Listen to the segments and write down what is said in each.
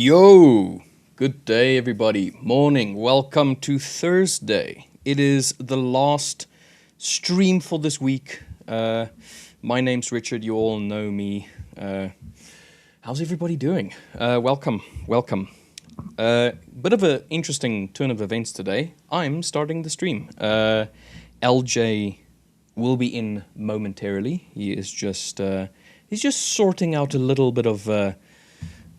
Yo, good day everybody. Morning, welcome to Thursday. It is the last stream for this week. My name's Richard, you all know me. How's everybody doing? Welcome. Bit of an interesting turn of events today. I'm starting the stream. LJ will be in momentarily. He is just sorting out a little bit of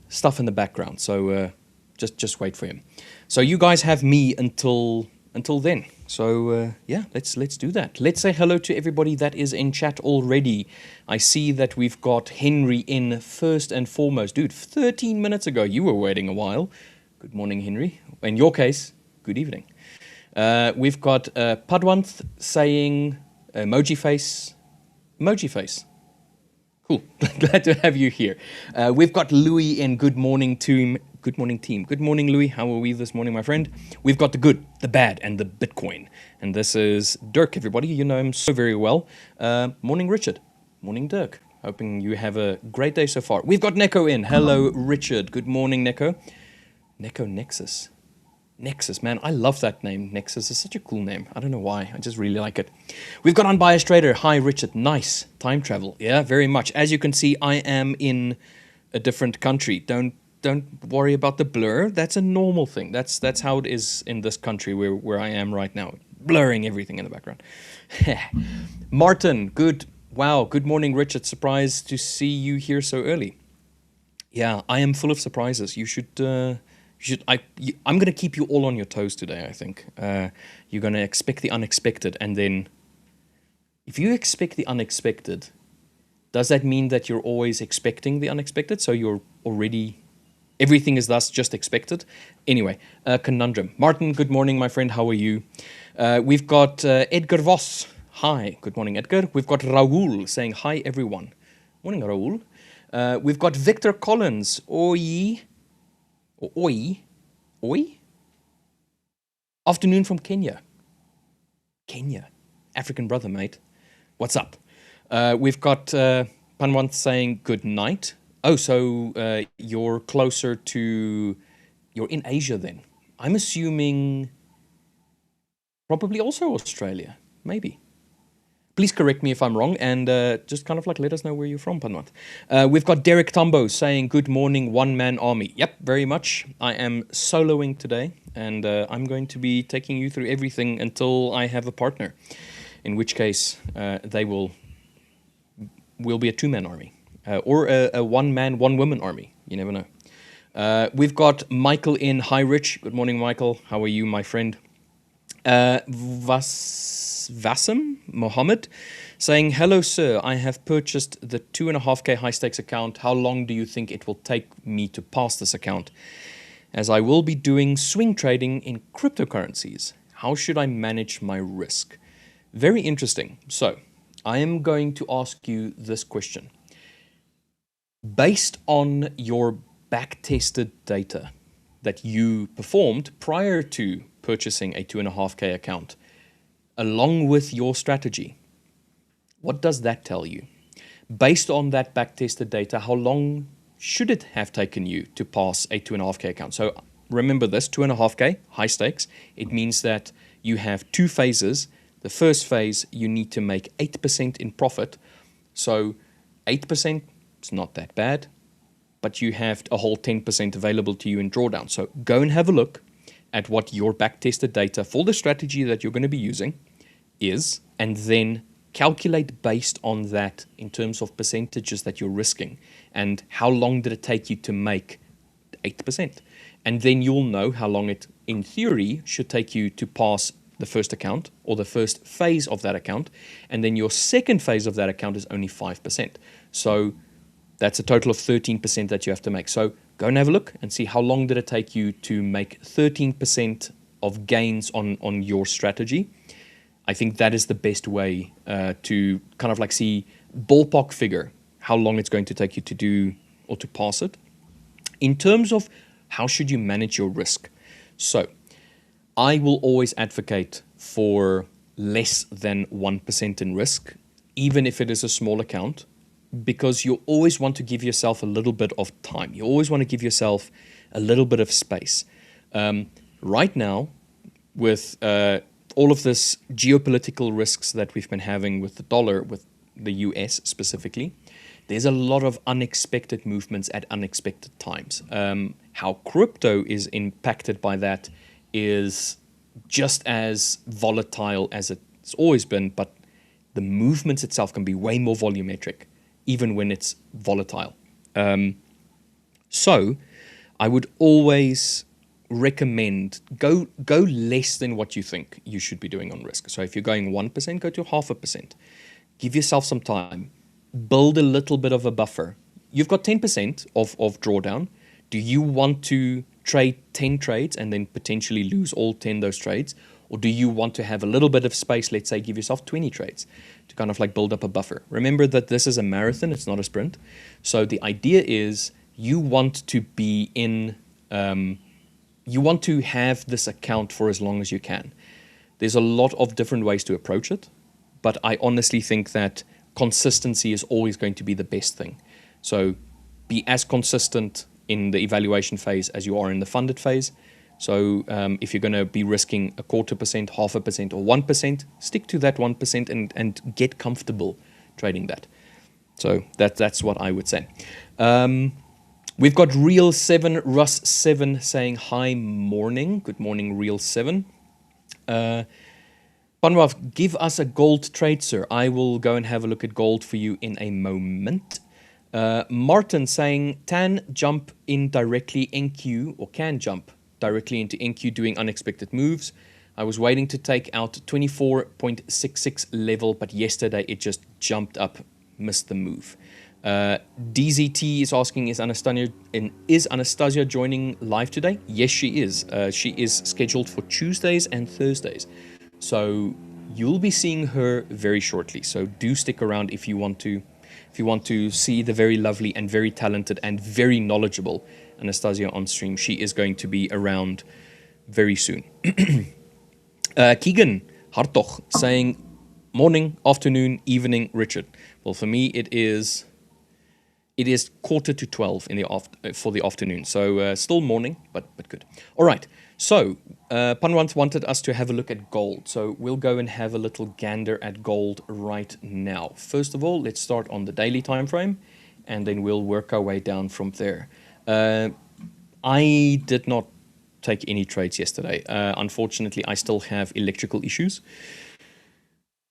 stuff in the background, so just wait for him. So you guys have me until then. So yeah, let's do that. Let's say hello to everybody that is in chat already. I see that we've got Henry in first and foremost. Dude, 13 minutes ago, you were waiting a while. Good morning, Henry. In your case, good evening. We've got Padwanth saying emoji face. Cool. Glad to have you here. We've got Louis in Good Morning Team. Good morning, team. Good morning, Louis. How are we this morning, my friend? We've got the good, the bad, and the Bitcoin. And this is Dirk, everybody. You know him so very well. Morning, Richard. Morning, Dirk. Hoping you have a great day so far. We've got Neko in. Hello, Richard. Good morning, Neko. Neko Nexus. Nexus, man, I love that name. Nexus is such a cool name. I don't know why. I just really like it. We've got Unbiased Trader. Hi, Richard. Nice. Time travel. Yeah, very much. As you can see, I am in a different country. Don't worry about the blur. That's a normal thing. That's how it is in this country where I am right now. Blurring everything in the background. Martin, good. Wow. Good morning, Richard. Surprised to see you here so early. Yeah, I am full of surprises. You should... I'm going to keep you all on your toes today, I think. You're going to expect the unexpected, and then if you expect the unexpected, does that mean that you're always expecting the unexpected? So you're already, everything is thus just expected? Anyway, conundrum. Martin, good morning, my friend. How are you? We've got Edgar Voss. Hi, good morning, Edgar. We've got Raoul saying hi, everyone. Morning, Raoul. We've got Victor Collins. Oi. Oi. Afternoon from Kenya. African brother, mate. What's up? We've got Panwant saying good night. Oh, so you're closer to... You're in Asia then. I'm assuming probably also Australia. Maybe. Please correct me if I'm wrong, and just kind of like let us know where you're from, Panwant. We've got Derek Tumbo saying, good morning, one-man army. Yep, very much. I am soloing today, and I'm going to be taking you through everything until I have a partner, in which case they will be a two-man army, or a one-man, one-woman army. You never know. We've got Michael in. Hi, Rich. Good morning, Michael. How are you, my friend? Vasim Mohammed saying, hello sir, I have purchased the 2.5k high stakes account. How long do you think it will take me to pass this account? As I will be doing swing trading in cryptocurrencies, how should I manage my risk? Very interesting. So I am going to ask you this question. Based on your back-tested data that you performed prior to purchasing a 2.5k account, along with your strategy, what does that tell you? Based on that back-tested data, how long should it have taken you to pass a 2.5k account? So remember this, 2.5k, high stakes. It means that you have two phases. The first phase, you need to make 8% in profit. So 8%, it's not that bad, but you have a whole 10% available to you in drawdown. So go and have a look at what your back-tested data for the strategy that you're going to be using is, and then calculate based on that in terms of percentages that you're risking and how long did it take you to make 8%. And then you'll know how long it, in theory, should take you to pass the first account or the first phase of that account. And then your second phase of that account is only 5%. So that's a total of 13% that you have to make. So go and have a look and see how long did it take you to make 13% of gains on your strategy. I think that is the best way to kind of like see ballpark figure how long it's going to take you to do or to pass it. In terms of how should you manage your risk? So I will always advocate for less than 1% in risk, even if it is a small account, because you always want to give yourself a little bit of time. You always want to give yourself a little bit of space. Right now, with all of this geopolitical risks that we've been having with the dollar, with the US specifically, there's a lot of unexpected movements at unexpected times. How crypto is impacted by that is just as volatile as it's always been, but the movements itself can be way more volumetric, even when it's volatile. So I would always recommend go less than what you think you should be doing on risk. So if you're going 1%, go to 0.5%. Give yourself some time. Build a little bit of a buffer. You've got 10% of drawdown. Do you want to trade 10 trades and then potentially lose all 10 of those trades? Or do you want to have a little bit of space, let's say give yourself 20 trades to kind of like build up a buffer? Remember that this is a marathon, it's not a sprint. So the idea is you want to be in, you want to have this account for as long as you can. There's a lot of different ways to approach it, but I honestly think that consistency is always going to be the best thing. So be as consistent in the evaluation phase as you are in the funded phase. So if you're going to be risking 0.25%, 0.5%, or 1%, stick to that 1% and get comfortable trading that. So that's what I would say. We've got Real7, Russ7 saying, hi, morning. Good morning, Real7. Panwaf, give us a gold trade, sir. I will go and have a look at gold for you in a moment. Martin saying, Tan jump in directly NQ, or can jump directly into NQ doing unexpected moves. I was waiting to take out 24.66 level, but yesterday it just jumped up, missed the move. DZT is asking, is Anastasiia joining live today? Yes, she is. She is scheduled for Tuesdays and Thursdays. So you'll be seeing her very shortly. So do stick around if you want to see the very lovely and very talented and very knowledgeable Anastasiia on stream. She is going to be around very soon. Keegan Hartog saying, morning, afternoon, evening, Richard. Well, for me, it is 11:45 in the for the afternoon. So still morning, but good. All right. So Panwant wanted us to have a look at gold. So we'll go and have a little gander at gold right now. First of all, let's start on the daily time frame, and then we'll work our way down from there. I did not take any trades yesterday. Unfortunately, I still have electrical issues,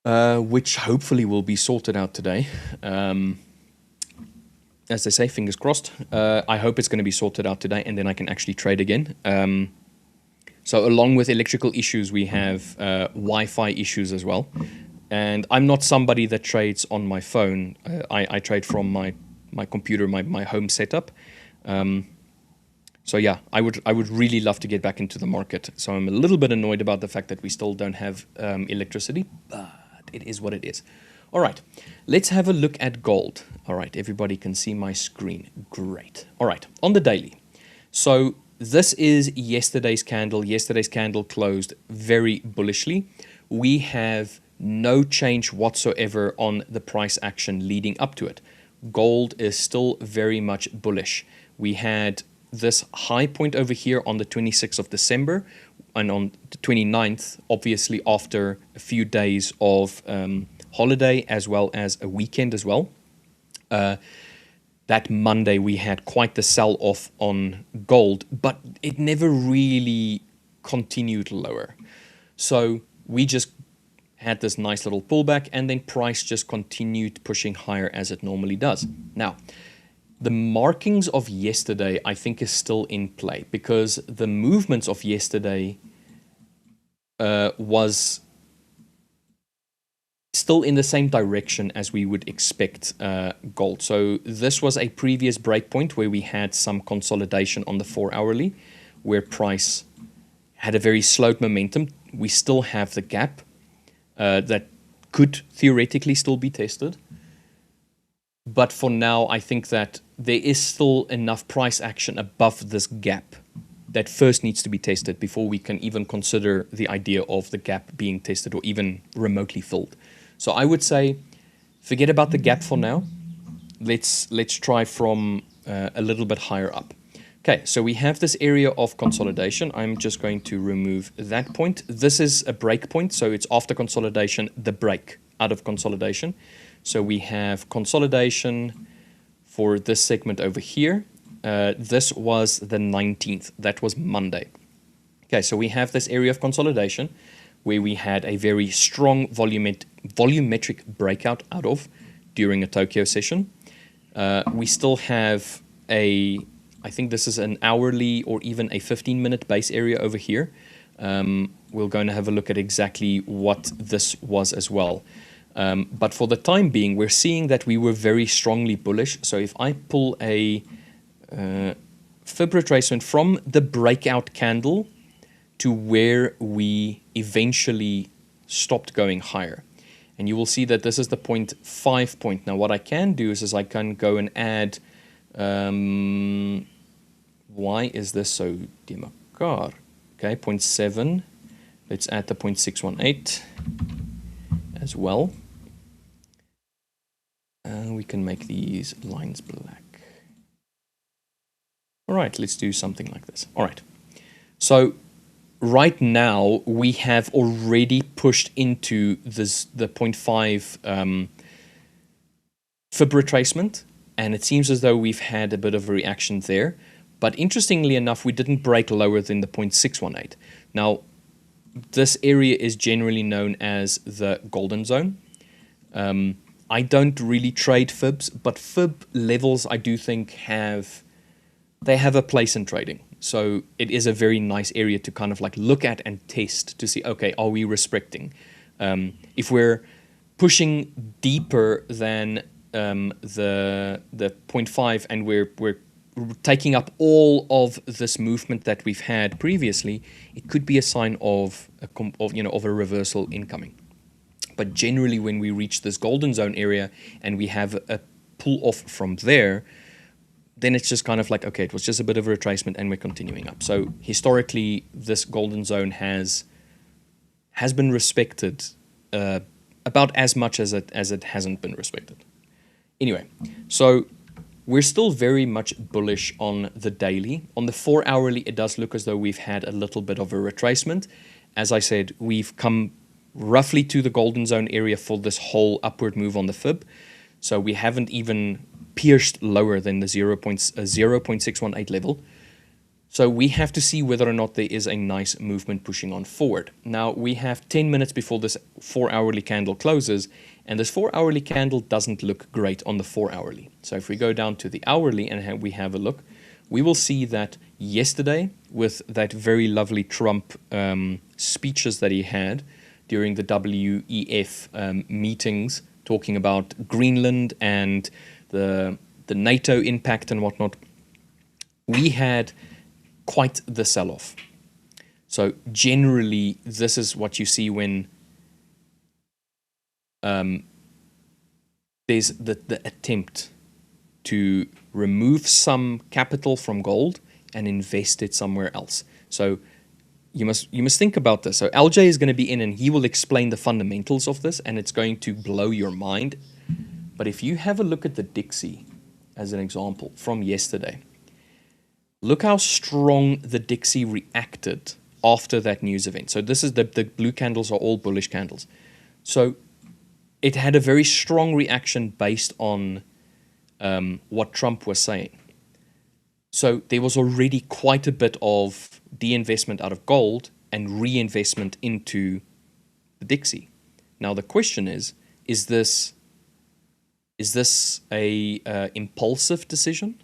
which hopefully will be sorted out today. As they say, fingers crossed. I hope it's going to be sorted out today, and then I can actually trade again. So along with electrical issues, we have Wi-Fi issues as well. And I'm not somebody that trades on my phone. I trade from my computer, my home setup. So yeah, I would really love to get back into the market. So I'm a little bit annoyed about the fact that we still don't have electricity, but it is what it is. All right, let's have a look at gold. All right, everybody can see my screen. Great. All right, on the daily. So this is yesterday's candle. Yesterday's candle closed very bullishly. We have no change whatsoever on the price action leading up to it. Gold is still very much bullish. We had this high point over here on the 26th of December and on the 29th, obviously after a few days of holiday as well as a weekend as well. That Monday we had quite the sell-off on gold, but it never really continued lower. So we just had this nice little pullback, and then price just continued pushing higher as it normally does. Now, the markings of yesterday, I think, is still in play because the movements of yesterday was still in the same direction as we would expect gold. So this was a previous breakpoint where we had some consolidation on the 4-hourly, where price had a very slowed momentum. We still have the gap that could theoretically still be tested. But for now, I think that there is still enough price action above this gap that first needs to be tested before we can even consider the idea of the gap being tested or even remotely filled. So I would say, forget about the gap for now. Let's try from a little bit higher up. Okay, so we have this area of consolidation. I'm just going to remove that point. This is a break point, so it's after consolidation, the break out of consolidation. So we have consolidation for this segment over here. This was the 19th. That was Monday. Okay, so we have this area of consolidation where we had a very strong volumetric breakout out of during a Tokyo session. We still have I think this is an hourly or even a 15-minute base area over here. We're going to have a look at exactly what this was as well. But for the time being, we're seeing that we were very strongly bullish. So if I pull a fib retracement from the breakout candle to where we eventually stopped going higher, and you will see that this is the 0.5 point. Now what I can do is I can go and add, why is this so demakar? Okay, 0.7, let's add the 0.618 as well. And we can make these lines black. All right, let's do something like this. All right, so right now we have already pushed into the 0.5 fib retracement, and it seems as though we've had a bit of a reaction there. But interestingly enough, we didn't break lower than the 0.618. Now, this area is generally known as the golden zone. I don't really trade fibs, but fib levels I do think have a place in trading. So it is a very nice area to kind of like look at and test to see, okay, are we respecting? If we're pushing deeper than the 0.5 and we're taking up all of this movement that we've had previously, it could be a sign of a reversal incoming. But generally, when we reach this golden zone area and we have a pull off from there, then it's just kind of like, okay, it was just a bit of a retracement and we're continuing up. So historically, this golden zone has been respected about as much as it hasn't been respected. Anyway, so we're still very much bullish on the daily. On the 4-hourly, it does look as though we've had a little bit of a retracement. As I said, we've come roughly to the golden zone area for this whole upward move on the fib. So we haven't even pierced lower than the 0.618 level. So we have to see whether or not there is a nice movement pushing on forward. Now we have 10 minutes before this 4-hourly candle closes, and this 4-hourly candle doesn't look great on the 4-hourly. So if we go down to the hourly and we have a look, we will see that yesterday, with that very lovely Trump speeches that he had during the WEF meetings, talking about Greenland and the NATO impact and whatnot, we had quite the sell-off. So generally, this is what you see when there's the attempt to remove some capital from gold and invest it somewhere else. So you must think about this. So LJ is going to be in and he will explain the fundamentals of this, and it's going to blow your mind. But if you have a look at the Dixie as an example from yesterday, look how strong the Dixie reacted after that news event. So this is the blue candles are all bullish candles. So it had a very strong reaction based on what Trump was saying. So there was already quite a bit of de-investment out of gold and reinvestment into the Dixie. Now the question is this a impulsive decision,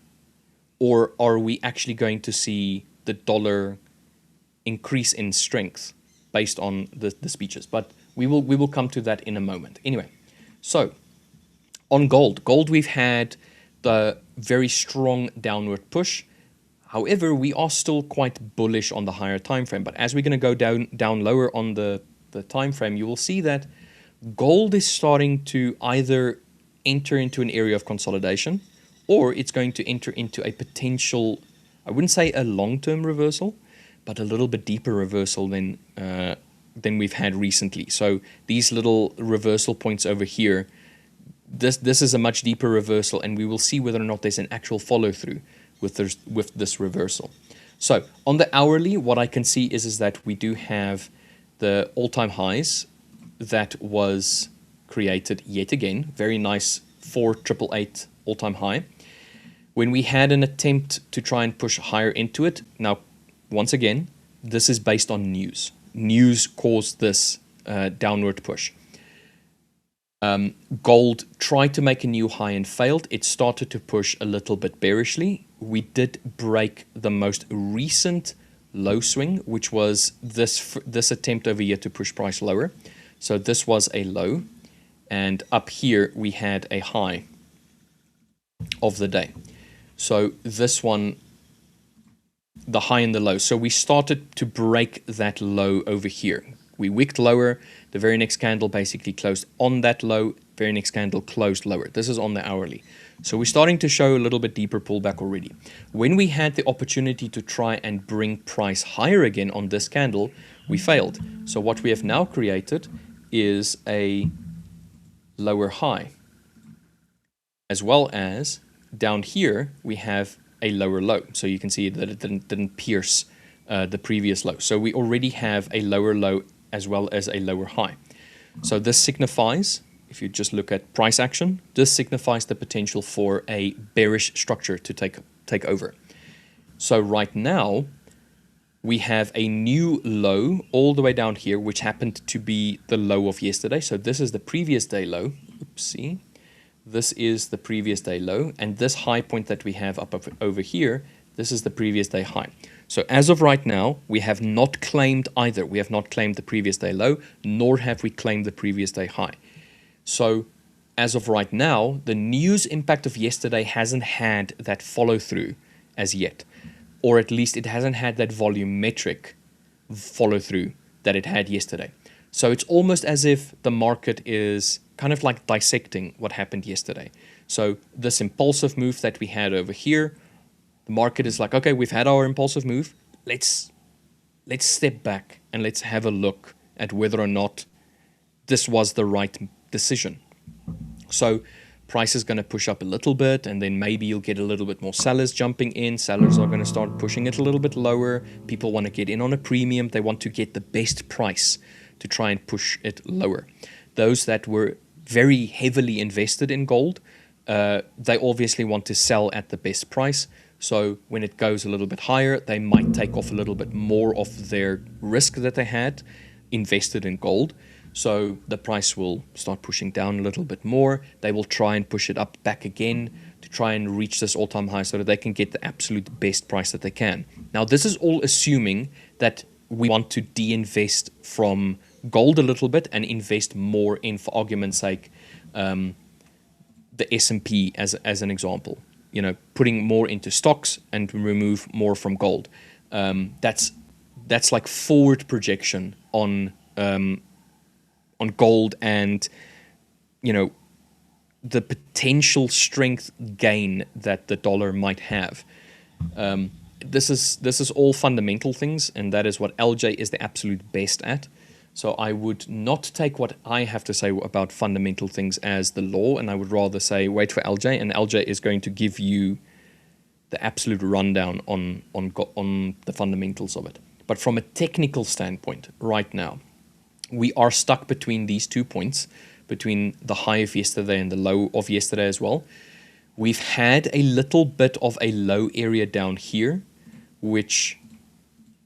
or are we actually going to see the dollar increase in strength based on the speeches? But we will come to that in a moment. Anyway, so on gold we've had the very strong downward push. However, we are still quite bullish on the higher time frame. But as we're going to go down lower on the time frame, you will see that gold is starting to either enter into an area of consolidation, or it's going to enter into a potential, I wouldn't say a long-term reversal, but a little bit deeper reversal than we've had recently. So these little reversal points over here, this is a much deeper reversal, and we will see whether or not there's an actual follow-through with this reversal. So on the hourly, what I can see is that we do have the all-time highs that was created yet again. Very nice 4,888 all-time high. When we had an attempt to try and push higher into it, now, once again, this is based on news. News caused this downward push. Gold tried to make a new high and failed. It started to push a little bit bearishly. We did break the most recent low swing, which was this attempt over here to push price lower. So this was a low, and up here we had a high of the day. So this one, the high and the low. So we started to break that low over here. We wicked lower. The very next candle basically closed on that low. Very next candle closed lower. This is on the hourly. So we're starting to show a little bit deeper pullback already. When we had the opportunity to try and bring price higher again on this candle, we failed. So what we have now created is a lower high, as well as down here we have a lower low. So you can see that it didn't pierce the previous low. So we already have a lower low as well as a lower high. So this signifies, if you just look at price action, this signifies the potential for a bearish structure to take over. So right now we have a new low all the way down here, which happened to be the low of yesterday. So this is the previous day low. Oopsie. This is the previous day low, and this high point that we have up over here, this is the previous day high. So as of right now, we have not claimed either. We have not claimed the previous day low, nor have we claimed the previous day high. So as of right now, the news impact of yesterday hasn't had that follow through as yet, or at least it hasn't had that volumetric follow through that it had yesterday. So it's almost as if the market is kind of like dissecting what happened yesterday. So this impulsive move that we had over here, the market is like, okay, we've had our impulsive move. Let's step back and let's have a look at whether or not this was the right decision. So price is going to push up a little bit, and then maybe you'll get a little bit more sellers jumping in. Sellers are going to start pushing it a little bit lower. People want to get in on a premium. They want to get the best price to try and push it lower. Those that were very heavily invested in gold, they obviously want to sell at the best price. So when it goes a little bit higher, they might take off a little bit more of their risk that they had invested in gold. So the price will start pushing down a little bit more. They will try and push it up back again to try and reach this all-time high so that they can get the absolute best price that they can. Now, this is all assuming that we want to de-invest from gold a little bit and invest more in, for argument's sake, the S&P as an example. You know, putting more into stocks and remove more from gold. That's like forward projection on gold and, you know, the potential strength gain that the dollar might have. This is all fundamental things, and that is what LJ is the absolute best at. So I would not take what I have to say about fundamental things as the law, and I would rather say wait for LJ, and LJ is going to give you the absolute rundown on the fundamentals of it. But from a technical standpoint, right now, we are stuck between these 2 points, between the high of yesterday and the low of yesterday as well. We've had a little bit of a low area down here, which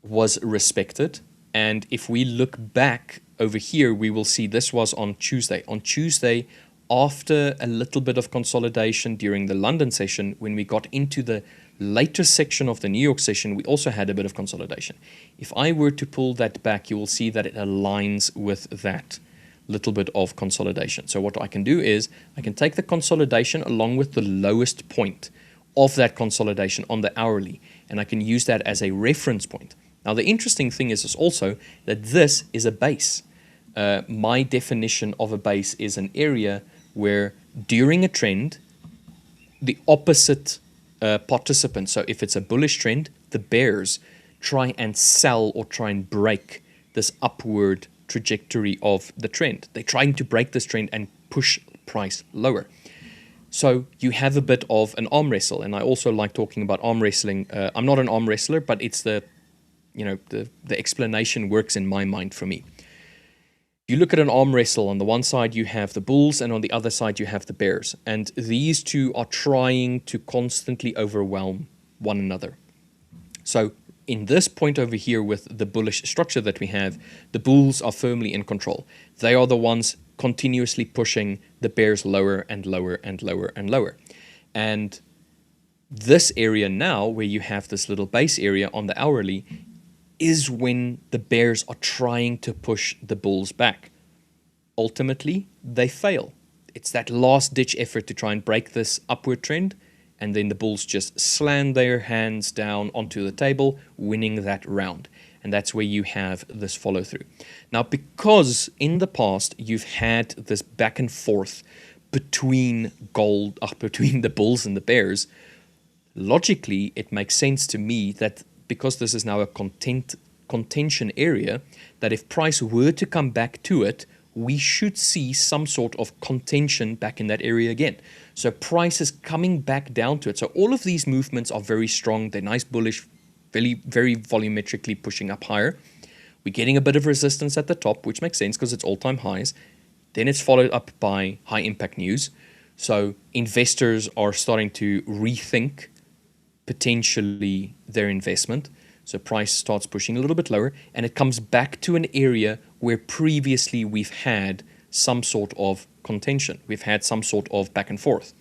was respected. And if we look back over here, we will see this was on Tuesday. On Tuesday, after a little bit of consolidation during the London session, when we got into the later section of the New York session, we also had a bit of consolidation. If I were to pull that back, you will see that it aligns with that little bit of consolidation. So what I can do is I can take the consolidation along with the lowest point of that consolidation on the hourly, and I can use that as a reference point. Now, the interesting thing is also that this is a base. My definition of a base is an area where during a trend, the opposite participants, so if it's a bullish trend, the bears try and sell or try and break this upward trajectory of the trend. They're trying to break this trend and push price lower. So you have a bit of an arm wrestle, and I also like talking about arm wrestling. I'm not an arm wrestler, but it's the explanation works in my mind for me. You look at an arm wrestle, on the one side you have the bulls and on the other side you have the bears. And these two are trying to constantly overwhelm one another. So in this point over here with the bullish structure that we have, the bulls are firmly in control. They are the ones continuously pushing the bears lower and lower and lower and lower. And this area now, where you have this little base area on the hourly, is when the bears are trying to push the bulls back. Ultimately, they fail. It's that last-ditch effort to try and break this upward trend, and then the bulls just slam their hands down onto the table, winning that round. And that's where you have this follow-through. Now, because in the past you've had this back and forth between between the bulls and the bears, logically, it makes sense to me that because this is now a contention area, that if price were to come back to it, we should see some sort of contention back in that area again. So price is coming back down to it. So all of these movements are very strong. They're nice, bullish, very, very volumetrically pushing up higher. We're getting a bit of resistance at the top, which makes sense because it's all-time highs. Then it's followed up by high impact news. So investors are starting to rethink potentially their investment. So price starts pushing a little bit lower, and it comes back to an area where previously we've had some sort of contention. We've had some sort of back and forth.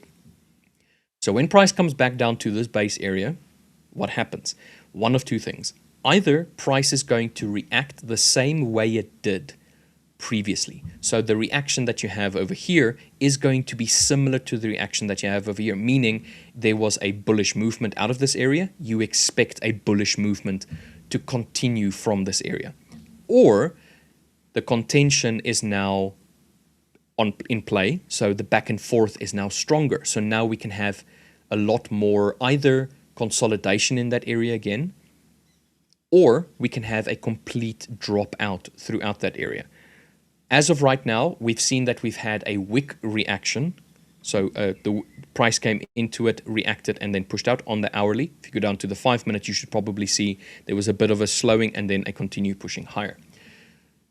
So when price comes back down to this base area, what happens? One of two things. Either price is going to react the same way it did previously. So the reaction that you have over here is going to be similar to the reaction that you have over here, meaning there was a bullish movement out of this area. You expect a bullish movement to continue from this area. Or the contention is now in play, so the back and forth is now stronger. So now we can have a lot more either consolidation in that area again, or we can have a complete drop out throughout that area. As of right now, we've seen that we've had a wick reaction. So the price came into it, reacted, and then pushed out on the hourly. If you go down to the 5 minutes, you should probably see there was a bit of a slowing and then a continued pushing higher.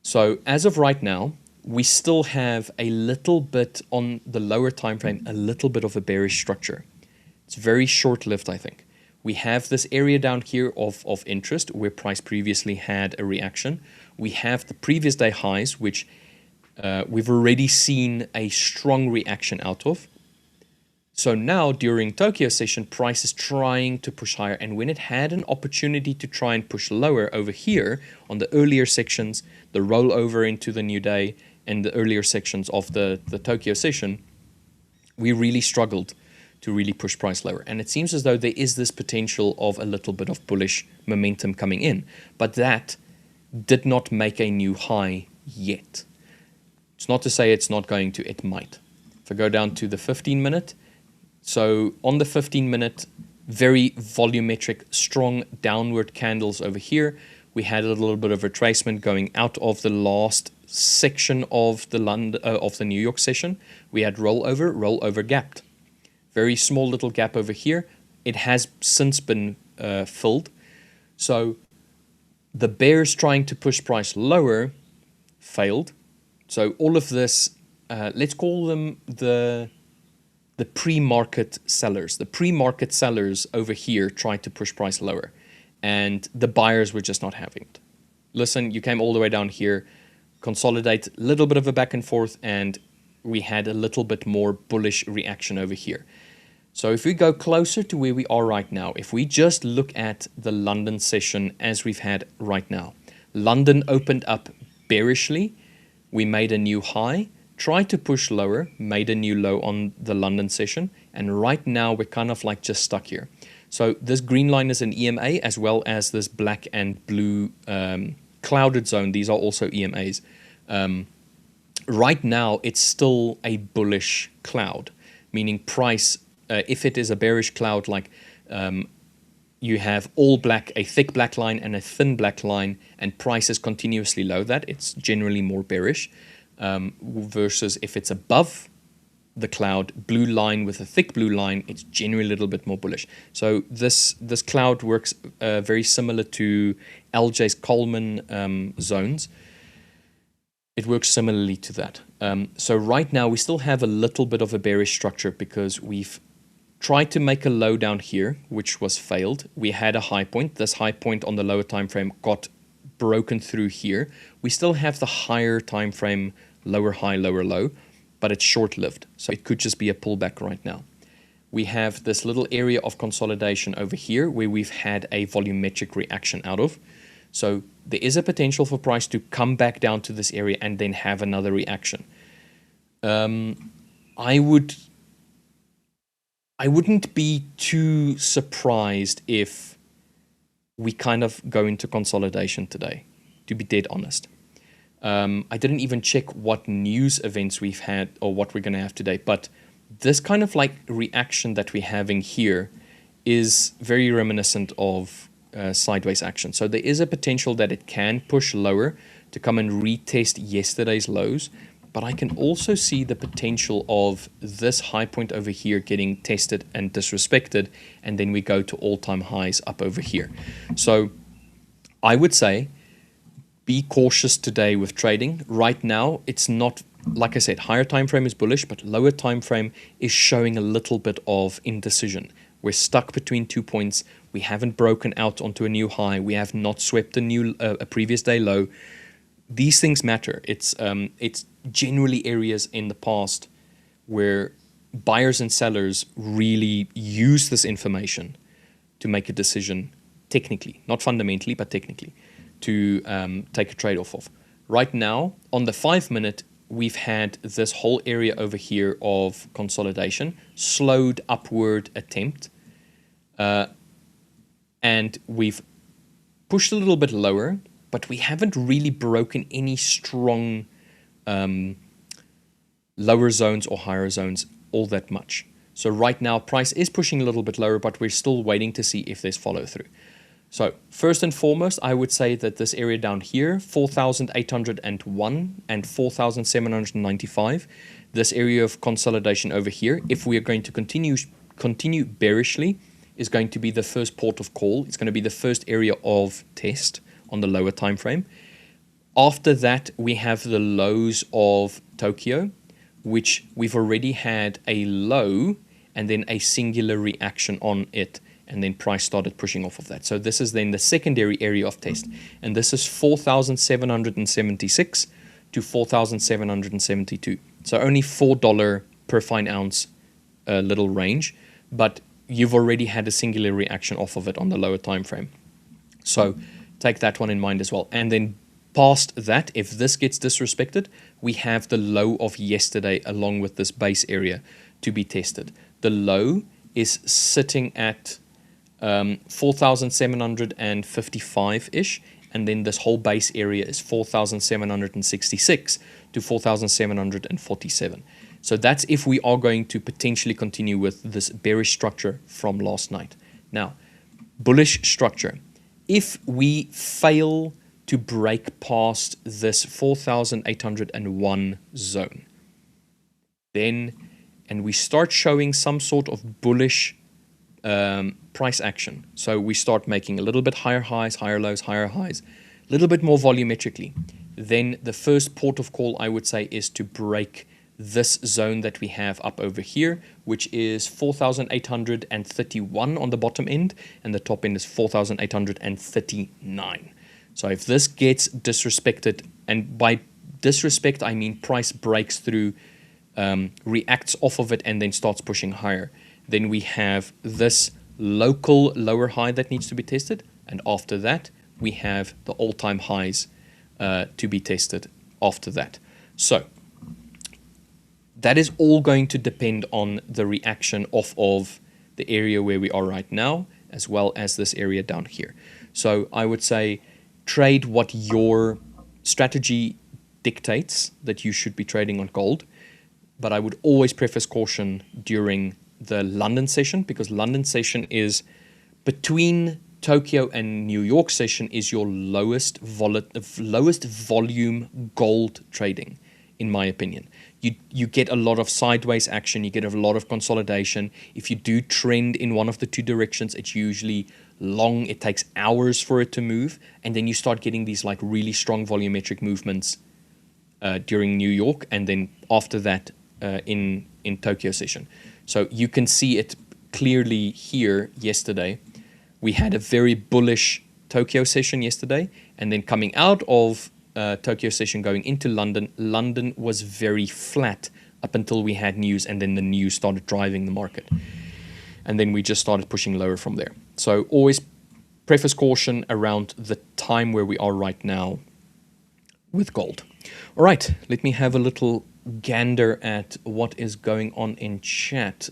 So as of right now, we still have a little bit on the lower time frame, a little bit of a bearish structure. It's very short-lived, I think. We have this area down here of interest where price previously had a reaction. We have the previous day highs, which we've already seen a strong reaction out of. So now during Tokyo session, price is trying to push higher. And when it had an opportunity to try and push lower over here on the earlier sections, the rollover into the new day and the earlier sections of the Tokyo session, we really struggled to really push price lower. And it seems as though there is this potential of a little bit of bullish momentum coming in. But that did not make a new high yet. It's not to say it's not going to, it might. If I go down to the 15-minute, so on the 15-minute, very volumetric, strong downward candles over here. We had a little bit of retracement going out of the last section of the New York session. We had rollover gapped. Very small little gap over here. It has since been filled. So the bears trying to push price lower failed. So all of this, let's call them the pre-market sellers. The pre-market sellers over here tried to push price lower, and the buyers were just not having it. Listen, you came all the way down here, consolidate, a little bit of a back and forth, and we had a little bit more bullish reaction over here. So if we go closer to where we are right now, if we just look at the London session as we've had right now, London opened up bearishly. We made a new high, tried to push lower, made a new low on the London session, and right now we're kind of like just stuck here. So this green line is an EMA, as well as this black and blue clouded zone. These are also EMAs. Right now, it's still a bullish cloud, meaning price, if it is a bearish cloud, like you have all black, a thick black line and a thin black line, and price is continuously low, that it's generally more bearish, versus if it's above the cloud, blue line with a thick blue line, it's generally a little bit more bullish. So this cloud works very similar to LJ's Coleman zones. It works similarly to that. So right now we still have a little bit of a bearish structure because we've tried to make a low down here, which was failed. We had a high point. This high point on the lower time frame got broken through here. We still have the higher time frame, lower high, lower low, but it's short-lived. So it could just be a pullback right now. We have this little area of consolidation over here where we've had a volumetric reaction out of. So there is a potential for price to come back down to this area and then have another reaction. I wouldn't be too surprised if we kind of go into consolidation today, to be dead honest. I didn't even check what news events we've had or what we're going to have today, but this kind of like reaction that we're having here is very reminiscent of sideways action. So there is a potential that it can push lower to come and retest yesterday's lows, but I can also see the potential of this high point over here getting tested and disrespected, and then we go to all-time highs up over here. So I would say be cautious today with trading. Right now, it's not, like I said, higher time frame is bullish, but lower time frame is showing a little bit of indecision. We're stuck between 2 points. We haven't broken out onto a new high. We have not swept a previous day low. These things matter. It's generally areas in the past where buyers and sellers really use this information to make a decision technically, not fundamentally, but technically, to take a trade off of. Right now, on the 5-minute, we've had this whole area over here of consolidation, slowed upward attempt, and we've pushed a little bit lower, but we haven't really broken any strong lower zones or higher zones all that much. So right now, price is pushing a little bit lower, but we're still waiting to see if there's follow through. So first and foremost, I would say that this area down here, 4,801 and 4,795, this area of consolidation over here, if we are going to continue bearishly, is going to be the first port of call. It's going to be the first area of test on the lower time frame. After that, we have the lows of Tokyo, which we've already had a low and then a singular reaction on it, and then price started pushing off of that. So this is then the secondary area of test, and this is 4,776 to 4,772. So only $4 per fine ounce little range, but you've already had a singular reaction off of it on the lower time frame. So take that one in mind as well. And then past that, if this gets disrespected, we have the low of yesterday along with this base area to be tested. The low is sitting at 4,755-ish, and then this whole base area is 4,766 to 4,747. So that's if we are going to potentially continue with this bearish structure from last night. Now, bullish structure. If we fail to break past this 4,801 zone, then, and we start showing some sort of bullish price action. So we start making a little bit higher highs, higher lows, higher highs, a little bit more volumetrically. Then the first port of call, I would say, is to break this zone that we have up over here, which is 4,831 on the bottom end, and the top end is 4,839. So if this gets disrespected, and by disrespect I mean price breaks through, reacts off of it, and then starts pushing higher, then we have this local lower high that needs to be tested, and after that we have the all-time highs to be tested after that. So that is all going to depend on the reaction off of the area where we are right now, as well as this area down here. So I would say trade what your strategy dictates that you should be trading on gold, but I would always preface caution during the London session, because London session is between Tokyo and New York session is your lowest volume gold trading. in my opinion. You get a lot of sideways action, you get a lot of consolidation. If you do trend in one of the two directions, it's usually long, it takes hours for it to move, and then you start getting these like really strong volumetric movements during New York, and then after that in Tokyo session. So you can see it clearly here yesterday. We had a very bullish Tokyo session yesterday, and then coming out of Tokyo session going into London, London was very flat up until we had news, and then the news started driving the market. And then we just started pushing lower from there. So always preface caution around the time where we are right now with gold. All right, let me have a little gander at what is going on in chat.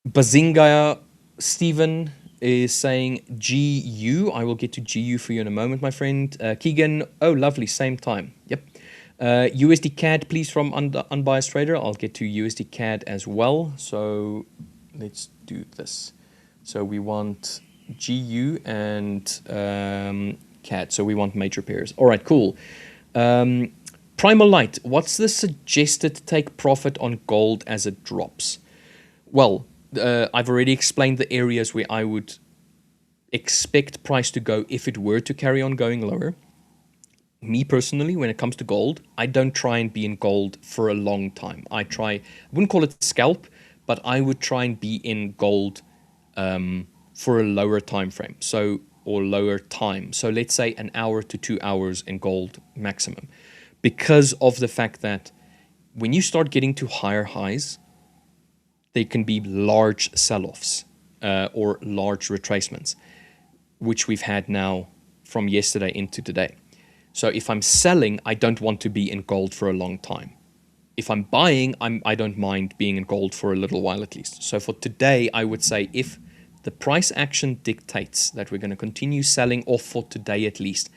Bazinga Stephen is saying GU. I will get to GU for you in a moment, my friend. Keegan, oh, lovely, same time. Yep. USD CAD, please, from Unbiased Trader. I'll get to USD CAD as well. So let's do this. So we want GU and CAD. So we want major pairs. All right, cool. Primal Light, what's the suggested take profit on gold as it drops? Well, I've already explained the areas where I would expect price to go if it were to carry on going lower. Me personally, when it comes to gold, I don't try and be in gold for a long time. I wouldn't call it scalp, but I would try and be in gold for a lower time frame, or lower time. So let's say an hour to 2 hours in gold maximum, because of the fact that when you start getting to higher highs, they can be large sell-offs or large retracements, which we've had now from yesterday into today. So if I'm selling, I don't want to be in gold for a long time. If I'm buying, I don't mind being in gold for a little while at least. So for today, I would say if the price action dictates that we're going to continue selling off for today at least,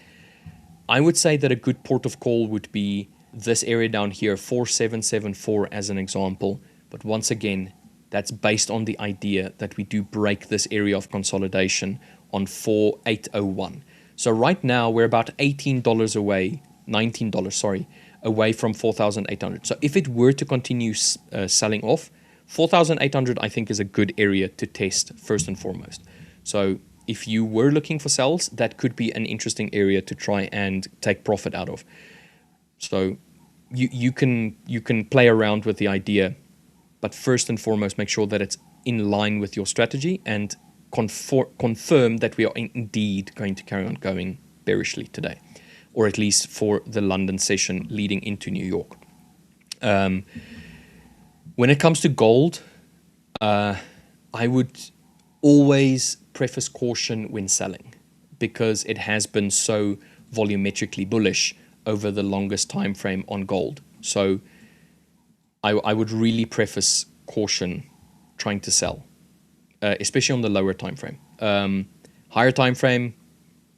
I would say that a good port of call would be this area down here, 4774 as an example. But once again, that's based on the idea that we do break this area of consolidation on 4801. So right now we're about $18 away, $19, sorry, away from 4,800. So if it were to continue selling off, 4,800 I think is a good area to test first and foremost. So if you were looking for sells, that could be an interesting area to try and take profit out of. So you can play around with the idea, but first and foremost, make sure that it's in line with your strategy and confirm that we are indeed going to carry on going bearishly today, or at least for the London session leading into New York. When it comes to gold, I would always preface caution when selling, because it has been so volumetrically bullish over the longest time frame on gold. So I would really preface caution trying to sell, especially on the lower time frame. Higher time frame,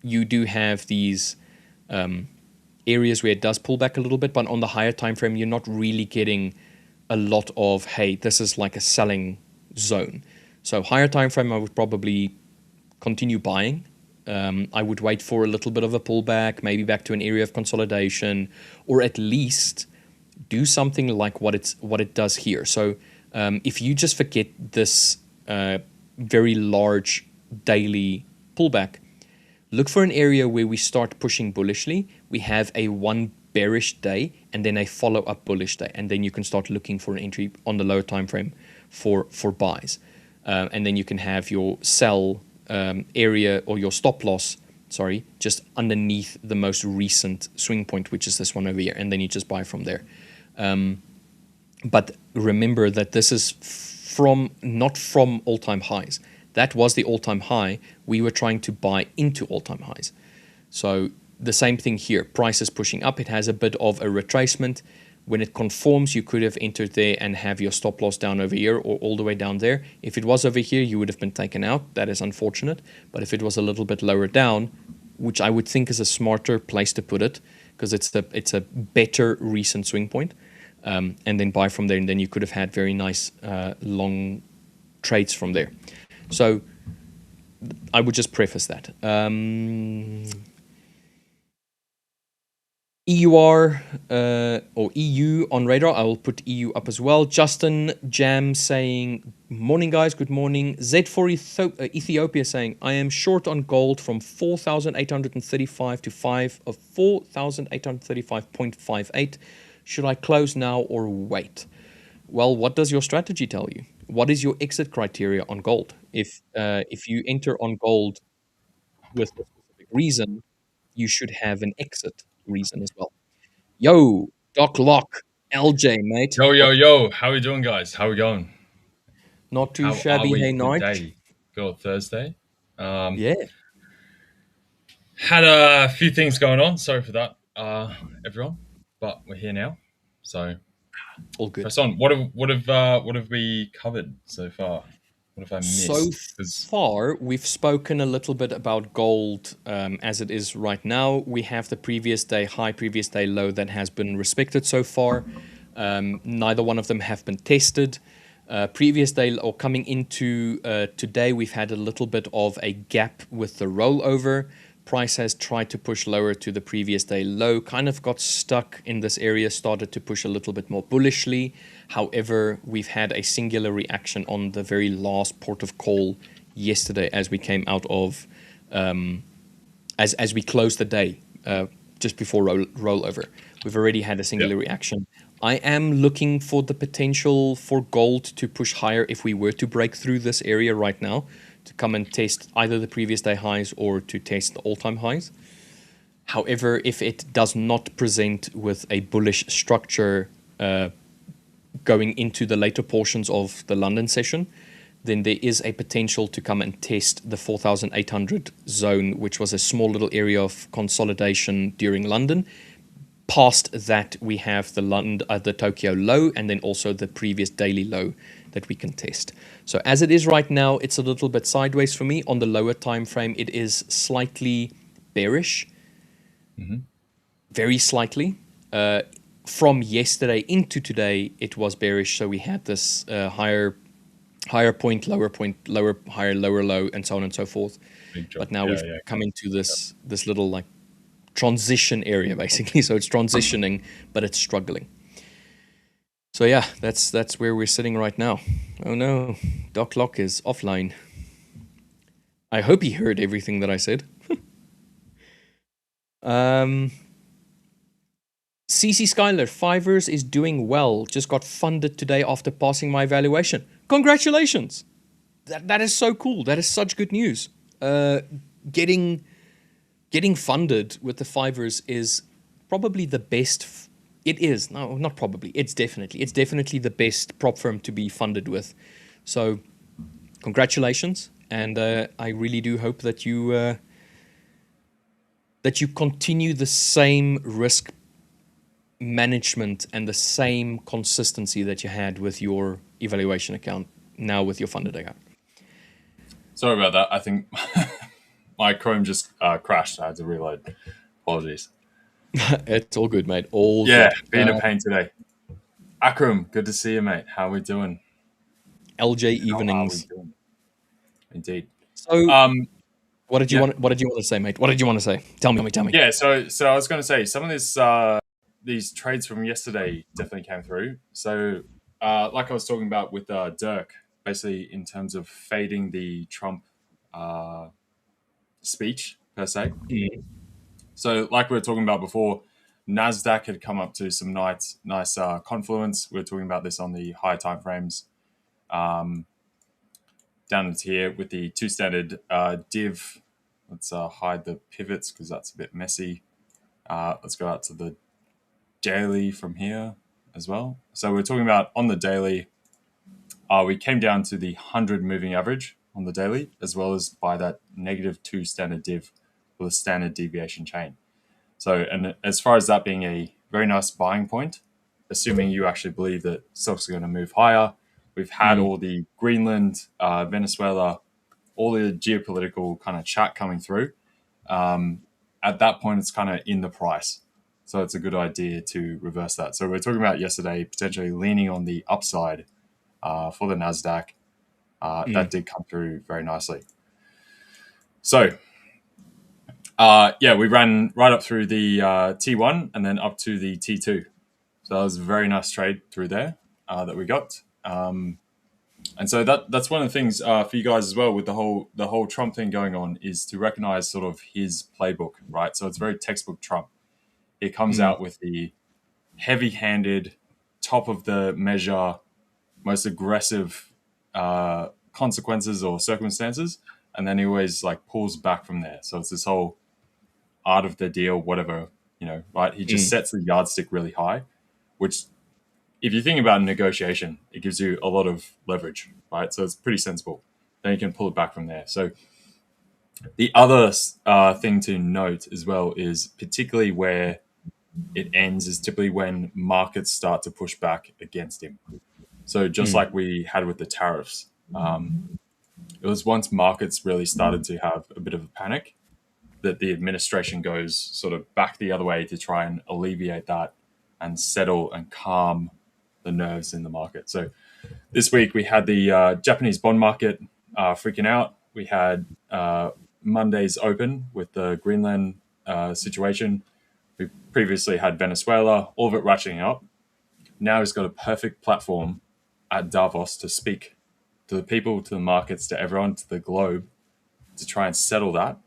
you do have these areas where it does pull back a little bit, but on the higher time frame, you're not really getting a lot of, hey, this is like a selling zone. So higher time frame, I would probably continue buying. I would wait for a little bit of a pullback, maybe back to an area of consolidation, or at least do something like what it does here. So if you just forget this very large daily pullback, look for an area where we start pushing bullishly. We have a one bearish day and then a follow-up bullish day, and then you can start looking for an entry on the lower time frame for buys, and then you can have your sell area or your stop loss, just underneath the most recent swing point, which is this one over here, and then you just buy from there. But remember that this is not from all-time highs. That was the all-time high. We were trying to buy into all-time highs. So the same thing here. Price is pushing up. It has a bit of a retracement. When it conforms, you could have entered there and have your stop loss down over here or all the way down there. If it was over here, you would have been taken out. That is unfortunate. But if it was a little bit lower down, which I would think is a smarter place to put it, because it's a better recent swing point, and then buy from there, and then you could have had very nice long trades from there. So I would just preface that. EUR or EU on radar. I will put EU up as well. Justin Jam saying, morning guys, good morning. Z4 Ethiopia saying, I am short on gold from 4,835 to 5 of 4,835.58. Should I close now or wait? Well, what does your strategy tell you? What is your exit criteria on gold? If you enter on gold with a specific reason, you should have an exit reason as well. Yo, Doc Lock, LJ, mate. Yo, yo, yo. How we doing, guys? How we going? Not too How are shabby, we hey, Nige. today? Good Thursday. Um, Yeah, had a few things going on. Sorry for that, everyone. But we're here now. So all good. press on. What have we covered so far? What have I So missed? Because far, we've spoken a little bit about gold as it is right now. We have the previous day high, previous day low that has been respected so far. Neither one of them have been tested. Previous day or coming into today, we've had a little bit of a gap with the rollover. Price has tried to push lower to the previous day low, kind of got stuck in this area, started to push a little bit more bullishly. However, we've had a singular reaction on the very last port of call yesterday as we came out of, as we closed the day just before rollover. We've already had a singular reaction. I am looking for the potential for gold to push higher if we were to break through this area right now, to come and test either the previous day highs or to test the all-time highs. However, if it does not present with a bullish structure going into the later portions of the London session, then there is a potential to come and test the 4,800 zone, which was a small little area of consolidation during London. Past that, we have the Tokyo low, and then also the previous daily low that we can test. So as it is right now, it's a little bit sideways for me. On the lower time frame, it is slightly bearish, very slightly. From yesterday into today, it was bearish. So we had this higher point, lower point, lower, higher, lower, low, and so on and so forth. But now we've come into this little like transition area basically. So it's transitioning, but it's struggling. So yeah, that's where we're sitting right now. Oh no, Doc Lock is offline. I hope he heard everything that I said. CC Skyler, Fivers is doing well. Just got funded today after passing my evaluation. Congratulations! That is so cool. That is such good news. Getting funded with the Fivers is probably the best. It is. No, not probably. It's definitely the best prop firm to be funded with. So, congratulations, and I really do hope that you continue the same risk management and the same consistency that you had with your evaluation account now with your funded account. sorry about that. I think my Chrome just crashed. I had to reload. Apologies. It's all good, mate. All Yeah, good. being a pain today. Akram, good to see you, mate. How are we doing? LJ How are we evenings. doing? Indeed. So, what did you Yeah. want? What did you want to say, mate? What did you want to say? Tell me. Yeah, so I was going to say some of these trades from yesterday definitely came through. So, like I was talking about with Dirk, basically in terms of fading the Trump speech per se. Mm. So, like we were talking about before, NASDAQ had come up to some nice confluence. We were talking about this on the higher time frames. Down into here with the two standard div. Let's hide the pivots because that's a bit messy. Let's go out to the daily from here as well. So we're talking about on the daily, we came down to the 100 moving average on the daily, as well as by that -2 standard div with a standard deviation chain. So, and as far as that being a very nice buying point, assuming you actually believe that stocks are going to move higher, we've had all the Greenland, Venezuela, all the geopolitical kind of chat coming through. At that point, it's kind of in the price. So it's a good idea to reverse that. So we're talking about yesterday potentially leaning on the upside for the NASDAQ. That did come through very nicely. So Yeah, we ran right up through the T1 and then up to the T2. So that was a very nice trade through there that we got. And so that's one of the things for you guys as well with the whole Trump thing going on is to recognize sort of his playbook, right? So it's very textbook Trump. He comes out with the heavy-handed, top of the measure, most aggressive consequences or circumstances, and then he always like pulls back from there. So it's this whole art of the deal, whatever, right? He just sets the yardstick really high, which if you think about negotiation, it gives you a lot of leverage, right? So it's pretty sensible. Then you can pull it back from there. So the other thing to note as well is particularly where it ends is typically when markets start to push back against him. So just like we had with the tariffs, it was once markets really started to have a bit of a panic that the administration goes sort of back the other way to try and alleviate that and settle and calm the nerves in the market. So this week we had the Japanese bond market freaking out. We had Monday's open with the Greenland situation. We previously had Venezuela, all of it ratcheting up. Now he's got a perfect platform at Davos to speak to the people, to the markets, to everyone, to the globe, to try and settle that.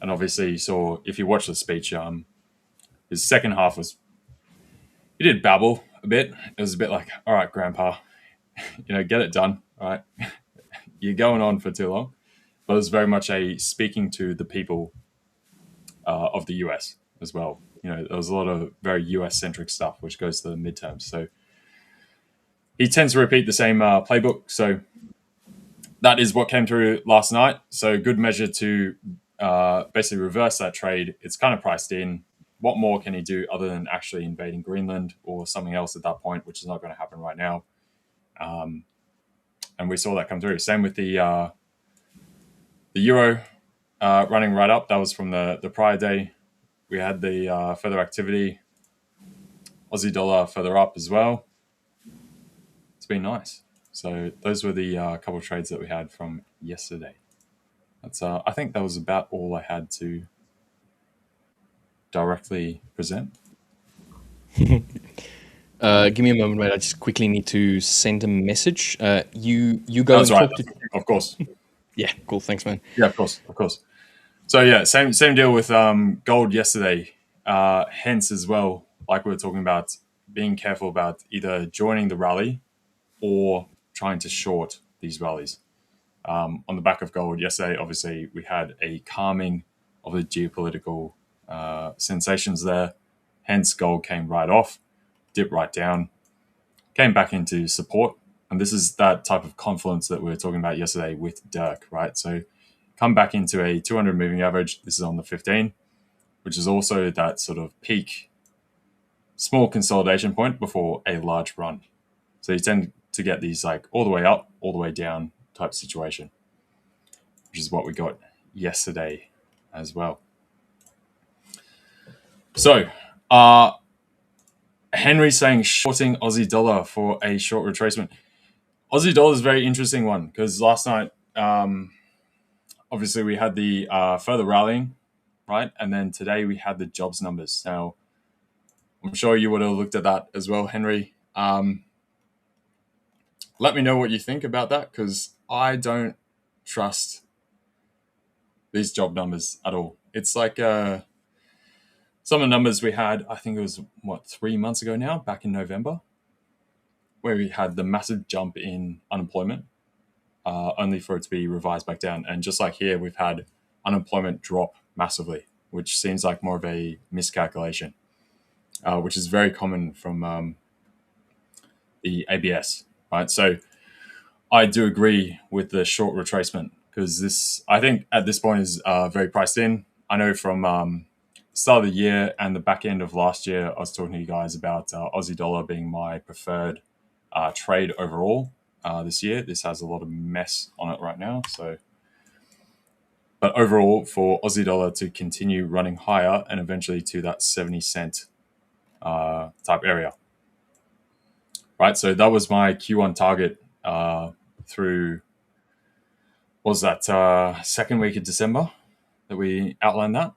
And obviously, you saw, if you watch the speech, his second half was, he did babble a bit. It was a bit like, all right, Grandpa, get it done. All right. You're going on for too long. But it was very much a speaking to the people of the US as well. There was a lot of very US-centric stuff, which goes to the midterms. So he tends to repeat the same playbook. So that is what came through last night. So good measure to basically reverse that trade. It's kind of priced in. What more can he do other than actually invading Greenland or something else at that point, which is not going to happen right now. And we saw that come through. Same with the euro running right up. That was from the prior day. We had the further activity. Aussie dollar further up as well. It's been nice. So those were the couple of trades that we had from yesterday. That's I think that was about all I had to directly present. Give me a moment, mate. I just quickly need to send a message. You go That's and right. talk to. Of course. Yeah, cool. Thanks, man. Yeah, of course. So yeah, same deal with gold yesterday. Hence as well, like we were talking about, being careful about either joining the rally or trying to short these rallies. On the back of gold yesterday, obviously we had a calming of the geopolitical sensations there. Hence, gold came right off, dipped right down, came back into support. And this is that type of confluence that we were talking about yesterday with Dirk, right? So come back into a 200 moving average. This is on the 15, which is also that sort of peak, small consolidation point before a large run. So you tend to get these like all the way up, all the way down type situation, which is what we got yesterday as well. So Henry saying shorting Aussie dollar for a short retracement. Aussie dollar is a very interesting one because last night, obviously we had the further rallying, right? And then today we had the jobs numbers. Now, I'm sure you would have looked at that as well, Henry. Let me know what you think about that because I don't trust these job numbers at all. It's like some of the numbers we had, I think it was, 3 months ago now, back in November, where we had the massive jump in unemployment, only for it to be revised back down. And just like here, we've had unemployment drop massively, which seems like more of a miscalculation, which is very common from the ABS, right? So I do agree with the short retracement because this, I think at this point is very priced in. I know from start of the year and the back end of last year, I was talking to you guys about Aussie dollar being my preferred trade overall this year. This has a lot of mess on it right now. So, but overall for Aussie dollar to continue running higher and eventually to that 70 cent type area, right? So that was my Q1 target through, what was that second week of December that we outlined that.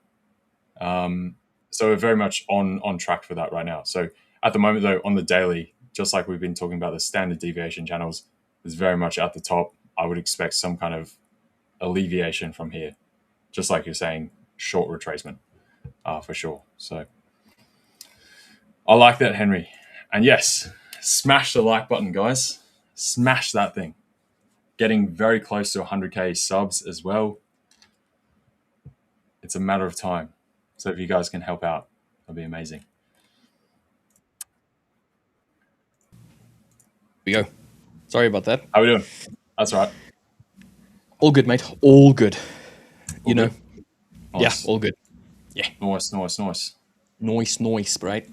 So we're very much on track for that right now. So at the moment, though, on the daily, just like we've been talking about, the standard deviation channels is very much at the top. I would expect some kind of alleviation from here, just like you're saying, short retracement for sure. So I like that, Henry. And yes, smash the like button, guys. Smash that thing. Getting very close to 100K subs as well. It's a matter of time. So if you guys can help out, that'd be amazing. We go. Sorry about that. How we doing? That's all right. All good, mate. All good. You know. Nice. Yeah, all good. Yeah. Nice. Noise, right?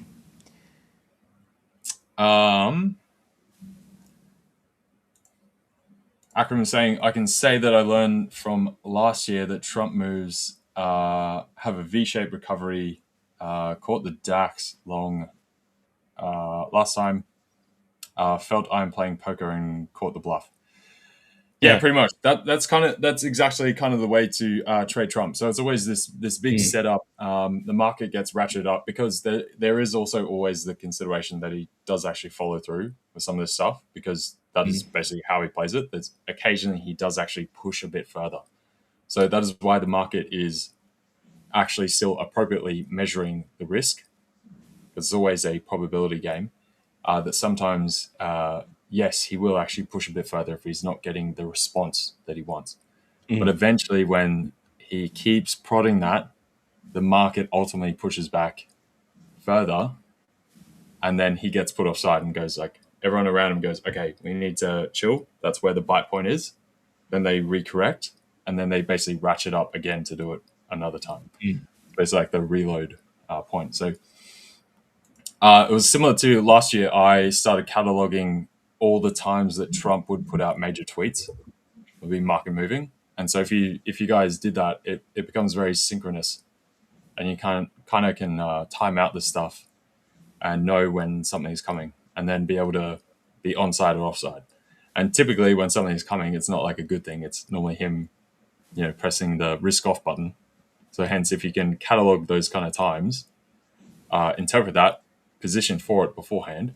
Akram is saying, I can say that I learned from last year that Trump moves have a V-shaped recovery. Caught the DAX long last time. Felt I'm playing poker and caught the bluff. Yeah, pretty much. That's exactly kind of the way to trade Trump. So it's always this big setup. The market gets ratcheted up because there is also always the consideration that he does actually follow through with some of this stuff, because that is basically how he plays it. There's occasionally he does actually push a bit further. So that is why the market is actually still appropriately measuring the risk. It's always a probability game that sometimes yes, he will actually push a bit further if he's not getting the response that he wants. But eventually, when he keeps prodding that, the market ultimately pushes back further, and then he gets put offside and goes like, everyone around him goes, okay, we need to chill. That's where the bite point is. Then they recorrect, and then they basically ratchet up again to do it another time. It's like the reload point. So it was similar to last year. I started cataloging all the times that Trump would put out major tweets, would be market moving. And so if you guys did that, it becomes very synchronous, and you kind of can time out this stuff and know when something's coming, and then be able to be onside or offside. And typically when something's coming, it's not like a good thing. It's normally him, pressing the risk off button. So hence, if you can catalog those kind of times, interpret that, position for it beforehand,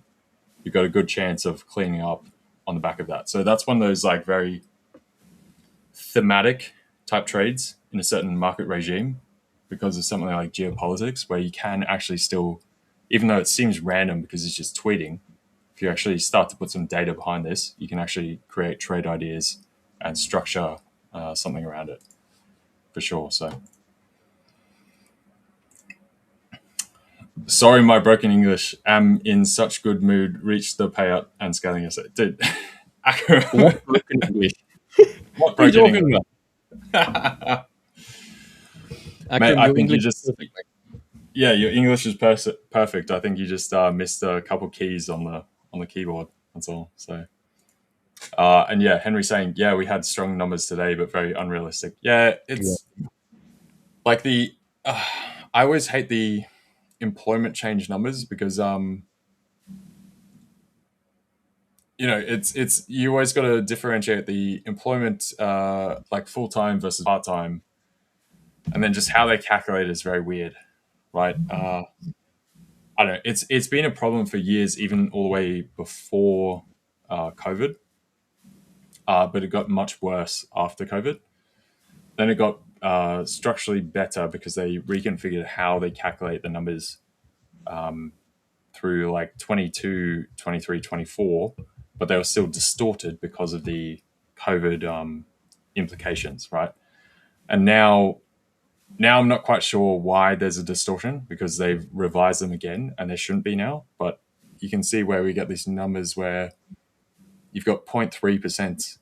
you've got a good chance of cleaning up on the back of that. So that's one of those like very thematic type trades in a certain market regime, because of something like geopolitics, where you can actually still, even though it seems random because it's just tweeting, if you actually start to put some data behind this, you can actually create trade ideas and structure something around it for sure. So sorry, my broken English. Am in such good mood. Reached the payout and scaling yesterday. Dude, What broken English? what broken English? Mate, I think you just... Yeah, your English is perfect. I think you just missed a couple keys on the keyboard. That's all. So, and yeah, Henry saying, yeah, we had strong numbers today, but very unrealistic. Yeah, it's like the... I always hate the employment change numbers, because it's you always got to differentiate the employment like full-time versus part-time, and then just how they calculate is very weird, right? I don't know. It's been a problem for years, even all the way before COVID, but it got much worse after COVID. Then it got structurally better because they reconfigured how they calculate the numbers through like 22, 23, 24, but they were still distorted because of the COVID implications, right? And now I'm not quite sure why there's a distortion, because they've revised them again and there shouldn't be now. But you can see where we get these numbers where you've got 0.3%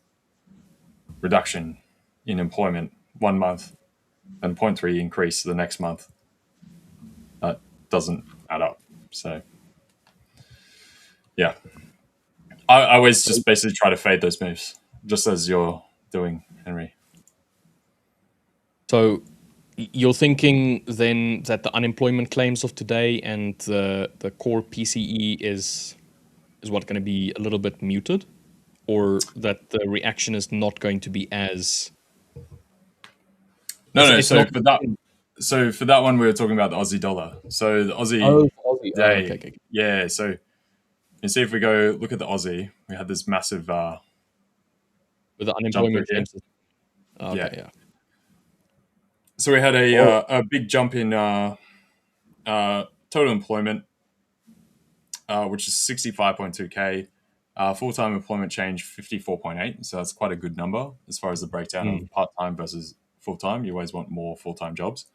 reduction in employment 1 month and 0.3 increase the next month. That doesn't add up. So yeah, I always just basically try to fade those moves, just as you're doing, Henry. So you're thinking then that the unemployment claims of today and the core PCE is what going to be a little bit muted, or that the reaction is not going to be as... No. So for that, So for that one, we were talking about the Aussie dollar. So the Aussie Oh, for Aussie. Oh, day, okay. yeah. So you see, if we go look at the Aussie, we had this massive With the jump through unemployment here. claims. Oh, Yeah. okay, yeah. So we had Oh, a big jump in total employment, which is 65.2K. Full-time employment change 54.8. So that's quite a good number as far as the breakdown of mm, part-time versus full-time. You always want more full-time jobs.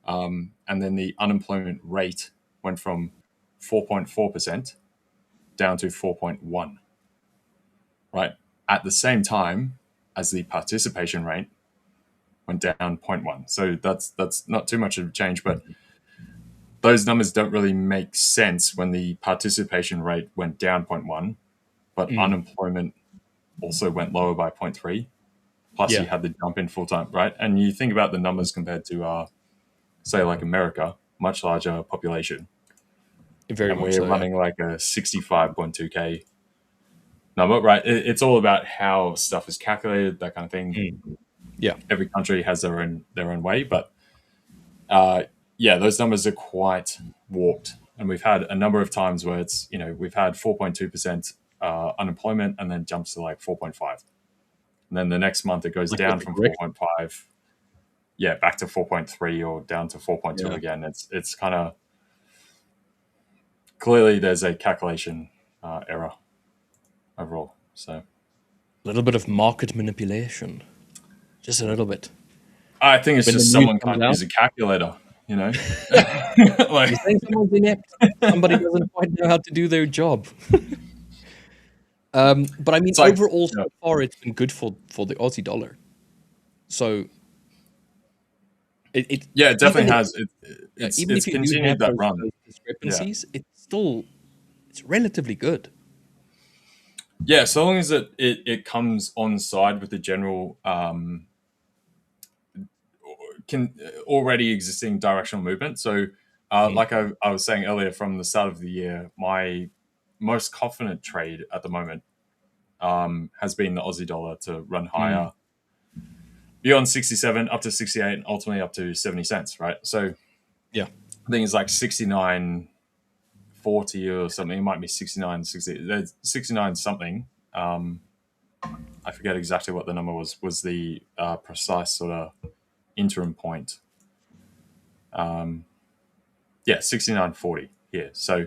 And then the unemployment rate went from 4.4% down to 4.1, right? At the same time as the participation rate went down 0.1. So that's not too much of a change, but those numbers don't really make sense when the participation rate went down 0.1, but mm, unemployment also went lower by 0.3. Plus, yeah, you had the jump in full time, right? And you think about the numbers compared to, say, like America, much larger population, very and much we're so, yeah. running like a 65.2K number, right? It's all about how stuff is calculated, that kind of thing. Mm, yeah. Every country has their own way, but uh, yeah, those numbers are quite warped. And we've had a number of times where it's, we've had 4.2% unemployment and then jumps to like 4.5. And then the next month it goes Like with down the from correction. 4.5, yeah, back to 4.3 or down to 4.2 Yeah. again. It's kind of clearly there's a calculation error overall. So A little bit of market manipulation. Just a little bit. I think it's When the just news someone comes can't out, use a calculator, like, you're saying someone's inept. Somebody doesn't quite know how to do their job. But I mean, it's like, overall, yeah, so far, it's been good for the Aussie dollar. So it yeah, it definitely even if, has. even It's if you do have continued that run. those Yeah. discrepancies, it's relatively good. Yeah, so long as it comes on side with the general can already existing directional movement. So, Mm. like I was saying earlier, from the start of the year, my most confident trade at the moment has been the Aussie dollar to run Mm. higher beyond 67, up to 68, and ultimately up to 70 cents. Right. So Yeah. I think it's like 69.40 or something. It might be 69, 60. There's 69 something. I forget exactly what the number was the precise sort of interim point. Yeah, 69.40 here. So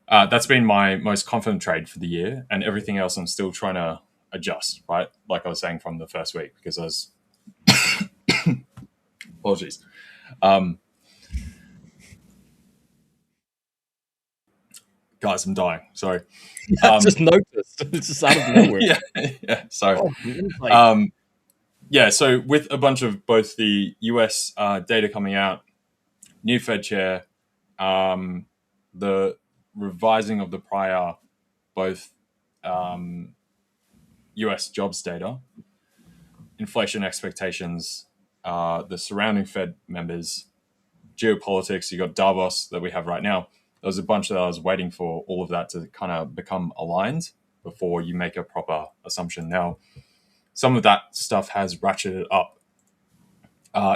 that's been my most confident trade for the year, and everything else I'm still trying to adjust, right? Like I was saying from the first week, because I was, apologies. Guys, I'm dying. Sorry. I just noticed. It's just out of nowhere. Yeah, yeah, sorry. Oh, man, like, Um, yeah, so with a bunch of both the US data coming out, new Fed chair, the revising of the prior both US jobs data, inflation expectations, the surrounding Fed members, geopolitics, you got Davos that we have right now. There was a bunch that I was waiting for all of that to kind of become aligned before you make a proper assumption. Now, some of that stuff has ratcheted up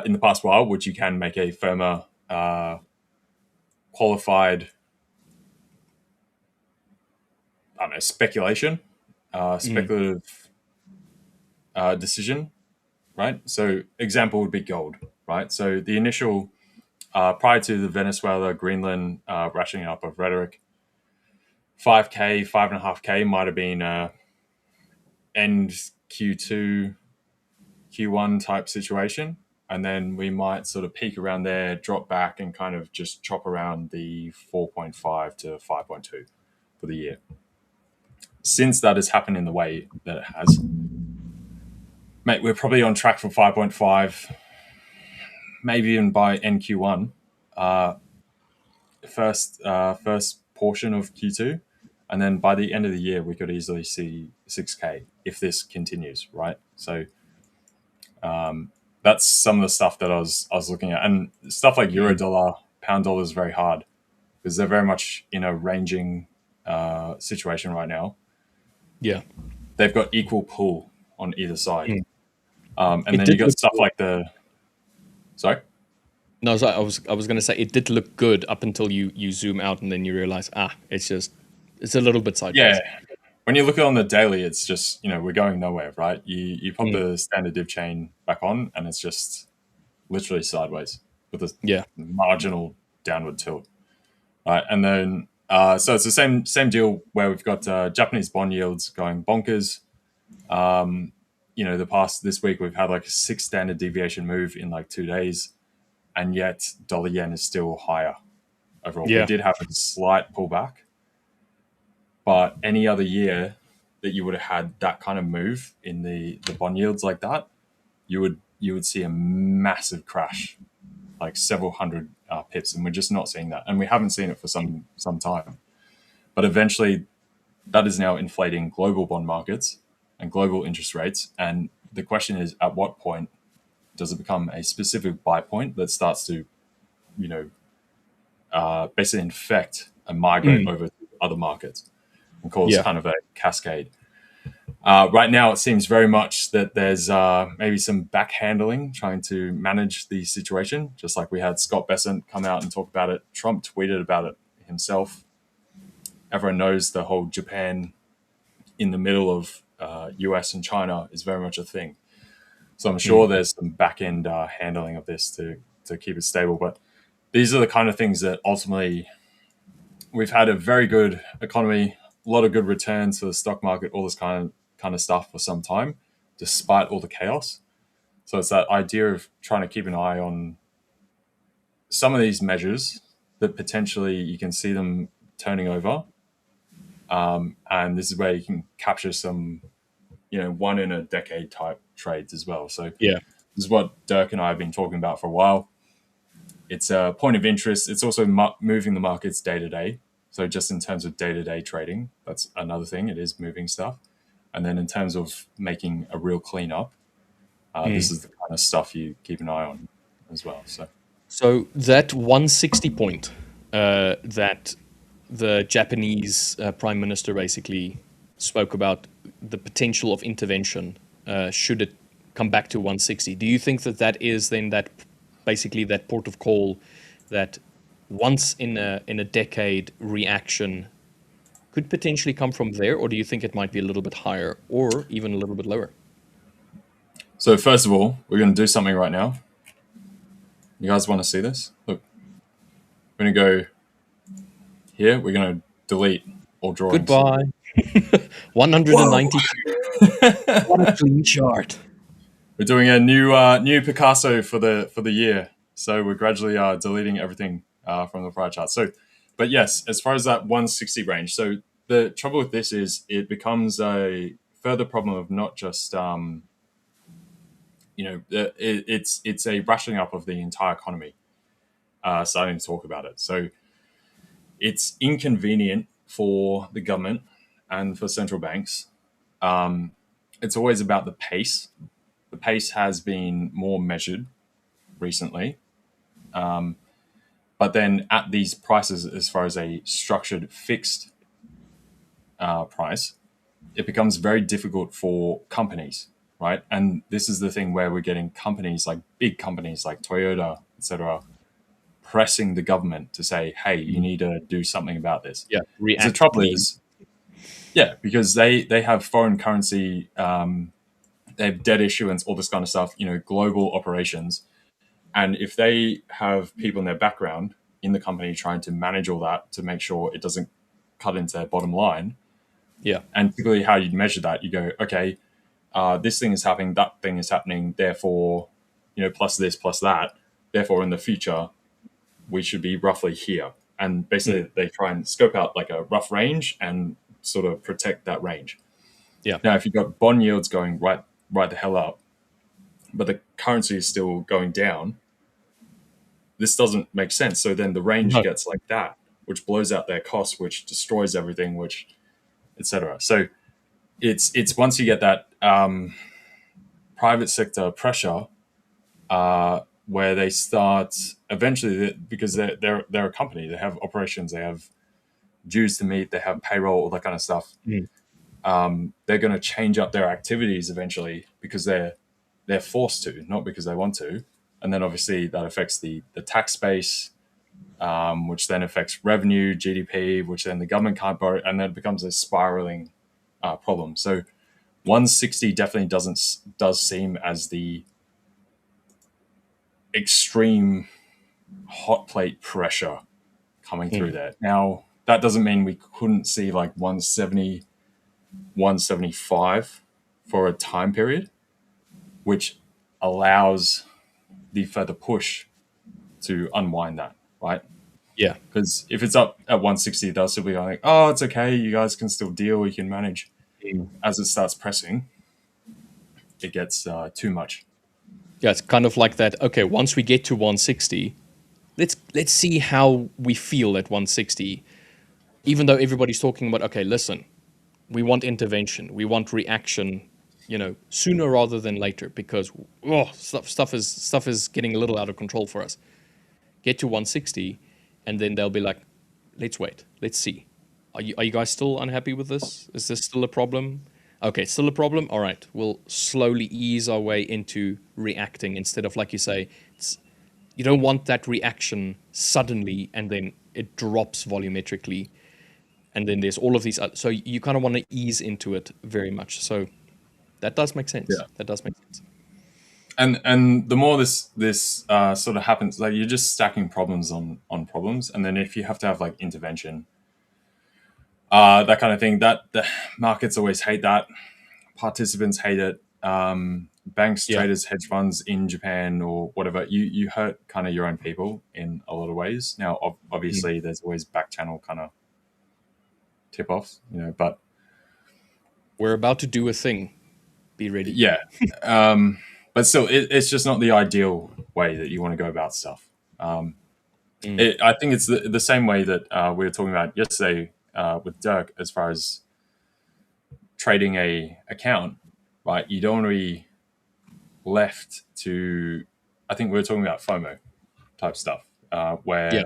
in the past while, which you can make a firmer, qualified, I don't know, speculation, mm, speculative decision, right? So, example would be gold, right? So, the initial, prior to the Venezuela, Greenland ratcheting up of rhetoric, 5K, 5.5K might have been end Q2, Q1 type situation. And then we might sort of peak around there, drop back, and kind of just chop around the 4.5 to 5.2 for the year. Since that has happened in the way that it has, mate, we're probably on track for 5.5, maybe even by NQ1, first portion of Q2. And then by the end of the year, we could easily see 6K if this continues, right? So that's some of the stuff that I was looking at, and stuff like euro mm, dollar, pound dollar is very hard because they're very much in a ranging situation right now. yeah. They've got equal pull on either side, Mm. and It then you did got look stuff good. like the sorry, No, so I was going to say it did look good up until you zoom out and then you realize, it's a little bit Yeah. sideways. When you look at it on the daily, it's just, we're going nowhere, right? You pop Mm. the standard div chain back on and it's just literally sideways with a Yeah. marginal downward tilt. Right. And then, so it's the same deal where we've got Japanese bond yields going bonkers. This week we've had like a 6 standard deviation move in like 2 days, and yet dollar yen is still higher overall. We Yeah. did have a slight pullback, but any other year that you would have had that kind of move in the bond yields like that, you would see a massive crash, like several hundred pips, and we're just not seeing that, and we haven't seen it for some time. But eventually, that is now inflating global bond markets and global interest rates. And the question is, at what point does it become a specific buy point that starts to, basically infect and migrate Mm. over to other markets and cause Yeah. kind of a cascade? Right now, it seems very much that there's maybe some backhandling trying to manage the situation, just like we had Scott Bessent come out and talk about it. Trump tweeted about it himself. Everyone knows the whole Japan in the middle of US and China is very much a thing. So I'm sure there's some back end handling of this to keep it stable. But these are the kind of things that ultimately we've had a very good economy, a lot of good returns for the stock market, all this kind of stuff for some time, despite all the chaos. So it's that idea of trying to keep an eye on some of these measures that potentially you can see them turning over. And this is where you can capture some, one in a decade type trades as well. So Yeah. this is what Dirk and I have been talking about for a while. It's a point of interest. It's also moving the markets day to day. So just in terms of day to day trading, that's another thing. It is moving stuff. And then in terms of making a real cleanup, this is the kind of stuff you keep an eye on as well. So that 160 point that the Japanese prime minister basically spoke about the potential of intervention should it come back to 160. Do you think that that is then that basically that port of call that once in a decade reaction could potentially come from there, or do you think it might be a little bit higher or even a little bit lower? So first of all, we're going to do something right now. You guys want to see this? Look, we're going to go here. We're going to delete all drawings. Goodbye. 192. What a clean chart. We're doing a new Picasso for the year. So we're gradually deleting everything from the prior chart. So, but yes, as far as that 160 range. So the trouble with this is it becomes a further problem of not just it's a rationing up of the entire economy. Starting to talk about it. So it's inconvenient for the government and for central banks. It's always about the pace. The pace has been more measured recently. But then at these prices, as far as a structured fixed price, it becomes very difficult for companies, right? And this is the thing where we're getting companies like big companies like Toyota, etc., pressing the government to say, hey, you need to do something about this. Yeah, The trouble is, because they have foreign currency, they have debt issuance, all this kind of stuff, global operations. And if they have people in their background in the company trying to manage all that to make sure it doesn't cut into their bottom line, Yeah. and typically how you measure that, you go, okay, this thing is happening, that thing is happening, therefore, plus this, plus that. Therefore, in the future, we should be roughly here. And basically, they try and scope out like a rough range and sort of protect that range. Yeah. Now, if you've got bond yields going right the hell up, but the currency is still going down, this doesn't make sense. So then the range No. gets like that, which blows out their costs, which destroys everything, which etc. So it's once you get that private sector pressure, where they start eventually, because they're a company, they have operations, they have dues to meet, they have payroll, all that kind of stuff. They're going to change up their activities eventually because they're forced to, not because they want to. and then obviously that affects the tax base, which then affects revenue, GDP, which then the government can't borrow, and then it becomes a spiraling problem. So 160 definitely does seem as the extreme hot plate pressure coming through there. Now, that doesn't mean we couldn't see like 170, 175 for a time period, which allows the further push to unwind that, right? Yeah. Because if it's up at 160, they'll still be like, oh, it's okay. You guys can still deal. You can manage. As it starts pressing, it gets too much. Yeah, it's kind of like that. Okay, once we get to 160, let's see how we feel at 160. Even though everybody's talking about, okay, listen, we want intervention, we want reaction, sooner rather than later, because stuff is getting a little out of control for us. Get to 160, and then they'll be like, let's wait, let's see. Are you guys still unhappy with this? Is this still a problem? Okay, still a problem. All right, we'll slowly ease our way into reacting instead of, like you say, you don't want that reaction suddenly and then it drops volumetrically. And then there's all of these. So you kind of want to ease into it very much. So that does make sense. Yeah. That does make sense. And the more this sort of happens, like you're just stacking problems on problems, and then if you have to have like intervention, that kind of thing, that the markets always hate that. Participants hate it. Banks, Yeah. traders, hedge funds in Japan or whatever, you hurt kind of your own people in a lot of ways. Now, obviously, there's always back channel kind of tip offs, but We're about to do a thing. Be ready. yeah. But still, it's just not the ideal way that you want to go about stuff. I think it's the same way that we were talking about yesterday with Dirk, as far as trading a account, right? You don't want to be left to, I think we were talking about FOMO type stuff, where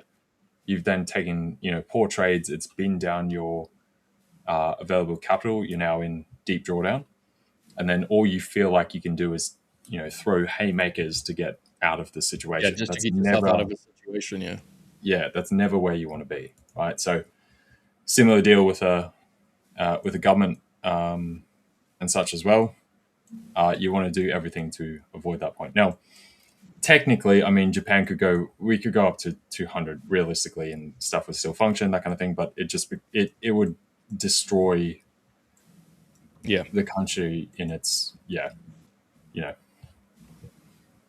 you've then taken, poor trades, it's been down your available capital, you're now in deep drawdown, and then all you feel like you can do is, throw haymakers to get out of the situation. Yeah, just that's to get yourself out of a situation, yeah, that's never where you want to be, right? So similar deal with a government and such as well. You want to do everything to avoid that point. Now, technically, I mean, we could go up to 200 realistically, and stuff would still function, that kind of thing. But it would destroy the country in its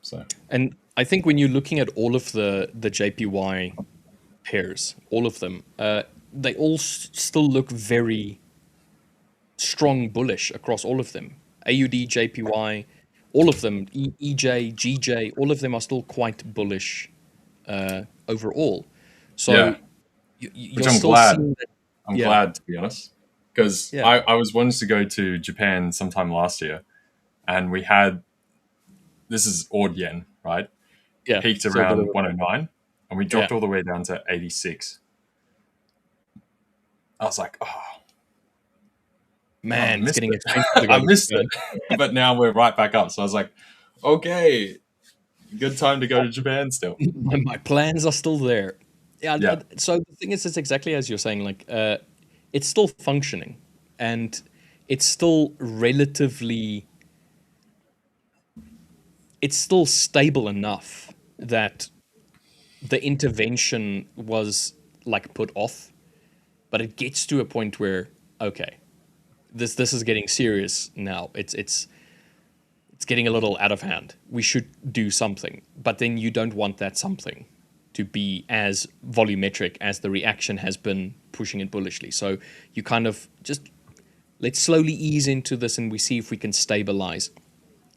So, and I think when you're looking at all of the JPY pairs, all of them, they all still look very strong bullish across all of them. AUD, JPY, all of them, EJ, GJ, all of them are still quite bullish overall. So which I'm glad. I'm glad, to be honest, because I was wanting to go to Japan sometime last year, and we had, this is odd yen, right? Yeah, peaked around 109, and we dropped all the way down to 86. I was like, oh man, it's getting expensive. I missed it. But now we're right back up. So I was like, okay, good time to go to Japan still. My plans are still there. Yeah. So the thing is, it's exactly as you're saying, like, it's still functioning, and it's still relatively, it's still stable enough that the intervention was like put off, but it gets to a point where, okay, this is getting serious now. It's getting a little out of hand. We should do something, but then you don't want that something to be as volumetric as the reaction has been pushing it bullishly. So you kind of just, let's slowly ease into this and we see if we can stabilize.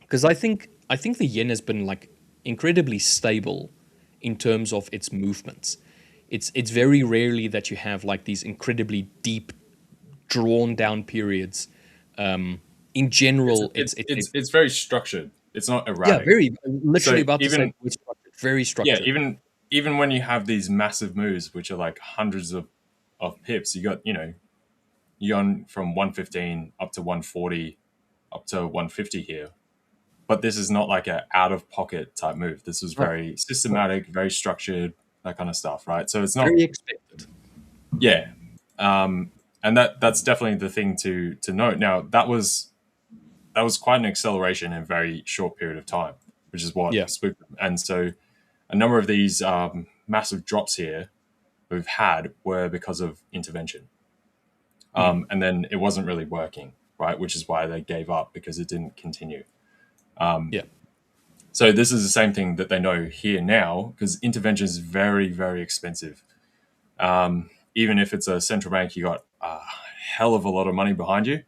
Because I think the yen has been like incredibly stable in terms of its movements. It's very rarely that you have like these incredibly deep, drawn down periods. In general, it's very structured. It's not erratic. Yeah, very literally about to say very structured. Yeah, even when you have these massive moves, which are like hundreds of pips, you got you're on from 115 up to 140 up to 150 here. but this is not like a out of pocket type move. This was Right. very systematic, very structured, that kind of stuff, right? So it's not, Very expected. yeah, and that's definitely the thing to note. Now that was quite an acceleration in a very short period of time, which is what Yeah. spooked them. And so a number of these massive drops here we've had were because of intervention. And then it wasn't really working, right? Which is why they gave up, because it didn't continue. Yeah. So this is the same thing that they know here now, because intervention is very, very expensive. Even if it's a central bank, you got a hell of a lot of money behind you.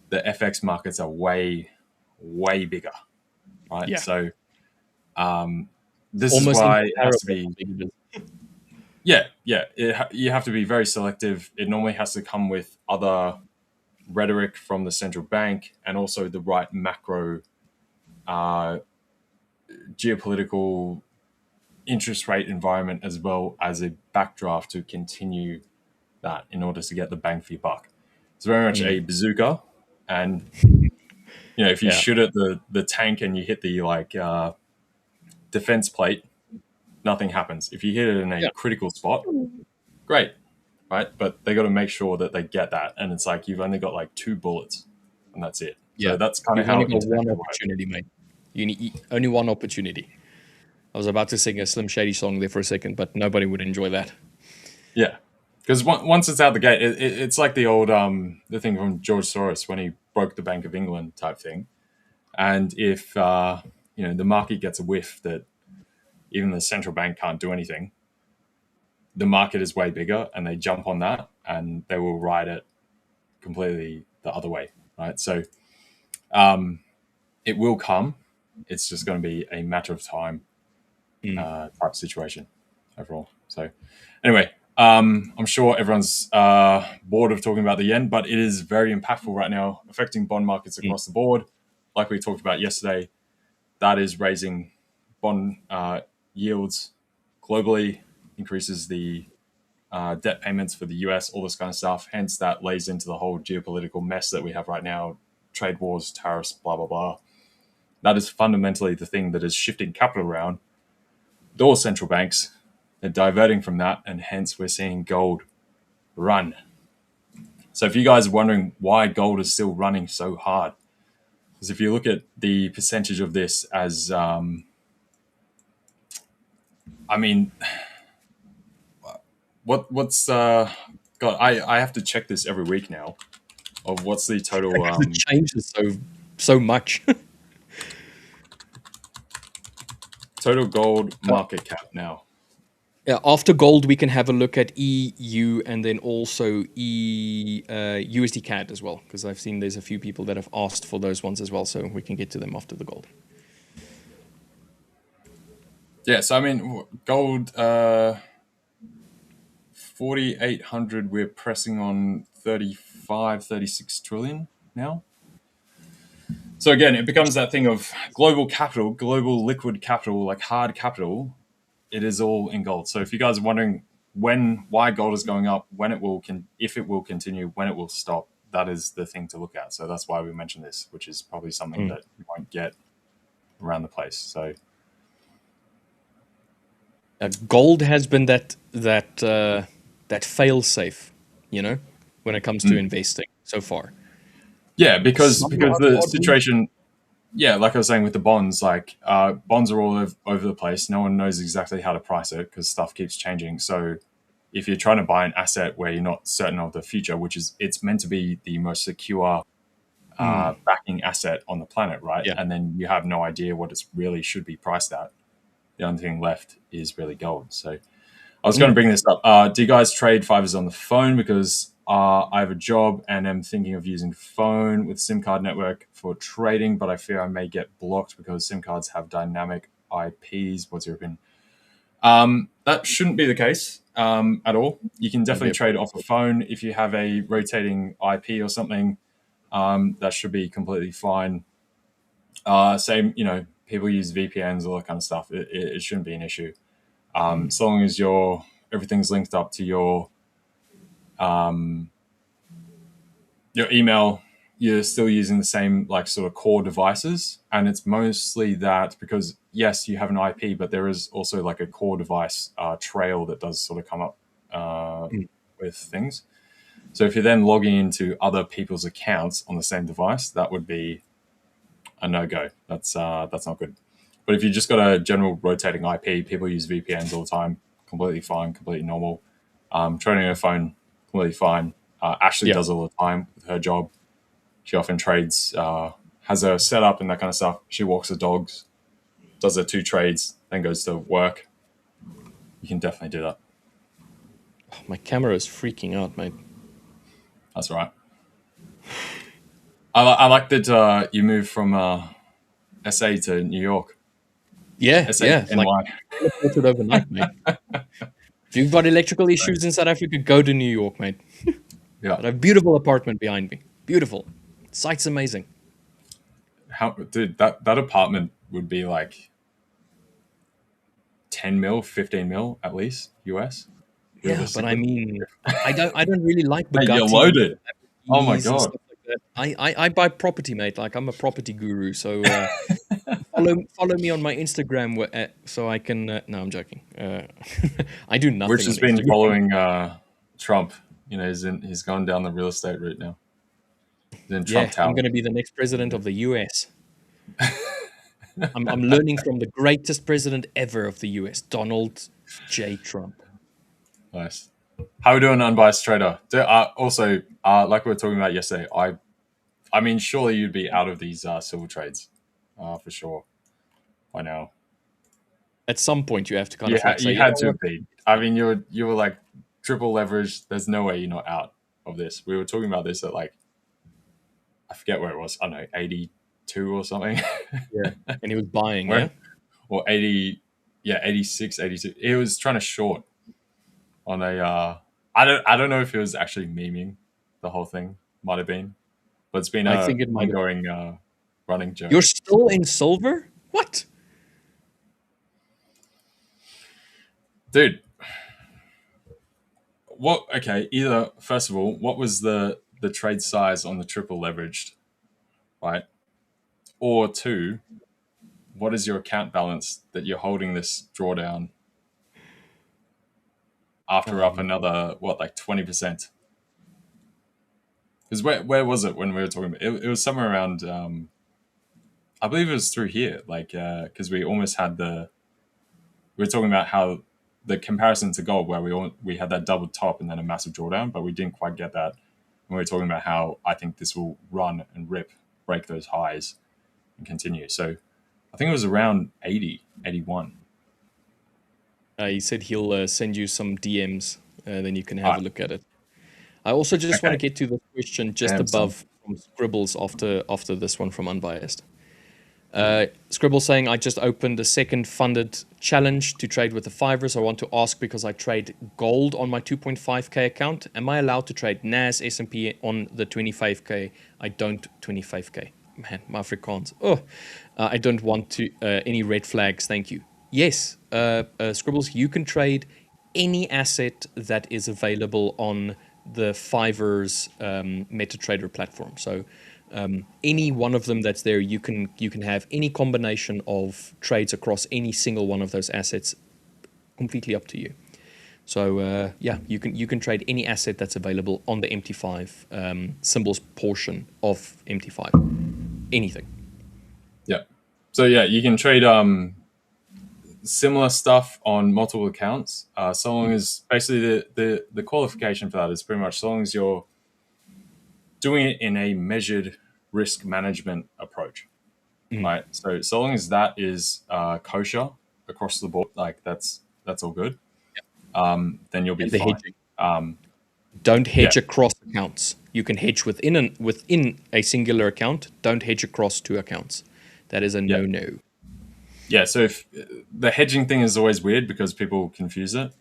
The FX markets are way, way bigger, right? Yeah. So this is Almost why it has to incomparable. be. Yeah. You have to be very selective. It normally has to come with other rhetoric from the central bank, and also the right macro geopolitical interest rate environment, as well as a backdraft to continue that in order to get the bang for your buck. It's very much a bazooka, and if you Yeah. shoot at the tank and you hit the defense plate, nothing happens. If you hit it in a Yeah. critical spot, great, right? But they got to make sure that they get that, and it's like you've only got like 2 bullets, and that's it. Yeah. So that's kind of You've how only got one intervention works. opportunity, mate. You need only one opportunity. I was about to sing a Slim Shady song there for a second, but nobody would enjoy that. Yeah, because once it's out the gate, it's like the old the thing from George Soros when he broke the Bank of England type thing. And if the market gets a whiff that even the central bank can't do anything, the market is way bigger, and they jump on that, and they will ride it completely the other way, right? So it will come. It's just going to be a matter of time type situation overall. So anyway, I'm sure everyone's bored of talking about the yen, but it is very impactful right now, affecting bond markets across the board. Like we talked about yesterday, that is raising bond yields globally, increases the debt payments for the US, all this kind of stuff. Hence, that lays into the whole geopolitical mess that we have right now, trade wars, tariffs, blah, blah, blah. That is fundamentally the thing that is shifting capital around. Those central banks, they're diverting from that, and hence we're seeing gold run. So if you guys are wondering why gold is still running so hard, because if you look at the percentage of this as, what's God? I have to check this every week now. Of what's the total? It changes so much. Total gold market cap now. Yeah, after gold, we can have a look at EU and then also USD CAD as well, because I've seen there's a few people that have asked for those ones as well, so we can get to them after the gold. Yeah, so gold 4,800. We're pressing on 35, 36 trillion now. So again, it becomes that thing of global capital, global liquid capital, like hard capital. It is all in gold. So if you guys are wondering why gold is going up, if it will continue, when it will stop, that is the thing to look at. So that's why we mentioned this, which is probably something that you won't get around the place. So gold has been that fail safe, when it comes to investing so far. Yeah, because the situation. Yeah, like I was saying with the bonds, bonds are all over the place. No one knows exactly how to price it because stuff keeps changing. So if you're trying to buy an asset where you're not certain of the future, it's meant to be the most secure backing asset on the planet, right? Yeah. And then you have no idea what it really should be priced at. The only thing left is really gold. So I was going to bring this up. Do you guys trade fivers on the phone? Because I have a job and am thinking of using phone with SIM card network for trading, but I fear I may get blocked because SIM cards have dynamic IPs. What's your opinion? That shouldn't be the case at all. You can definitely trade off a phone if you have a rotating IP or something. That should be completely fine. Same, people use VPNs, all that kind of stuff. It shouldn't be an issue. So long as everything's linked up to your email, you're still using the same like sort of core devices, and it's mostly that because yes, you have an IP, but there is also like a core device trail that does sort of come up with things. So if you're then logging into other people's accounts on the same device, that would be a no-go. That's not good. But if you just got a general rotating IP, people use VPNs all the time, completely fine, completely normal. Trading on a phone, completely fine. Ashley does all the time with her job. She often trades, has a setup and that kind of stuff. She walks the dogs, does her 2 trades, then goes to work. You can definitely do that. Oh, my camera is freaking out, mate. That's right. I like that you moved from SA to New York. Yeah, SA, NY. Teleported overnight, mate. If you've got electrical issues in South Africa, go to New York, mate. Yeah. Got a beautiful apartment behind me. Beautiful. Site's amazing. Dude, that apartment would be like 10 mil, 15 mil at least US. Yeah, but I mean, I don't really like Hey, Bugatti. you're loaded. Oh my and God. stuff like that. I buy property, mate. Like I'm a property guru. So follow me on my Instagram so I can. No, I'm joking. I do nothing. Rich has on been Instagram. following Trump. You know, he's gone down the real estate route now. He's in Trump Tower. I'm going to be the next president of the US. I'm learning from the greatest president ever of the US, Donald J. Trump. Nice. How are we doing, unbiased trader? Also, like we were talking about yesterday, I mean, surely you'd be out of these silver trades, for sure, by now. At some point, you have to kind of like say, you had to be. I mean, you were like triple leveraged. There's no way you're not out of this. We were talking about this at like, I forget where it was. I don't know, 82 or something. Yeah, and he was buying, Where? Or 80, 86, 82. He was trying to short on a. I don't know if he was actually memeing the whole thing. Might have been, but it's been I think it might ongoing running joke. You're still in silver? What? Dude. What? Okay. Either first of all, what was the trade size on the triple leveraged, right? Or 2, what is your account balance that you're holding this drawdown after up another like 20%? Because where was it when we were talking about it? It was somewhere around. I believe it was through here, like because we almost had we were talking about how the comparison to gold, where we had that double top and then a massive drawdown, but we didn't quite get that. And we were talking about how I think this will run and break those highs and continue. So I think it was around 80, 81. He said he'll send you some DMs, then you can have a look at it. I also just want to get to the question just above from Scribbles after this one from Unbiased. Scribble saying, I just opened a second funded challenge to trade with the Fivers. I want to ask because I trade gold on my 2.5k account. Am I allowed to trade NAS, S&P on the 25k? I don't 25k. Man, my Afrikaans. I don't want to any red flags. Thank you. Yes, Scribbles, you can trade any asset that is available on the Fivers MetaTrader platform. So any one of them that's there, you can have any combination of trades across any single one of those assets, completely up to you. So you can trade any asset that's available on the MT5 symbols portion of MT5, anything. Yeah. So yeah, you can trade similar stuff on multiple accounts. So long as basically the qualification for that is pretty much so long as you're doing it in a measured risk management approach, right? So long as that is kosher across the board, like that's all good. Then you'll be fine. Don't hedge across accounts. You can hedge within a singular account. Don't hedge across 2 accounts. That is a no-no. Yeah, so if the hedging thing is always weird because people confuse it.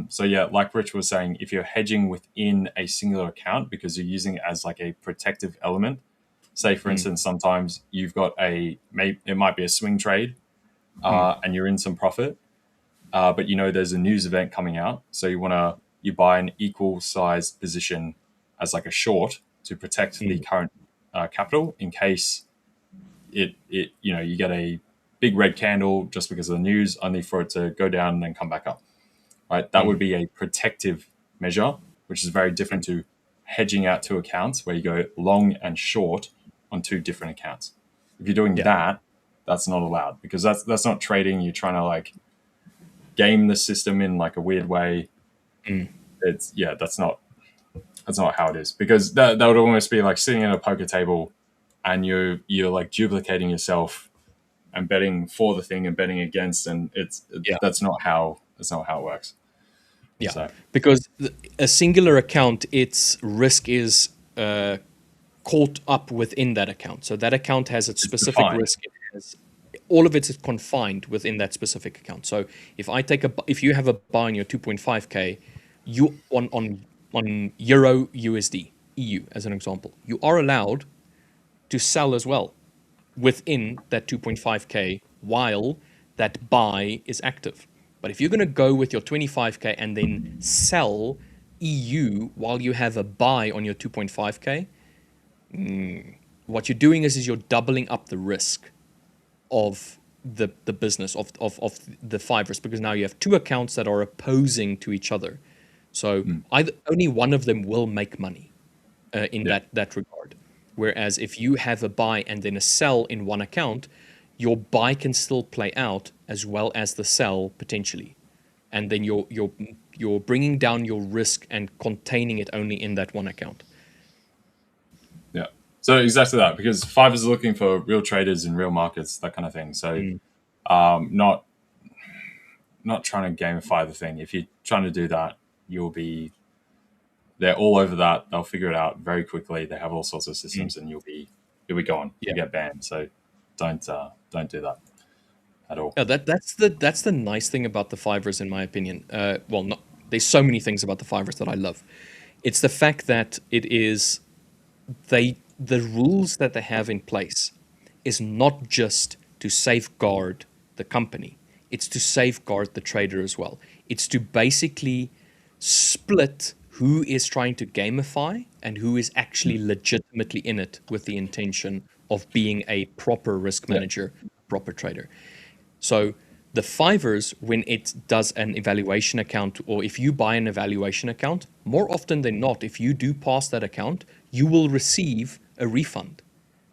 So yeah, like Rich was saying, if you're hedging within a singular account because you're using it as like a protective element, say for instance, sometimes you've got it might be a swing trade and you're in some profit, but you know there's a news event coming out, so you buy an equal sized position as like a short to protect the current capital in case you get a big red candle just because of the news, only for it to go down and then come back up. Right, that would be a protective measure, which is very different to hedging out two accounts where you go long and short on two different accounts. If you're doing that, that's not allowed because that's not trading. You're trying to like game the system in like a weird way. That's not how it is, because that would almost be like sitting at a poker table and you're like duplicating yourself and betting for the thing and betting against, and that's not how it works. Yeah, So, because a singular account, its risk is caught up within that account. So that account has a specific defined. risk. It has, all of it is confined within that specific account. So if you have a buy on your 2.5k, you on Euro USD EU as an example, you are allowed to sell as well within that 2.5k while that buy is active. But if you're going to go with your 25k and then sell EU while you have a buy on your 2.5k, what you're doing is you're doubling up the risk of the business of the Fivers, because now you have two accounts that are opposing to each other. So only one of them will make money in that regard. Whereas if you have a buy and then a sell in one account, your buy can still play out as well as the sell potentially, and then you're bringing down your risk and containing it only in that one account. Yeah. So exactly that, because Fivers is looking for real traders in real markets, that kind of thing. So not trying to gamify the thing. If you're trying to do that, they're all over that. They'll figure it out very quickly. They have all sorts of systems, and you'll be gone. You get banned. So don't do that at all. Yeah, that's the nice thing about the Fivers, in my opinion. There's so many things about the Fivers that I love. It's the fact that it is the rules that they have in place is not just to safeguard the company. It's to safeguard the trader as well. It's to basically split who is trying to gamify and who is actually legitimately in it with the intention of being a proper risk manager, proper trader. So the Fivers, when it does an evaluation account, or if you buy an evaluation account, more often than not, if you do pass that account, you will receive a refund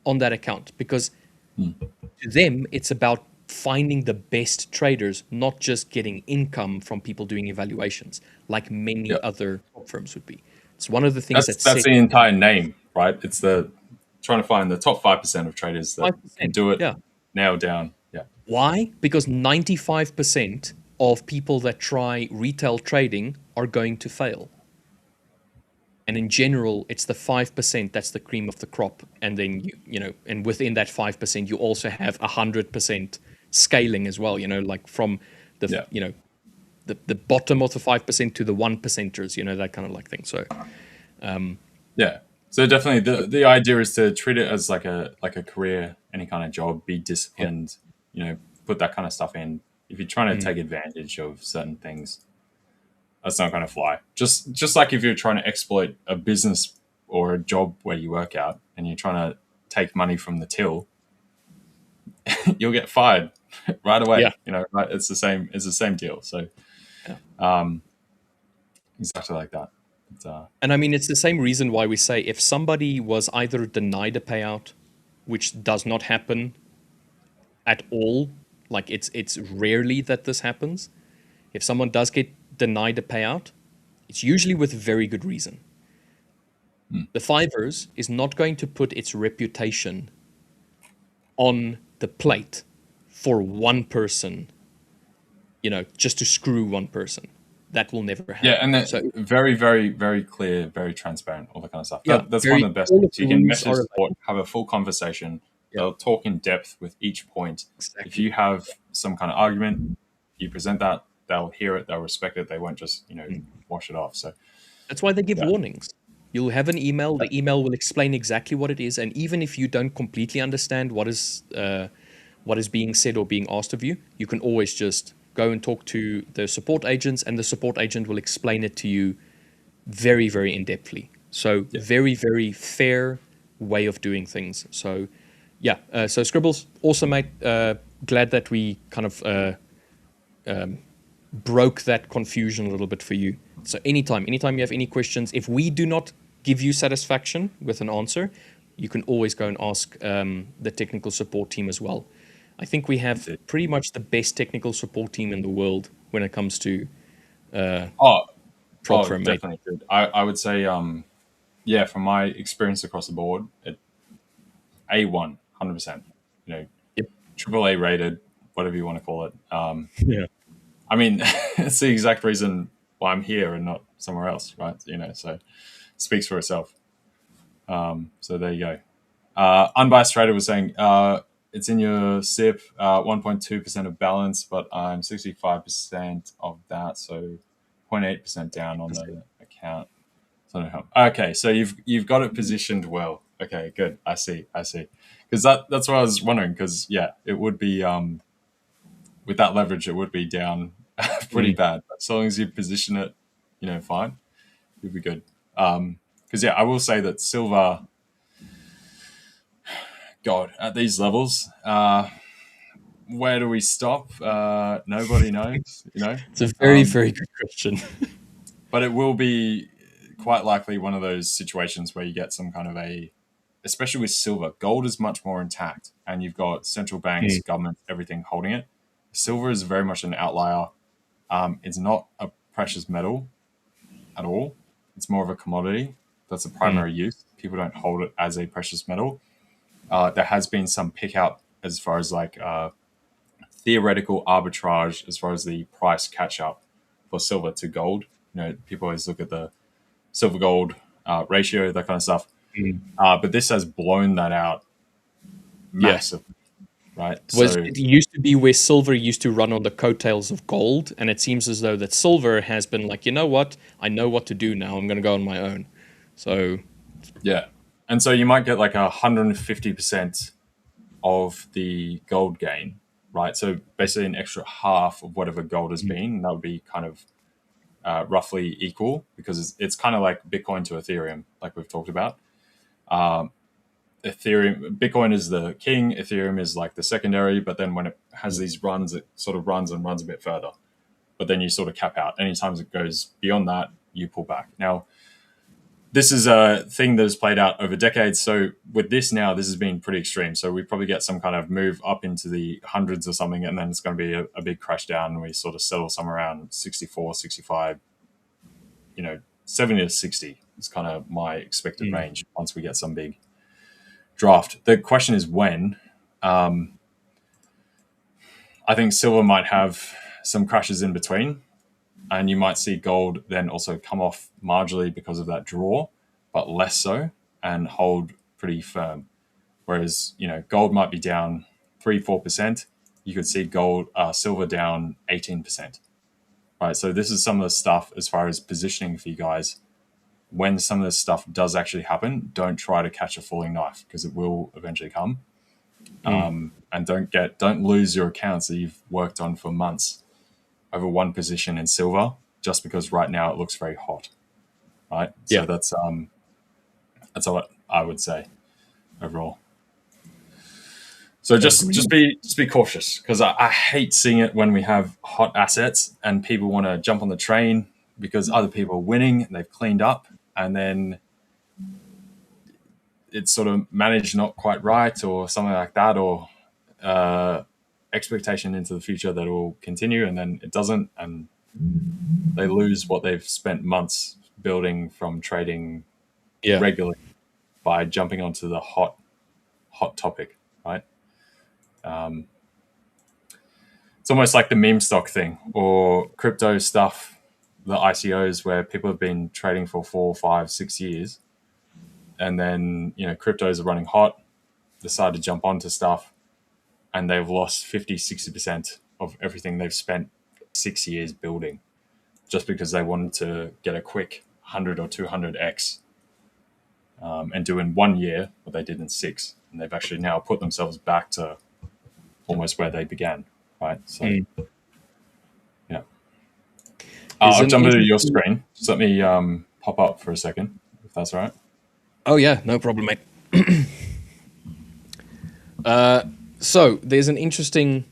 on that account, because to them, it's about finding the best traders, not just getting income from people doing evaluations, like many other firms would be. It's one of the things that's the entire name, right? It's trying to find the top 5% of traders that can do it, nail down. Yeah. Why? Because 95% of people that try retail trading are going to fail. And in general, it's the 5% that's the cream of the crop. And then, and within that 5%, you also have 100% scaling as well, like from the, the bottom of the 5% to the 1%ers, that kind of like thing. So, So definitely the idea is to treat it as like a career, any kind of job, be disciplined, put that kind of stuff in. If you're trying to take advantage of certain things, that's not going to fly. Just like if you're trying to exploit a business or a job where you work out and you're trying to take money from the till, you'll get fired right away. Right? It's the same deal. So, exactly like that. And I mean, it's the same reason why we say if somebody was either denied a payout, which does not happen at all, like it's rarely that this happens. If someone does get denied a payout, it's usually with very good reason. The Fivers is not going to put its reputation on the plate for one person, just to screw one person. That will never happen. Yeah, and that's very, very, very clear, very transparent, all that kind of stuff. That's one of the best things. You can message support, have a full conversation. They'll talk in depth with each point. Exactly. If you have some kind of argument, you present that, they'll hear it, they'll respect it. They won't just, wash it off. So that's why they give warnings. You'll have an email. The email will explain exactly what it is. And even if you don't completely understand what is being said or being asked of you, you can always just go and talk to the support agents, and the support agent will explain it to you very, very in-depthly. So very, very fair, way of doing things. So, yeah. So Scribbles, awesome, mate. Glad that we kind of broke that confusion a little bit for you. So anytime you have any questions, if we do not give you satisfaction with an answer, you can always go and ask the technical support team as well. I think we have pretty much the best technical support team in the world when it comes to prop firm, mate. Definitely good. I would say, yeah, from my experience across the board, A1, 100%. You know, Yep. AAA rated, whatever you want to call it. Yeah. I mean, it's the exact reason why I'm here and not somewhere else, right? You know, so it speaks for itself. So there you go. Unbiased Trader was saying it's in your SIP, 1.2% of balance, but I'm 65% of that, so 0.8% down on the account. So no help. Okay, so you've got it positioned well. Okay, good. I see. Because that's what I was wondering. Because yeah, it would be with that leverage, it would be down pretty bad. But so long as you position it, you know, fine, you'll be good. Because yeah, I will say that silver, God, at these levels, where do we stop? Nobody knows. You know, It's a very, very good question. but it will be quite likely one of those situations where you get some kind of especially with silver. Gold is much more intact, and you've got central banks, governments, everything holding it. Silver is very much an outlier. It's not a precious metal at all. It's more of a commodity. That's the primary use. People don't hold it as a precious metal. There has been some pick up as far as like theoretical arbitrage as far as the price catch up for silver to gold. You know, people always look at the silver gold ratio, that kind of stuff. But this has blown that out massively, right? It used to be where silver used to run on the coattails of gold, and it seems as though that silver has been like, you know what? I know what to do now. I'm going to go on my own. So, yeah. And so you might get like 150% of the gold gain, right? So basically an extra half of whatever gold has been. That would be kind of roughly equal because it's kind of like Bitcoin to Ethereum, like we've talked about. Bitcoin is the king, Ethereum is like the secondary, but then when it has these runs, it sort of runs and runs a bit further. But then you sort of cap out. Anytime it goes beyond that, you pull back. Now, this is a thing that has played out over decades. So with this now, this has been pretty extreme. So we probably get some kind of move up into the hundreds or something, and then it's going to be a big crash down, and we sort of settle somewhere around 64, 65, 70 to 60 is kind of my expected range once we get some big draft. The question is when. I think silver might have some crashes in between, and you might see gold then also come off marginally because of that draw, but less so, and hold pretty firm. Whereas, gold might be down 3-4%. You could see silver down 18%. Right. So this is some of the stuff as far as positioning for you guys. When some of this stuff does actually happen, don't try to catch a falling knife because it will eventually come. And don't lose your accounts that you've worked on for months over one position in silver just because right now it looks very hot. Right. Yeah. So that's what I would say overall. So just be cautious because I hate seeing it when we have hot assets and people want to jump on the train because other people are winning and they've cleaned up, and then it's sort of managed not quite right or something like that, or expectation into the future that it will continue, and then it doesn't, and they lose what they've spent months building from trading regularly by jumping onto the hot topic, right? It's almost like the meme stock thing or crypto stuff, the ICOs where people have been trading for 4, 5, 6 years, and then cryptos are running hot, decide to jump onto stuff, and they've lost 50-60% of everything they've spent 6 years building just because they wanted to get a quick 100 or 200x and do in 1 year what they did in 6, and they've actually now put themselves back to almost where they began, right? So yeah, I'll jump into your screen. Just let me pop up for a second, if that's all right. Oh yeah, no problem, mate. So there's an interesting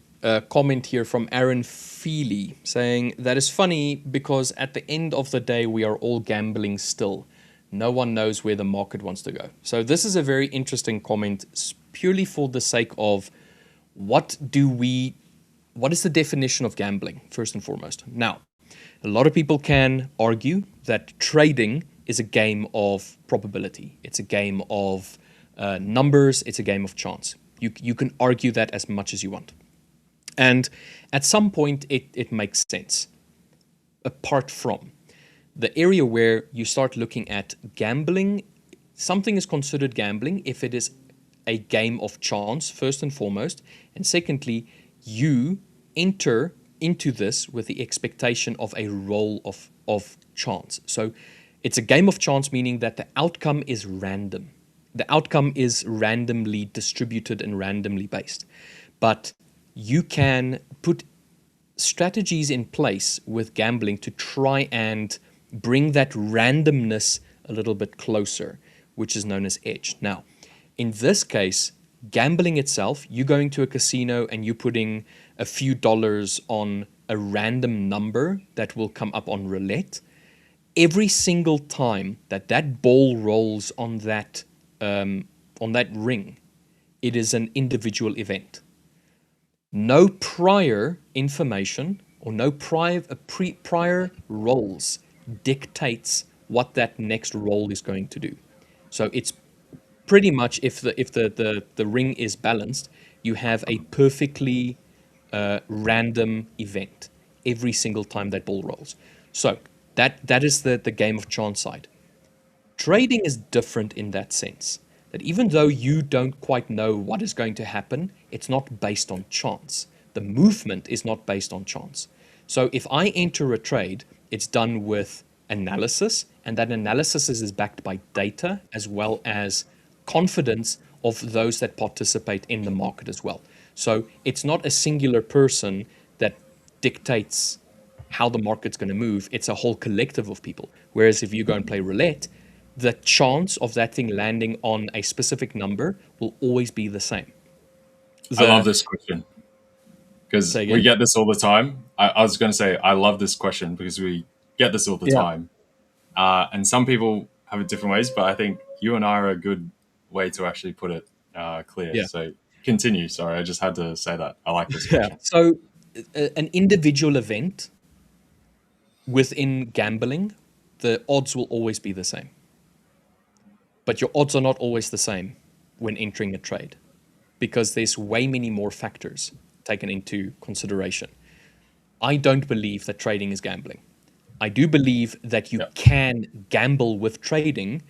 comment here from Aaron Feely saying that is funny because at the end of the day we are all gambling still. No one knows where the market wants to go. So this is a very interesting comment purely for the sake of what is the definition of gambling first and foremost. Now, a lot of people can argue that trading is a game of probability. It's a game of numbers. It's a game of chance. You can argue that as much as you want. And at some point, it makes sense. Apart from the area where you start looking at gambling, something is considered gambling if it is a game of chance, first and foremost. And secondly, you enter into this with the expectation of a roll of chance. So it's a game of chance, meaning that the outcome is random. The outcome is randomly distributed and randomly based. But you can put strategies in place with gambling to try and bring that randomness a little bit closer, which is known as edge. Now, in this case, gambling itself, you going to a casino and you putting a few dollars on a random number that will come up on roulette. Every single time that ball rolls on that ring, it is an individual event. No prior information or no prior rolls dictates what that next roll is going to do. So it's pretty much if the ring is balanced, you have a perfectly random event every single time that ball rolls. So that is the game of chance side. Trading is different in that sense, that even though you don't quite know what is going to happen, it's not based on chance. The movement is not based on chance. So if I enter a trade, it's done with analysis, and that analysis is backed by data as well as confidence of those that participate in the market as well. So it's not a singular person that dictates how the market's going to move. It's a whole collective of people. Whereas if you go and play roulette, the chance of that thing landing on a specific number will always be the same. I love this question because we get this all the time. I was going to say, I love this question because we get this all the time. And some people have it different ways, but I think you and I are a good way to actually put it clear. Yeah. So continue. Sorry, I just had to say that. I like this question. So an individual event within gambling, the odds will always be the same. But your odds are not always the same when entering a trade because there's way many more factors taken into consideration. I don't believe that trading is gambling. I do believe that you can gamble with trading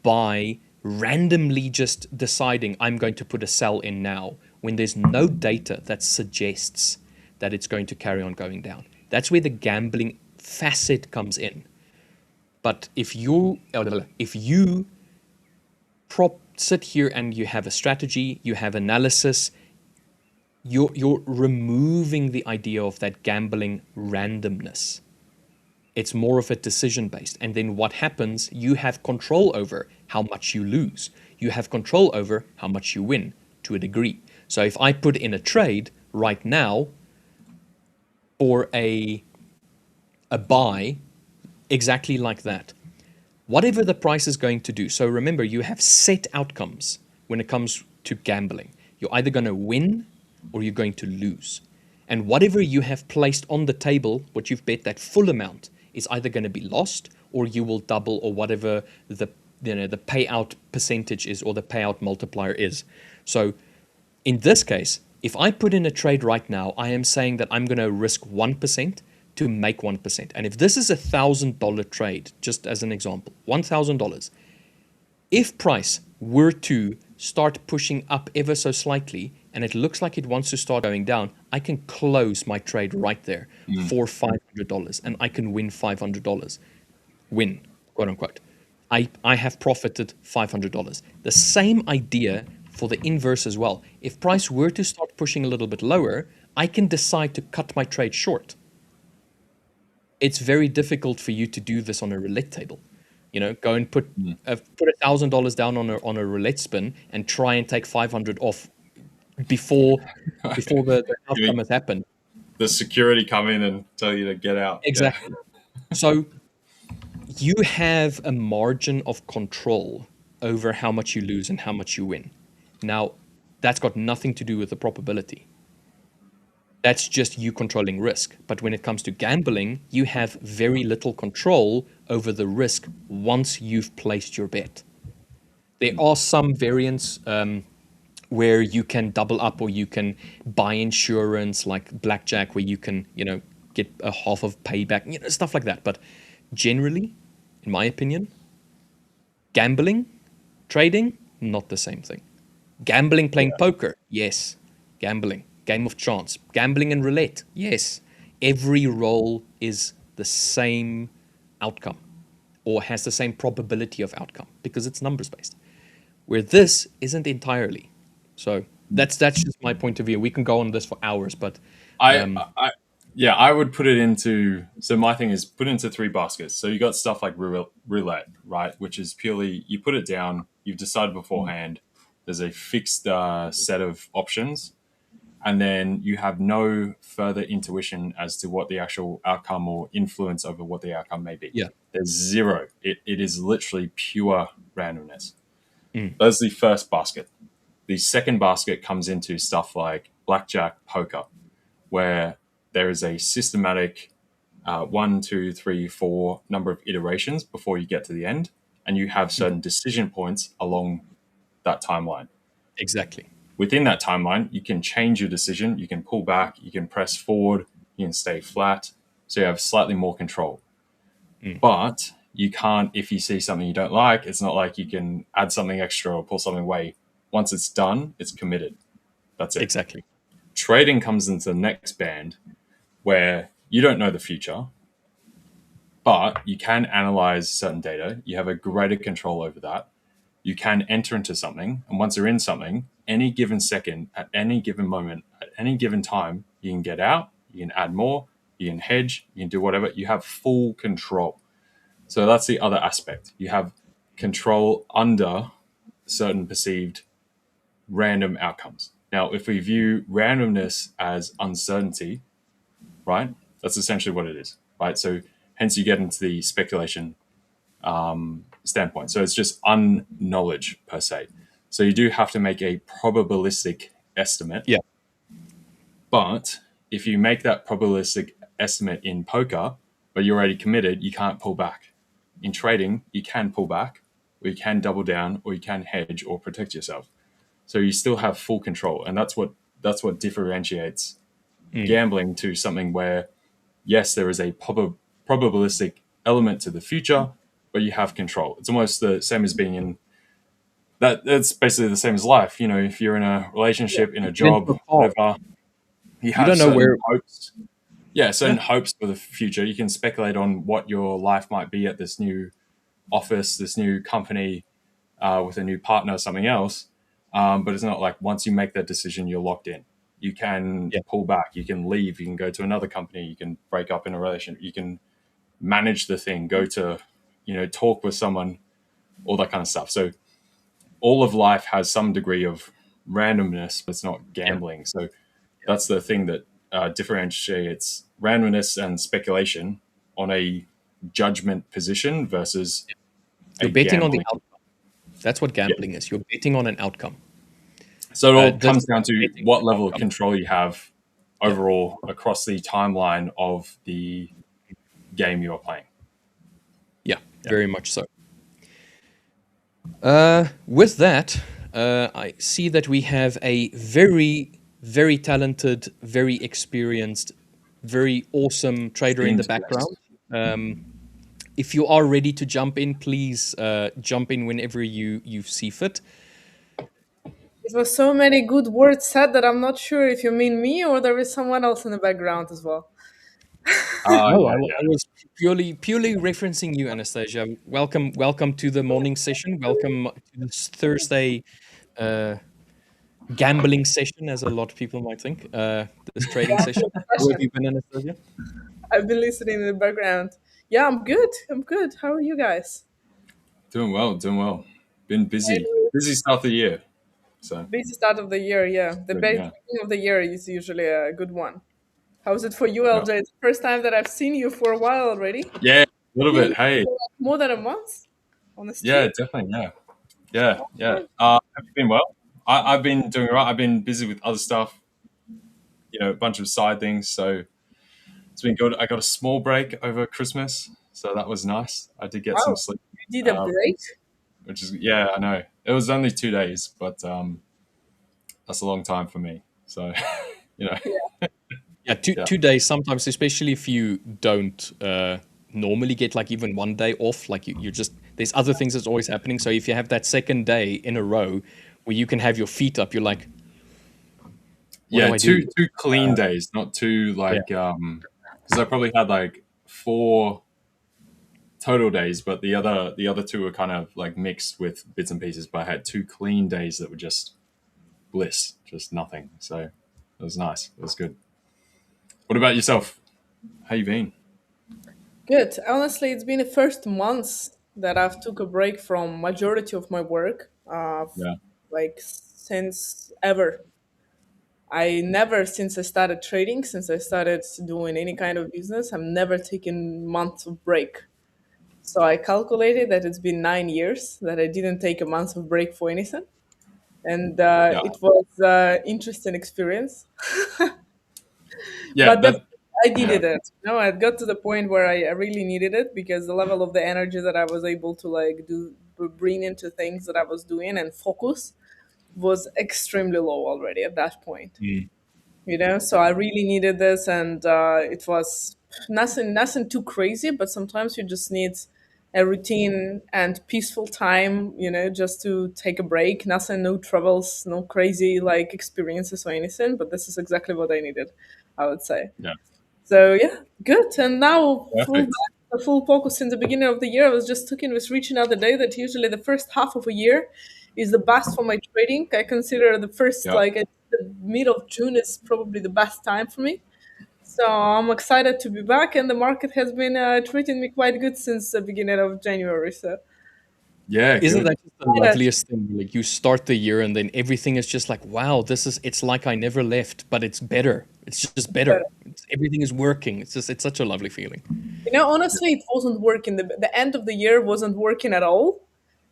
by randomly just deciding I'm going to put a sell in now when there's no data that suggests that it's going to carry on going down. That's where the gambling facet comes in. But if you sit here and you have a strategy, you have analysis, you're removing the idea of that gambling randomness. It's more of a decision based. And then what happens, you have control over how much you lose. You have control over how much you win to a degree. So if I put in a trade right now for a buy, exactly like that, whatever the price is going to do. So remember, you have set outcomes when it comes to gambling. You're either going to win or you're going to lose. And whatever you have placed on the table, what you've bet, that full amount is either going to be lost or you will double or whatever the payout percentage is or the payout multiplier is. So in this case, if I put in a trade right now, I am saying that I'm going to risk 1% to make 1%. And if this is a $1,000 trade, just as an example, $1,000, if price were to start pushing up ever so slightly and it looks like it wants to start going down, I can close my trade right there for $500 and I can win $500. Win, quote unquote. I have profited $500. The same idea for the inverse as well. If price were to start pushing a little bit lower, I can decide to cut my trade short. It's very difficult for you to do this on a roulette table. Go and put $1,000 down on a roulette spin and try and take 500 off before the outcome has happened. The security come in and tell you to get out. Exactly. So you have a margin of control over how much you lose and how much you win. Now, that's got nothing to do with the probability. That's just you controlling risk. But when it comes to gambling, you have very little control over the risk once you've placed your bet. There are some variants where you can double up or you can buy insurance like blackjack where you can, get a half of payback, stuff like that. But generally, in my opinion, gambling, trading, not the same thing. Gambling, playing poker, yes. Gambling, game of chance. Gambling and roulette, yes. Every roll is the same outcome or has the same probability of outcome because it's numbers based. Where this isn't entirely. So that's just my point of view. We can go on this for hours, but I would put it into. So my thing is put it into three baskets. So you got stuff like roulette, right? Which is purely you put it down. You've decided beforehand. There's a fixed set of options, and then you have no further intuition as to what the actual outcome or influence over what the outcome may be. Yeah. There's zero. It is literally pure randomness. That's the first basket. The second basket comes into stuff like blackjack, poker, where there is a systematic 1, 2, 3, 4 number of iterations before you get to the end, and you have certain decision points along that timeline. Exactly. Within that timeline, you can change your decision, you can pull back, you can press forward, you can stay flat, so you have slightly more control. But you can't, if you see something you don't like, it's not like you can add something extra or pull something away. Once it's done, it's committed. That's it. Exactly. Trading comes into the next band where you don't know the future, but you can analyze certain data. You have a greater control over that. You can enter into something. And once you're in something, any given second, at any given moment, at any given time, you can get out, you can add more, you can hedge, you can do whatever. You have full control. So that's the other aspect. You have control under certain perceived random outcomes. Now, if we view randomness as uncertainty, right, that's essentially what it is, right? So hence you get into the speculation standpoint. So it's just unknowledge per se. So you do have to make a probabilistic estimate. Yeah. But if you make that probabilistic estimate in poker, but you're already committed, you can't pull back. In trading, you can pull back, or you can double down, or you can hedge or protect yourself. So you still have full control, and that's what differentiates gambling to something where, yes, there is a probabilistic element to the future, but you have control. It's almost the same as being in that. It's basically the same as life. If you're in a relationship, in a job, whatever, you have don't know where hopes. Yeah, certain hopes for the future. You can speculate on what your life might be at this new office, this new company, with a new partner, something else. But it's not like once you make that decision, you're locked in. You can pull back, you can leave, you can go to another company, you can break up in a relationship, you can manage the thing, go to, talk with someone, all that kind of stuff. So all of life has some degree of randomness, but it's not gambling. So that's the thing that differentiates randomness and speculation on a judgment position versus you're betting on the outcome. That's what gambling is. You're betting on an outcome. So it all comes down to what level of control you have overall across the timeline of the game you are playing. Yeah, very much so. With that, I see that we have a very, very talented, very experienced, very awesome trader in the background. If you are ready to jump in, please jump in whenever you see fit. It was so many good words said that I'm not sure if you mean me or there is someone else in the background as well. I was purely referencing you, Anastasiia. Welcome to the morning session. Welcome to this Thursday gambling session, as a lot of people might think. This trading session. How have you been, Anastasiia? I've been listening in the background. Yeah, I'm good. How are you guys? Doing well, doing well. Been busy. Hey, Busy start of the year. So busy start of the year, yeah. The good, yeah. beginning of the year is usually a good one. How's it for you, Yeah. LJ? It's the first time that I've seen you for a while already. Yeah, a little Been bit. Hey. more than a month on the Yeah, stream. definitely. Yeah. Yeah. Yeah. Okay. Have you been well? I've been doing all right. I've been busy with other stuff, a bunch of side things. So it's been good. I got a small break over Christmas. So that was nice. I did get some Wow, sleep, you did a break? which is, yeah, I know. It was only 2 days, but that's a long time for me. So, you know, Yeah. Yeah, two yeah. 2 days sometimes, especially if you don't normally get like even one day off. Like you just there's other things that's always happening. So if you have that second day in a row where you can have your feet up, you're like, what Yeah, do I do? two clean days, not two Yeah, like because I probably had like 4 total days, but the other two were kind of like mixed with bits and pieces. But I had 2 clean days that were just bliss, just nothing. So it was nice. It was good. What about yourself? How you been? Good. Honestly, it's been the first months that I've took a break from majority of my work. Yeah, Like since ever. I never, since I started trading, since I started doing any kind of business, I've never taken months of break. So I calculated that it's been 9 years that I didn't take a month of break for anything, and yeah, it was interesting experience. yeah. But That I yeah, needed it. No, I got to the point where I really needed it because the level of the energy that I was able to like bring into things that I was doing and focus was extremely low already at that point. mm, So I really needed this, and it was nothing too crazy, but sometimes you just need a routine and peaceful time, just to take a break. Nothing, no troubles, no crazy like experiences or anything, but this is exactly what I needed, I would say. yeah. So yeah, good. And now Perfect. the full focus in the beginning of the year. I was just talking with Rich the other day that usually the first half of a year is the best for my trading. I consider the first Yeah, like at the mid of June is probably the best time for me. So I'm excited to be back, and the market has been treating me quite good since the beginning of January. So yeah. isn't Good. that just the excited. loveliest thing? Like you start the year and then everything is just like, wow, it's like I never left, but it's better. It's just better. Everything is working. It's such a lovely feeling. Honestly, it wasn't working. The end of the year wasn't working at all.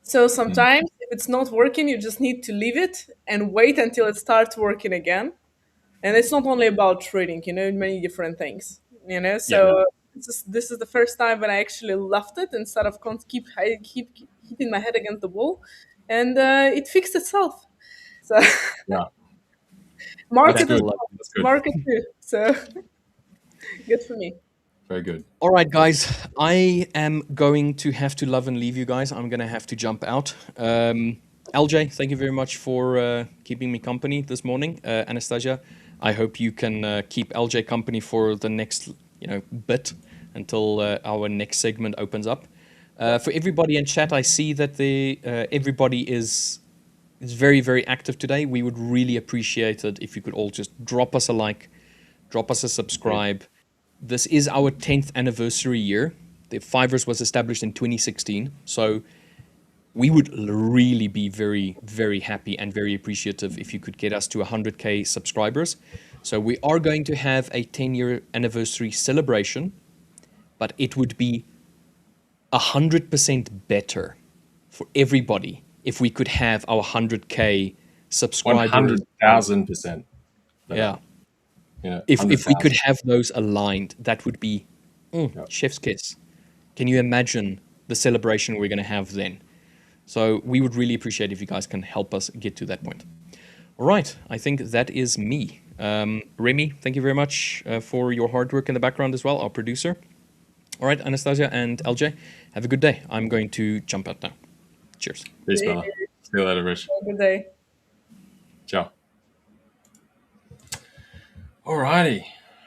So Mm. sometimes if it's not working, you just need to leave it and wait until it starts working again. And it's not only about trading, many different things. Yeah, So this is the first time when I actually left it instead of keep hitting my head against the wall, and it fixed itself. So yeah. That's market That's as good. lovely. well, That's good. market too. So good for me. Very good. All right, guys. I am going to have to love and leave you guys. I'm going to have to jump out. LJ, thank you very much for keeping me company this morning. Anastasia, I hope you can keep LJ company for the next, bit until our next segment opens up. For everybody in chat, I see that everybody is very, very active today. We would really appreciate it if you could all just drop us a like, drop us a subscribe. This is our 10th anniversary year. The Fivers was established in 2016. So we would really be very, very happy and very appreciative if you could get us to 100K subscribers. So we are going to have a 10-year anniversary celebration, but it would be 100% better for everybody if we could have our 100K subscribers. 100,000% better. Yeah. Yeah, If we could 100,000. have those aligned, that would be Yeah. chef's kiss. Can you imagine the celebration we're going to have then? So we would really appreciate if you guys can help us get to that point. All right, I think that is me. Remy, thank you very much for your hard work in the background as well, our producer. All right, Anastasia and LJ, have a good day. I'm going to jump out now. Cheers. Peace, Have brother. See you later, Rich. a good day. Ciao. Alrighty.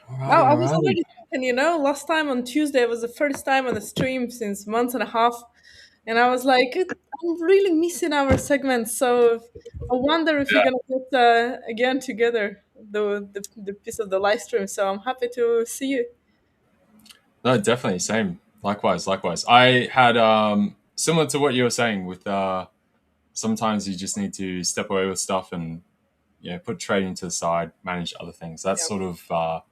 Wow, Alrighty, I was alrighty. already thinking, last time on Tuesday was the first time on the stream since month and a half, and I was like, I'm really missing our segment. So I wonder if we're Yeah. gonna get again together the piece of the live stream. So I'm happy to see you. No, definitely. Same. Likewise, likewise. I had similar to what you were saying with sometimes you just need to step away with stuff and put trading to the side, manage other things. That's Yeah. sort of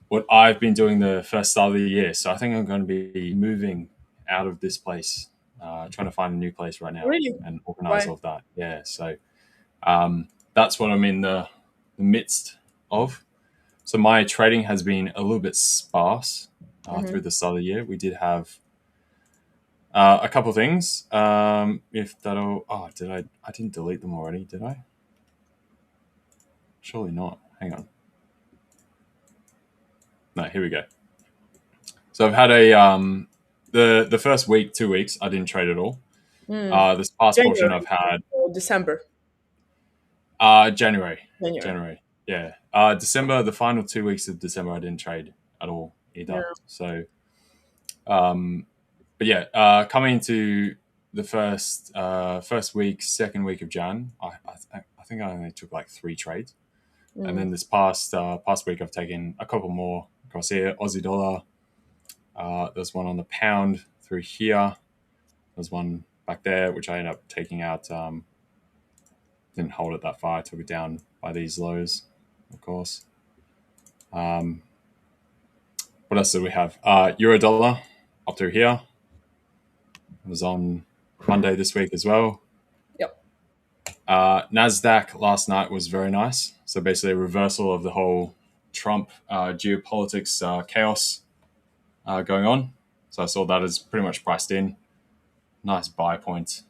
what I've been doing the first start of the year. So I think I'm going to be moving out of this place, trying to find a new place right now Really? and organize Why? all of that. Yeah, so that's what I'm in the midst of. So my trading has been a little bit sparse through the start of the year. We did have a couple of things. If that'll, did I didn't delete them already, did I? Surely not. Hang on. No, here we go. So I've had the first week, 2 weeks, I didn't trade at all. This past portion I've January had or December? January. January. January. Yeah. December, the final 2 weeks of December, I didn't trade at all either. Yeah. So, but yeah, coming into the first week, second week of Jan, I think I only took like 3 trades, and then this past week I've taken a couple more across here. Aussie dollar. There's one on the pound through here. There's one back there, which I ended up taking out. Didn't hold it that far. I took it down by these lows, of course. What else do we have? Euro dollar up through here. It was on Monday this week as well. Yep. NASDAQ last night was very nice. So basically a reversal of the whole Trump geopolitics chaos going on. So I saw that as pretty much priced in. Nice buy point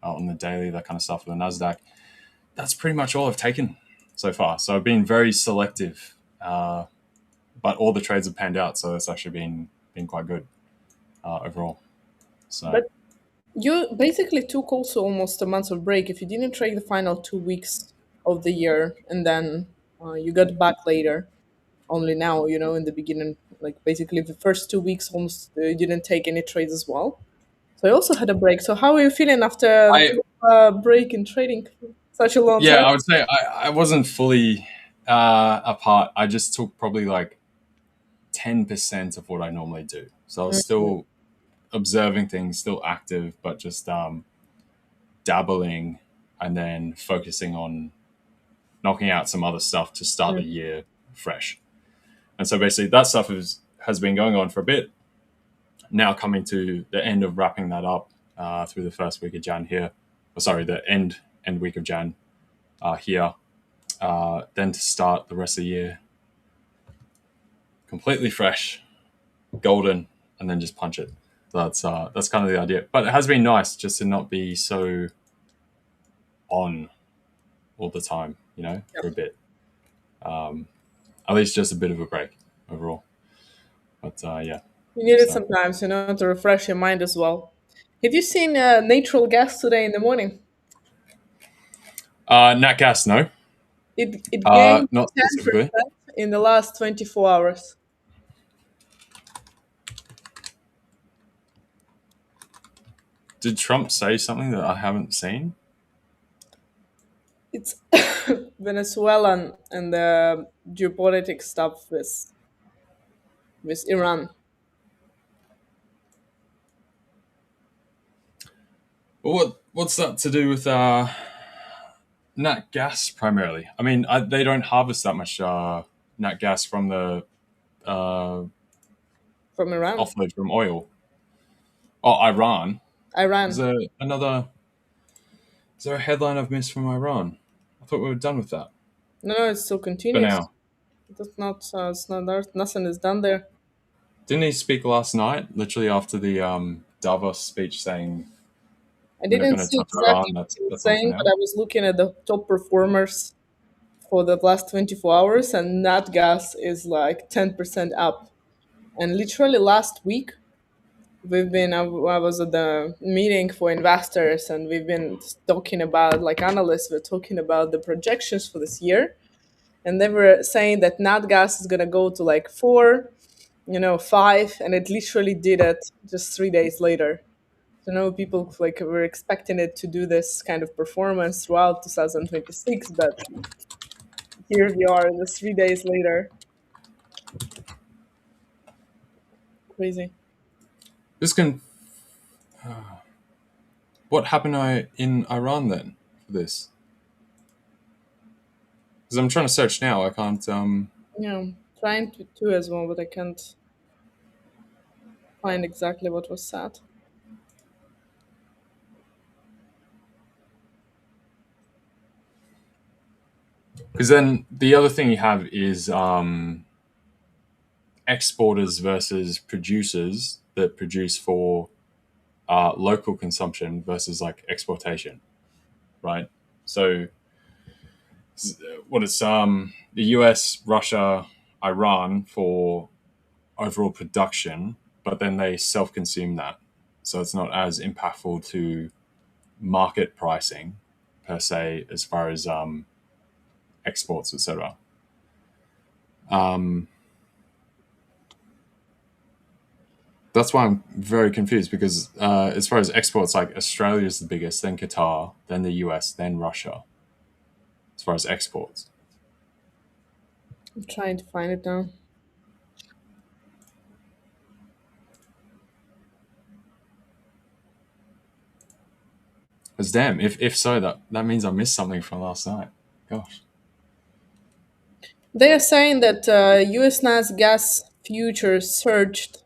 on the daily, that kind of stuff for the NASDAQ. That's pretty much all I've taken so far. So I've been very selective, but all the trades have panned out. So it's actually been quite good overall. So. But you basically took also almost a month of break if you didn't trade the final 2 weeks of the year, and then you got back later. Only now, in the beginning, like basically the first 2 weeks, almost you didn't take any trades as well. So I also had a break. So how are you feeling after break in trading such a long Yeah, time? I would say I wasn't fully apart. I just took probably like 10% of what I normally do. So I was still observing things, still active, but just dabbling and then focusing on knocking out some other stuff to start the year fresh. And so basically that stuff has been going on for a bit. Now coming to the end of wrapping that up through the first week of Jan here. The end week of Jan here. Then to start the rest of the year completely fresh, golden, and then just punch it. That's kind of the idea. But it has been nice just to not be so on all the time, for a bit. At least just a bit of a break overall. But yeah. You need it sometimes, to refresh your mind as well. Have you seen natural gas today in the morning? Nat gas, no. It gained Not 10% specifically. in the last 24 hours. Did Trump say something that I haven't seen? It's Venezuelan and the geopolitics stuff with Iran. Well, what's that to do with nat gas primarily? I mean, they don't harvest that much nat gas from the From Iran. offload from oil. Oh, Iran. Iran. Is there a headline I've missed from Iran? I thought we were done with that. No, it still For continues. now. It's not there. Nothing is done there. Didn't he speak last night, literally after the Davos speech, saying I we're not didn't going to see touch exactly Iran? what he was That's all for saying, now. but I was looking at the top performers for the last 24 hours, and nat gas is like 10% up. And literally last week, I was at the meeting for investors, and we've been talking about, like analysts were talking about the projections for this year. And they were saying that nat gas is going to go to like 4, 5, and it literally did it just 3 days later. So people like were expecting it to do this kind of performance throughout 2026, but here we are just 3 days later. Crazy. This can. What happened in Iran then for this? Because I'm trying to search now. I can't. Yeah, I'm trying to too as well, but I can't find exactly what was said. Because then the other thing you have is exporters versus producers that produce for local consumption versus like exportation, right? So what is the US, Russia, Iran for overall production, but then they self-consume that, so it's not as impactful to market pricing per se as far as exports, etc. Um, that's why I'm very confused because as far as exports, like Australia is the biggest, then Qatar, then the US, then Russia. As far as exports, I'm trying to find it now. because damn, if so, that means I missed something from last night. Gosh. They are saying that US NAS gas futures surged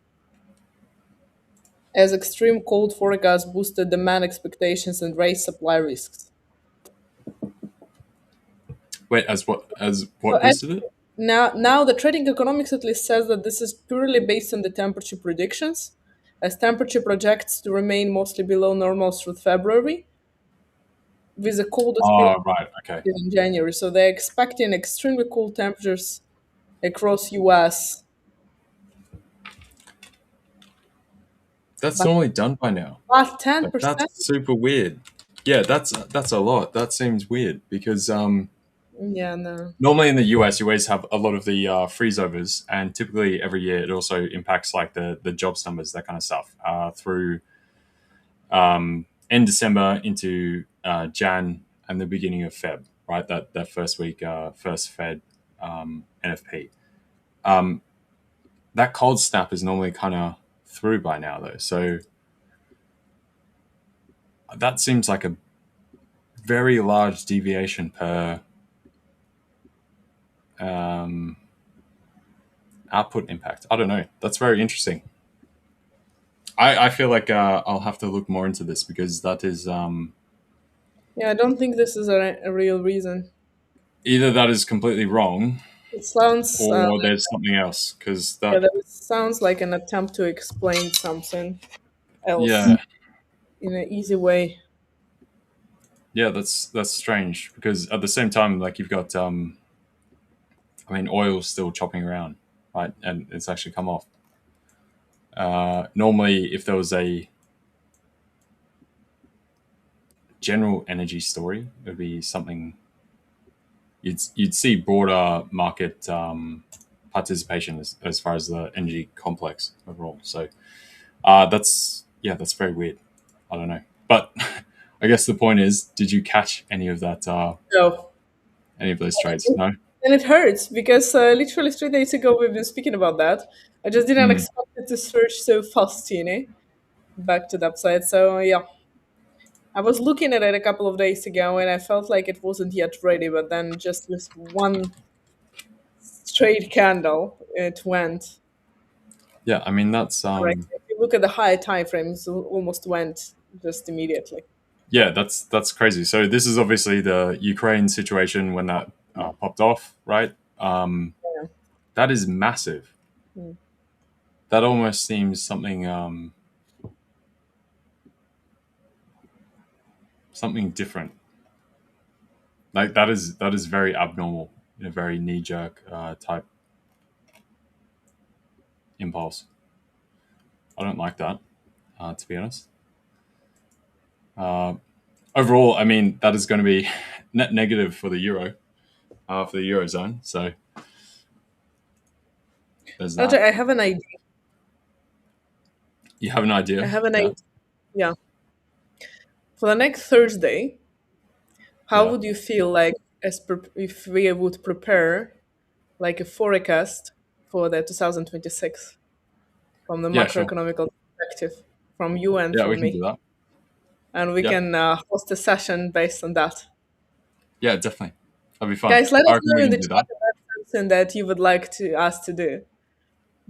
as extreme cold forecast boosted demand expectations and raised supply risks. Wait, as what So boosted it? now the trading economics at least says that this is purely based on the temperature predictions, as temperature projects to remain mostly below normal through February, with the coldest period Oh, right. Okay. in January. So they're expecting extremely cold temperatures across US. That's But normally done by now. but Like that's 10%? super weird. Yeah, that's a lot. That seems weird because Yeah, no. normally in the US you always have a lot of the freeze overs, and typically every year it also impacts like the jobs numbers, that kind of stuff, through end December into Jan and the beginning of Feb. Right, that first week, first Fed NFP. Um, that cold snap is normally kind of through by now though, so that seems like a very large deviation per um, output impact. I don't know. That's very interesting. I feel like I'll have to look more into this because that is Yeah, I don't think this is a real reason. either that is completely wrong It sounds or there's something else. Because yeah, that, that sounds like an attempt to explain something else yeah, in an easy way. yeah, that's strange. Because at the same time, like you've got, I mean, oil's still chopping around, right, and it's actually come off. Normally, if there was a general energy story, it would be something you'd see broader market participation as far as the energy complex overall. So that's very weird. I don't know, but I guess the point is, did you catch any of that? So, Any of those trades? No. and it hurts because literally 3 days ago we've been speaking about that. I just didn't Mm. expect it to surge so fast, back to the upside. So yeah, I was looking at it a couple of days ago and I felt like it wasn't yet ready, but then just with one straight candle, it went Yeah, I mean that's correct. If you look at the higher time frames, it almost went just immediately. yeah, that's crazy. So this is obviously the Ukraine situation when that popped off, right? Yeah. That is massive. Mm. That almost seems something different. Like that is very abnormal in a very knee jerk type impulse. I don't like that, to be honest. Uh, Overall, I mean that is going to be net negative for the euro, for the eurozone. So there's Ajay, that. I have an idea. You have an I idea? have an Yeah, idea. Yeah. For the next Thursday, how yeah, would you feel like if we would prepare like a forecast for the 2026 from the yeah. Sure. macroeconomical perspective? from you and Yeah, we from can do me, that. and we Yeah. can host a session based on that. Yeah, definitely. That'd be fun. Guys, let I us reckon know we in can the do chat that. about something that you would like us to do.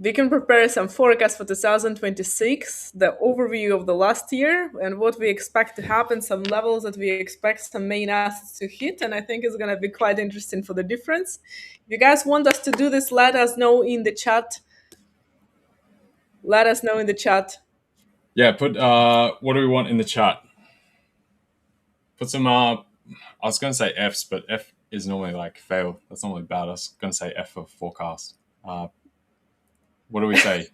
We can prepare some forecast for 2026, the overview of the last year, and what we expect to happen, some levels that we expect some main assets to hit, and I think it's going to be quite interesting for the difference. If you guys want us to do this, let us know in the chat. Let us know in the chat. Yeah, put what do we want in the chat? Put some I was gonna say F's, but F is normally like fail. That's normally bad. I was gonna say F for forecast. What do we say?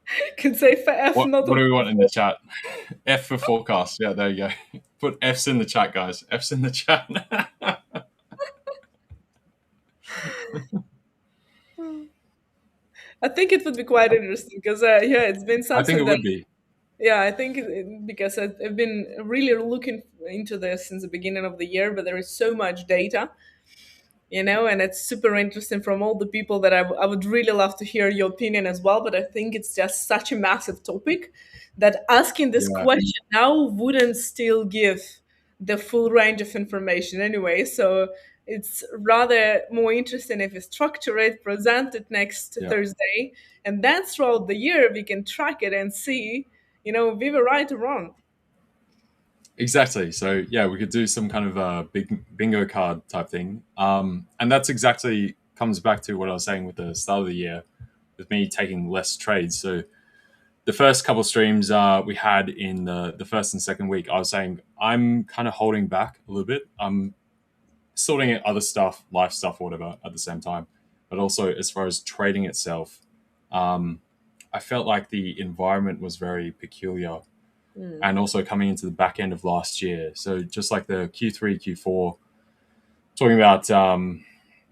You can say for F, What not do we want in the chat? F for forecast. Yeah, there you go. Put F's in the chat, guys. F's in the chat. I think it would be quite interesting because yeah, it's been I think something it that would be. yeah, I think because I've been really looking into this since the beginning of the year, but there is so much data, and it's super interesting from all the people that I would really love to hear your opinion as well. But I think it's just such a massive topic that asking this Yeah. question now wouldn't still give the full range of information anyway. So it's rather more interesting if we structure it, present it next Yeah. Thursday, and then throughout the year we can track it and see, if we were right or wrong. Exactly. So yeah, we could do some kind of a big bingo card type thing. And that's exactly comes back to what I was saying with the start of the year, with me taking less trades. So the first couple streams we had in the first and second week, I was saying I'm kind of holding back a little bit. I'm sorting out other stuff, life stuff, or whatever, at the same time. But also, as far as trading itself, I felt like the environment was very peculiar. And also coming into the back end of last year. So just like the Q3, Q4, talking about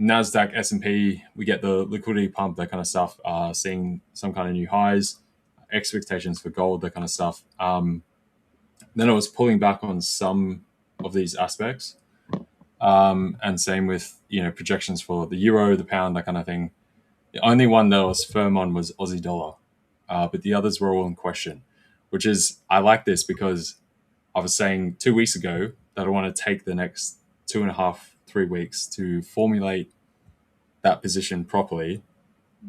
NASDAQ, S&P, we get the liquidity pump, that kind of stuff, seeing some kind of new highs, expectations for gold, that kind of stuff. Then I was pulling back on some of these aspects. And same with, projections for the euro, the pound, that kind of thing. The only one that I was firm on was Aussie dollar. But the others were all in question, which is, I like this because I was saying 2 weeks ago that I want to take the next 2.5, 3 weeks to formulate that position properly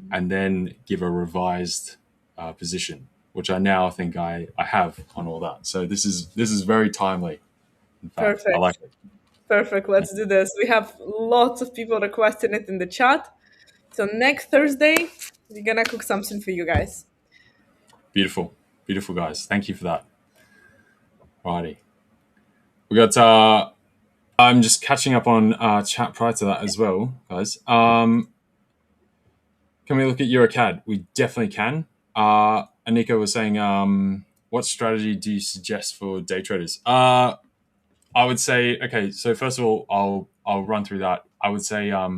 and then give a revised position, which I now think I have on all that. So this is very timely. In fact, Perfect. I like it. Perfect. Let's do this. We have lots of people requesting it in the chat. So next Thursday, we're gonna cook something for you guys. Beautiful. Beautiful, guys. Thank you for that. Righty. We got I'm just catching up on chat prior to that as well, guys. Can we look at EuroCAD? We definitely can. Anika was saying, what strategy do you suggest for day traders? I would say, okay, so first of all, I'll run through that. I would say, how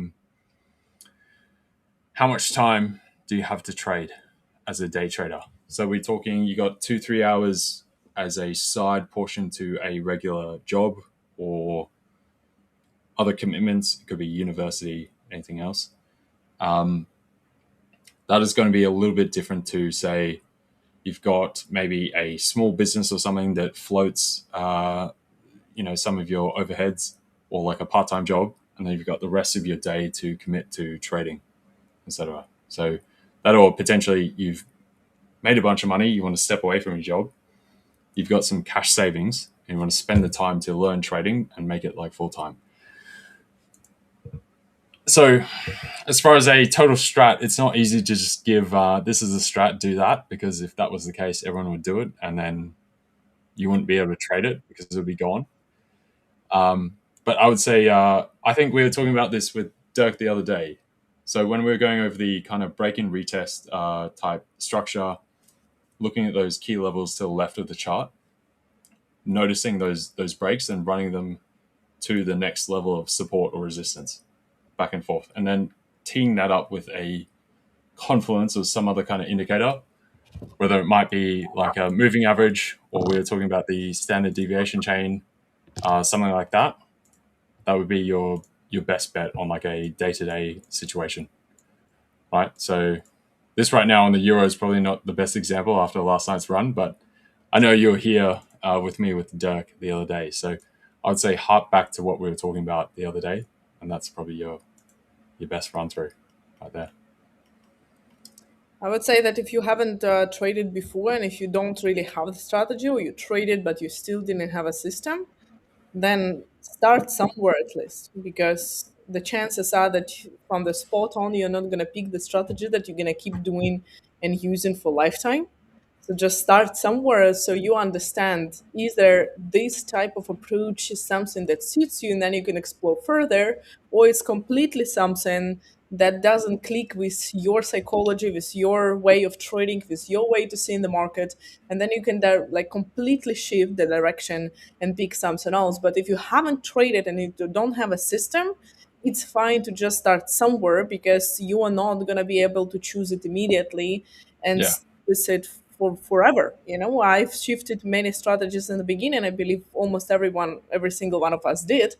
much time do you have to trade as a day trader? So we're talking, you got 2-3 hours as a side portion to a regular job or other commitments. It could be university, anything else. That is going to be a little bit different to, say, you've got maybe a small business or something that floats, some of your overheads, or like a part-time job, and then you've got the rest of your day to commit to trading, etc. So that, or potentially you've made a bunch of money, you want to step away from your job, you've got some cash savings, and you want to spend the time to learn trading and make it like full-time. So as far as a total strat, it's not easy to just give this is a strat, do that, because if that was the case, everyone would do it, and then you wouldn't be able to trade it because it would be gone. But I would say, I think we were talking about this with Dirk the other day. So when we were going over the kind of break-in retest type structure, looking at those key levels to the left of the chart, noticing those breaks and running them to the next level of support or resistance, back and forth, and then teeing that up with a confluence of some other kind of indicator, whether it might be like a moving average, or we were talking about the standard deviation chain, something like that. That would be your best bet on like a day-to-day situation, right? So this right now on the euro is probably not the best example after last night's run, but I know you were here with me with Dirk the other day, so I would say harp back to what we were talking about the other day, and that's probably your best run through right there. I would say that if you haven't traded before and if you don't really have the strategy, or you traded but you still didn't have a system, then start somewhere at least, because the chances are that from the spot on, you're not going to pick the strategy that you're going to keep doing and using for lifetime. So just start somewhere so you understand either this type of approach is something that suits you and then you can explore further, or it's completely something that doesn't click with your psychology, with your way of trading, with your way to see in the market, and then you can like completely shift the direction and pick something else. But if you haven't traded and you don't have a system, it's fine to just start somewhere, because you are not going to be able to choose it immediately and Yeah, stick with it for forever. I've shifted many strategies in the beginning. I believe almost every single one of us did.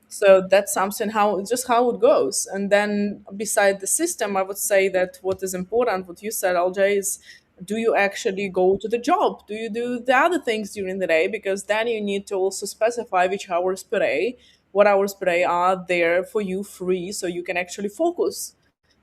So that's something how it goes. And then beside the system, I would say that what is important, what you said, LJ, is, do you actually go to the job? Do you do the other things during the day? Because then you need to also specify which hours per day, what hours per day are there for you free, so you can actually focus.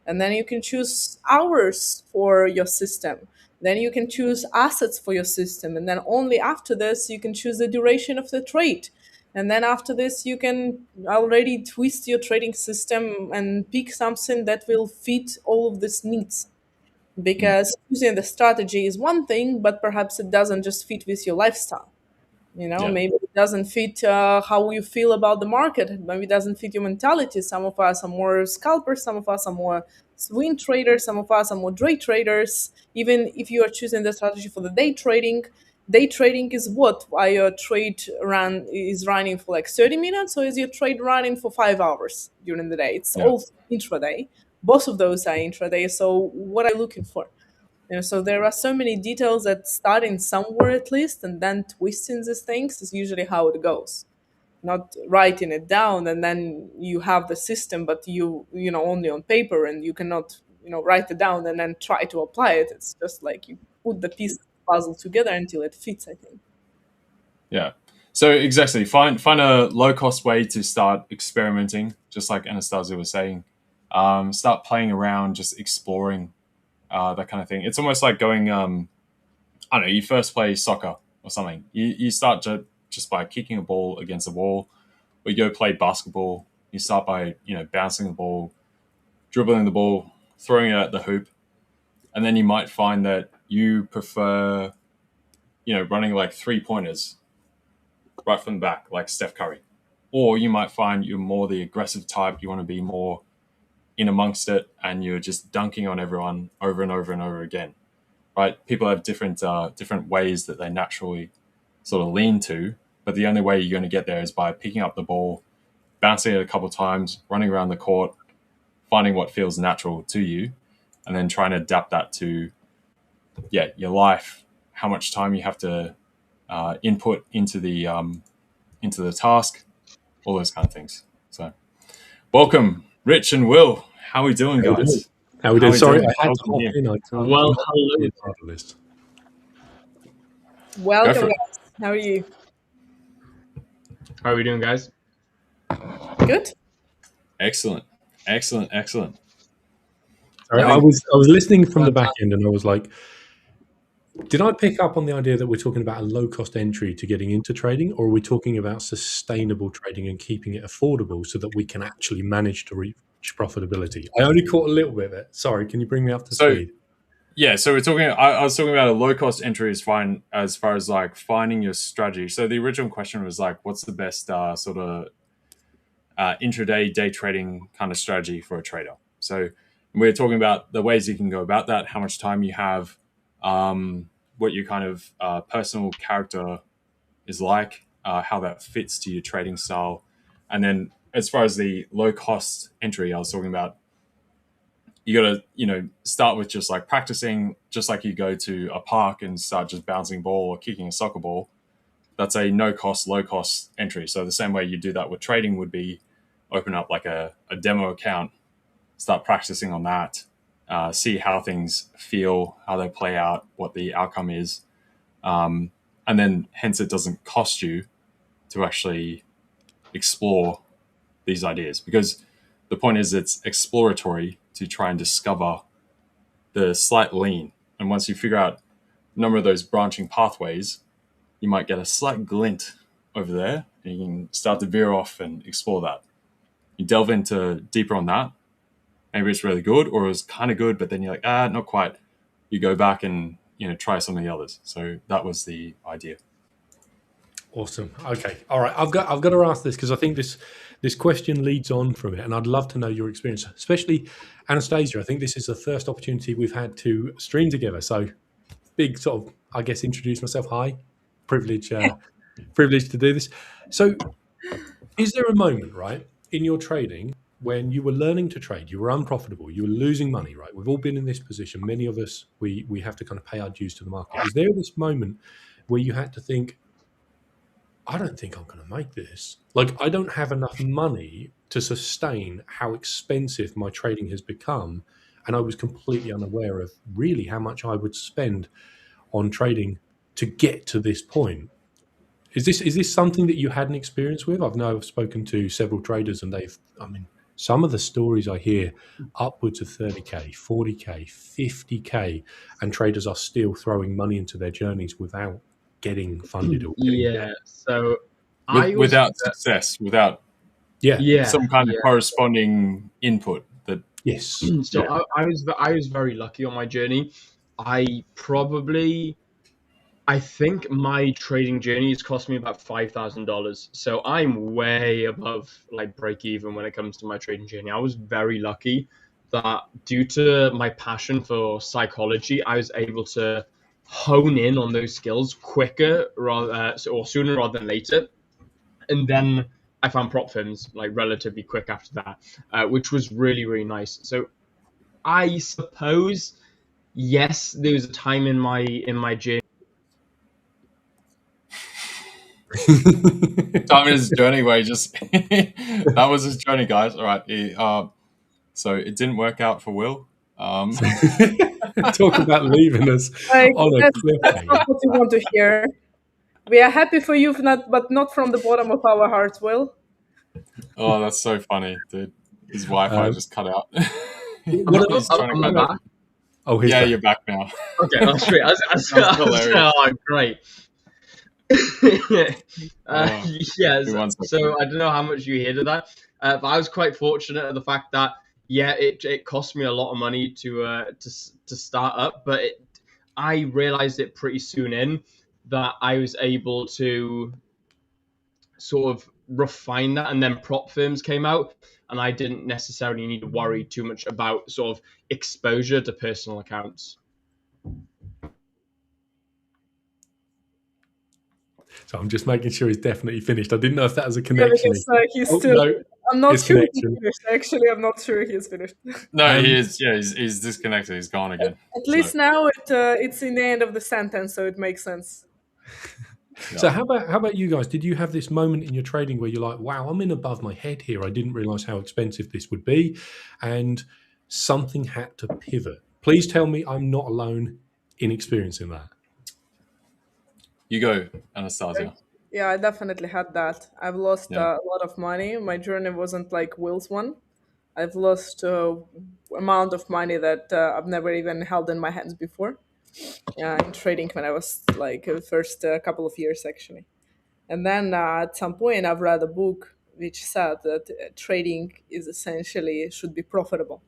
And then you can choose hours for your system. Then you can choose assets for your system. And then only after this, you can choose the duration of the trade. And then after this, you can already twist your trading system and pick something that will fit all of these needs. Because using the strategy is one thing, but perhaps it doesn't just fit with your lifestyle. yeah, Maybe it doesn't fit how you feel about the market. Maybe it doesn't fit your mentality. Some of us are more scalpers, some of us are more swing traders, some of us are more day traders. Even if you are choosing the strategy for the day trading is what? Why your trade run is running for like 30 minutes, or is your trade running for 5 hours during the day? It's yeah, all intraday. Both of those are intraday. So what are you looking for? So there are so many details that starting somewhere at least and then twisting these things is usually how it goes. Not writing it down and then you have the system, but only on paper, and you cannot write it down and then try to apply it. It's just like you put the pieces of the puzzle together until it fits, I think. yeah. So exactly, find a low cost way to start experimenting, just like Anastasia was saying. Start playing around, just exploring that kind of thing. It's almost like going, I don't know, you first play soccer or something. You start just by kicking a ball against a wall, or you go play basketball. You start by bouncing the ball, dribbling the ball, throwing it at the hoop, and then you might find that you prefer running like 3 pointers right from the back, like Steph Curry, or you might find you're more the aggressive type. You want to be more in amongst it, and you're just dunking on everyone over and over and over again. Right? People have different ways that they naturally sort of lean to, but the only way you're going to get there is by picking up the ball, bouncing it a couple of times, running around the court, finding what feels natural to you, and then trying to adapt that to your life, how much time you have to input into the task, all those kind of things. So, welcome, Rich and Will. How are we doing, How we doing? guys? How we How doing? we Sorry, doing? I had to Welcome hop here. in. I can't. Well, I'm not on hello. the title list. Go for Welcome, it. guys. How are you? How are we doing, guys? Good? Excellent, excellent, excellent. Sorry, I I think was listening from the back end, and I was like, did I pick up on the idea that we're talking about a low cost entry to getting into trading, or are we talking about sustainable trading and keeping it affordable so that we can actually manage to reach profitability? I only caught a little bit of it. Sorry, can you bring me up to so. speed? Yeah, so we're talking. I was talking about a low cost entry is fine as far as like finding your strategy. So the original question was like, what's the best sort of intraday day trading kind of strategy for a trader? So we're talking about the ways you can go about that, how much time you have, what your kind of personal character is like, how that fits to your trading style, and then as far as the low cost entry, I was talking about you got to start with just like practicing, just like you go to a park and start just bouncing ball or kicking a soccer ball. That's a no cost, low cost entry. So the same way you do that with trading would be open up like a demo account, start practicing on that, see how things feel, how they play out, what the outcome is, and then hence it doesn't cost you to actually explore these ideas, because the point is it's exploratory to try and discover the slight lean. And once you figure out a number of those branching pathways, you might get a slight glint over there, and you can start to veer off and explore that. You delve into deeper on that. Maybe it's really good, or it was kind of good, but then you're like, not quite. You go back and try some of the others. So that was the idea. Awesome. Okay. All right. I've got to ask this because I think this question leads on from it, and I'd love to know your experience, especially Anastasiia. I think this is the first opportunity we've had to stream together. So big sort of, I guess, introduce myself. Hi, privilege to do this. So, is there a moment, right, in your trading when you were learning to trade, you were unprofitable, you were losing money, right? We've all been in this position. Many of us, we have to kind of pay our dues to the market. Is there this moment where you had to think, I don't think I'm going to make this. Like, I don't have enough money to sustain how expensive my trading has become. And I was completely unaware of really how much I would spend on trading to get to this point. Is this something that you had an experience with? I've spoken to several traders, and some of the stories I hear upwards of 30K, 40K, 50K, and traders are still throwing money into their journeys without getting funded or getting So without success, without some kind of corresponding input. Yes. So I was very lucky on my journey. I think my trading journey has cost me about $5,000. So I'm way above like break even when it comes to my trading journey. I was very lucky that due to my passion for psychology, I was able to hone in on those skills quicker or sooner rather than later. And then I found prop firms like relatively quick after that, which was really, really nice. So I suppose, yes, there was a time in my journey. Time in his journey where he just that was his journey, guys. All right. So it didn't work out for Will. Talk about leaving us on a cliffhanger. That's not what you want to hear. We are happy for you, but not from the bottom of our hearts, Will. Oh, that's so funny, dude. His Wi-Fi just cut out. I'm back. Oh, yeah, you're back now. Okay, that's great. Great. So I don't know how much you heard of that, but I was quite fortunate at the fact that it cost me a lot of money to start up, but I realized it pretty soon in that I was able to sort of refine that, and then prop firms came out, and I didn't necessarily need to worry too much about sort of exposure to personal accounts. So I'm just making sure he's definitely finished. I didn't know if that was a connection. He's still. No, I'm not sure he's finished. Actually, I'm not sure he's finished. No, he is. Yeah, he's disconnected. He's gone again. At least now it's in the end of the sentence, so it makes sense. So how about you guys? Did you have this moment in your trading where you're like, wow, I'm in above my head here. I didn't realize how expensive this would be, and something had to pivot. Please tell me I'm not alone in experiencing that. You go, Anastasiia. Yeah, I definitely had that. I've lost a lot of money. My journey wasn't like Will's one. I've lost amount of money that I've never even held in my hands before. In trading when I was like the first couple of years actually. And then at some point I've read a book which said that trading is essentially should be profitable.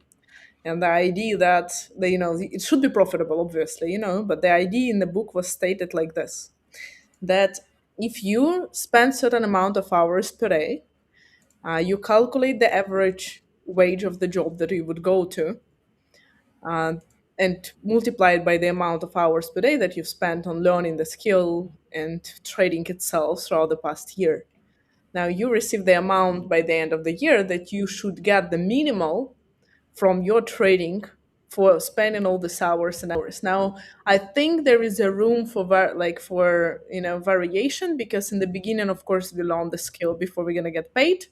And the idea that it should be profitable, obviously, but the idea in the book was stated like this, that if you spend certain amount of hours per day, you calculate the average wage of the job that you would go to, and multiply it by the amount of hours per day that you've spent on learning the skill and trading itself throughout the past year. Now you receive the amount by the end of the year that you should get the minimal from your trading for spending all these hours and hours. Now, I think there is a room for variation, because in the beginning, of course, we learn the skill before we're gonna get paid.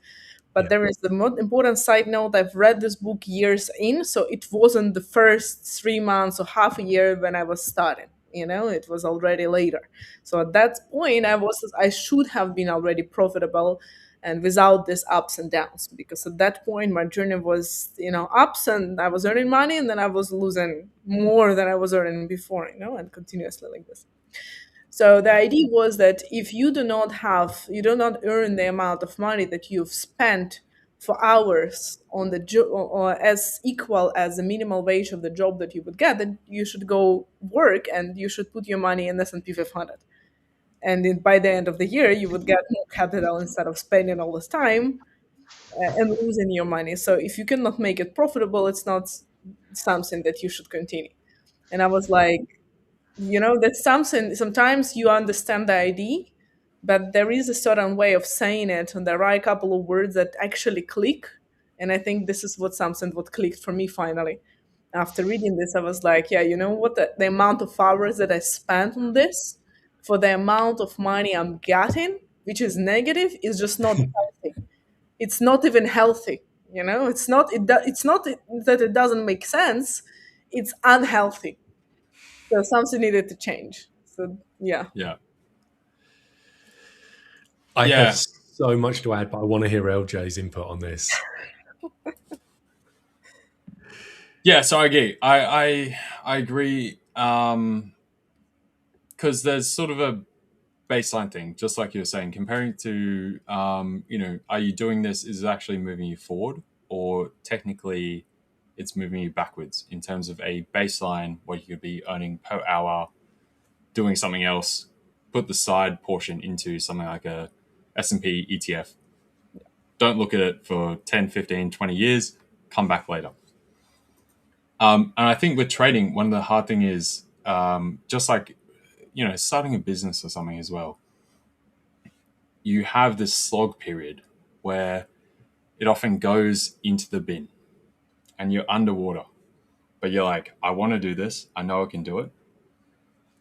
But there is the most important side note. I've read this book years in, so it wasn't the first 3 months or half a year when I was starting. it was already later. So at that point, I should have been already profitable and without these ups and downs, because at that point my journey was ups, and I was earning money, and then I was losing more than I was earning before, and continuously like this. So the idea was that if you do not earn the amount of money that you've spent for hours on the job, or as equal as the minimal wage of the job that you would get, then you should go work and you should put your money in S&P 500. And by the end of the year, you would get more capital instead of spending all this time and losing your money. So if you cannot make it profitable, it's not something that you should continue. And I was like, that's something. Sometimes you understand the idea, but there is a certain way of saying it, and there are a couple of words that actually click. And I think this is what clicked for me finally. After reading this, I was like, yeah, you know what? The amount of hours that I spent on this for the amount of money I'm getting, which is negative, is just not healthy. It's not even healthy. It's not that it doesn't make sense. It's unhealthy. So something needed to change. So yeah. Yeah. I have so much to add, but I want to hear LJ's input on this. Yeah, so I agree. I agree. Because there's sort of a baseline thing, just like you were saying, comparing to, are you doing this? Is it actually moving you forward, or technically it's moving you backwards in terms of a baseline what you could be earning per hour, doing something else, put the side portion into something like a S&P ETF. Don't look at it for 10, 15, 20 years, come back later. And I think with trading, one of the hard thing is just like, starting a business or something as well. You have this slog period where it often goes into the bin and you're underwater, but you're like, I want to do this. I know I can do it.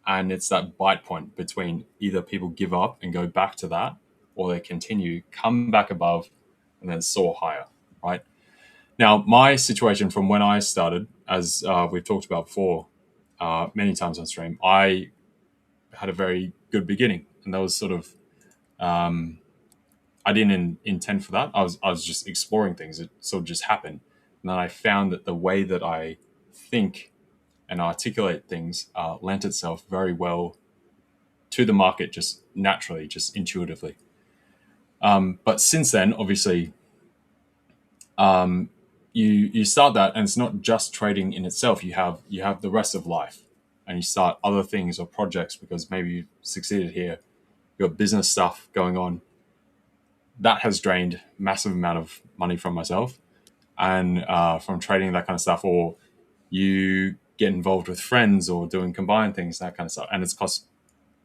And it's that bite point between either people give up and go back to that, or they continue, come back above, and then soar higher, right? Now, my situation from when I started, as we've talked about before many times on stream, I had a very good beginning. And that was sort of, I didn't intend for that. I was just exploring things. It sort of just happened. And then I found that the way that I think and articulate things lent itself very well to the market, just naturally, just intuitively. But since then, obviously, you start that, and it's not just trading in itself. You have the rest of life, and you start other things or projects because maybe you succeeded here. You got business stuff going on. That has drained massive amount of money from myself, and from trading, that kind of stuff. Or you get involved with friends or doing combined things, that kind of stuff, and it's cost,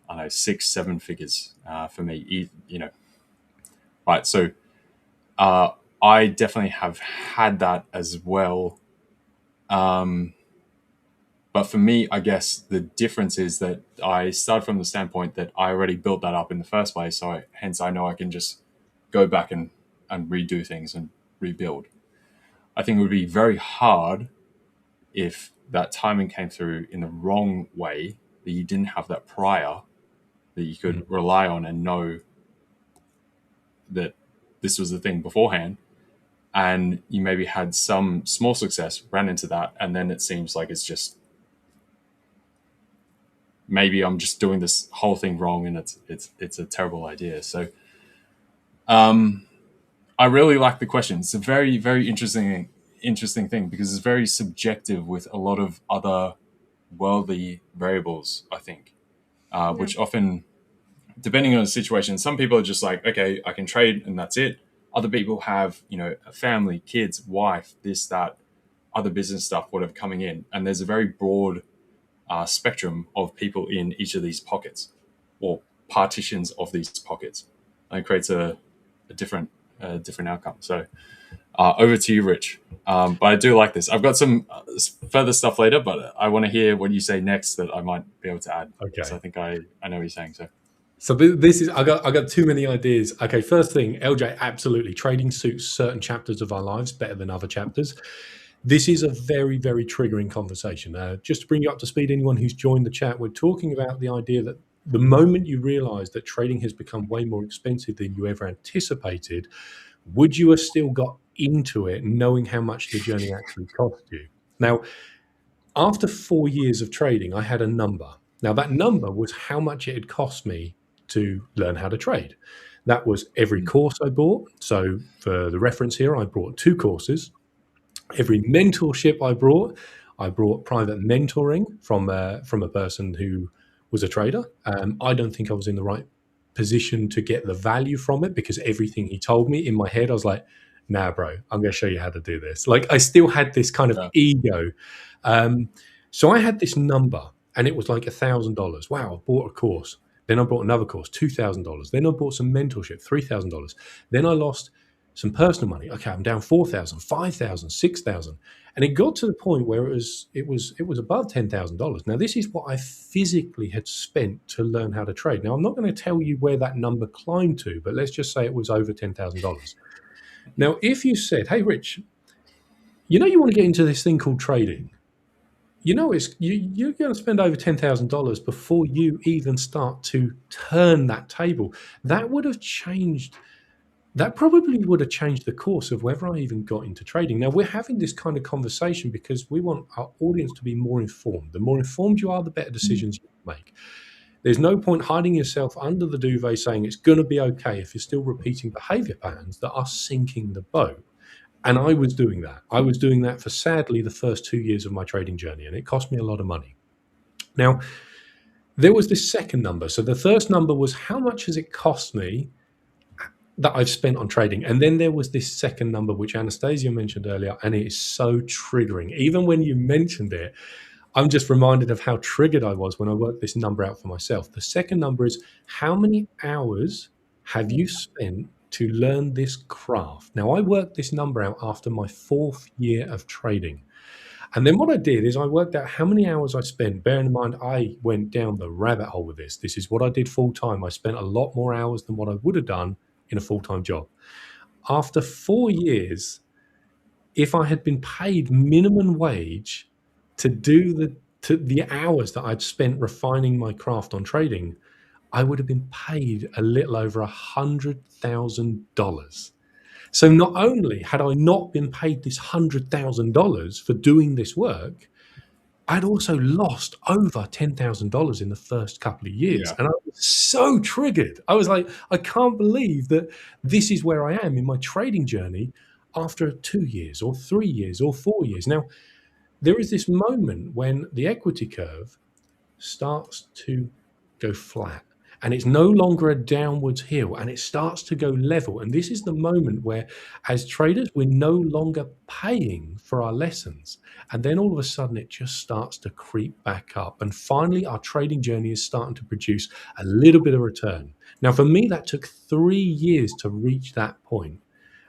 I don't know, 6-7 figures for me. Right. So I definitely have had that as well. But for me, I guess the difference is that I start from the standpoint that I already built that up in the first place. So hence I know I can just go back and redo things and rebuild. I think it would be very hard if that timing came through in the wrong way, that you didn't have that prior that you could rely on and know that this was the thing beforehand, and you maybe had some small success, ran into that, and then it seems like it's just, maybe I'm just doing this whole thing wrong and it's a terrible idea. So I really like the question. It's a very, very interesting thing, because it's very subjective with a lot of other worldly variables, I think, which often, depending on the situation, some people are just like, okay, I can trade and that's it. Other people have, a family, kids, wife, this, that, other business stuff, whatever coming in. And there's a very broad spectrum of people in each of these pockets, or partitions of these pockets. And it creates a different outcome. So over to you, Rich. But I do like this. I've got some further stuff later, but I want to hear what you say next that I might be able to add. Okay. So I think I know what you're saying. So this is, I got too many ideas. Okay, first thing, LJ, absolutely. Trading suits certain chapters of our lives better than other chapters. This is a very, very triggering conversation. Just to bring you up to speed, anyone who's joined the chat, we're talking about the idea that the moment you realize that trading has become way more expensive than you ever anticipated, would you have still got into it knowing how much the journey actually cost you? Now, after 4 years of trading, I had a number. Now, that number was how much it had cost me to learn how to trade. That was every course I bought. So for the reference here, I bought 2 courses. Every mentorship I brought private mentoring from a person who was a trader. I don't think I was in the right position to get the value from it, because everything he told me, in my head, I was like, nah, bro, I'm going to show you how to do this. Like, I still had this kind of ego. So I had this number, and it was like $1,000. Wow, I bought a course. Then I bought another course, $2,000. Then I bought some mentorship, $3,000. Then I lost some personal money. Okay, I'm down 4,000, 5,000, 6,000. And it got to the point where it was above $10,000. Now, this is what I physically had spent to learn how to trade. Now, I'm not going to tell you where that number climbed to, but let's just say it was over $10,000. Now, if you said, hey, Rich, you want to get into this thing called trading, you're going to spend over $10,000 before you even start to turn that table. That probably would have changed the course of whether I even got into trading. Now, we're having this kind of conversation because we want our audience to be more informed. The more informed you are, the better decisions you make. There's no point hiding yourself under the duvet saying it's going to be okay if you're still repeating behavior patterns that are sinking the boat. And I was doing that. I was doing that for, sadly, the first 2 years of my trading journey, and it cost me a lot of money. Now, there was this second number. So the first number was how much has it cost me that I've spent on trading. And then there was this second number, which Anastasiia mentioned earlier, and it is so triggering. Even when you mentioned it, I'm just reminded of how triggered I was when I worked this number out for myself. The second number is how many hours have you spent to learn this craft? Now, I worked this number out after my 4th year of trading. And then what I did is I worked out how many hours I spent. Bearing in mind, I went down the rabbit hole with this. This is what I did full time. I spent a lot more hours than what I would have done in a full-time job. After 4 years, if I had been paid minimum wage to do the hours that I'd spent refining my craft on trading, I would have been paid a little over $100,000. So not only had I not been paid this $100,000 for doing this work, I'd also lost over $10,000 in the first couple of years. Yeah. And I was so triggered. I was like, I can't believe that this is where I am in my trading journey after 2 years or 3 years or 4 years. Now, there is this moment when the equity curve starts to go flat. And it's no longer a downwards hill, and it starts to go level. And this is the moment where, as traders, we're no longer paying for our lessons. And then all of a sudden, it just starts to creep back up. And finally, our trading journey is starting to produce a little bit of return. Now, for me, that took 3 years to reach that point.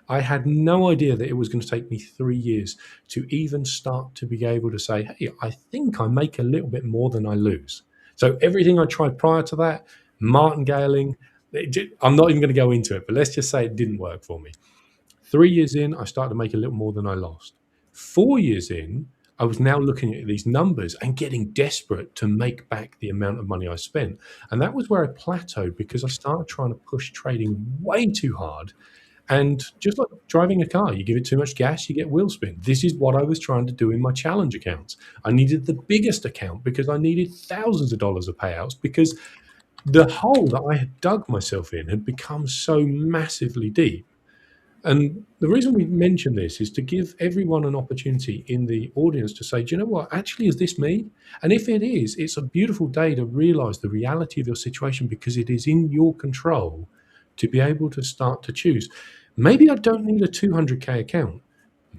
I had no idea that it was going to take me 3 years to even start to be able to say, hey, I think I make a little bit more than I lose. So everything I tried prior to that, martingaling, I'm not even going to go into it, but let's just say it didn't work for me. 3 years in, I started to make a little more than I lost. 4 years in, I was now looking at these numbers and getting desperate to make back the amount of money I spent. And that was where I plateaued, because I started trying to push trading way too hard. And just like driving a car, you give it too much gas, you get wheel spin. This is what I was trying to do in my challenge accounts. I needed the biggest account because I needed thousands of dollars of payouts, because the hole that I had dug myself in had become so massively deep. And the reason we mention this is to give everyone an opportunity in the audience to say, do you know what, actually, is this me? And if it is, it's a beautiful day to realize the reality of your situation, because it is in your control to be able to start to choose. Maybe I don't need a 200K account.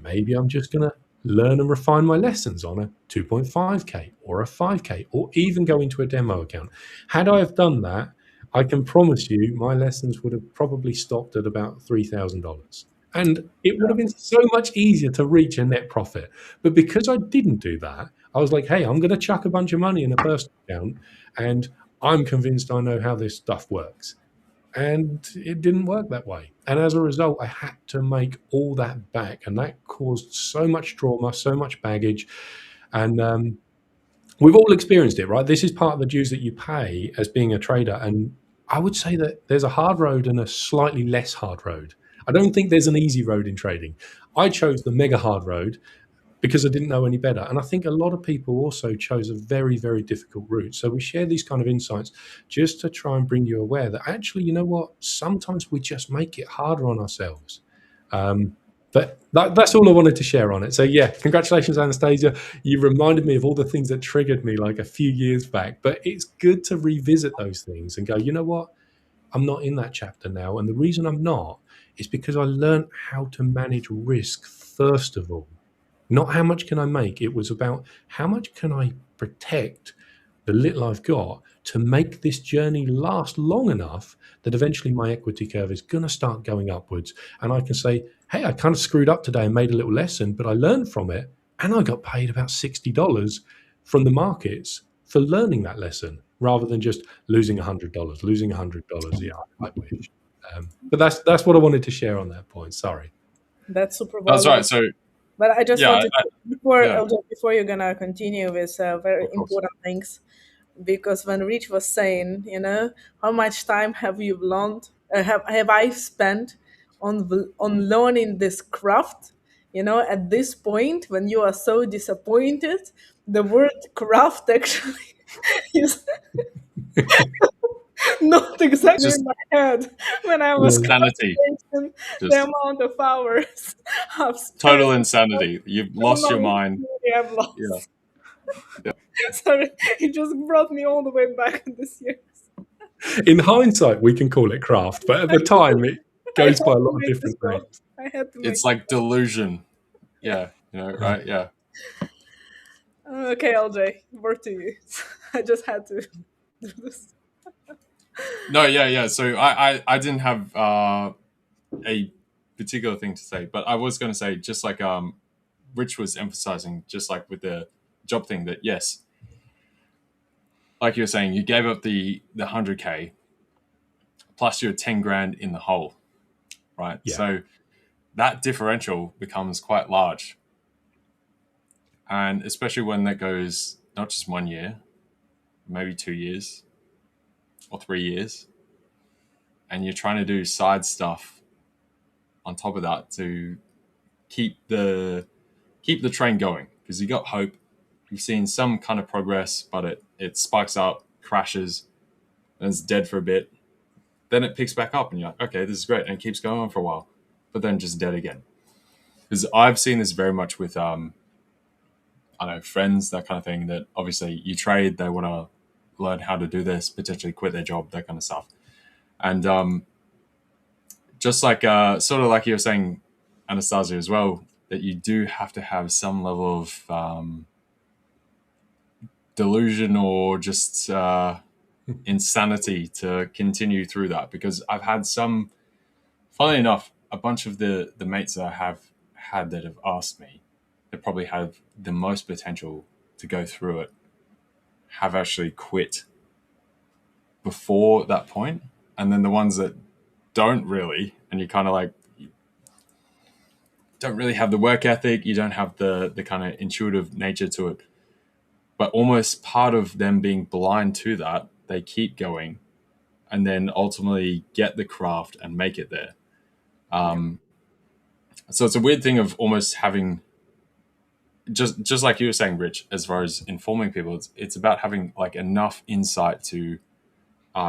Maybe I'm just going to learn and refine my lessons on a 2.5K or a 5K, or even go into a demo account. Had I have done that, I can promise you my lessons would have probably stopped at about $3,000. And it would have been so much easier to reach a net profit. But because I didn't do that, I was like, hey, I'm going to chuck a bunch of money in a personal account, and I'm convinced I know how this stuff works. and it didn't work that way. And as a result, I had to make all that back, and that caused so much trauma, so much baggage. And we've all experienced it, right? This is part of the dues that you pay as being a trader. And I would say that there's a hard road and a slightly less hard road. I don't think there's an easy road in trading. I chose the mega hard road because I didn't know any better. And I think a lot of people also chose a very, very difficult route. So we share these kind of insights just to try and bring you aware that actually, you know what, sometimes we just make it harder on ourselves. But that's all I wanted to share on it. So yeah, congratulations, Anastasiia. You reminded me of all the things that triggered me like a few years back. But it's good to revisit those things and go, you know what, I'm not in that chapter now. And the reason I'm not is because I learned how to manage risk first of all. Not how much can I make. It was about how much can I protect the little I've got to make this journey last long enough that eventually my equity curve is going to start going upwards. And I can say, hey, I kind of screwed up today and made a little lesson, but I learned from it. And I got paid about $60 from the markets for learning that lesson rather than just losing $100, losing $100. Yeah, I wish. But that's what I wanted to share on that point. Sorry. That's super That's valuable. right. So But I just yeah, wanted to, yeah, before you're gonna continue with very of course. important things, because when Rich was saying, how much time have you learned, have I spent on learning this craft, at this point when you are so disappointed, the word craft actually is not exactly Just in my head when I was insanity. calculating Just the amount of hours I've spent. total insanity. You've lost your mind. I've lost. Yeah. Sorry, it just brought me all the way back this year. In hindsight, we can call it craft, but at the time, it goes by a lot of different names. I had to make It's like delusion. Yeah, right? Yeah. Okay, LJ, word to you. I just had to do this. No, yeah. So I didn't have a particular thing to say, but I was going to say, just like Rich was emphasizing, just like with the job thing, that yes, like you were saying, you gave up the 100K plus your 10 grand in the hole, right? Yeah. So that differential becomes quite large. And especially when that goes not just 1 year, maybe 2 years or 3 years, and you're trying to do side stuff on top of that to keep the train going, because you got hope. You've seen some kind of progress, but it spikes up, crashes, and it's dead for a bit. Then it picks back up and you're like, okay, this is great. And it keeps going on for a while, but then just dead again. Because I've seen this very much with, I don't know, friends, that kind of thing, that obviously you trade, they want to learn how to do this, potentially quit their job, that kind of stuff. And just like, sort of like you were saying, Anastasiia, as well, that you do have to have some level of delusion or just insanity to continue through that. Because I've had some, funnily enough, a bunch of the mates that I have had that have asked me, that probably have the most potential to go through it, have actually quit before that point. And then the ones that don't really, and you kind of like, don't really have the work ethic, you don't have the kind of intuitive nature to it, but almost part of them being blind to that, they keep going and then ultimately get the craft and make it there. So it's a weird thing of almost having, just like you were saying, Rich, as far as informing people, it's about having like enough insight to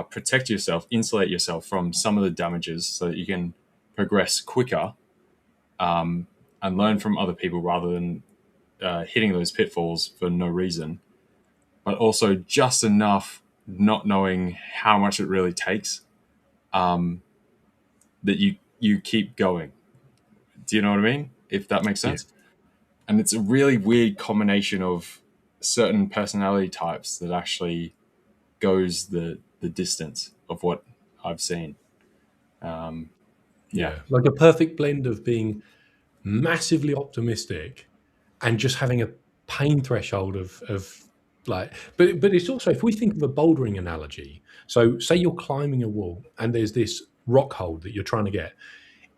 protect yourself, insulate yourself from some of the damages so that you can progress quicker and learn from other people rather than hitting those pitfalls for no reason, but also just enough not knowing how much it really takes that you keep going. Do you know what I mean? If that makes sense. Yeah. And it's a really weird combination of certain personality types that actually goes the distance of what I've seen. Yeah. Like a perfect blend of being massively optimistic and just having a pain threshold of But it's also, if we think of a bouldering analogy, so say you're climbing a wall and there's this rock hold that you're trying to get.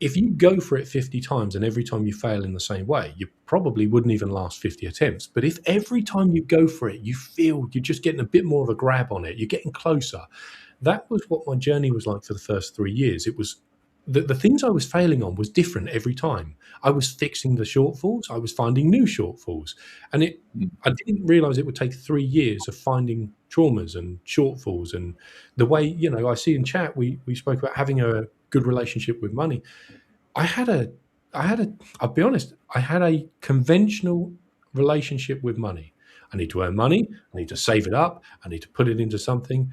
If you go for it 50 times and every time you fail in the same way, you probably wouldn't even last 50 attempts. But if every time you go for it, you feel you're just getting a bit more of a grab on it, you're getting closer. That was what my journey was like for the first 3 years. It was the things I was failing on was different every time. I was fixing the shortfalls. I was finding new shortfalls. And I didn't realize it would take 3 years of finding traumas and shortfalls. And the way, I see in chat, we spoke about having a good relationship with money. I'll be honest, I had a conventional relationship with money. I need to earn money. I need to save it up. I need to put it into something.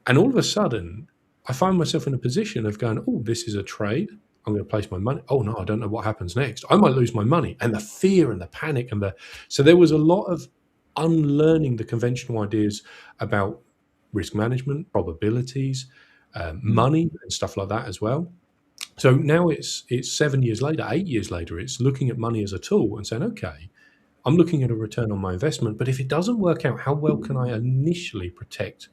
And all of a sudden, I find myself in a position of going, oh, this is a trade. I'm going to place my money. Oh, no, I don't know what happens next. I might lose my money. And the fear and the panic so there was a lot of unlearning the conventional ideas about risk management, probabilities, money and stuff like that as well. So now it's 7 years later, 8 years later, it's looking at money as a tool and saying, okay, I'm looking at a return on my investment, but if it doesn't work out, how well can I initially protect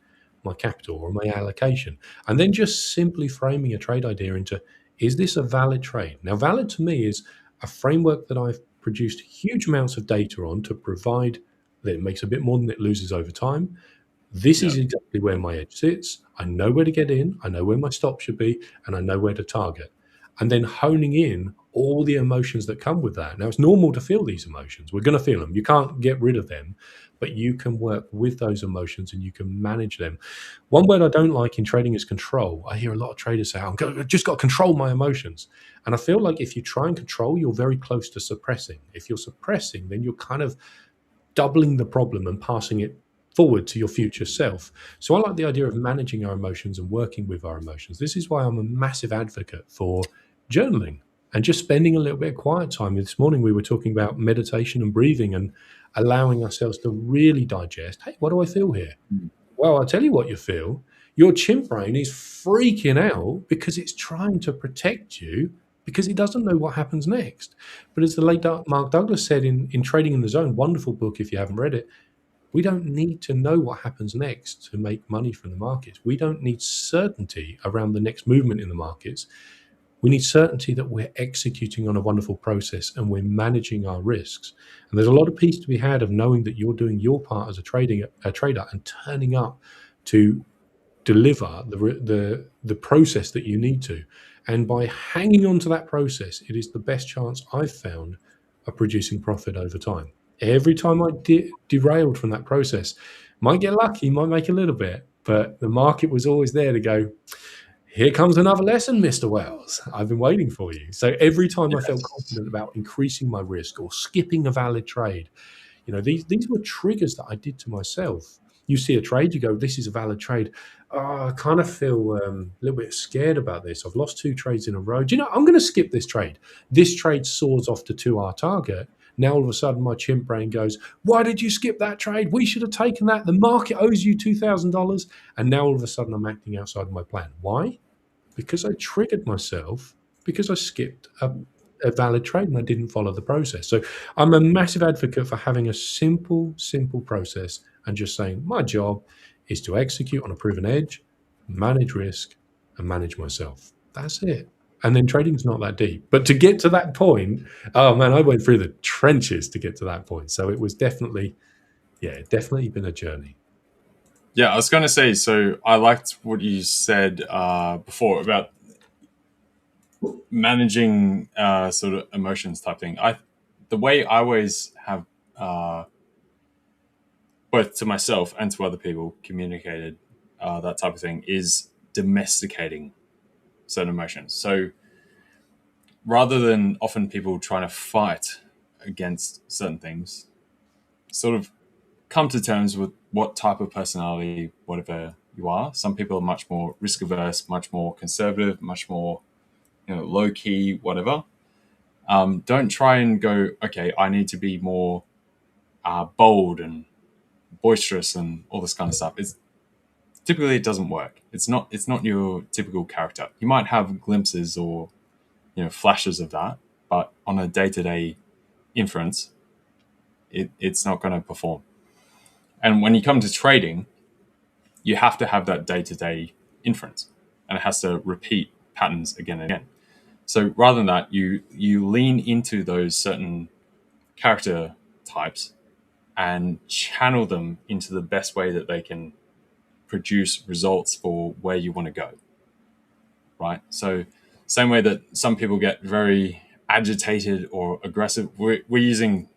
my capital or my allocation? And then just simply framing a trade idea into, is this a valid trade? Now, valid to me is a framework that I've produced huge amounts of data on to provide that it makes a bit more than it loses over time. This is exactly where my edge sits. I know where to get in, I know where my stop should be, and I know where to target. And then honing in all the emotions that come with that. Now, it's normal to feel these emotions. We're going to feel them. You can't get rid of them, but you can work with those emotions and you can manage them. One word I don't like in trading is control. I hear a lot of traders say, I've just got to control my emotions. And I feel like if you try and control, you're very close to suppressing. If you're suppressing, then you're kind of doubling the problem and passing it forward to your future self. So I like the idea of managing our emotions and working with our emotions. This is why I'm a massive advocate for journaling and just spending a little bit of quiet time. This morning we were talking about meditation and breathing and allowing ourselves to really digest, hey, what do I feel here? Well, I'll tell you what you feel. Your chimp brain is freaking out because it's trying to protect you because it doesn't know what happens next. But as the late Mark Douglas said in Trading in the Zone, wonderful book if you haven't read it, we don't need to know what happens next to make money from the markets. We don't need certainty around the next movement in the markets. We need certainty that we're executing on a wonderful process and we're managing our risks. And there's a lot of peace to be had of knowing that you're doing your part as a trader and turning up to deliver the process that you need to. And by hanging on to that process, it is the best chance I've found of producing profit over time. Every time I derailed from that process, might get lucky, might make a little bit, but the market was always there to go, here comes another lesson, Mr. Wells. I've been waiting for you. So every time I felt confident about increasing my risk or skipping a valid trade, these were triggers that I did to myself. You see a trade, you go, this is a valid trade. Oh, I kind of feel a little bit scared about this. I've lost 2 trades in a row. Do you know, I'm going to skip this trade. This trade soars off to 2-hour target. Now, all of a sudden, my chimp brain goes, why did you skip that trade? We should have taken that. The market owes you $2,000. And now, all of a sudden, I'm acting outside of my plan. Why? Because I triggered myself because I skipped a valid trade and I didn't follow the process. So I'm a massive advocate for having a simple process and just saying my job is to execute on a proven edge, manage risk, and manage myself. That's it. And then trading's not that deep. But to get to that point, oh man, I went through the trenches to get to that point. So it was definitely been a journey. Yeah, I was going to say, so I liked what you said before about managing sort of emotions type thing. The way I always have both to myself and to other people communicated that type of thing is domesticating certain emotions. So rather than often people trying to fight against certain things, sort of come to terms with what type of personality, whatever you are. Some people are much more risk averse, much more conservative, much more low key, whatever. Don't try and go, okay, I need to be more bold and boisterous and all this kind of stuff. Typically it doesn't work. It's not your typical character. You might have glimpses or flashes of that, but on a day-to-day inference, it's not going to perform. And when you come to trading, you have to have that day-to-day inference, and it has to repeat patterns again and again. So rather than that, you lean into those certain character types and channel them into the best way that they can produce results for where you want to go, right? So same way that some people get very agitated or aggressive, we're using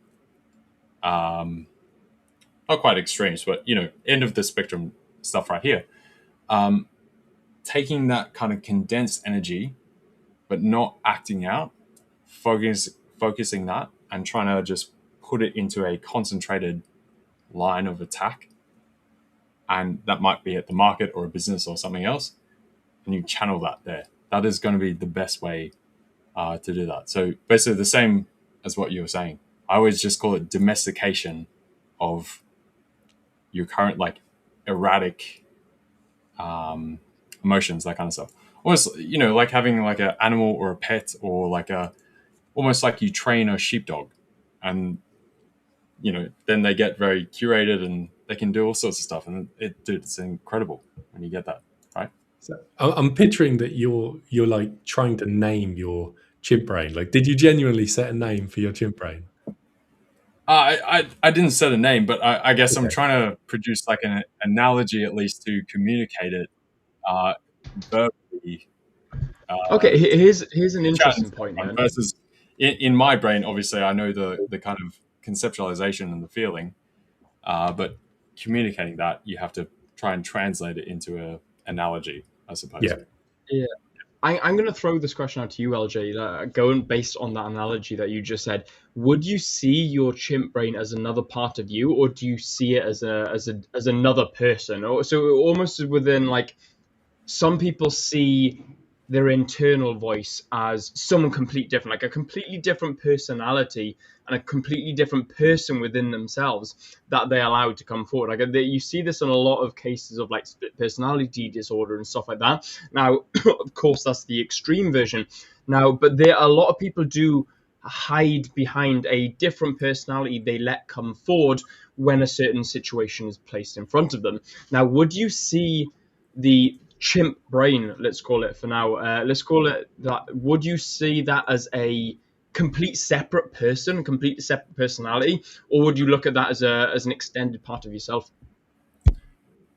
not quite extremes, but end of the spectrum stuff right here. Taking that kind of condensed energy, but not acting out, focusing that and trying to just put it into a concentrated line of attack. And that might be at the market or a business or something else. And you channel that there. That is going to be the best way to do that. So basically the same as what you were saying. I always just call it domestication of your current like erratic emotions, that kind of stuff. Almost, like having like an animal or a pet, or like almost like you train a sheepdog, and then they get very curated and they can do all sorts of stuff, and it's incredible when you get that, right? So I'm picturing that you're like trying to name your chimp brain. Like, did you genuinely set a name for your chimp brain? I didn't set a name, but I guess I'm Okay. trying to produce like an analogy at least to communicate it verbally. Okay, here's an Chat and interesting stuff, point right? then. Versus in my brain, obviously, I know the kind of conceptualization and the feeling, but communicating that, you have to try and translate it into a analogy, I suppose. Yeah. Yeah. I'm going to throw this question out to you, LJ. Going based on that analogy that you just said, would you see your chimp brain as another part of you, or do you see it as another person? Or so almost within like some people see their internal voice as someone completely different, like a completely different personality and a completely different person within themselves that they allowed to come forward. Like you see this in a lot of cases of like split personality disorder and stuff like that. Now, of course, that's the extreme version. Now, but there a lot of people do hide behind a different personality they let come forward when a certain situation is placed in front of them. Now, would you see the chimp brain, let's call it for now, let's call it that, would you see that as a complete separate person, complete separate personality, or would you look at that as an extended part of yourself?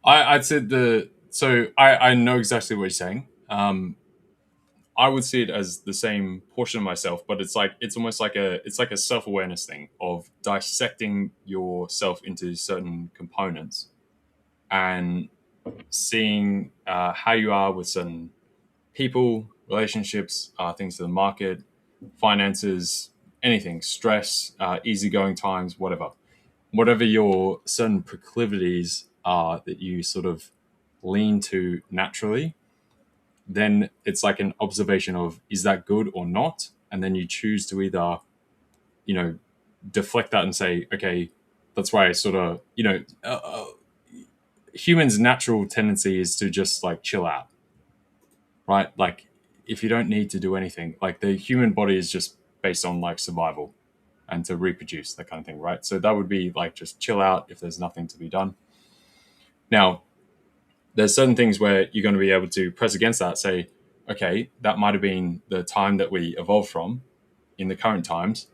I'd say I know exactly what you're saying. I would see it as the same portion of myself, but it's almost like a self-awareness thing of dissecting yourself into certain components and seeing how you are with certain people, relationships, things to the market, finances, anything, stress, easygoing times, whatever your certain proclivities are that you sort of lean to naturally, then it's like an observation of, is that good or not? And then you choose to either, deflect that and say, okay, that's why I sort of, humans' natural tendency is to just like chill out, right? Like if you don't need to do anything, like the human body is just based on like survival and to reproduce, that kind of thing, right? So that would be like just chill out if there's nothing to be done. Now, there's certain things where you're going to be able to press against that, say, okay, that might have been the time that we evolved from. In the current times,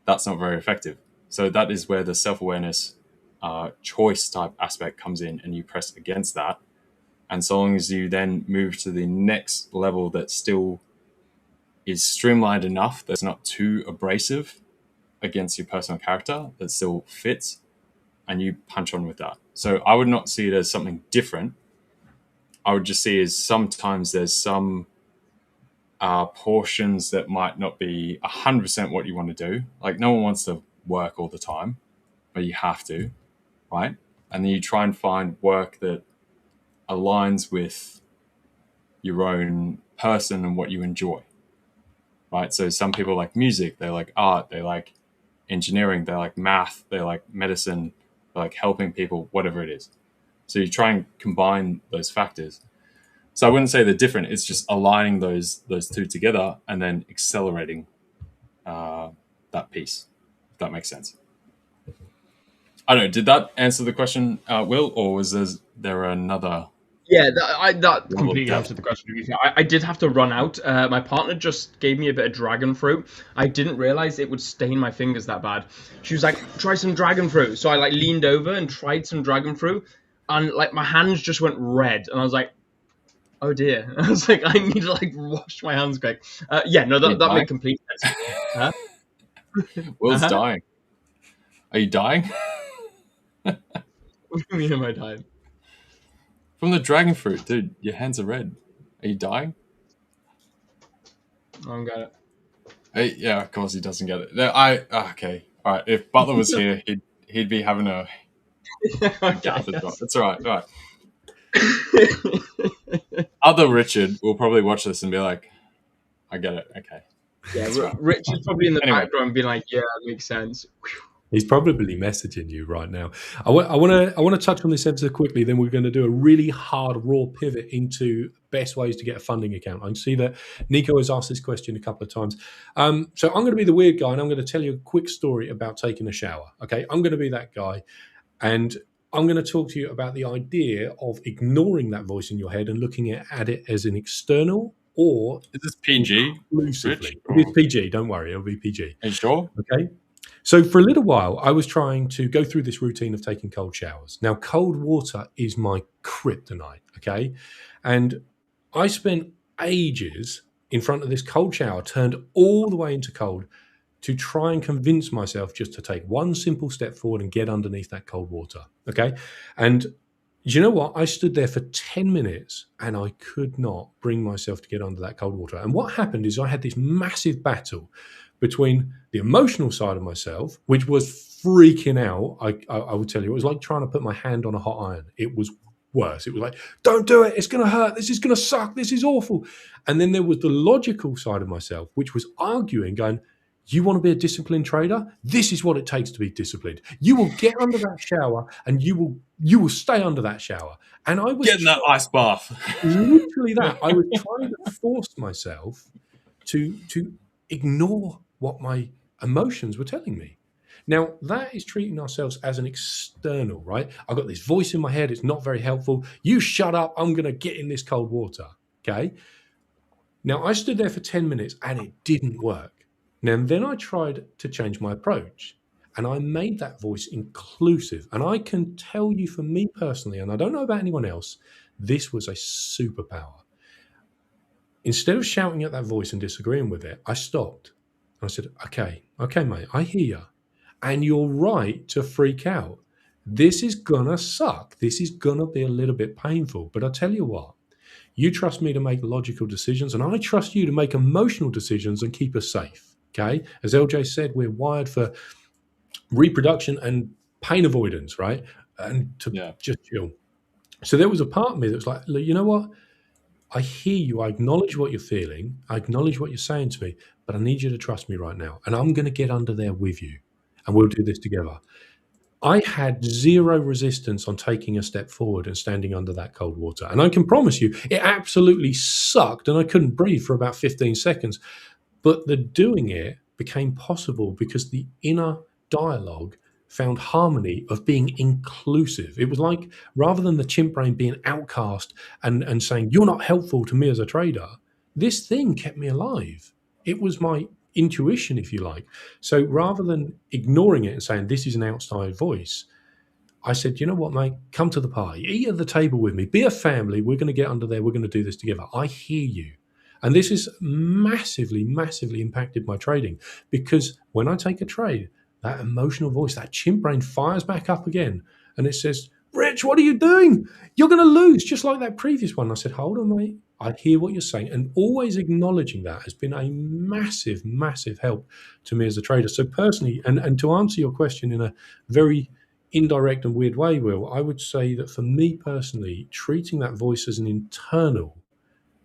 that's not very effective. So that is where the self-awareness choice type aspect comes in, and you press against that. And so long as you then move to the next level that still is streamlined enough that's not too abrasive against your personal character, that still fits, and you punch on with that. So I would not see it as something different. I would just see as sometimes there's some portions that might not be 100% what you want to do. Like no one wants to work all the time, but you have to, right? And then you try and find work that aligns with your own person and what you enjoy, right? So some people like music, they like art, they like engineering, they like math, they like medicine, they like helping people, whatever it is. So you try and combine those factors. So I wouldn't say they're different. It's just aligning those two together and then accelerating that piece, if that makes sense. I don't know. Did that answer the question, Will, or was there another? Yeah, that Level of completely depth. answered the question. I did have to run out. My partner just gave me a bit of dragon fruit. I didn't realize it would stain my fingers that bad. She was like, "Try some dragon fruit." So I like leaned over and tried some dragon fruit, and like my hands just went red, and I was like, "Oh dear!" I was like, "I need to like wash my hands quick." Yeah, no, Are you that made dying? complete sense. Huh? Will's Uh-huh. dying. Are you dying? What do you mean, am I dying? From the dragon fruit, dude. Your hands are red. Are you dying? I don't got it. Hey, yeah, of course he doesn't get it. No, okay. All right. If Butler was here, he'd be having a Okay, gap as well. yes. It's all right. All right. Other Richard will probably watch this and be like, "I get it. Okay." Yeah, That's right. Rich is probably in the Anyway. background being like, "Yeah, that makes sense." He's probably messaging you right now. I want to touch on this episode quickly. Then we're going to do a really hard raw pivot into best ways to get a funding account. I can see that Nico has asked this question a couple of times. So I'm going to be the weird guy, and I'm going to tell you a quick story about taking a shower. Okay, I'm going to be that guy, and I'm going to talk to you about the idea of ignoring that voice in your head and looking at it as an external or Is this PG? exclusively. Rich, It's PG. Don't worry, it'll be PG. Are you sure? Okay. So for a little while, I was trying to go through this routine of taking cold showers. Now, cold water is my kryptonite, okay? And I spent ages in front of this cold shower, turned all the way into cold, to try and convince myself just to take one simple step forward and get underneath that cold water, okay? And you know what? I stood there for 10 minutes and I could not bring myself to get under that cold water. And what happened is I had this massive battle between the emotional side of myself, which was freaking out. I would tell you, it was like trying to put my hand on a hot iron. It was worse. It was like, don't do it. It's going to hurt. This is going to suck. This is awful. And then there was the logical side of myself, which was arguing, going, you want to be a disciplined trader? This is what it takes to be disciplined. You will get under that shower and you will stay under that shower. And I was Get in that ice bath. literally that. I was trying to force myself to ignore what my emotions were telling me. Now, that is treating ourselves as an external, right? I've got this voice in my head. It's not very helpful. You shut up. I'm going to get in this cold water. Okay. Now, I stood there for 10 minutes and it didn't work. Now, then I tried to change my approach and I made that voice inclusive. And I can tell you for me personally, and I don't know about anyone else, this was a superpower. Instead of shouting at that voice and disagreeing with it, I stopped. I said, okay, mate, I hear you. And you're right to freak out. This is going to suck. This is going to be a little bit painful. But I tell you what, you trust me to make logical decisions, and I trust you to make emotional decisions and keep us safe. Okay? As LJ said, we're wired for reproduction and pain avoidance, right? And to just chill. So there was a part of me that was like, you know what? I hear you. I acknowledge what you're feeling. I acknowledge what you're saying to me, but I need you to trust me right now. And I'm going to get under there with you and we'll do this together. I had zero resistance on taking a step forward and standing under that cold water. And I can promise you, it absolutely sucked and I couldn't breathe for about 15 seconds. But the doing it became possible because the inner dialogue found harmony of being inclusive. It was like, rather than the chimp brain being outcast and saying, you're not helpful to me as a trader, this thing kept me alive. It was my intuition, if you like. So rather than ignoring it and saying, this is an outside voice, I said, you know what, mate, come to the party, eat at the table with me, be a family. We're going to get under there. We're going to do this together. I hear you. And this has massively, massively impacted my trading because when I take a trade, that emotional voice, that chimp brain fires back up again. And it says, Rich, what are you doing? You're going to lose, just like that previous one. I said, hold on, mate. I hear what you're saying. And always acknowledging that has been a massive, massive help to me as a trader. So personally, and to answer your question in a very indirect and weird way, Will, I would say that for me personally, treating that voice as an internal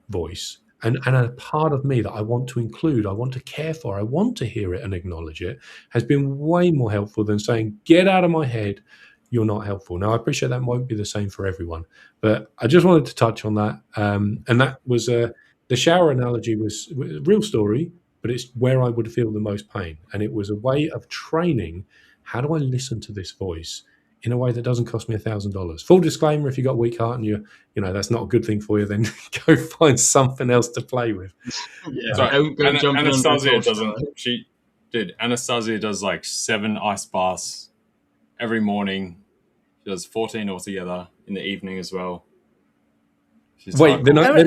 voice and a part of me that I want to include, I want to care for, I want to hear it and acknowledge it, has been way more helpful than saying, get out of my head, you're not helpful. Now, I appreciate that won't be the same for everyone, but I just wanted to touch on that. And that was the shower analogy was a real story, but it's where I would feel the most pain. And it was a way of training, how do I listen to this voice in a way that doesn't cost me $1,000. Full disclaimer: if you've got a weak heart and you know that's not a good thing for you, then go find something else to play with. Yeah, So don't go jumping on Anastasiia that doesn't. Anastasiia does like 7 ice baths every morning. She does 14 altogether in the evening as well. She's Wait, then I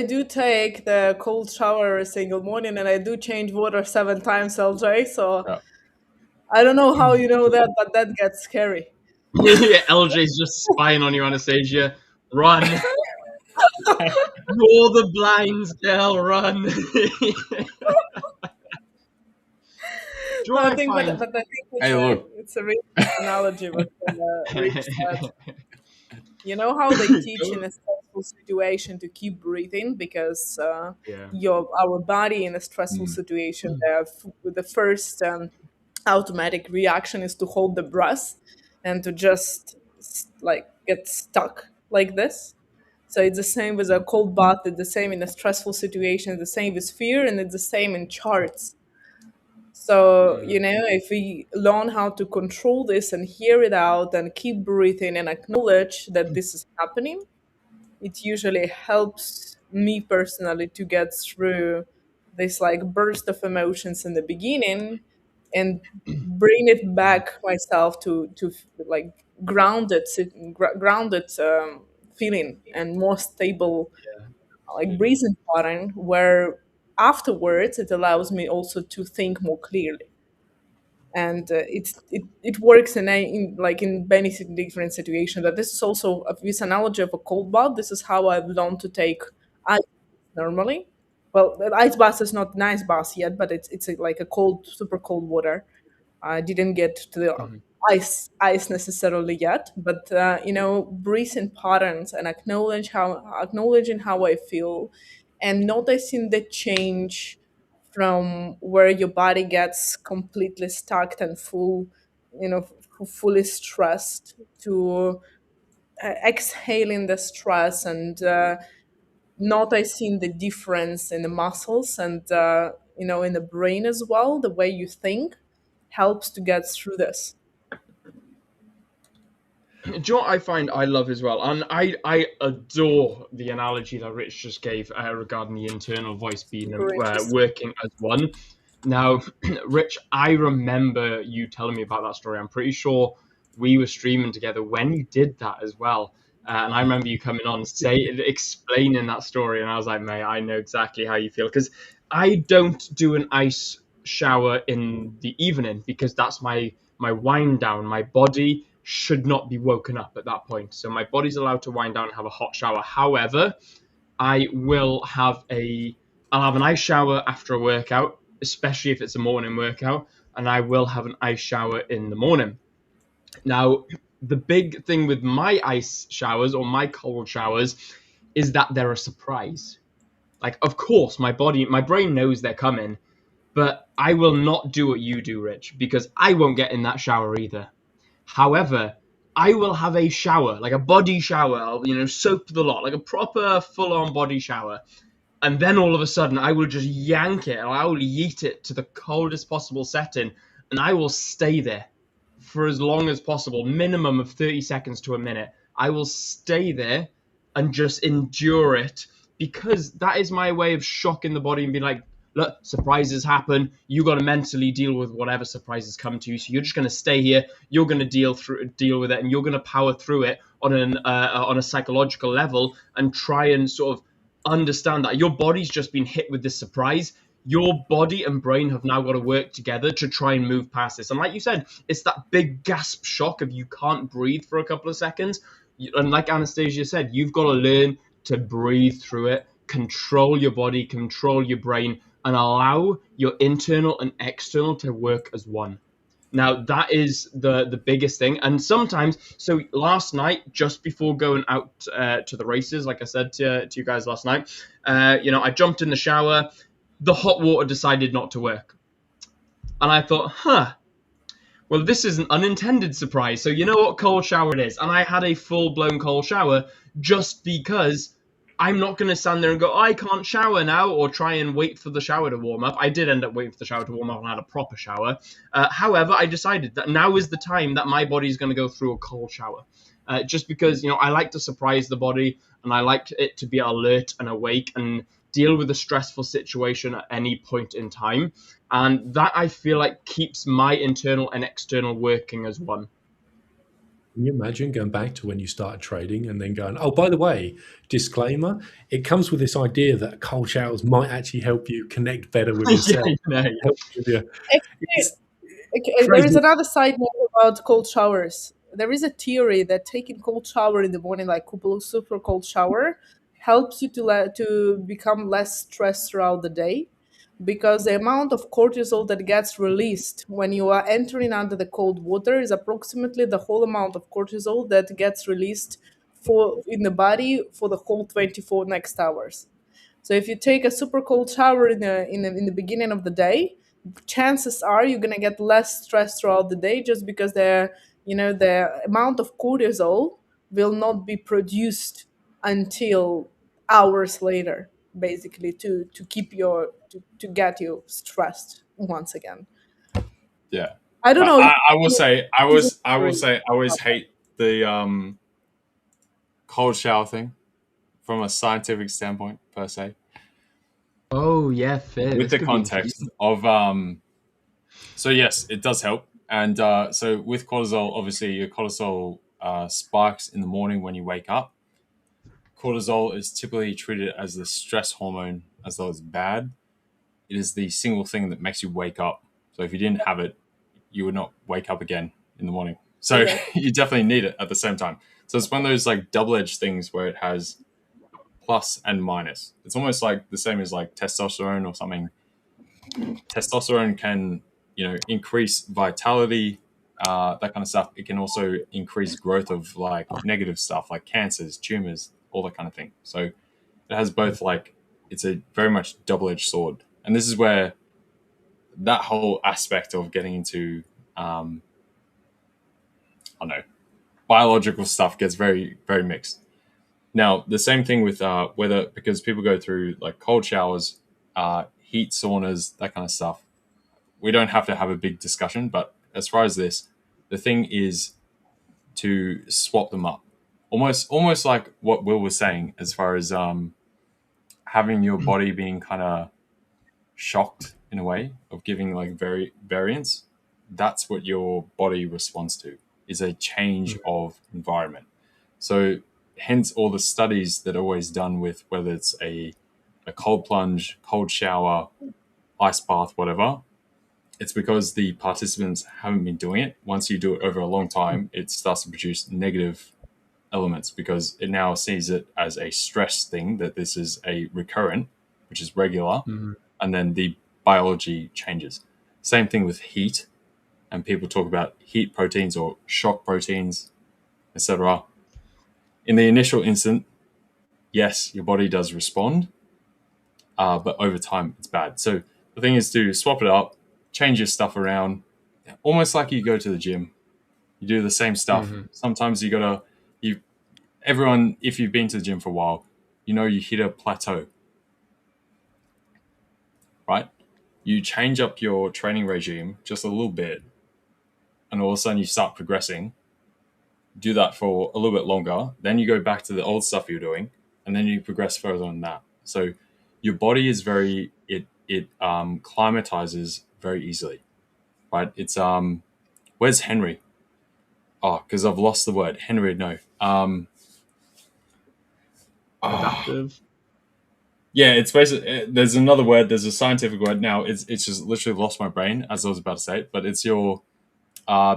do take the cold shower every single morning, and I do change water 7 times, LJ. So Yeah. I don't know how you know that, but that gets scary. Yeah, LJ's just spying on you, Anastasiia. Run. Draw the blinds, girl, run. No, I think, but I think Hey, look. it's a really good analogy. But Rich said, you know how they teach in a stressful situation to keep breathing because our body in a stressful situation, the first automatic reaction is to hold the breath and to just like get stuck like this. So it's the same with a cold bath. It's the same in a stressful situation. It's the same with fear, and it's the same in charts. So, if we learn how to control this and hear it out and keep breathing and acknowledge that this is happening, it usually helps me personally to get through this like burst of emotions in the beginning and bring it back myself to like grounded feeling and more stable like breathing pattern where afterwards it allows me also to think more clearly, and it works in many different situations. That this is also this analogy of a cold bath. This is how I've learned to take ice normally. Well, the ice bath is not nice bath yet, but like a cold, super cold water. I didn't get to the ice necessarily yet, but breathing patterns and acknowledging how I feel, and noticing the change from where your body gets completely stuck and fully stressed to exhaling the stress and noticing the difference in the muscles and in the brain as well. The way you think helps to get through this. Do you know what I find I love as well? And I adore the analogy that Rich just gave regarding the internal voice being working as one. Now, Rich, I remember you telling me about that story. I'm pretty sure we were streaming together when you did that as well. And I remember you coming on explaining that story. And I was like, mate, I know exactly how you feel. Because I don't do an ice shower in the evening because that's my wind down. My body should not be woken up at that point. So my body's allowed to wind down and have a hot shower. However, I'll have an ice shower after a workout, especially if it's a morning workout, and I will have an ice shower in the morning. Now, the big thing with my ice showers or my cold showers is that they're a surprise. Like, of course, my brain knows they're coming, but I will not do what you do, Rich, because I won't get in that shower either. However, I will have a shower, like a body shower. I'll, soap the lot, like a proper full-on body shower. And then all of a sudden, I will just yank it, or I will yeet it to the coldest possible setting, and I will stay there for as long as possible, minimum of 30 seconds to a minute. I will stay there and just endure it, because that is my way of shocking the body and being like, look, surprises happen. You got to mentally deal with whatever surprises come to you. So you're just going to stay here. You're going to deal with it, and you're going to power through it on a psychological level and try and sort of understand that your body's just been hit with this surprise. Your body and brain have now got to work together to try and move past this. And like you said, it's that big gasp shock of you can't breathe for a couple of seconds. And like Anastasiia said, you've got to learn to breathe through it, control your body, control your brain, and allow your internal and external to work as one. Now, that is the biggest thing. And sometimes, so last night, just before going out to the races, like I said to you guys last night, I jumped in the shower. The hot water decided not to work. And I thought, well, this is an unintended surprise. So you know what cold shower it is? And I had a full-blown cold shower just because I'm not going to stand there and go, I can't shower now, or try and wait for the shower to warm up. I did end up waiting for the shower to warm up and had a proper shower. However, I decided that now is the time that my body's going to go through a cold shower. Just because, I like to surprise the body, and I like it to be alert and awake and deal with a stressful situation at any point in time. And that, I feel like, keeps my internal and external working as one. Can you imagine going back to when you started trading and then going, oh, by the way, disclaimer, it comes with this idea that cold showers might actually help you connect better with yourself. Help with your, there is another side note about cold showers. There is a theory that taking cold shower in the morning, like super cold shower, helps you to become less stressed throughout the day, because the amount of cortisol that gets released when you are entering under the cold water is approximately the whole amount of cortisol that gets released in the body for the whole 24 next hours. So if you take a super cold shower in the beginning of the day, chances are you're gonna get less stress throughout the day, just because the amount of cortisol will not be produced until hours later, basically, to keep to get you stressed once again. Yeah. I don't know. I will say I always hate the cold shower thing from a scientific standpoint per se. Oh yeah, fair. With the context of so yes, it does help. And so with cortisol, obviously your cortisol spikes in the morning when you wake up. Cortisol is typically treated as the stress hormone, as though it's bad. It is the single thing that makes you wake up. So if you didn't have it, you would not wake up again in the morning. So you definitely need it at the same time. So it's one of those like double-edged things where it has plus and minus. It's almost like the same as like testosterone or something. Testosterone can, increase vitality, that kind of stuff. It can also increase growth of like negative stuff like cancers, tumors, all that kind of thing. So it has both, like, it's a very much double-edged sword. And this is where that whole aspect of getting into, biological stuff gets very, very mixed. Now, the same thing with weather, because people go through like cold showers, heat saunas, that kind of stuff. We don't have to have a big discussion, but as far as this, the thing is to swap them up. Almost like what Will was saying, as far as having your body being kind of shocked in a way of giving like variance. That's what your body responds to, is a change of environment. So hence all the studies that are always done with whether it's a cold plunge, cold shower, ice bath, whatever. It's because the participants haven't been doing it. Once you do it over a long time, it starts to produce negative elements, because it now sees it as a stress thing, that this is a recurrent, which is regular, and then the biology changes. Same thing with heat, and people talk about heat proteins or shock proteins, etc. In the initial instant, yes, your body does respond, but over time it's bad. So the thing is to swap it up, change your stuff around, almost like you go to the gym. You do the same stuff. Sometimes everyone, if you've been to the gym for a while, you hit a plateau, right? You change up your training regime just a little bit, and all of a sudden you start progressing. Do that for a little bit longer, then you go back to the old stuff you're doing, and then you progress further on that. So your body is it climatizes very easily, right? It's where's Henry? Oh, because I've lost the word. Henry, no. Adaptive. Yeah, it's basically, there's another word. There's a scientific word now. It's just literally lost my brain as I was about to say it. But it's your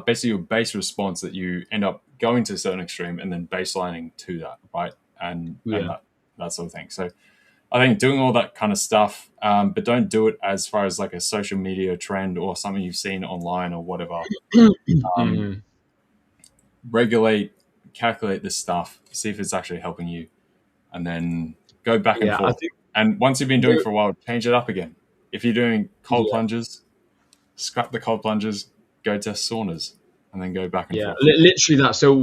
basically your base response that you end up going to a certain extreme and then baselining to that, right? And that sort of thing. So I think doing all that kind of stuff, but don't do it as far as like a social media trend or something you've seen online or whatever. Regulate, calculate this stuff, see if it's actually helping you, and then go back and forth. And once you've been doing it for a while, change it up again. If you're doing cold plunges, scrap the cold plunges, go to saunas, and then go back and forth. Literally that. So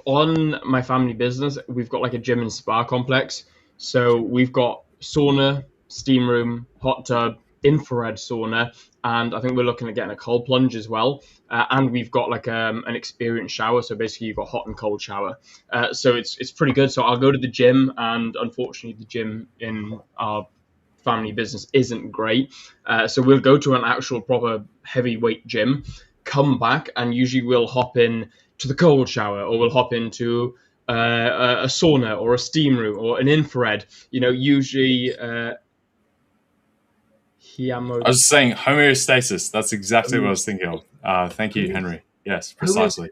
on my family business, we've got like a gym and spa complex. So we've got sauna, steam room, hot tub, infrared sauna, and I think we're looking at getting a cold plunge as well. And we've got like an experienced shower. So basically, you've got hot and cold shower. So it's pretty good. So I'll go to the gym, and unfortunately, the gym in our family business isn't great. So we'll go to an actual proper heavyweight gym, come back, and usually we'll hop in to the cold shower, or we'll hop into a sauna or a steam room or an infrared. Usually. I was just saying homeostasis. That's exactly what I was thinking of. Thank you, Henry. Yes, precisely.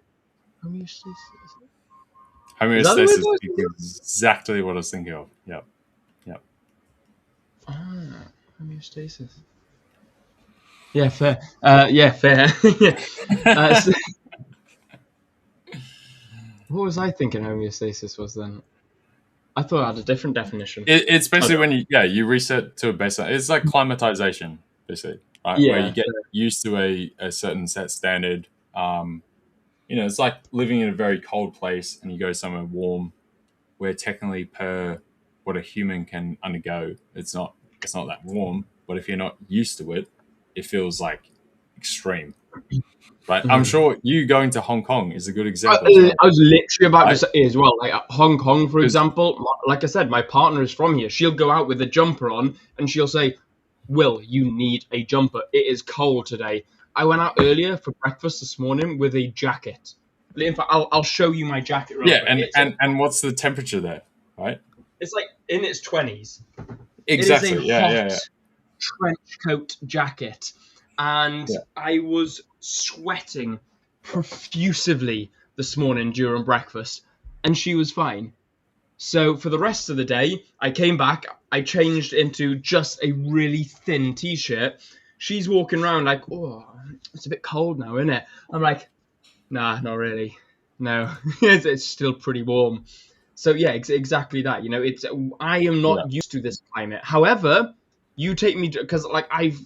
Homeostasis. Homeostasis is exactly what I was thinking of. Yep. Homeostasis. Yeah, fair. Yeah, fair. So, what was I thinking homeostasis was then? I thought I had a different definition. It's basically when you reset to a baseline. It's like climatization, basically, right? Yeah, where you get used to a certain set standard. It's like living in a very cold place and you go somewhere warm, where technically per what a human can undergo, it's not that warm. But if you're not used to it, it feels like extreme. Right, I'm sure you going to Hong Kong is a good example. I was literally about to say as well, like Hong Kong, for example. Like I said, my partner is from here. She'll go out with a jumper on, and she'll say, "Will, you need a jumper. It is cold today." I went out earlier for breakfast this morning with a jacket. In fact, I'll show you my jacket. And what's the temperature there? Right, it's like in its 20s. Exactly. It is a hot trench coat jacket, and I was sweating profusively this morning during breakfast, and she was fine. So for the rest of the day, I came back, I changed into just a really thin t-shirt. She's walking around like, "Oh, it's a bit cold now, isn't it?" I'm like, "Nah, not really. No, it's still pretty warm." So yeah, exactly that. I am not used to this climate. However, you take me because like I've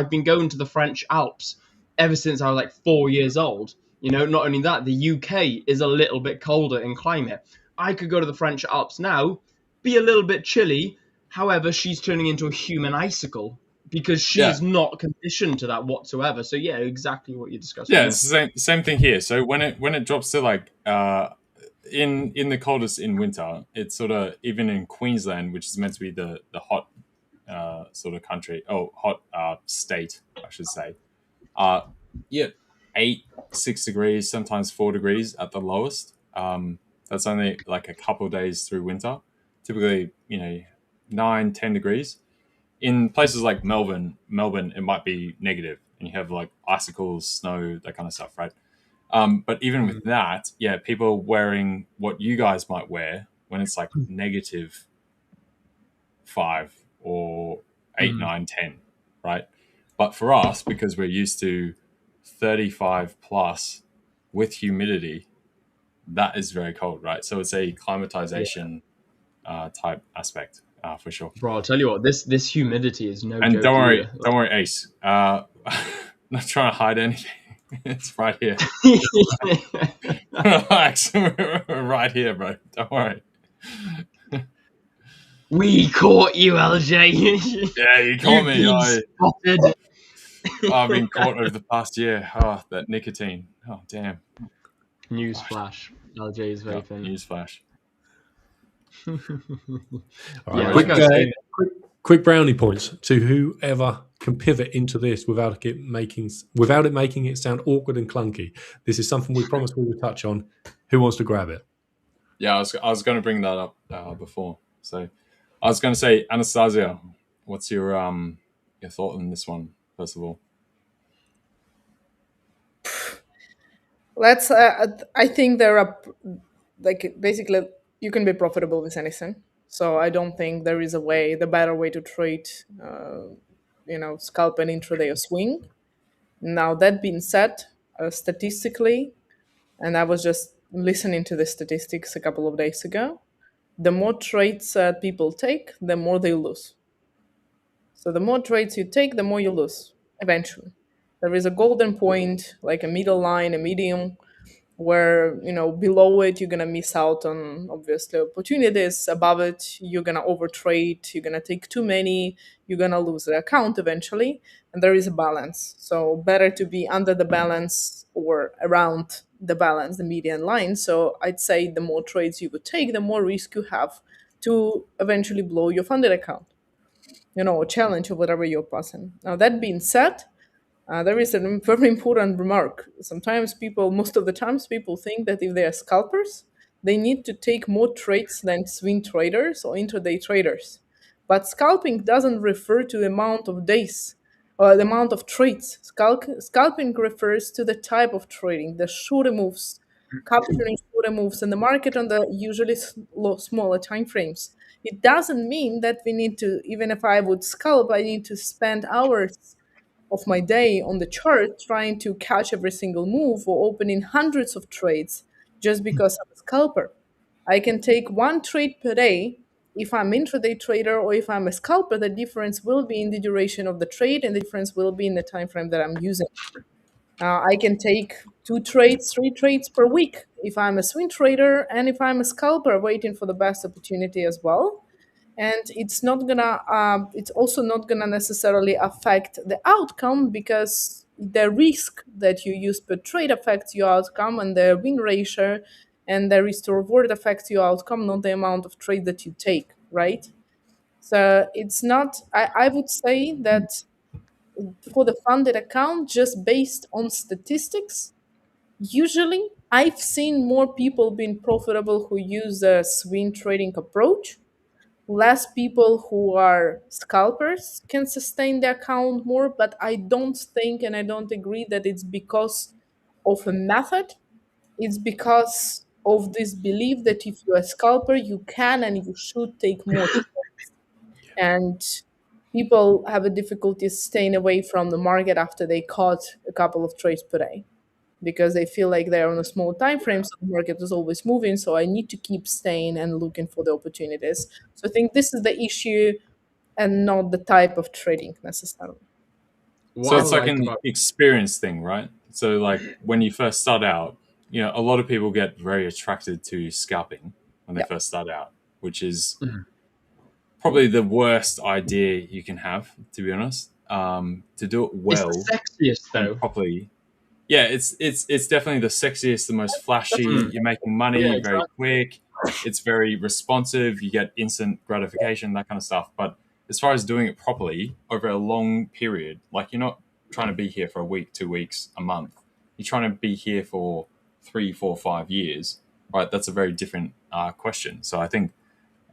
been going to the French Alps ever since I was like 4 years old. Not only that, the UK is a little bit colder in climate. I could go to the French Alps now, be a little bit chilly. However, she's turning into a human icicle because she's not conditioned to that whatsoever. So yeah, exactly what you're discussing. Yeah, it's the same thing here. So when it drops to like in the coldest in winter, it's sort of even in Queensland, which is meant to be the hot sort of country, hot state, I should say. 6 degrees, sometimes 4 degrees at the lowest. That's only like a couple of days through winter. Typically, 9, 10 degrees. In places like Melbourne, it might be negative, and you have like icicles, snow, that kind of stuff, right? But even with that, people wearing what you guys might wear when it's like -5 or 8, 9, 10, right? But for us, because we're used to 35 plus with humidity, that is very cold, right? So it's a climatization type aspect for sure. Bro, I'll tell you what, this humidity is no and joke. Don't worry, Ace. Not trying to hide anything. It's right here. Relax. We're right here, bro. Don't worry. We caught you, LJ. Yeah, you caught me. Spotted. I've been caught over the past year. Oh, that nicotine. Oh, damn. Newsflash. LJ is vaping. Newsflash. All right, quick brownie points to whoever can pivot into this without it making it sound awkward and clunky. This is something we promised we would touch on. Who wants to grab it? Yeah, I was going to bring that up before. So I was going to say, Anastasiia, what's your thought on this one, first of all? I think there are basically you can be profitable with anything. So I don't think there is the better way to trade, scalp and intraday or swing. Now that being said, statistically, and I was just listening to the statistics a couple of days ago, the more trades people take, the more they lose. So the more trades you take, the more you lose eventually. There is a golden point, like a middle line, a medium. where below it you're gonna miss out on obviously opportunities, above it you're gonna overtrade, you're gonna take too many, you're gonna lose the account eventually, and there is a balance. So better to be under the balance or around the balance, the median line. So I'd say the more trades you would take, the more risk you have to eventually blow your funded account, or challenge or whatever you're passing. Now that being said, there is a very important remark. Sometimes people, most of the times, people think that if they are scalpers, they need to take more trades than swing traders or intraday traders. But scalping doesn't refer to the amount of days or the amount of trades. Scalping refers to the type of trading, the shorter moves, capturing shorter moves in the market on the usually smaller time frames. It doesn't mean that we need to, even if I would scalp, I need to spend hours of my day on the chart trying to catch every single move or opening hundreds of trades just because I'm a scalper. I can take one trade per day. If I'm intraday trader or if I'm a scalper, the difference will be in the duration of the trade and the difference will be in the time frame that I'm using. I can take 2 trades, 3 trades per week if I'm a swing trader and if I'm a scalper waiting for the best opportunity as well. And it's also not gonna necessarily affect the outcome, because the risk that you use per trade affects your outcome, and the win ratio and the risk to reward affects your outcome, not the amount of trade that you take, right? So it's not. I would say that for the funded account, just based on statistics, usually I've seen more people being profitable who use a swing trading approach. Less people who are scalpers can sustain the account more, but I don't think and I don't agree that it's because of a method. It's because of this belief that if you're a scalper, you can and you should take more. And people have a difficulty staying away from the market after they caught a couple of trades per day, because they feel like they're on a small time frame, so the market is always moving. So I need to keep staying and looking for the opportunities. So I think this is the issue and not the type of trading necessarily. So What I it's like like an about experience thing, right? So like when you first start out, a lot of people get very attracted to scalping when they Yeah. first start out, which is probably the worst idea you can have, to be honest. To do it it's well the sexiest and though. properly, yeah, it's definitely the sexiest, the most flashy. Mm. You're making Yeah, money very exactly. quick. It's very responsive. You get instant gratification, that kind of stuff. But as far as doing it properly over a long period, like you're not trying to be here for a week, 2 weeks, a month. You're trying to be here for 3, 4, 5 years, right? That's a very different question. So I think,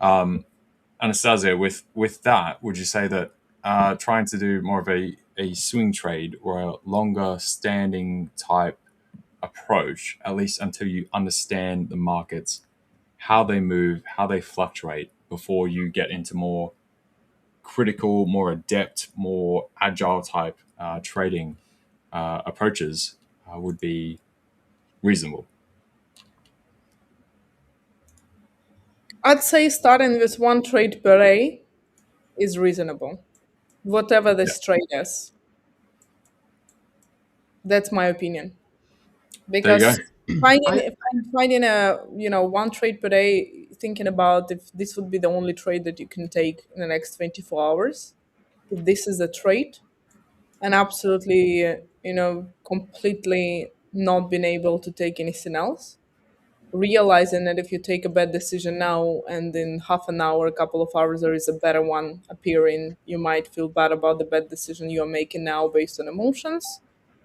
Anastasiia, with that, would you say that trying to do more of a swing trade or a longer standing type approach, at least until you understand the markets, how they move, how they fluctuate, before you get into more critical, more adept, more agile type trading approaches, would be reasonable? I'd say starting with one trade per day is reasonable, whatever Yeah, this trade is. That's my opinion. there you go. Because finding I if I'm finding a one trade per day, thinking about if this would be the only trade that you can take in the next 24 hours, if this is a trade, and absolutely completely not being able to take anything else, realizing that if you take a bad decision now and in half an hour, a couple of hours, there is a better one appearing, you might feel bad about the bad decision you are making now based on emotions.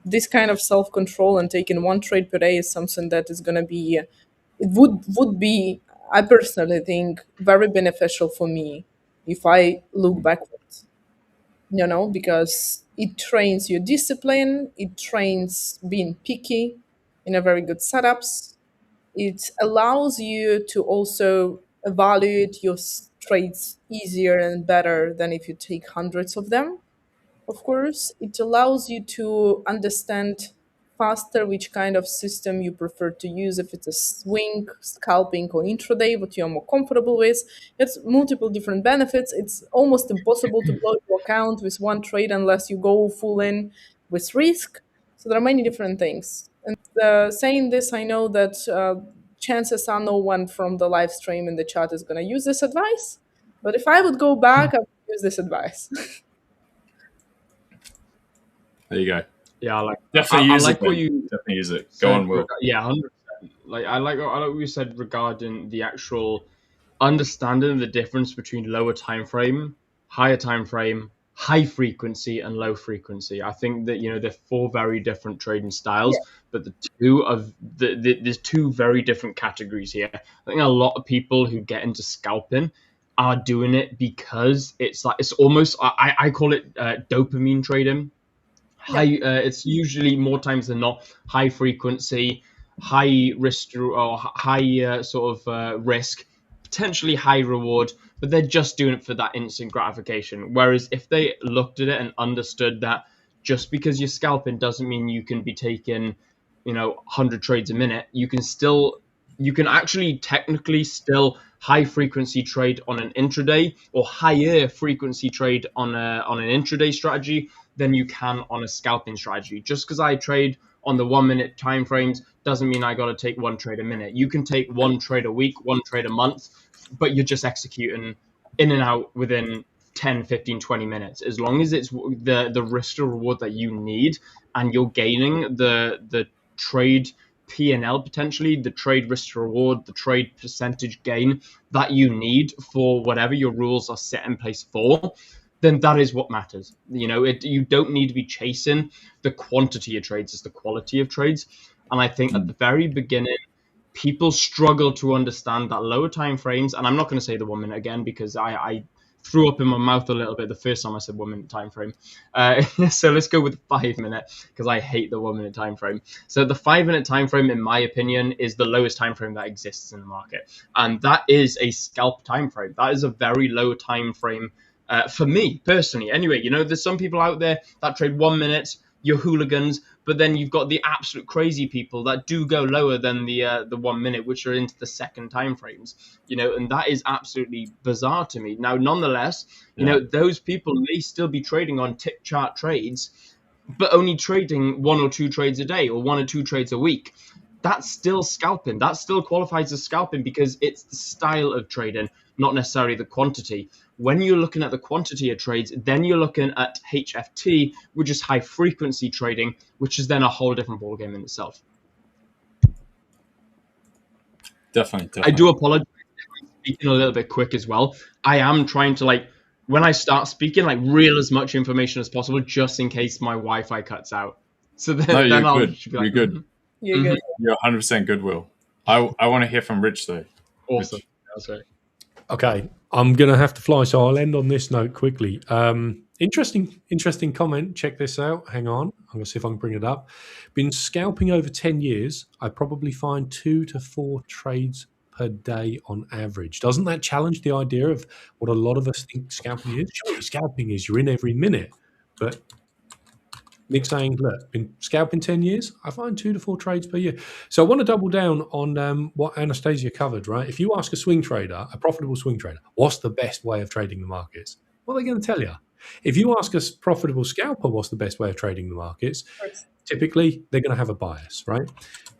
This kind of self-control and taking one trade per day is something that is going to be, it would be, I personally think, very beneficial for me if I look backwards, because it trains your discipline, it trains being picky in a very good setups. It allows you to also evaluate your trades easier and better than if you take hundreds of them. Of course, it allows you to understand faster which kind of system you prefer to use, if it's a swing, scalping, or intraday, what you're more comfortable with. It's multiple different benefits. It's almost impossible to blow your account with one trade unless you go full in with risk. So there are many different things. And saying this, I know that chances are no one from the live stream in the chat is going to use this advice. But if I would go back, I would use this advice. There you go. Yeah, I like Definitely I use like it. what Ben. you Definitely use it. said. Go on, Will. Yeah, 100%. Like I like what you said regarding the actual understanding the difference between lower time frame, higher time frame, high frequency, and low frequency. I think that they're four very different trading styles, Yeah. but there's two very different categories here. I think a lot of people who get into scalping are doing it because it's almost I call it dopamine trading. It's usually more times than not high frequency, high risk or high risk, potentially high reward, but they're just doing it for that instant gratification. Whereas if they looked at it and understood that just because you're scalping doesn't mean you can be taking 100 trades a minute, you can actually technically still high frequency trade on an intraday or higher frequency trade on an intraday strategy than you can on a scalping strategy. Just because I trade on the 1 minute time frames doesn't mean I got to take one trade a minute. You can take one trade a week, one trade a month, but you're just executing in and out within 10, 15, 20 minutes. As long as it's the risk to reward that you need and you're gaining the trade P&L, potentially the trade risk to reward, the trade percentage gain that you need for whatever your rules are set in place for, then that is what matters. You don't need to be chasing the quantity of trades, it's the quality of trades. And I think at the very beginning, people struggle to understand that lower time frames, and I'm not going to say the 1 minute again because I threw up in my mouth a little bit the first time I said 1 minute time frame. So let's go with 5 minute because I hate the 1 minute time frame. So the 5 minute time frame, in my opinion, is the lowest time frame that exists in the market, and that is a scalp time frame. That is a very low time frame for me personally. Anyway, there's some people out there that trade 1 minute. You're hooligans, but then you've got the absolute crazy people that do go lower than the 1 minute, which are into the second time frames, and that is absolutely bizarre to me. Now, nonetheless, those people may still be trading on tick chart trades, but only trading 1 or 2 trades a day or 1 or 2 trades a week. That's still scalping. That still qualifies as scalping because it's the style of trading, not necessarily the quantity. When you're looking at the quantity of trades, then you're looking at HFT, which is high frequency trading, which is then a whole different ballgame in itself. Definitely. I do apologize if I'm speaking a little bit quick as well. I am trying to, when I start speaking, reel as much information as possible just in case my Wi-Fi cuts out. So then, you're I'll good. be like, You're good. You're good. You're 100% good, Will. I want to hear from Rich though. Awesome. Rich. That's right. Okay, I'm going to have to fly, so I'll end on this note quickly. Interesting comment. Check this out. Hang on. I'm going to see if I can bring it up. Been scalping over 10 years. I probably find 2 to 4 trades per day on average. Doesn't that challenge the idea of what a lot of us think scalping is? Surely scalping is you're in every minute. But Nick saying, look, been scalping 10 years, I find 2 to 4 trades per year. So I want to double down on what Anastasiia covered, right? If you ask a swing trader, a profitable swing trader, what's the best way of trading the markets? What are they going to tell you? If you ask a profitable scalper what's the best way of trading the markets, typically they're going to have a bias, right?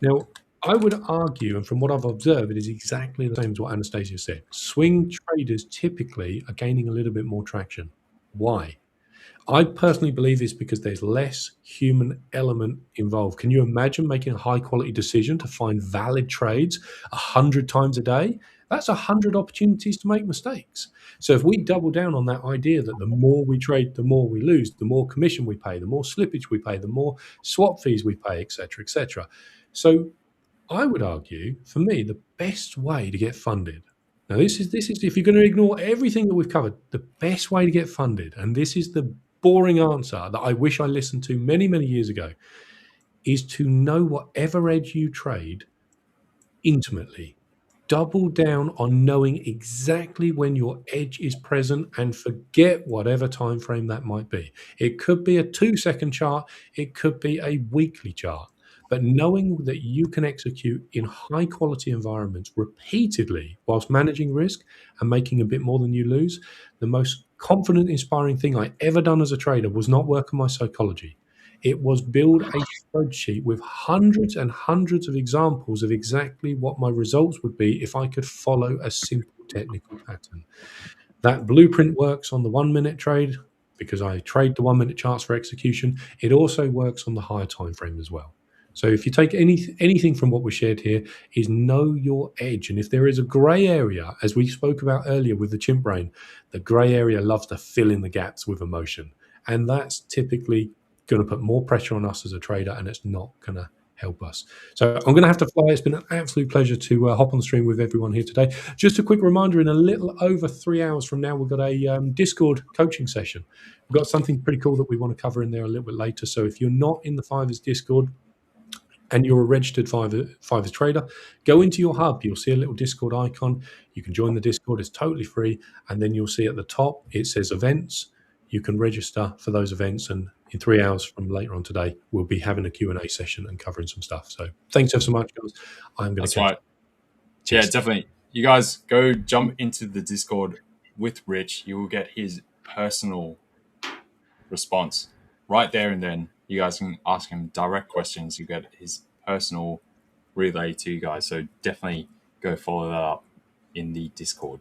Now, I would argue, and from what I've observed, it is exactly the same as what Anastasiia said. Swing traders typically are gaining a little bit more traction. Why? I personally believe it's because there's less human element involved. Can you imagine making a high quality decision to find valid trades 100 times a day? That's 100 opportunities to make mistakes. So if we double down on that idea that the more we trade, the more we lose, the more commission we pay, the more slippage we pay, the more swap fees we pay, etc., etc. So I would argue, for me, the best way to get funded. Now, this is if you're going to ignore everything that we've covered, the best way to get funded, and this is the boring answer that I wish I listened to many, many years ago, is to know whatever edge you trade intimately. Double down on knowing exactly when your edge is present and forget whatever time frame that might be. It could be a 2-second chart. It could be a weekly chart. But knowing that you can execute in high quality environments repeatedly whilst managing risk and making a bit more than you lose, the most confident, inspiring thing I ever done as a trader was not work on my psychology. It was build a spreadsheet with hundreds and hundreds of examples of exactly what my results would be if I could follow a simple technical pattern. That blueprint works on the 1 minute trade because I trade the 1 minute charts for execution. It also works on the higher time frame as well. So if you take anything from what we shared here, is know your edge. And if there is a gray area, as we spoke about earlier with the chimp brain, the gray area loves to fill in the gaps with emotion. And that's typically going to put more pressure on us as a trader, and it's not going to help us. So I'm going to have to fly. It's been an absolute pleasure to hop on the stream with everyone here today. Just a quick reminder, in a little over 3 hours from now, we've got a Discord coaching session. We've got something pretty cool that we want to cover in there a little bit later. So if you're not in the Fivers Discord and you're a registered Fivers trader, go into your hub. You'll see a little Discord icon. You can join the Discord. It's totally free. And then you'll see at the top, it says events. You can register for those events, and in 3 hours from later on today, we'll be having a Q&A session and covering some stuff. So thanks ever so much, guys. I'm going to catch up. Yeah, definitely. You guys go jump into the Discord with Rich. You will get his personal response right there and then. You guys can ask him direct questions. You get his personal relay to you guys. So definitely go follow that up in the Discord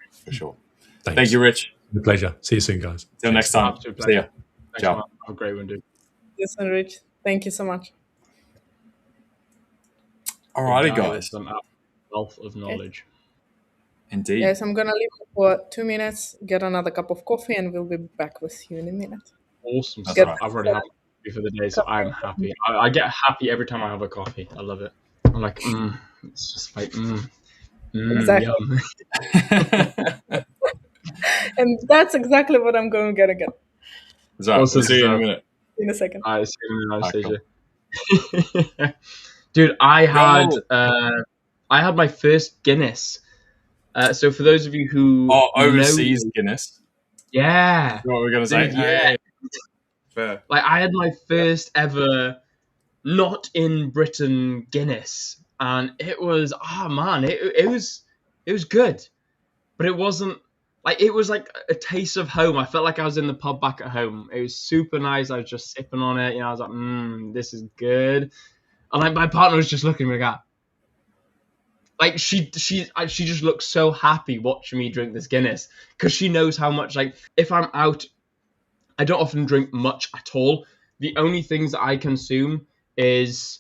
for sure. Thanks. Thank you, Rich. A pleasure. See you soon, guys. Till next time. See ya. Ciao. Have a great one, dude. Yes, and Rich. Thank you so much. Alrighty, guys. Some wealth of knowledge. Indeed. Yes, I'm gonna leave for 2 minutes, get another cup of coffee, and we'll be back with you in a minute. Awesome That's stuff. right. I've already had coffee for the day, so I'm happy. I get happy every time I have a coffee. I love it. I'm like, it's just like, Exactly. Yum. And that's exactly what I'm going to get again That's right. Also, We'll see you in a minute. in a second. I see you, Anastasiia. Dude, I had my first Guinness. So for those of you who overseas Guinness. Yeah. That's what we're gonna say. Dude, yeah. Fair. Like I had my first ever not in Britain Guinness, and it was it was good, but it wasn't like, it was like a taste of home. I felt like I was in the pub back at home. It was super nice. I was just sipping on it, I was like, this is good. And like my partner was just looking at me like she just looks so happy watching me drink this Guinness, because she knows how much, like, if I'm out, I don't often drink much at all. The only things that I consume is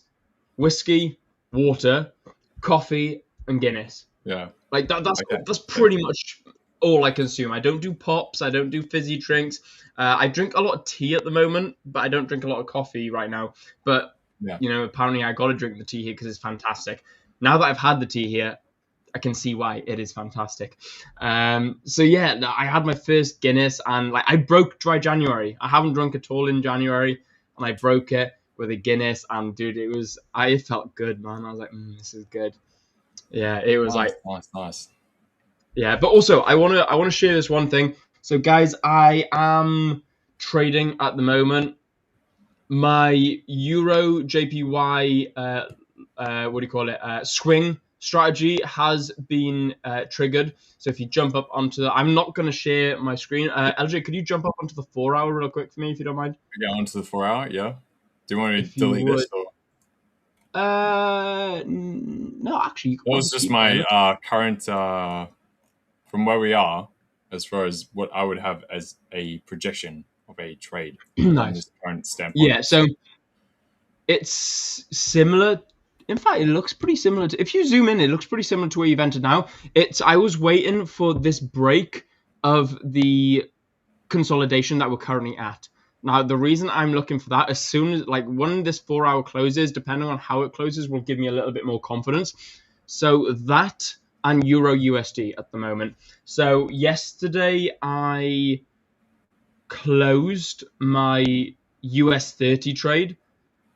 whiskey, water, coffee, and Guinness. Yeah. Like that's pretty much all I consume. I don't do pops. I don't do fizzy drinks. I drink a lot of tea at the moment, but I don't drink a lot of coffee right now. But apparently I got to drink the tea here because it's fantastic. Now that I've had the tea here, I can see why it is fantastic. So yeah, I had my first Guinness, and like I broke dry January. I haven't drunk at all in January, and I broke it with a Guinness, and dude, I felt good, man. I was like, this is good. Yeah, it was nice. Yeah, but also I want to share this one thing. So guys, I am trading at the moment. My Euro JPY swing strategy has been triggered. So if you jump up onto I'm not going to share my screen. LJ, could you jump up onto the 4 hour real quick for me, if you don't mind? Yeah, onto the 4 hour. Yeah. Do you want me to delete this? Or? No, actually. That was just my current, from where we are, as far as what I would have as a projection of a trade. Nice. On this current standpoint. Yeah, so it's similar. In fact, it looks pretty similar to, if you zoom in, it looks pretty similar to where you've entered now. I was waiting for this break of the consolidation that we're currently at. Now, the reason I'm looking for that, as soon as, like, when this 4 hour closes, depending on how it closes, will give me a little bit more confidence. So that and Euro USD at the moment. So yesterday I closed my US 30 trade,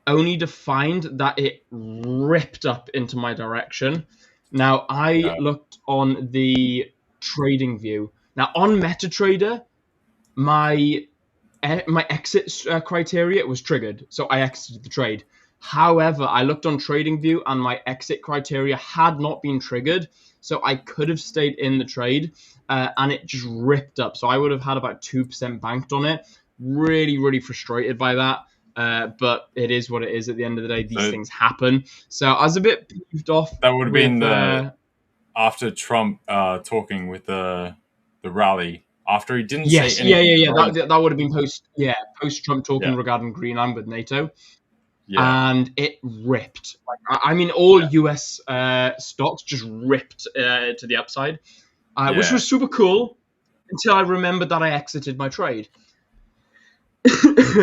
only to find that it ripped up into my direction. Now, I looked on the trading view. Now, on MetaTrader, my exit criteria was triggered, so I exited the trade. However, I looked on TradingView and my exit criteria had not been triggered, so I could have stayed in the trade, and it just ripped up. So I would have had about 2% banked on it. Really, really frustrated by that. But it is what it is at the end of the day. These So- things happen. So I was a bit peeved off. That would have been with, after Trump talking with the rally, after he didn't yes, say anything. yeah. That would have been post Trump talking Yeah. regarding Greenland with NATO. Yeah. And it ripped. I mean, all US stocks just ripped to the upside, which Yeah. was super cool until I remembered that I exited my trade.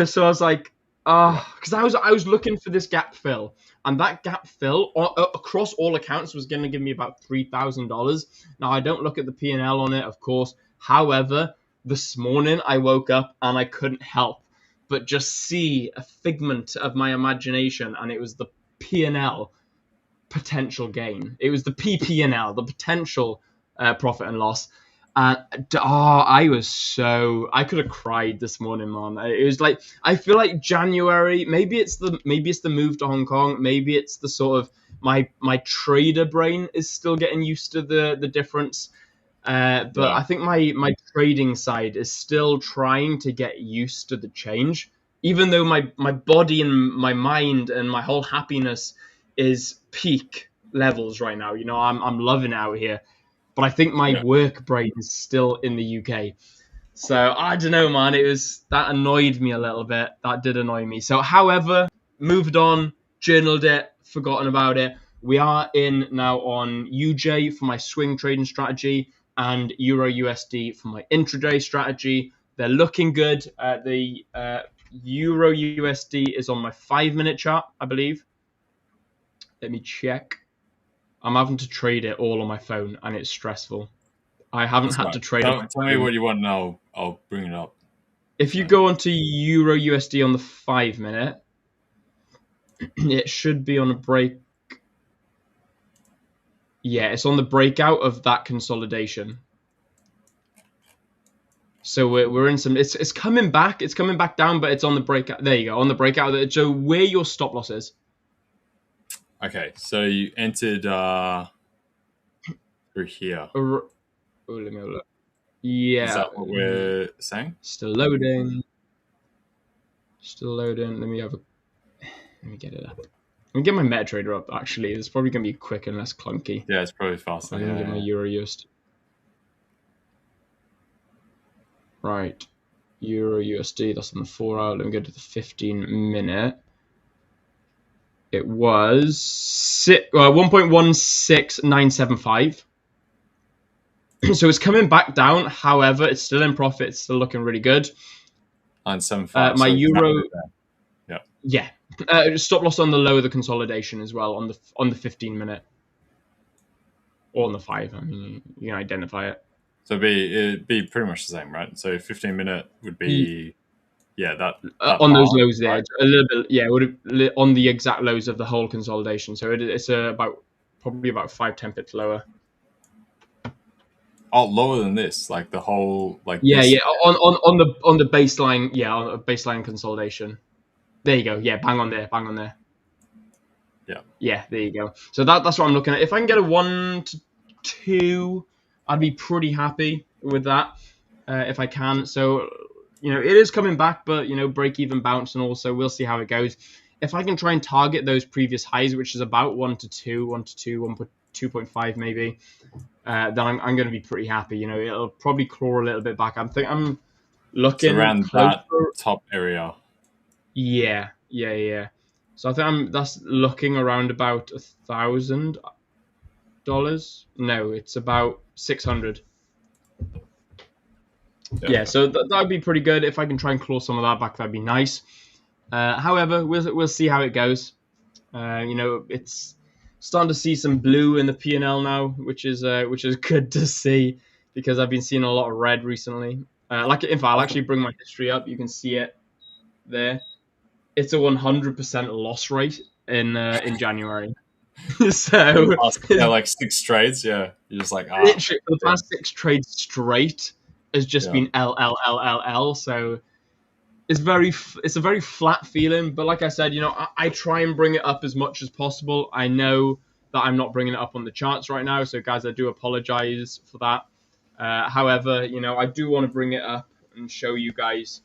So I was like, because I was looking for this gap fill, and that gap fill across all accounts was going to give me about $3,000. Now I don't look at the P&L on it, of course. However, this morning I woke up and I couldn't help but just see a figment of my imagination, and it was the P&L potential gain. It was the PPNL, the potential profit and loss. And I could have cried this morning, man. It was like, I feel like January, maybe it's the move to Hong Kong, maybe it's the sort of my trader brain is still getting used to the difference. But Yeah. I think my trading side is still trying to get used to the change, even though my body and my mind and my whole happiness is peak levels right now. You know, I'm loving it out here, but I think my work brain is still in the UK. So I don't know, man. That annoyed me a little bit. That did annoy me. So, however, moved on, journaled it, forgotten about it. We are in now on UJ for my swing trading strategy and Euro USD for my intraday strategy. They're looking good. The Euro USD is on my 5-minute chart, I believe. Let me check. I'm having to trade it all on my phone, and it's stressful. I haven't had to trade it. Tell me what you want, and I'll bring it up. If you go onto Euro USD on the 5-minute, it should be on a break. Yeah, it's on the breakout of that consolidation. So we're in some. It's coming back. It's coming back down, but it's on the breakout. There you go, on the breakout. So where your stop loss is. Okay, so you entered through here. Oh, let me have a look. Yeah. Is that what we're saying? Still loading. Let me get it up. Let me get my MetaTrader up, actually. It's probably going to be quick and less clunky. Yeah, it's probably faster. I'm going to get my Euro USD. Right. Euro USD, that's on the 4 hour. Let me go to the 15-minute. It was 1.16975. So it's coming back down. However, it's still in profit. It's still looking really good. 975. My Euro. Yeah. Stop loss on the low of the consolidation as well on the 15-minute. Or on the 5. I mean, you can identify it. So it'd be pretty much the same, right? So 15-minute would be that on those lows there, right? A little bit, it would have on the exact lows of the whole consolidation. So it's probably about 5-10 pips lower. Oh, lower than this, like the whole on the baseline, on a baseline consolidation. There you go. Yeah, bang on there. Yeah, there you go. So that's what I'm looking at. If I can get a 1 to 2, I'd be pretty happy with that. If I can. So, it is coming back, but break even bounce, and also we'll see how it goes. If I can try and target those previous highs, which is about 1 to 2, 2.5 maybe, then I'm going to be pretty happy. It'll probably claw a little bit back. I'm looking around that top area. Yeah. So I think that's looking around about $1,000. No, it's about 600. Yeah, so that'd be pretty good. If I can try and claw some of that back, that'd be nice. However, we'll see how it goes. It's starting to see some blue in the P&L now, which is good to see, because I've been seeing a lot of red recently. In fact, I'll actually bring my history up. You can see it there. It's a 100% loss rate in January. So like 6 trades. Yeah, you're just like literally for the past 6 trades straight has just been L. So it's a very flat feeling. But like I said, I try and bring it up as much as possible. I know that I'm not bringing it up on the charts right now, so guys, I do apologize for that. However, I do want to bring it up and show you guys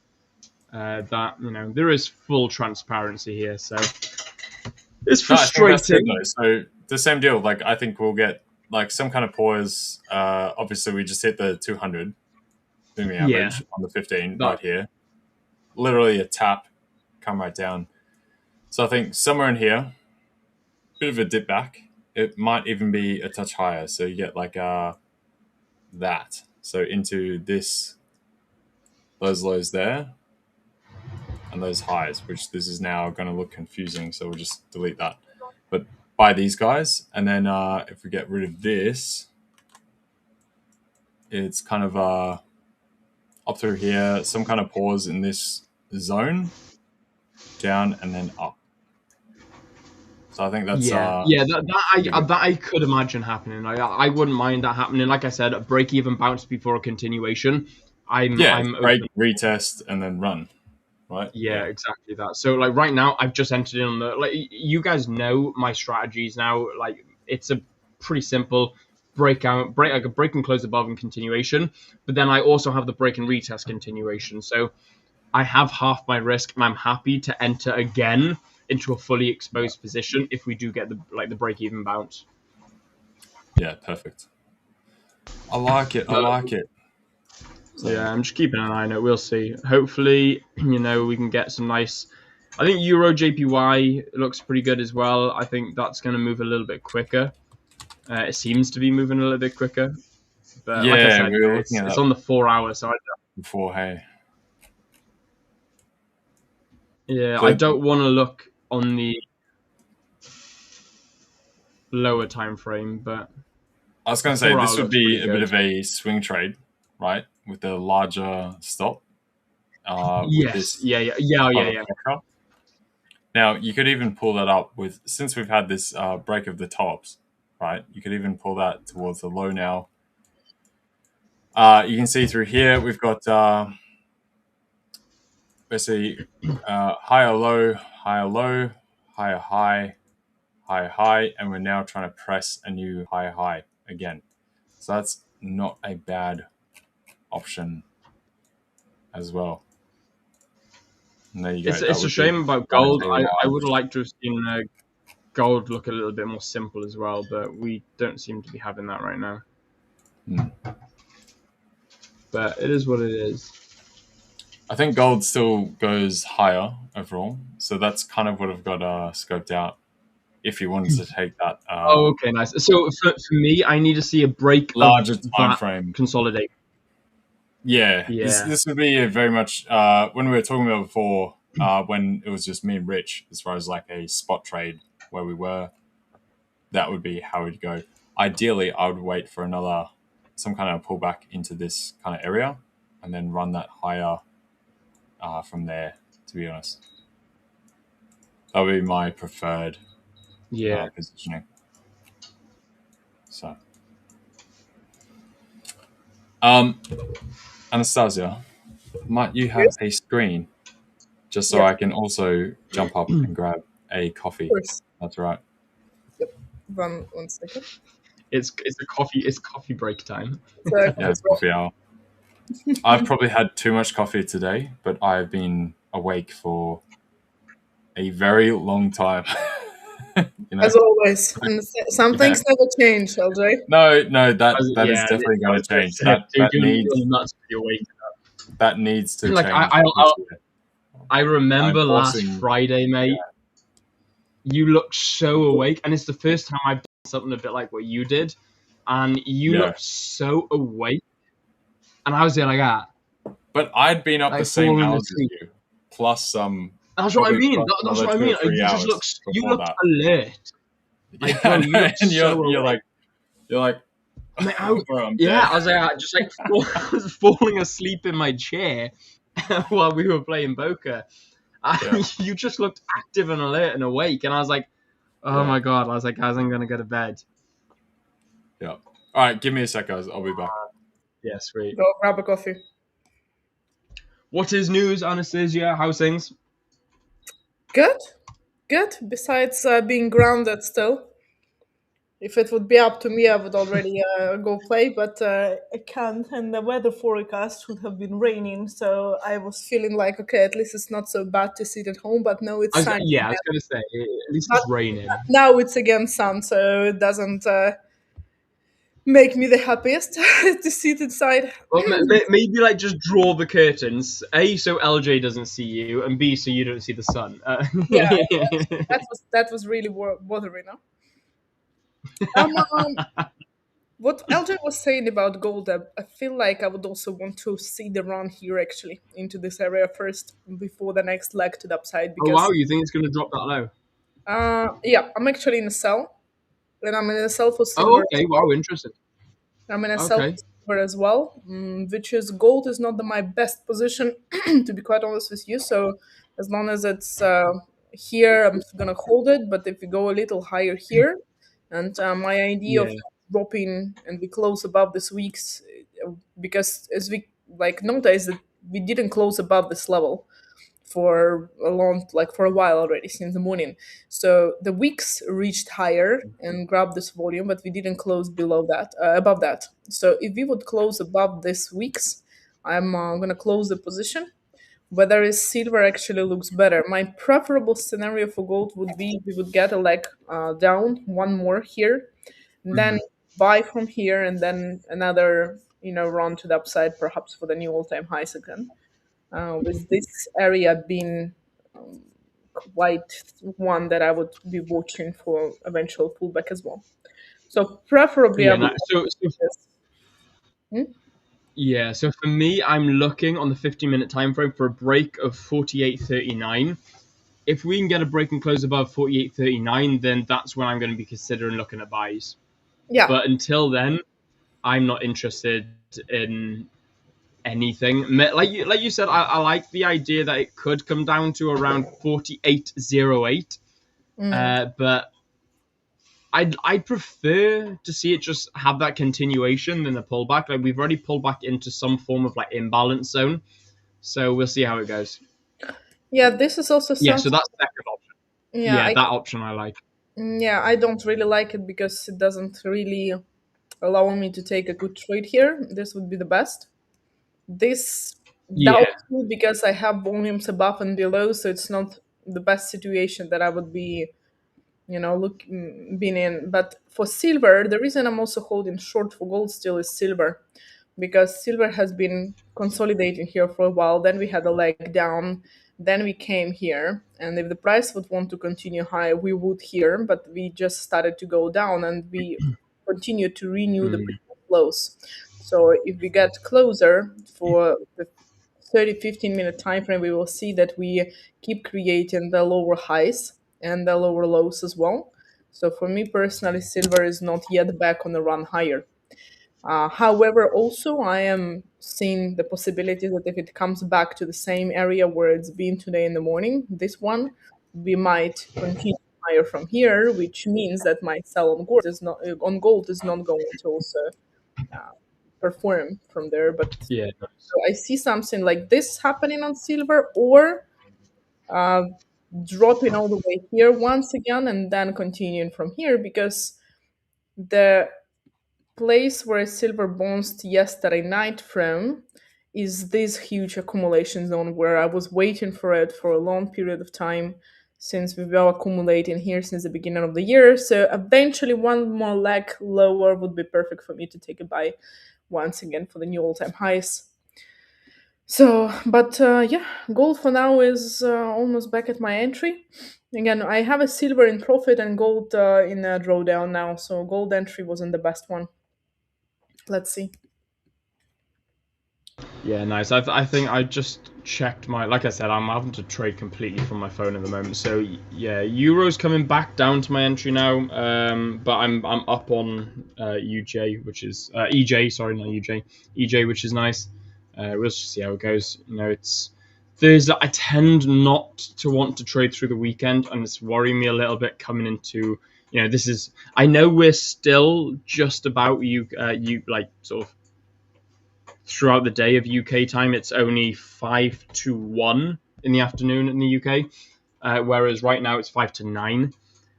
that there is full transparency here, so it's No, I think that's good frustrating. though. So the same deal. Like I think we'll get like some kind of pause. Obviously, we just hit the 200 moving average on the 15 right here. Literally a tap, come right down. So I think somewhere in here, bit of a dip back. It might even be a touch higher. So you get like that. So into this, those lows there, and those highs, which this is now going to look confusing. So we'll just delete that. But buy these guys, and then if we get rid of this, it's kind of up through here, some kind of pause in this zone, down and then up. So I think that's that I could imagine happening. I wouldn't mind that happening. Like I said, a break even bounce before a continuation. I'm break, retest, and then run. Right? Yeah, exactly that. So like right now, I've just entered in on the you guys know my strategies now. Like it's a pretty simple break and close above and continuation. But then I also have the break and retest continuation. So I have half my risk, and I'm happy to enter again into a fully exposed position if we do get the break even bounce. Yeah, perfect. I like it. So, yeah, I'm just keeping an eye on it. We'll see. Hopefully, we can get some nice. I think Euro JPY looks pretty good as well. I think that's going to move a little bit quicker. It seems to be moving a little bit quicker. But like I said, it's on the 4 hours. So Yeah, I don't want to look on the lower time frame, but I was going to say this would be a bit of a swing trade, right? With the larger stop. Yes. Yeah. Now you could even pull that up since we've had this break of the tops, right? You could even pull that towards the low now. You can see through here we've got basically higher low, higher high, higher high, and we're now trying to press a new higher high again. So that's not a bad option as well. And there you go. It's a shame about gold. I would like to have seen gold look a little bit more simple as well, but we don't seem to be having that right now. But it is what it is. I think gold still goes higher overall, so that's kind of what I've got scoped out. If you wanted to take that. Okay, nice. So for me, I need to see a break larger time frame consolidate. Yeah. This would be a very much when we were talking about before, when it was just me and Rich, as far as like a spot trade where we were. That would be how it'd go. Ideally, I would wait for some kind of pullback into this kind of area, and then run that higher from there. To be honest, that would be my preferred positioning. So, Anastasiia, might you have a screen just so I can also jump up and grab a coffee? Of course. That's right. Yep. 1 second. It's coffee break time. It's coffee hour. I've probably had too much coffee today, but I've been awake for a very long time. As always, and some things never change, LJ. No, that is definitely going to change. That needs to change. I remember last Friday, mate. Yeah. You looked so awake, and it's the first time I've done something a bit like what you did, and you looked so awake, and I was there like that. But I'd been up the same hours as you, plus some. That's what I mean. That's what I mean. You looked alert. Like, bro, you're like. I was like, just like I was falling asleep in my chair while we were playing poker. You just looked active and alert and awake, and I was like, "Oh my god!" I was like, "Guys, I'm gonna go to bed." Yeah. All right, give me a sec, guys. I'll be back. Yeah, sweet. Go grab a coffee. What is news, Anastasiia? How's things? Good. Besides being grounded still. If it would be up to me, I would already go play, but I can't. And the weather forecast should have been raining, so I was feeling like, okay, at least it's not so bad to sit at home. But no, it's sunny. I was going to say, at least But it's raining. now it's again sun, so it doesn't make me the happiest to sit inside. Well, maybe like just draw the curtains. A, so LJ doesn't see you, and B, so you don't see the sun. Yeah, that was really bothering. Huh? What LJ was saying about gold, I feel like I would also want to see the run here actually into this area first before the next leg to the upside. Oh Because wow, you think it's going to drop that low? yeah, I'm actually in a sell, and I'm in a sell for Oh, silver. okay. Wow, interesting. I'm in a sell Okay. for silver as well, which is gold is not my best position to be quite honest with you. So as long as it's here, I'm gonna hold it. But if we go a little higher here, and my idea of Yeah. dropping and we close above this week's, because as we like noticed that we didn't close above this level for for a while already since the morning. So the wicks reached higher and grabbed this volume, but we didn't close above that. So if we would close above this wicks, I'm gonna close the position. Whether is silver actually looks better. My preferable scenario for gold would be we would get a leg down, one more here, then buy from here, and then another run to the upside, perhaps for the new all-time highs again. With this area being quite one that I would be watching for eventual pullback as well. So preferably I Yeah. would So this. Hmm? yeah. So for me, I'm looking on the 50-minute time frame for a break of 48.39. If we can get a break and close above 48.39, then that's when I'm going to be considering looking at buys. Yeah, But until then, I'm not interested in anything. Like you said, I like the idea that it could come down to around 48.08. But I'd prefer to see it just have that continuation than a pullback. Like we've already pulled back into some form of like imbalance zone, so we'll see how it goes. yeah. This is also Yeah, something. so that's the second option. Yeah, That option I like. yeah. I don't really like it because it doesn't really allow me to take a good trade here. This would be the best. This Yeah, doubts me because I have volumes above and below, so it's not the best situation that I would be been in. But for silver, the reason I'm also holding short for gold still is silver, because silver has been consolidating here for a while. Then we had a leg down, then we came here, and if the price would want to continue high, we would here, but we just started to go down, and we continue to renew the previous lows. So if we get closer for the 30-15 minute time frame, we will see that we keep creating the lower highs and the lower lows as well. So for me personally, silver is not yet back on the run higher. However, also I am seeing the possibility that if it comes back to the same area where it's been today in the morning, this one, we might continue higher from here, which means that my sell on gold is not going to also perform from there. But yeah, so I see something like this happening on silver, or uh, dropping all the way here once again and then continuing from here, because the place where silver bounced yesterday night from is this huge accumulation zone where I was waiting for it for a long period of time, since we've been accumulating here since the beginning of the year. So eventually one more leg lower would be perfect for me to take a buy once again for the new all-time highs. So, but yeah, gold for now is almost back at my entry. Again, I have a silver in profit and gold in a drawdown now. So gold entry wasn't the best one. Let's see. yeah, nice. I think I just checked my. Like I said, I'm having to trade completely from my phone at the moment. So yeah, Euro's coming back down to my entry now. But I'm up on UJ, which is EJ. Sorry, not UJ. EJ, which is nice. We'll just see how it goes. It's Thursday. I tend not to want to trade through the weekend, and it's worrying me a little bit coming into. This is. I know we're still just about you like sort of throughout the day of UK time. It's only 5 to 1 in the afternoon in the UK, whereas right now it's 5 to 9.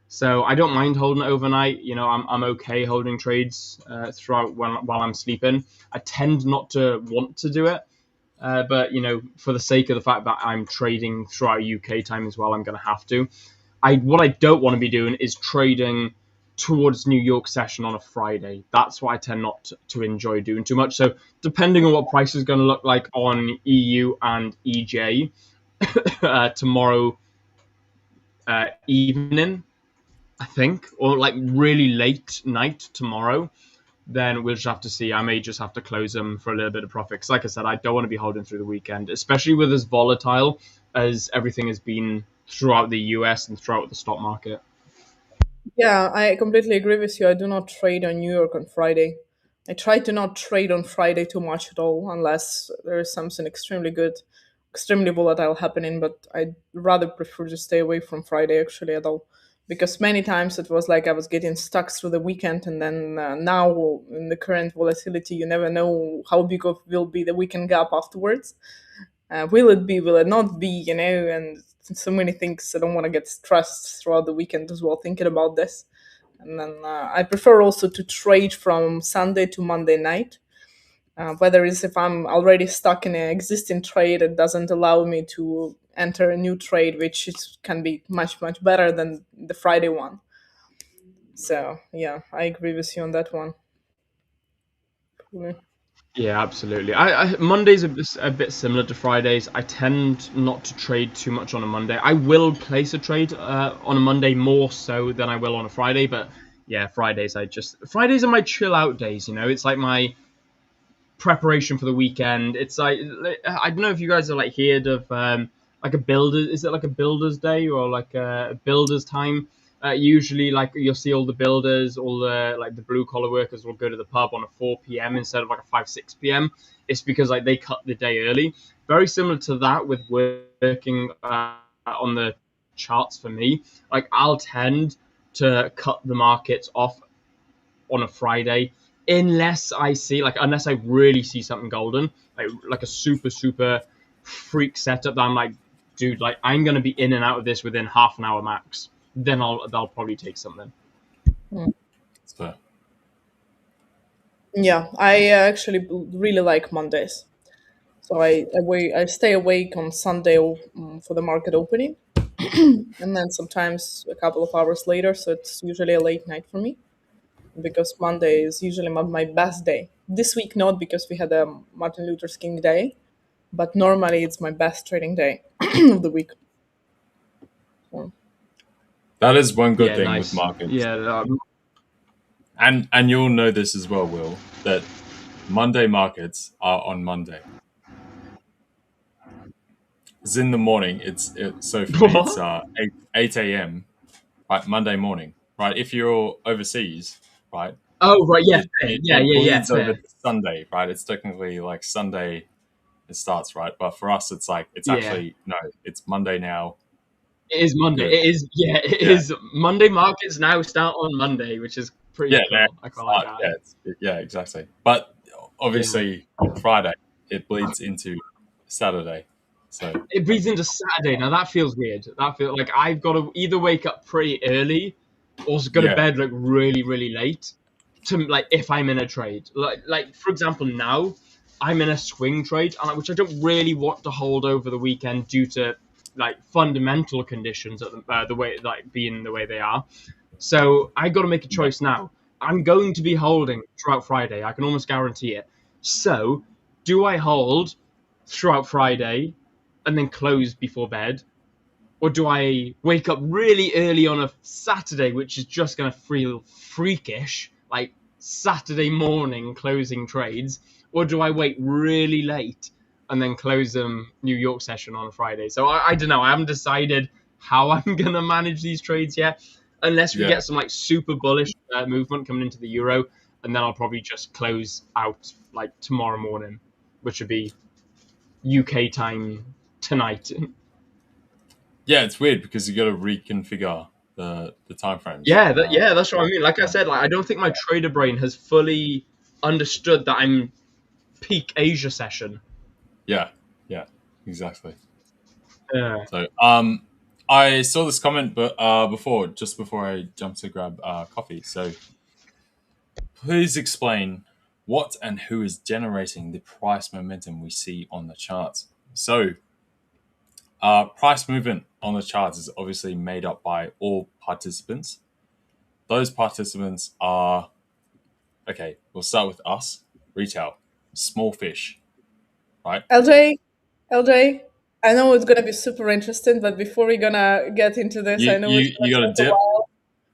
So I don't mind holding it overnight. You know, I'm okay holding trades throughout while I'm sleeping. I tend not to want to do it, but you know, for the sake of the fact that I'm trading throughout UK time as well, I'm going to have to. What I don't want to be doing is trading towards New York session on a Friday. That's what I tend not to enjoy doing too much. So depending on what price is going to look like on EU and EJ tomorrow evening, I think, or like really late night tomorrow, then we'll just have to see. I may just have to close them for a little bit of profit. Because like I said, I don't want to be holding through the weekend, especially with as volatile as everything has been throughout the US and throughout the stock market. Yeah, I completely agree with you. I do not trade on New York on Friday. I try to not trade on Friday too much at all, unless there is something extremely good, extremely volatile happening. But I'd rather prefer to stay away from Friday actually at all, because many times it was like I was getting stuck through the weekend, and then now in the current volatility, you never know how big of will be the weekend gap afterwards. Will it be? Will it not be? You know, and so many things. I don't want to get stressed throughout the weekend as well, thinking about this. And then I prefer also to trade from Sunday to Monday night. Whether it's if I'm already stuck in an existing trade, it doesn't allow me to enter a new trade, which can be much, much better than the Friday one. So, yeah, I agree with you on that one. Yeah, absolutely. Mondays are a bit similar to Fridays. I tend not to trade too much on a Monday. I will place a trade on a Monday more so than I will on a Friday. But yeah, Fridays are my chill out days. You know, it's like my preparation for the weekend. It's like I don't know if you guys are like heard of like a builder. Is it like a builder's day or like a builder's time? Usually, like you'll see all the builders, all the like the blue collar workers will go to the pub on a 4 p.m. instead of like a 5-6 p.m. It's because like they cut the day early. Very similar to that with working on the charts for me. Like I'll tend to cut the markets off on a Friday unless I really see something golden, like a super freak setup that I'm like, dude, like I'm gonna be in and out of this within half an hour max. Then they'll probably take something. So, Yeah, I actually really like Mondays. So I stay awake on Sunday for the market opening, and then sometimes a couple of hours later. So it's usually a late night for me, because Monday is usually my best day. This week not, because we had a Martin Luther King Day, but normally it's my best trading day of the week. So, that is one good Yeah, thing nice. with markets. Yeah, And you'll know this as well, Will, that Monday markets are on Monday. It's in the morning. So for me, it's 8 a.m. right, Monday morning, right? If you're overseas, right, oh right, yeah, it bleeds over fair. to Sunday, right? It's technically like Sunday it starts, right? But for us, it's like it's Yeah. actually no, it's Monday now. It is Monday. Good. It is, yeah, it is Monday. Markets now start on Monday, which is pretty cool. I quite like that. Yeah, exactly. But obviously, Friday it bleeds into Saturday, so It bleeds into Saturday. Now that feels weird. That feels like I've got to either wake up pretty early or go to bed like really late to like if I'm in a trade. Like for example, now I'm in a swing trade, and which I don't really want to hold over the weekend due to like fundamental conditions at the way like being the way they are. So I got to make a choice now. I'm going to be holding throughout Friday. I can almost guarantee it. So do I hold throughout Friday and then close before bed? Or do I wake up really early on a Saturday, which is just going to feel freakish, like Saturday morning closing trades? Or do I wait really late and then close them New York session on a Friday? So I don't know. I haven't decided how I'm going to manage these trades yet, unless we get some like super bullish movement coming into the euro. And then I'll probably just close out like tomorrow morning, which would be UK time tonight. Yeah, it's weird because you got to reconfigure the time frames. Yeah, that's what I mean. Like I said, like I don't think my trader brain has fully understood that I'm peak Asia session. Yeah, exactly. Yeah. So, I saw this comment, but just before I jump to grab coffee. So, please explain what and who is generating the price momentum we see on the charts. So, price movement on the charts is obviously made up by all participants. Those participants are, okay, we'll start with us, retail, small fish, right? LJ, I know it's gonna be super interesting, but before we're gonna get into this, I know it's You got gonna a take a dip? while.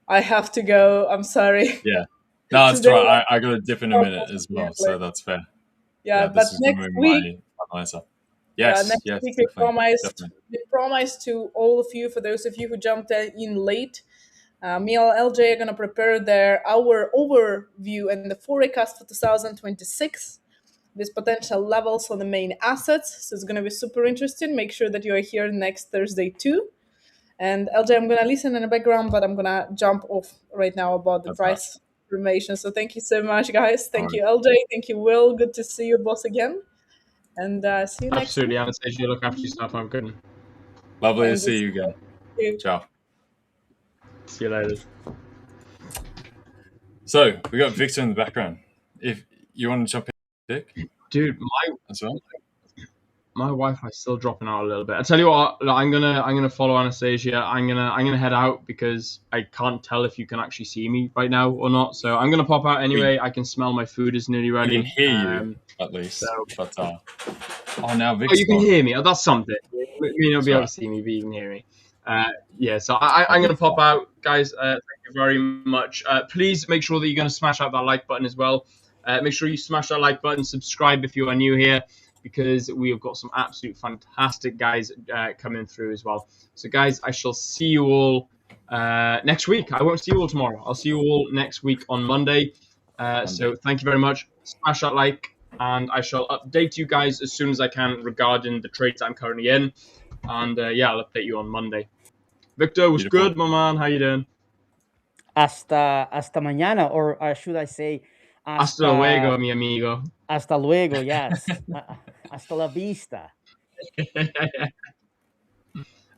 I have to go. I'm sorry. Yeah. No, it's Today right. was I got a dip in a minute as well, unfortunately. so that's fair. Yeah, Yeah, but this is going next to be week, my final answer. yeah, Yes, next yes, week definitely. we promised to all of you, for those of you who jumped in late, me and LJ are gonna prepare our overview and the forecast for 2026 with potential levels on the main assets. So it's gonna be super interesting. Make sure that you are here next Thursday too. And LJ, I'm gonna listen in the background, but I'm gonna jump off right now about the That's right. price information. So thank you so much, guys. All Thank right. you, LJ. Thank you, Will. Good to see you, boss, again. And see you next week. Absolutely, Anastasiia. Look after yourself. Have a good one. Lovely to Thank see you again. you. Ciao. See you later. So we got Victor in the background. If you want to jump in, Vic, Dude, as well. my Wi-Fi's still dropping out a little bit. I tell you what, I'm gonna follow Anastasiia. I'm gonna head out because I can't tell if you can actually see me right now or not. So I'm gonna pop out anyway. I can smell my food is nearly We ready. can hear you at So least, but now oh, Vic's you can gone. hear me. Oh, that's something. You may not That's be able right. to see me, but you can hear me. Yeah, so I'm going to Vic's pop gone. out, guys. Thank you very much. Please make sure that you're going to smash out that like button as well. Make sure you smash that like button, subscribe if you are new here, because we have got some absolute fantastic guys coming through as well. So, guys, I shall see you all next week. I won't see you all tomorrow. I'll see you all next week on Monday. So, thank you very much. Smash that like, and I shall update you guys as soon as I can regarding the trades I'm currently in. And yeah, I'll update you on Monday. Victor, was Beautiful. good, my man. How you doing? Hasta mañana, or should I say, Hasta luego, mi amigo. hasta luego, yes. Hasta la vista.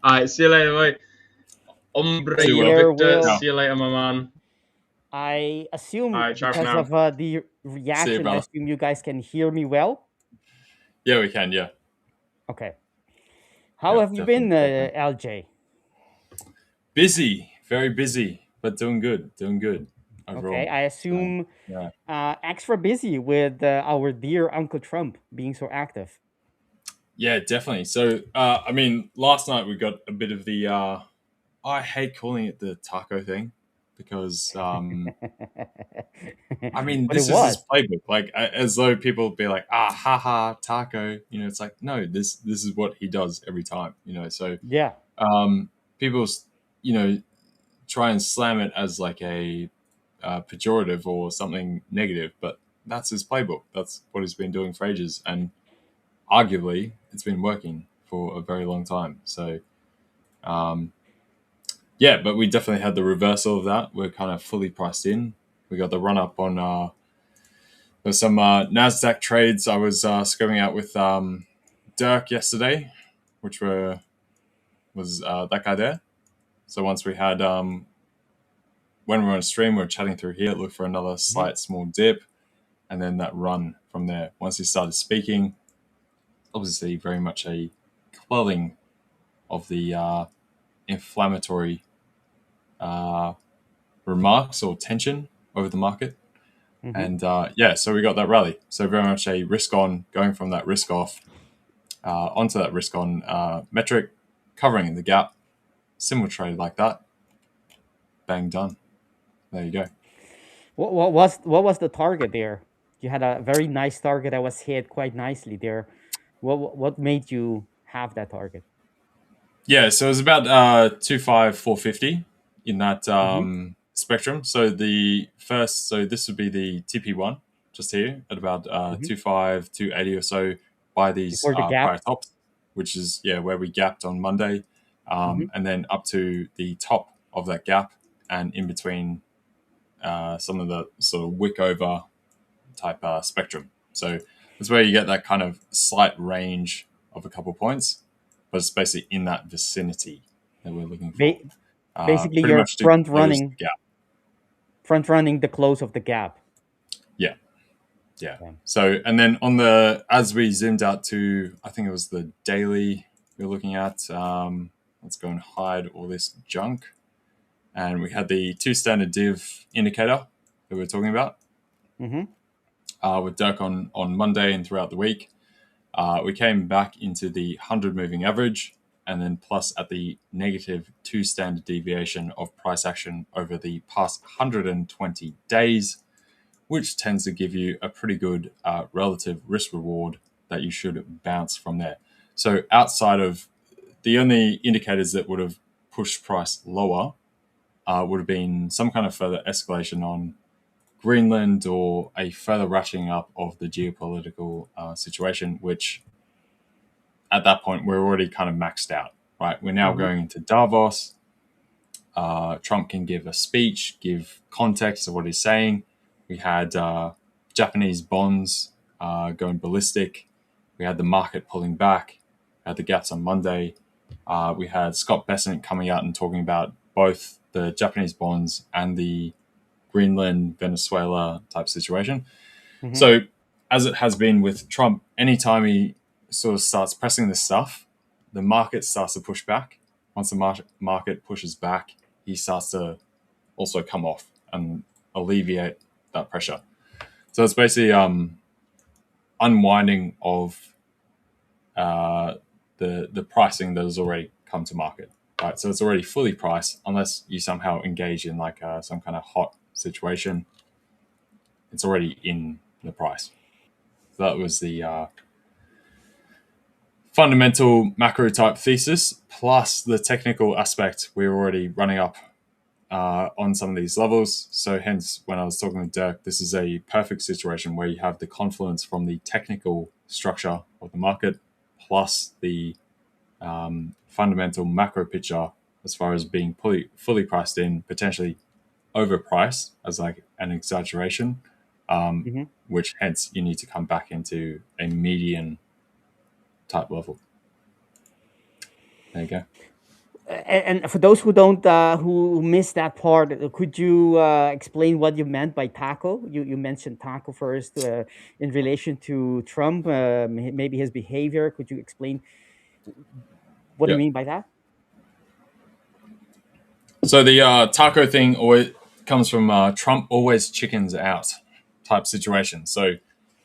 All right, see you later, mate. Hombre, See you, Will. Here, Victor. Will. See you later, my man. I assume All right, ciao for because now. of the reaction, I brother. assume you guys can hear me well. Yeah, we can. Yeah. Okay. How Yeah, have you been, LJ? Busy, very busy, but doing good. Doing good overall. Okay, I assume Yeah. extra busy with our dear Uncle Trump being so active. Yeah, definitely. So, I mean, last night we got a bit of the. I hate calling it the taco thing because, I mean, But it this is his was. playbook. Like, as though people would be like, haha, taco. You know, it's like, no, this is what he does every time. You know, so Yeah. people, you know, try and slam it as like a pejorative or something negative, but that's his playbook. That's what he's been doing for ages, and arguably it's been working for a very long time. So yeah, but we definitely had the reversal of that. We're kind of fully priced in. We got the run up on there's some NASDAQ trades I was scoping out with Dirk yesterday, which was that guy there. So once we had when we were on stream, we were chatting through here, look for another slight small dip, and then that run from there. Once he started speaking, obviously very much a quelling of the inflammatory remarks or tension over the market. And yeah, so we got that rally. So very much a risk on, going from that risk off onto that risk on metric, covering the gap, similar trade like that. Bang, done. There you go. What was the target there? You had a very nice target that was hit quite nicely there. What made you have that target? Yeah, so it was about 25450 in that spectrum. So the first, so this would be the TP1 just here at about 25, 280 or so by these Before the gap? prior tops, which is where we gapped on Monday, and then up to the top of that gap and in between some of the sort of wick over type spectrum. So that's where you get that kind of slight range of a couple points, but it's basically in that vicinity. that we're looking for. Basically, Pretty you're much to close the gap. front running the close of the gap. Yeah. So, and then as we zoomed out to, I think it was the daily we were looking at. Let's go and hide all this junk. And we had the 2 standard div indicator that we were talking about with Dirk on Monday and throughout the week. We came back into the 100 moving average and then plus at the negative 2 standard deviation of price action over the past 120 days, which tends to give you a pretty good relative risk reward that you should bounce from there. So outside of the only indicators that would have pushed price lower would have been some kind of further escalation on Greenland or a further ratcheting up of the geopolitical situation, which at that point we're already kind of maxed out, right? We're now going into Davos. Trump can give a speech, give context of what he's saying. We had Japanese bonds going ballistic. We had the market pulling back. We had the gaps on Monday. We had Scott Bessent coming out and talking about both the Japanese bonds and the Greenland, Venezuela type situation. So as it has been with Trump, anytime he sort of starts pressing this stuff, the market starts to push back. Once the market pushes back, he starts to also come off and alleviate that pressure. So it's basically unwinding of the pricing that has already come to market, right? So it's already fully priced unless you somehow engage in like some kind of hot situation. It's already in the price. So that was the fundamental macro type thesis plus the technical aspect. We were already running up on some of these levels. So hence, when I was talking with Dirk, this is a perfect situation where you have the confluence from the technical structure of the market plus the fundamental macro picture as far as being fully priced in, potentially overpriced as like an exaggeration, which hence you need to come back into a median type level. There you go. And for those who don't, who missed that part, could you explain what you meant by taco? You mentioned taco first in relation to Trump, maybe his behavior. Could you explain what do you mean by that? So the taco thing always comes from Trump always chickens out type situation. So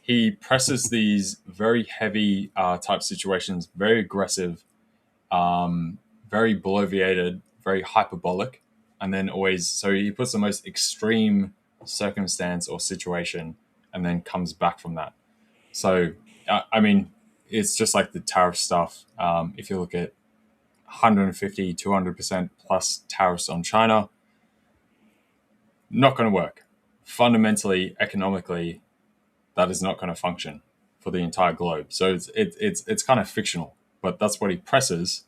he presses these very heavy type situations, very aggressive, very bloviated, very hyperbolic, and then always, so he puts the most extreme circumstance or situation and then comes back from that. So, I mean, it's just like the tariff stuff. If you look at 150, 200% plus tariffs on China, not going to work. Fundamentally, economically, that is not going to function for the entire globe. So it's kind of fictional, but that's what he presses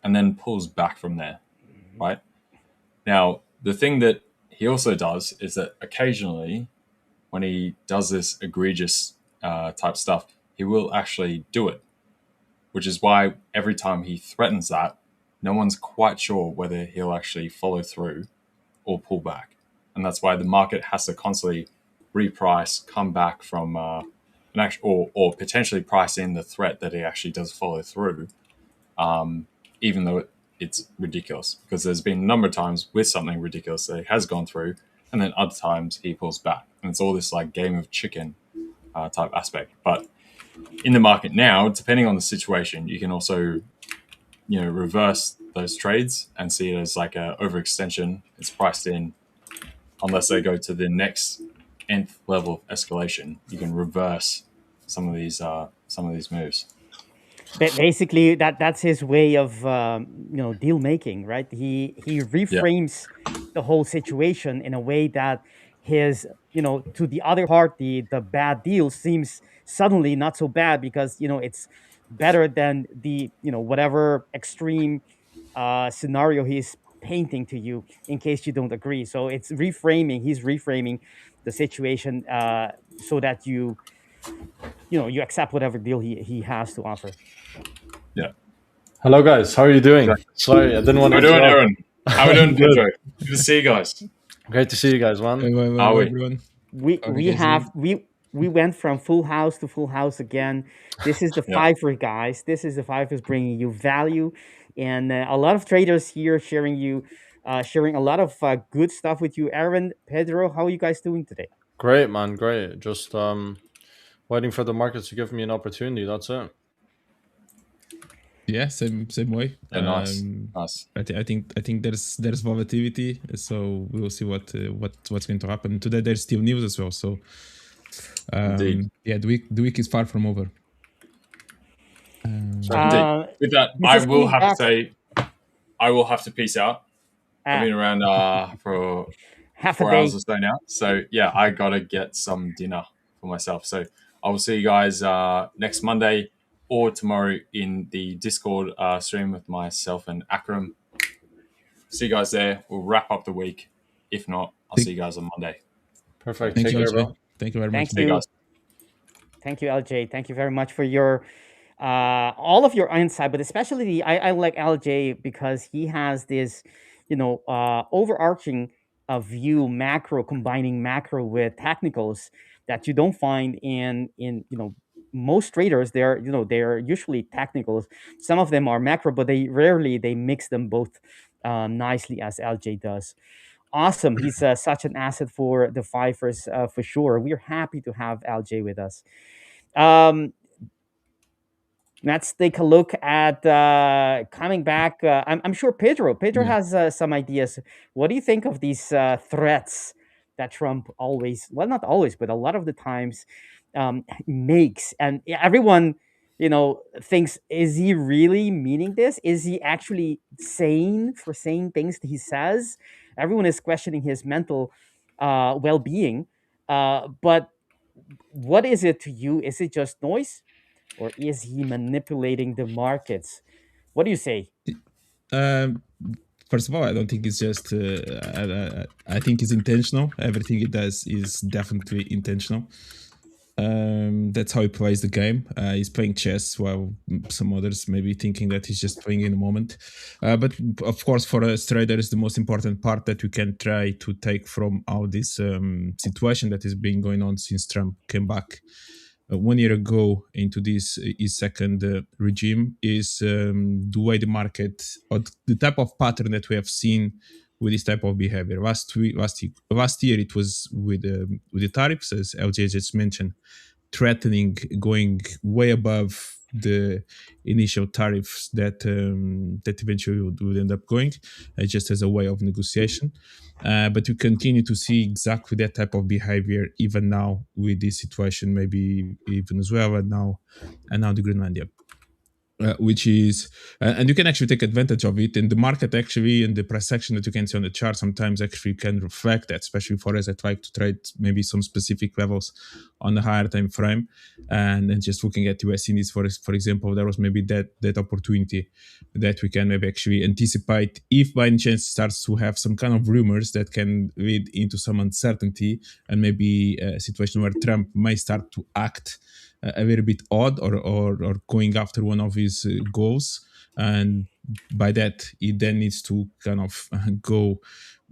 and then pulls back from there, right? Now, the thing that he also does is that occasionally when he does this egregious type stuff, he will actually do it, which is why every time he threatens that, no one's quite sure whether he'll actually follow through or pull back. And that's why the market has to constantly reprice, come back from an actual, or potentially price in the threat that he actually does follow through, even though it's ridiculous. Because there's been a number of times with something ridiculous that he has gone through, and then other times he pulls back. And it's all this like game of chicken type aspect. But in the market now, depending on the situation, you can also, reverse those trades and see it as like a overextension. It's priced in. Unless they go to the next nth level of escalation, you can reverse some of these moves. Basically, that's his way of deal making, right? He reframes the whole situation in a way that his to the other party the bad deal seems suddenly not so bad because it's better than the whatever extreme scenario he's painting to you in case you don't agree. So it's reframing. He's reframing the situation so that you accept whatever deal he has to offer. Yeah. Hello, guys. How are you doing? Sorry, I didn't want How to we doing, interrupt. Aaron? How we doing, Good. Pedro? Good to see you guys. Great to see you guys, man. Are we? Everyone? We How are we you guys have doing? we went from full house to full house again. This is the Yeah. Fiver, guys. This is the Fivers bringing you value, and a lot of traders here sharing a lot of good stuff with you. Aaron, Pedro, how are you guys doing today? Great, man. Great. Just waiting for the markets to give me an opportunity. That's it. Yeah, same way. Yeah, nice. I think there's volatility, so we will see what's going to happen today. There's still news as well, so Indeed. yeah, the week is far from over. Indeed. With that, this I is will coming have to back- say, I will have to peace out. I've been around for half a 4 day. hours or so now. So yeah, I gotta get some dinner for myself. So I will see you guys next Monday or tomorrow in the Discord stream with myself and Akram. See you guys there. We'll wrap up the week. If not, I'll see you guys on Monday. Perfect. Thank Take you, care, LJ. bro. Thank you very Thank much. See you you. guys. Thank you, LJ. Thank you very much for your all of your insight, but especially I like LJ because he has this, overarching view, combining macro with technicals that you don't find in most traders. They're usually technicals. Some of them are macro, but they mix them both nicely as LJ does. Awesome. He's such an asset for the Fivers for sure. We're happy to have LJ with us. Let's take a look at coming back. I'm sure Pedro Yeah. has some ideas. What do you think of these threats that Trump always, well, not always, but a lot of the times makes? And everyone, thinks, is he really meaning this? Is he actually sane for saying things that he says? Everyone is questioning his mental well-being. But what is it to you? Is it just noise? Or is he manipulating the markets? What do you say? Um, first of all, I don't think it's just. I think it's intentional. Everything he does is definitely intentional. That's how he plays the game. He's playing chess, while some others may be thinking that he's just playing in the moment. But of course, for us traders, the most important part that we can try to take from all this situation that has been going on since Trump came back 1 year ago into this his second regime is the way the market, or the type of pattern that we have seen with this type of behavior. Last year it was with the tariffs, as LJ just mentioned, threatening going way above the initial tariffs that eventually would end up going, just as a way of negotiation. But you continue to see exactly that type of behavior even now with this situation, maybe even Venezuela now, and now the Greenlandia. Which is, and you can actually take advantage of it. And the market actually, and the price action that you can see on the chart sometimes actually can reflect that, especially for us that like to trade maybe some specific levels on the higher time frame. And then just looking at US indies, for example, there was maybe that opportunity that we can maybe actually anticipate if by any chance starts to have some kind of rumors that can lead into some uncertainty, and maybe a situation where Trump may start to act a little bit odd, or going after one of his goals, and by that he then needs to kind of go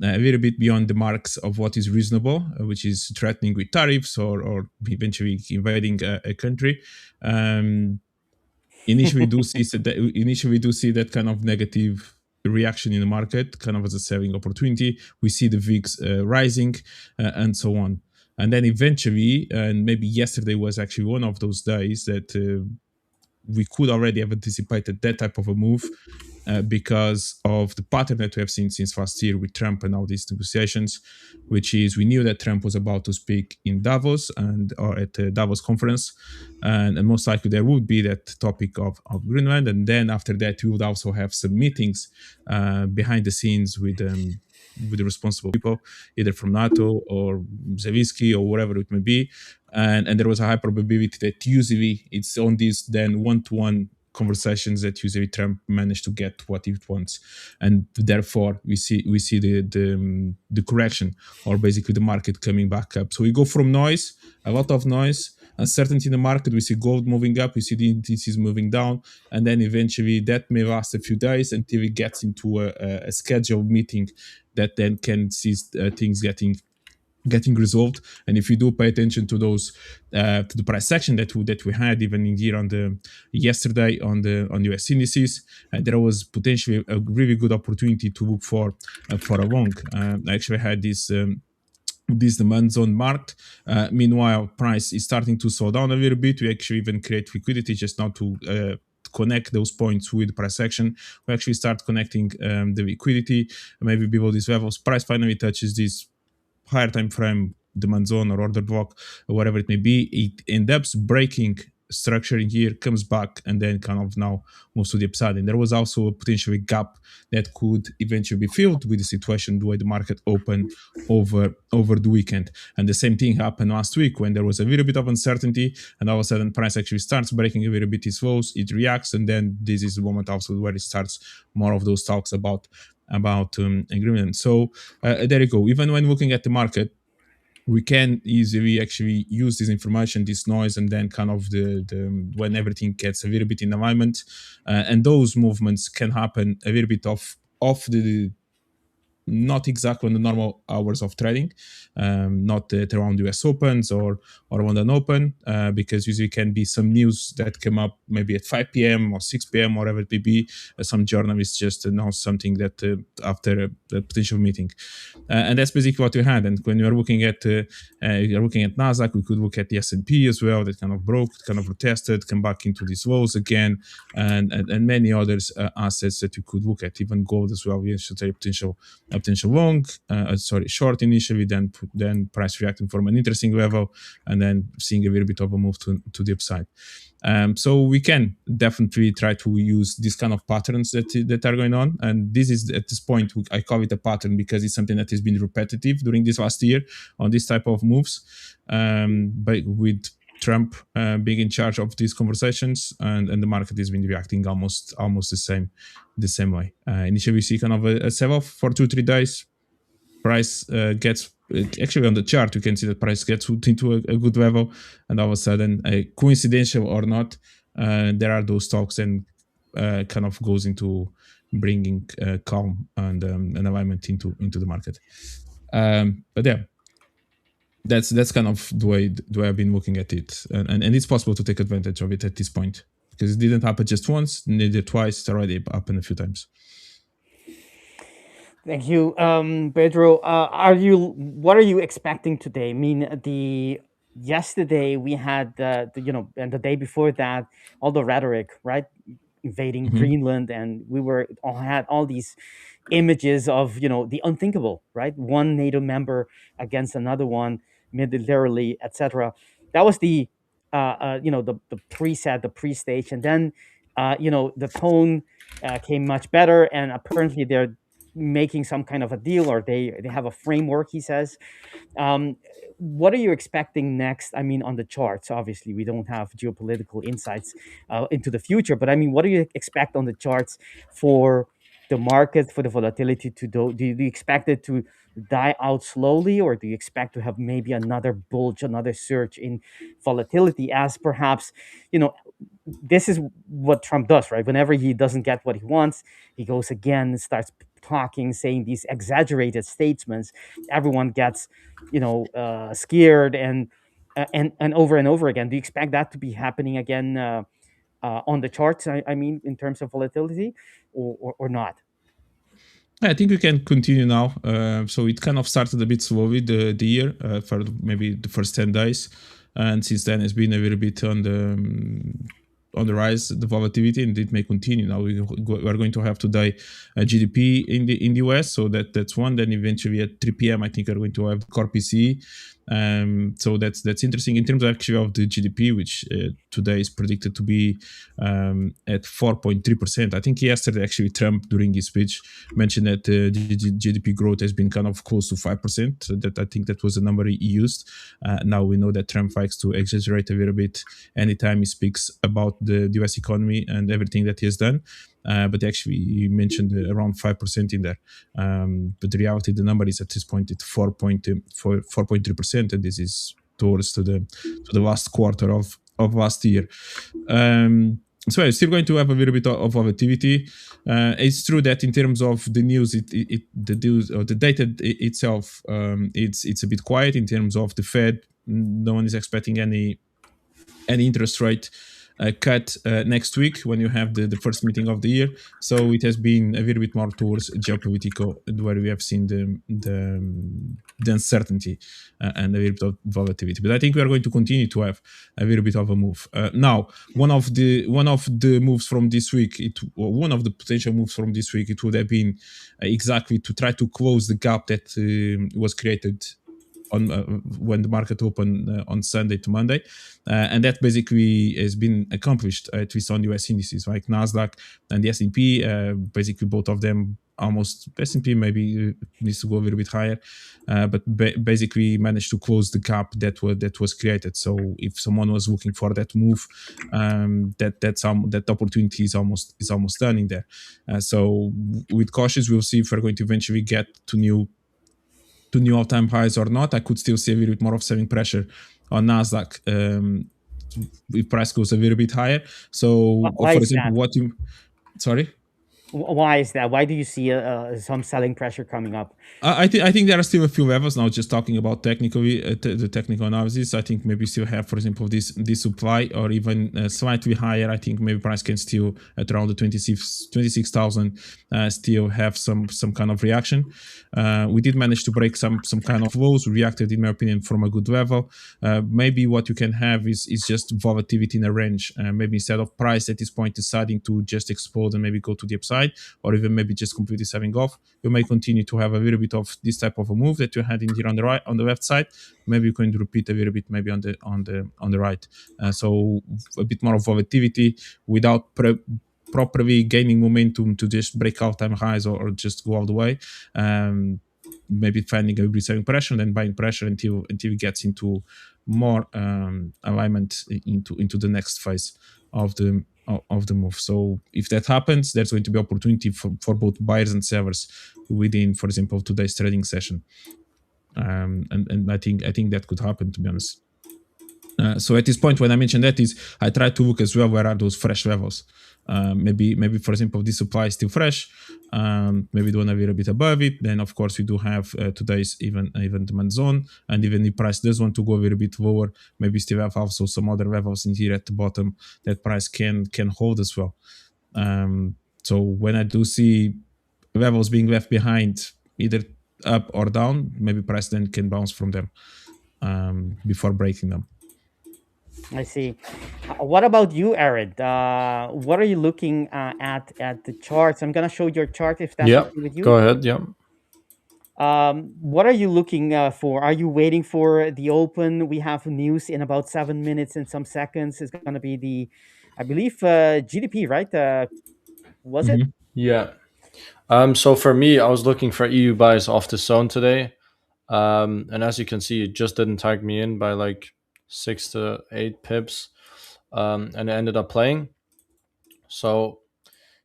a little bit beyond the marks of what is reasonable, which is threatening with tariffs or eventually invading a country. Initially we do see that kind of negative reaction in the market, kind of as a selling opportunity. We see the VIX rising and so on. And then eventually, and maybe yesterday was actually one of those days that we could already have anticipated that type of a move because of the pattern that we have seen since last year with Trump and all these negotiations, which is we knew that Trump was about to speak in Davos or at the Davos conference, and most likely there would be that topic of Greenland, and then after that we would also have some meetings behind the scenes with the responsible people, either from NATO or Zelensky or whatever it may be, and there was a high probability that usually it's on these then one-to-one conversations that usually Trump managed to get what he wants, and therefore we see the correction, or basically the market coming back up. So we go from noise, a lot of noise, uncertainty in the market. We see gold moving up, we see the indices moving down, and then eventually that may last a few days until it gets into a scheduled meeting that then can see things getting resolved. And if you do pay attention to those to the price section that we had even in here on the yesterday on US indices, there was potentially a really good opportunity to look for a long. I actually had this demand zone marked. Meanwhile, price is starting to slow down a little bit. We actually even create liquidity just now to connect those points with price action. We actually start connecting the liquidity maybe below these levels. Price finally touches this higher time frame demand zone or order block or whatever it may be. It ends up breaking structure in here, comes back, and then kind of now moves to the upside. And there was also a potentially gap that could eventually be filled with the situation the way the market opened over the weekend. And the same thing happened last week when there was a little bit of uncertainty, and all of a sudden price actually starts breaking a little bit its lows, it reacts, and then this is the moment also where it starts more of those talks about agreement. So there you go. Even when looking at the market, we can easily actually use this information, this noise, and then kind of the when everything gets a little bit in alignment, and those movements can happen a little bit off the not exactly on the normal hours of trading, not at around US Opens or London Open, because usually can be some news that come up maybe at 5 p.m. or 6 p.m. or whatever it may be. Some journalists just announce something that after a potential meeting, and that's basically what we had. And when you're looking at NASDAQ, we could look at the S&P as well. That kind of broke, kind of retested, come back into these lows again, and many others assets that you could look at. Even gold as well. We should say potential long, short initially, then price reacting from an interesting level, and then seeing a little bit of a move to the upside. So we can definitely try to use these kind of patterns that are going on. And this is, at this point, I call it a pattern because it's something that has been repetitive during this last year on this type of moves, but with Trump being in charge of these conversations, and the market has been reacting almost the same way. Initially, we see kind of a sell-off for 2-3 days. Price gets actually on the chart. You can see that price gets into a good level, and all of a sudden, coincidental or not, there are those talks and kind of goes into bringing calm and alignment into the market. But yeah. That's kind of the way I've been looking at it, and it's possible to take advantage of it at this point because it didn't happen just once, neither twice. It's already happened a few times. Thank you, Pedro. What are you expecting today? I mean, yesterday we had and the day before that, all the rhetoric, right? Invading Greenland, and we had all these images of the unthinkable, right? One NATO member against another one militarily, etc. That was the the preset, the pre-stage, and then the tone came much better, and apparently they're making some kind of a deal, or they have a framework, he says. What are you expecting next? I mean, on the charts, obviously we don't have geopolitical insights into the future, but I mean, what do you expect on the charts for the market, for the volatility to do you expect it to die out slowly, or do you expect to have maybe another bulge, another surge in volatility, as perhaps this is what Trump does, right? Whenever he doesn't get what he wants, he goes again and starts talking, saying these exaggerated statements. Everyone gets, scared and over and over again. Do you expect that to be happening again on the charts? I mean, in terms of volatility, or not? I think we can continue now. So it kind of started a bit slowly the year for maybe the first 10 days, and since then it's been a little bit on the rise, the volatility, and it may continue. Now we are going to have today a GDP in the US, so that's one. Then eventually at 3 p.m. I think we're going to have the core PCE. So that's interesting in terms of actually of the GDP, which today is predicted to be at 4.3%. I think yesterday actually Trump during his speech mentioned that the GDP growth has been kind of close to 5%. So that I think that was the number he used. Now we know that Trump likes to exaggerate a little bit anytime he speaks about the US economy and everything that he has done. But actually, he mentioned around 5% in there. But the reality, the number is at this point at 4.3%, and this is towards to the last quarter of last year. So it's still going to have a little bit of volatility. It's true that in terms of the news, the data itself, it's a bit quiet in terms of the Fed. No one is expecting any interest rate cut next week when you have the first meeting of the year. So it has been a little bit more towards geopolitical, where we have seen the uncertainty and a little bit of volatility. But I think we are going to continue to have a little bit of a move. Now, one of the moves from this week, one of the potential moves from this week, it would have been exactly to try to close the gap that was created on when the market opened on Sunday to Monday, and that basically has been accomplished at least on US indices like NASDAQ and the S&P. Basically, both of them almost. S&P maybe needs to go a little bit higher, but basically managed to close the gap that was created. So if someone was looking for that move, that opportunity is almost done in there. So with cautious, we'll see if we're going to eventually get to new all-time highs or not. I could still see a little bit more of selling pressure on NASDAQ if price goes a little bit higher. So, why for is example, that? Sorry? Why is that? Why do you see some selling pressure coming up? I think there are still a few levels now. Just talking about technically the technical analysis, I think maybe still have, for example, this supply or even slightly higher. I think maybe price can still at around the 26,000 still have some kind of reaction. We did manage to break some kind of lows. Reacted, in my opinion, from a good level. Maybe what you can have is just volatility in a range. Maybe instead of price at this point deciding to just explode and maybe go to the upside, or even maybe just completely selling off, you may continue to have a little bit of this type of a move that you had in here on the right, on the left side. Maybe you're going to repeat a little bit maybe on the right. So a bit more of volatility without properly gaining momentum to just break all-time highs or just go all the way. Maybe finding a little bit selling pressure and then buying pressure until it gets into more alignment into the next phase of the move. So if that happens, there's going to be opportunity for both buyers and sellers within, for example, today's trading session. And I think that could happen, to be honest. So at this point, when I mentioned that, I try to look as well where are those fresh levels. Maybe for example, this supply is still fresh. Maybe do a little bit above it. Then of course we do have today's even demand zone, and even if price does want to go a little bit lower, maybe still have also some other levels in here at the bottom that price can hold as well. So when I do see levels being left behind, either up or down, maybe price then can bounce from them before breaking them. I see. What about you, Arid? What are you looking at the charts? I'm gonna show your chart if that's okay with you. Go ahead. Yeah. What are you looking for? Are you waiting for the open? We have news in about 7 minutes and some seconds. It's gonna be I believe, GDP, right? Was it? Yeah. So for me, I was looking for EU buys off the zone today. And as you can see, it just didn't tag me in by like 6 to 8 pips. And it ended up playing. So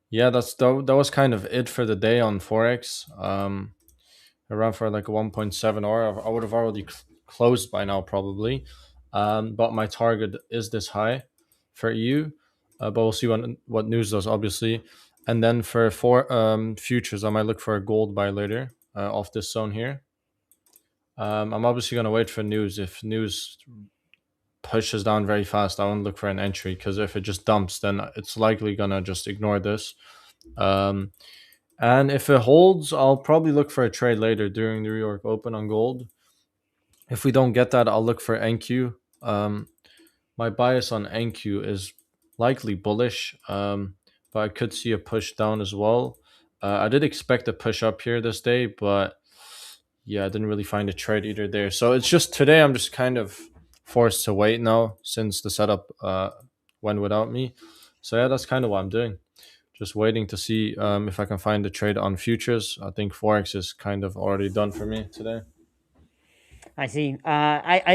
yeah, that was kind of it for the day on Forex. Around for like a 1.7, or I would have already closed by now probably. But my target is this high for EU. But we'll see what news does, obviously. And then for futures, I might look for a gold buy later off this zone here. I'm obviously going to wait for news. If news pushes down very fast, I won't look for an entry, because if it just dumps, then it's likely going to just ignore this. And if it holds, I'll probably look for a trade later during the New York Open on gold. If we don't get that, I'll look for NQ. My bias on NQ is likely bullish, but I could see a push down as well. I did expect a push up here this day, but yeah, I didn't really find a trade either there. So it's just today I'm just kind of forced to wait now since the setup went without me. So yeah, that's kind of what I'm doing. Just waiting to see if I can find a trade on futures. I think Forex is kind of already done for me today. I see.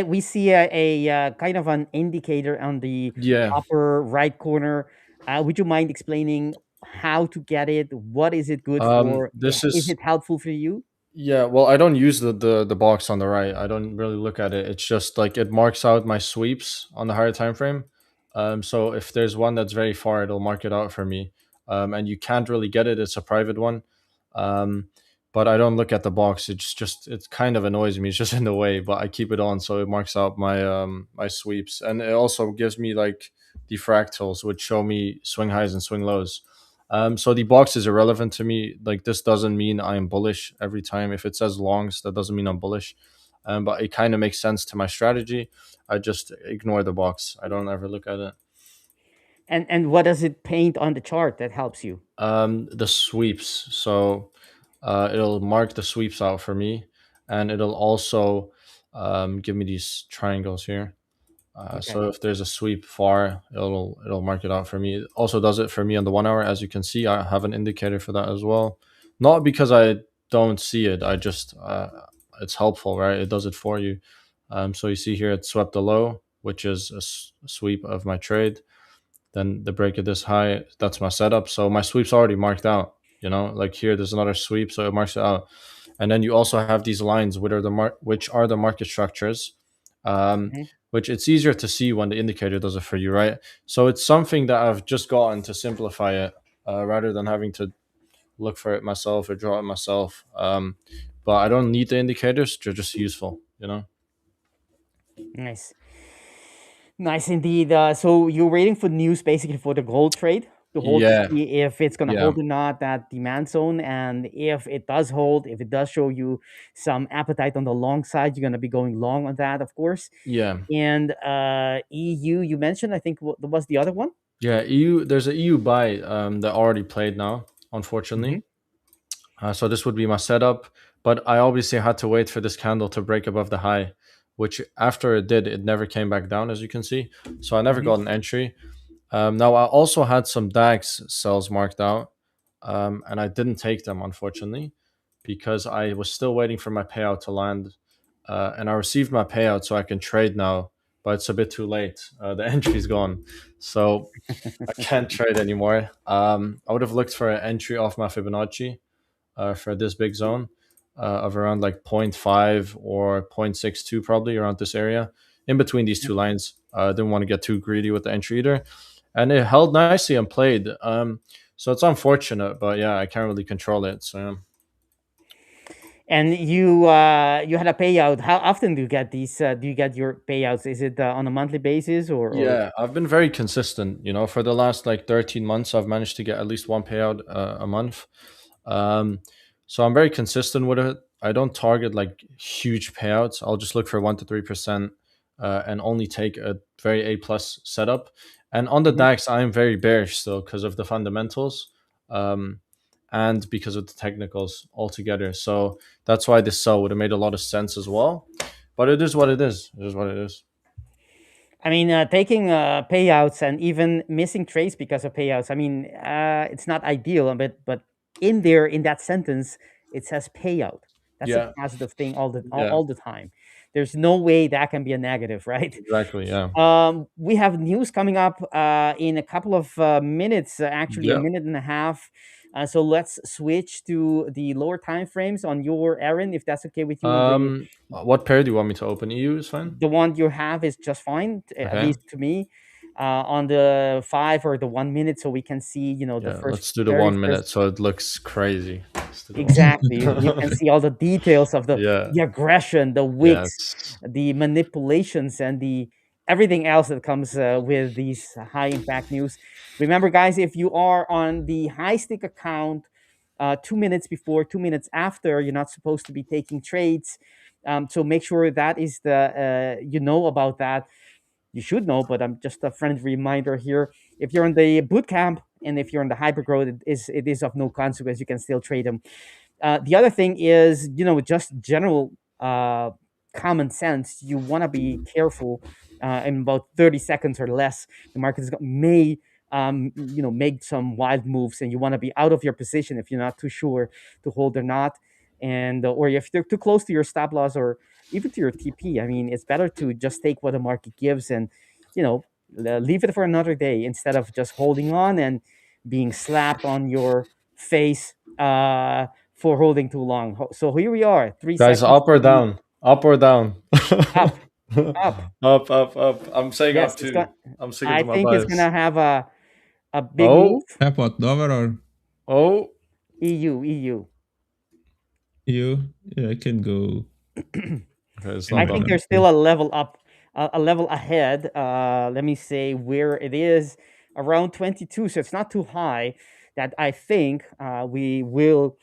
We see a kind of an indicator on the upper right corner. Would you mind explaining how to get it? What is it good for? This is it helpful for you? Yeah, well, I don't use the box on the right. I don't really look at it. It's just like it marks out my sweeps on the higher time frame. So if there's one that's very far, it'll mark it out for me. And you can't really get it. It's a private one. Um, but I don't look at the box. It's just it kind of annoys me. It's just in the way. But I keep it on, so it marks out my my sweeps, and it also gives me like the fractals, which show me swing highs and swing lows. So the box is irrelevant to me. Like this doesn't mean I'm bullish every time. If it says longs, that doesn't mean I'm bullish. But it kind of makes sense to my strategy. I just ignore the box. I don't ever look at it. And what does it paint on the chart that helps you? The sweeps. So it'll mark the sweeps out for me, and it'll also give me these triangles here. Okay. So if there's a sweep far, it'll mark it out for me. It also does it for me on the 1 hour. As you can see, I have an indicator for that as well. Not because I don't see it. I just it's helpful, right? It does it for you. So you see here it swept the low, which is a sweep of my trade. Then the break of this high, that's my setup. So my sweep's already marked out. You know, like here, there's another sweep, so it marks it out. And then you also have these lines, which are the market structures. Which it's easier to see when the indicator does it for you, right? So it's something that I've just gotten to simplify it rather than having to look for it myself or draw it myself. But I don't need the indicators; they're just useful, you know. Nice. Nice indeed. So you're waiting for news basically for the gold trade to hold to Yeah, see if it's going to yeah, hold or not that demand zone. And if it does hold, if it does show you some appetite on the long side, you're going to be going long on that, of course. yeah, And EU, you mentioned, I think, what was the other one? yeah. EU, there's a EU buy that already played now, Mm-hmm. unfortunately. So this would be my setup, but I obviously had to wait for this candle to break above the high, which after it did, it never came back down, as you can see. So I never Mm-hmm. got an entry. Now I also had some DAX cells marked out, and I didn't take them unfortunately because I was still waiting for my payout to land, and I received my payout, so I can trade now. But it's a bit too late. The entry's gone, so I can't trade anymore. I would have looked for an entry off my Fibonacci for this big zone of around like 0.5 or 0.62, probably around this area in between these two lines. I didn't want to get too greedy with the entry either, and it held nicely and played. So it's unfortunate, but yeah, I can't really control it. So yeah. And you had a payout. How often do you get these? Do you get your payouts? Is it on a monthly basis or? Yeah, I've been very consistent. You know, for the last like 13 months, I've managed to get at least one payout a month. Um, so I'm very consistent with it. I don't target like huge payouts. I'll just look for 1 to 3%, and only take a very A plus setup. And on the Mhm. DAX, I'm very bearish still because of the fundamentals, and because of the technicals altogether. So that's why this sell would have made a lot of sense as well. But it is what it is. It is what it is. I mean, taking payouts and even missing trades because of payouts. I mean, it's not ideal, but in there in that sentence, it says payout. That's a Yeah. positive thing Yeah. all the time. There's no way that can be a negative, right? Exactly. Yeah. We have news coming up in a couple of minutes, actually a Yeah. minute and a half. So let's switch to the lower time frames on your errand, if that's okay with you. On What pair do you want me to open? EU is fine. the one you have is just fine, at Okay. least to me. On the 5 or the 1 minute, so we can see, the Yeah. first, Let's do the very 1 minute first. so it looks crazy. Let's do the 1 Exactly. You can minute. see all the details of the Yeah. the aggression, the wicks, Yes. the manipulations, and the everything else that comes with these high impact news. Remember, guys, if you are on the high stick account, 2 minutes before, 2 minutes after, you're not supposed to be taking trades. So make sure that is the you know about that. You should know, but I'm just a friendly reminder here. If you're in the boot camp and if you're in the hyper growth, it is of no consequence. You can still trade them. The other thing is, just general common sense. You want to be careful. In about 30 seconds or less, the market may make some wild moves, and you want to be out of your position if you're not too sure to hold or not, and or if you're too close to your stop loss or even to your TP. I mean, it's better to just take what the market gives and leave it for another day instead of just holding on and being slapped on your face for holding too long. So here we are, 3 Guys, seconds. up or down? Up or down? Up, up. Up. I'm saying Yes, up it's too. got. I'm sticking I to my think it's bias. gonna have a big Oh, move. Up what, dollar or oh. EU. you? Yeah, I can go. Okay, it's Can I not go done. think down. there's still a level up, a level ahead. Let me say where it is, around 22. So it's not too high. That I think we will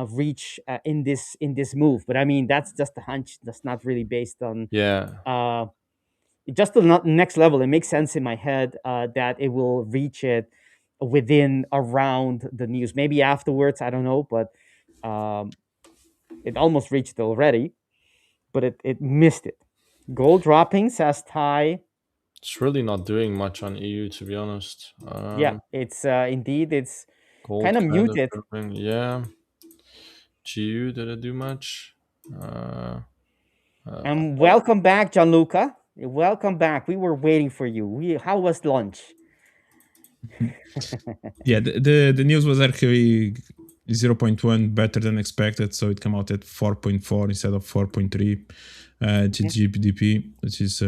reach in this move. But I mean, that's just a hunch. That's not really based on Yeah. uh, just the next level. It makes sense in my head that it will reach it within around the news. Maybe afterwards, I don't know, but it almost reached it already, but it missed it. Gold dropping, says Ty. It's really not doing much on EU, to be honest. Yeah, it's indeed it's kind Gold of kind of muted. dropping. Yeah. GU, did it do much? And welcome back, Gianluca. Welcome back. We were waiting for you. How was lunch? Yeah, the news was actually 0.1 better than expected, so it came out at 4.4 instead of 4.3 GDP, which is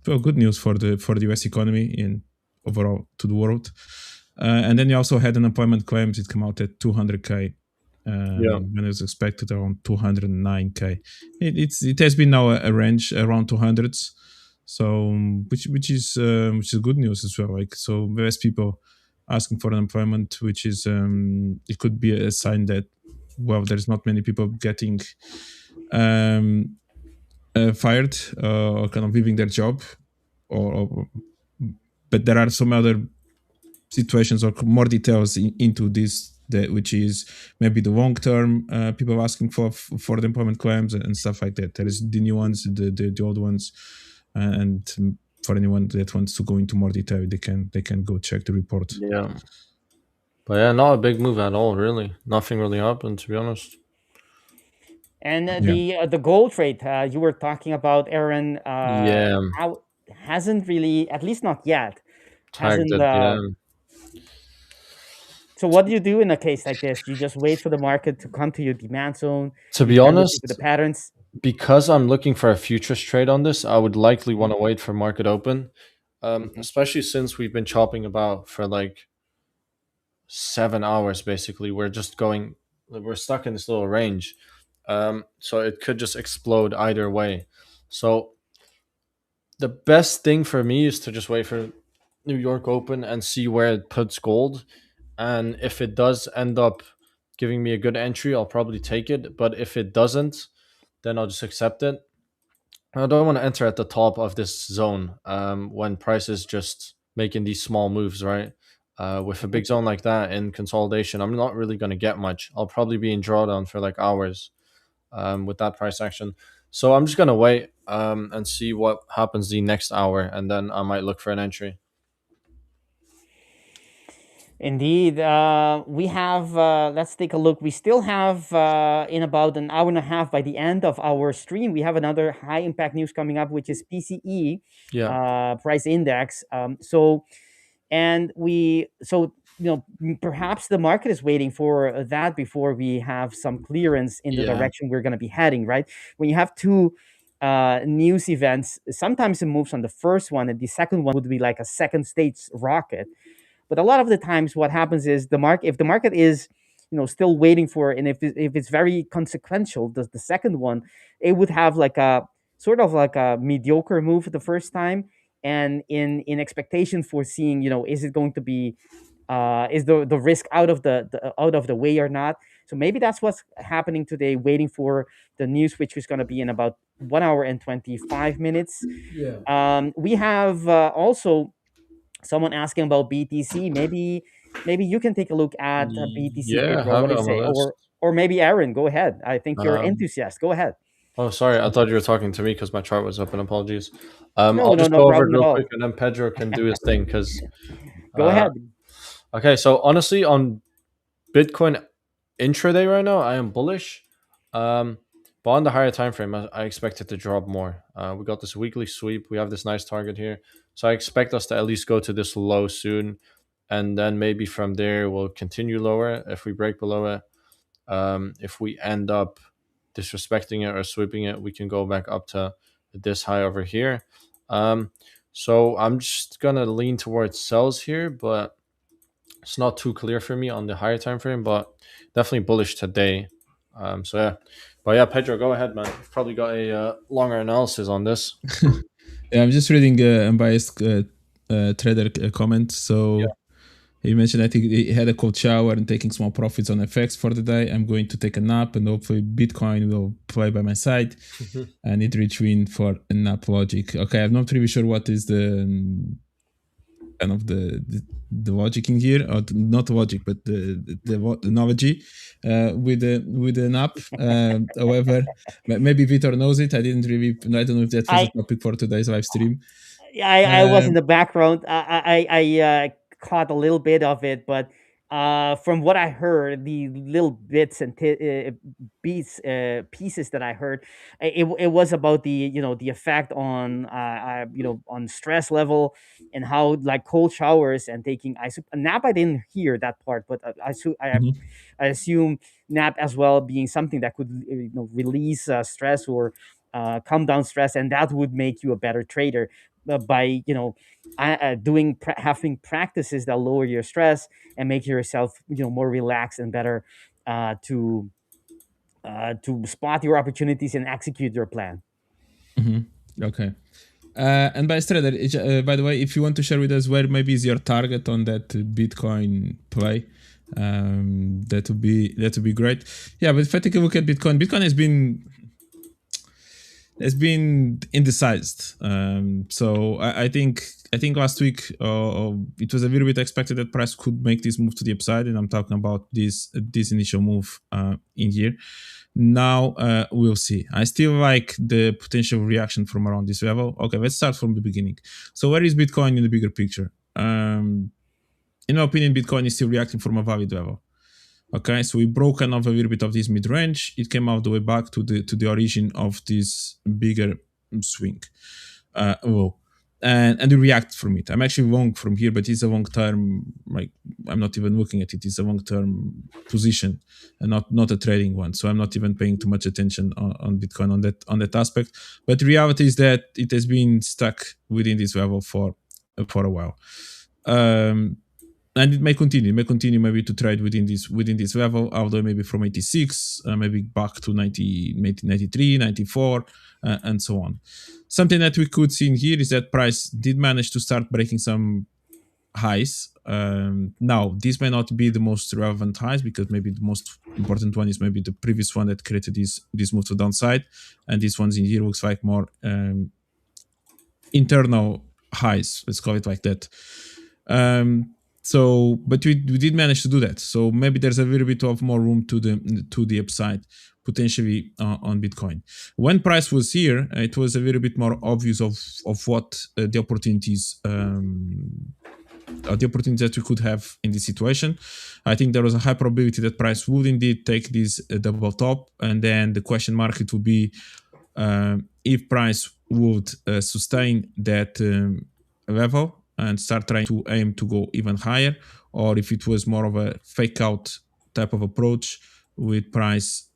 well, good news for the US economy and overall to the world. And then you also had unemployment claims. It came out at 200k. When it was expected around 209k. It has been now a range around 200s, so which is good news as well. Like, so less people asking for unemployment, which is it could be a sign that, well, there's not many people getting fired or kind of leaving their job, but there are some other situations or more details into this, which is maybe the long term people asking for the employment claims and stuff like that. There is the new ones, the old ones, and for anyone that wants to go into more detail, they can go check the report. Yeah. But yeah, not a big move at all, really. Nothing really happened, to be honest. And the gold rate you were talking about, Aaron, Yeah. how hasn't really, at least not yet, Tagged hasn't. it, yeah. So what do you do in a case like this? You just wait for the market to come to your demand zone. To You be start looking honest, for the patterns. because I'm looking for a futures trade on this, I would likely want to wait for market open, especially since we've been chopping about for like 7 hours. Basically, we're stuck in this little range, so it could just explode either way. So the best thing for me is to just wait for New York open and see where it puts gold, and if it does end up giving me a good entry, I'll probably take it. But if it doesn't, then I'll just accept it. I don't want to enter at the top of this zone when price is just making these small moves, right? With a big zone like that in consolidation, I'm not really going to get much. I'll probably be in drawdown for like hours with that price action. So I'm just going to wait and see what happens the next hour, and then I might look for an entry. Indeed, we have. Let's take a look. We still have in about an hour and a half by the end of our stream. We have another high impact news coming up, which is PCE price index. Perhaps the market is waiting for that before we have some clearance in the direction we're going to be heading. Right, when you have two news events, sometimes it moves on the first one, and the second one would be like a second stage rocket. But a lot of the times, what happens is if the market is, still waiting for, and if it's very consequential, the second one, it would have like a sort of like a mediocre move the first time, and in expectation for seeing, is it going to be, is the risk out of the way or not? So maybe that's what's happening today, waiting for the news, which is going to be in about 1 hour and 25 minutes. We have also someone asking about BTC. Maybe you can take a look at BTC, Yeah, Pedro. have What it do you on my say? list. Or maybe Aaron, go ahead. I think you're enthusiast. Go ahead. Oh, sorry. I thought you were talking to me because my chart was open. Apologies. No, I'll just no go over it problem at real all. quick, and then Pedro can do his thing. Because Go ahead. okay, so honestly, on Bitcoin intraday right now, I am bullish. But on the higher time frame, I expect it to drop more. We got this weekly sweep. We have this nice target here, so I expect us to at least go to this low soon, and then maybe from there we'll continue lower if we break below it. If we end up disrespecting it or sweeping it, we can go back up to this high over here. So I'm just gonna lean towards sells here, but it's not too clear for me on the higher time frame, but definitely bullish today. So yeah, but yeah, Pedro, go ahead, man. You've probably got a longer analysis on this. Yeah, I'm just reading unbiased trader comment. So he mentioned, I think he had a cold shower and taking small profits on FX for the day. I'm going to take a nap and hopefully Bitcoin will play by my side. I need rich win for a nap logic. Okay, I'm not really sure what is the kind of the logic in here, or not logic, but the analogy with the nap. However, maybe Vitor knows it. I don't know if that was a topic for today's live stream. I was in the background. I caught a little bit of it, but from what I heard, the little bits and pieces that I heard, it was about the the effect on on stress level, and how like cold showers and taking a nap. I didn't hear that part, but I assume nap as well being something that could release stress or calm down stress, and that would make you a better trader by having practices that lower your stress and make yourself more relaxed and better to spot your opportunities and execute your plan. Okay. And by the way, if you want to share with us where maybe is your target on that Bitcoin play, that would be great. Yeah, but if I take a look at Bitcoin has been indecised. So I think last week it was a little bit expected that price could make this move to the upside, and I'm talking about this initial move in here. Now we'll see. I still like the potential reaction from around this level. Okay, let's start from the beginning. So where is Bitcoin in the bigger picture? In my opinion, Bitcoin is still reacting from a valid level. Okay, so we broke off a little bit of this mid-range. It came all the way back to the origin of this bigger swing. And we react from it. I'm actually long from here, but it's a long-term, like I'm not even looking at it. It's a long-term position and not a trading one. So I'm not even paying too much attention on Bitcoin on that aspect. But the reality is that it has been stuck within this level for a while. And it may continue maybe to trade within this level, although maybe from 86, maybe back to 90, 93, 94, and so on. Something that we could see in here is that price did manage to start breaking some highs. Now, this may not be the most relevant highs, because maybe the most important one is maybe the previous one that created this move to downside, and this one's in here looks like more internal highs, let's call it like that. So, but we did manage to do that. So maybe there's a little bit of more room to the upside potentially on Bitcoin. When price was here, it was a little bit more obvious of what the opportunities that we could have in this situation. I think there was a high probability that price would indeed take this double top, and then the question mark it would be if price would sustain that level and start trying to aim to go even higher, or if it was more of a fake out type of approach with price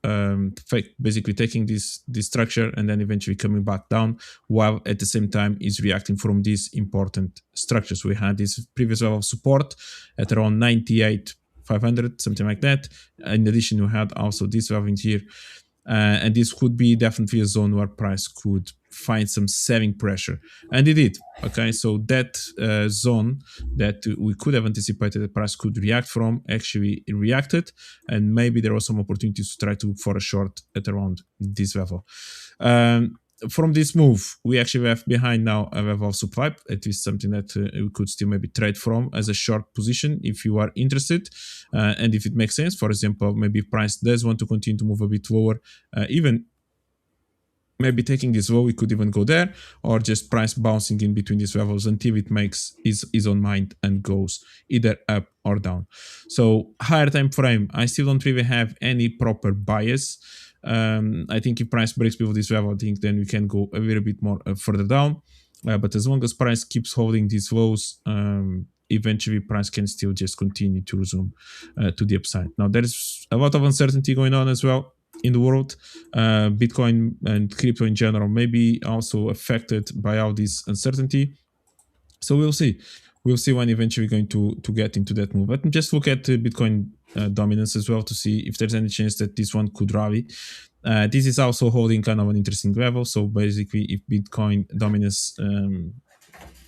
basically taking this structure and then eventually coming back down, while at the same time is reacting from these important structures. We had this previous level of support at around 98,500, something like that. In addition, we had also this level in here. And this could be definitely a zone where price could find some selling pressure, and it did. Okay, so that zone that we could have anticipated the price could react from actually reacted, and maybe there was some opportunities to try to look for a short at around this level. From this move, we actually left behind now a level of supply. It is something that we could still maybe trade from as a short position if you are interested, and if it makes sense. For example, maybe if price does want to continue to move a bit lower, even maybe taking this low, we could even go there, or just price bouncing in between these levels until it makes his own mind and goes either up or down. So higher time frame, I still don't really have any proper bias. I think if price breaks below this level, I think then we can go a little bit more further down. But as long as price keeps holding these lows, eventually price can still just continue to resume to the upside. Now, there's a lot of uncertainty going on as well in the world. Bitcoin and crypto in general may be also affected by all this uncertainty. So we'll see. We'll see when eventually we're going to get into that move. But just look at Bitcoin dominance as well to see if there's any chance that this one could rally. This is also holding kind of an interesting level. So basically, if Bitcoin dominance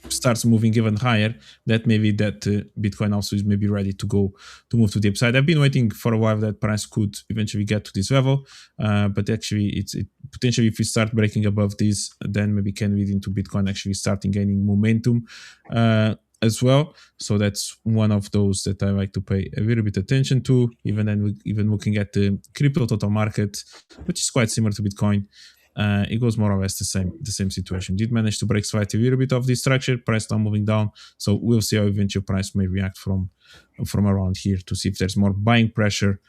starts moving even higher, that maybe that Bitcoin also is maybe ready to move to the upside. I've been waiting for a while that price could eventually get to this level, but actually it potentially if we start breaking above this, then maybe can lead into Bitcoin actually starting gaining momentum as well. So that's one of those that I like to pay a little bit attention to, even looking at the crypto total market, which is quite similar to Bitcoin. It goes more or less the same situation. Did manage to break slightly a little bit of this structure, price now moving down. So we'll see how eventual price may react from around here to see if there's more buying pressure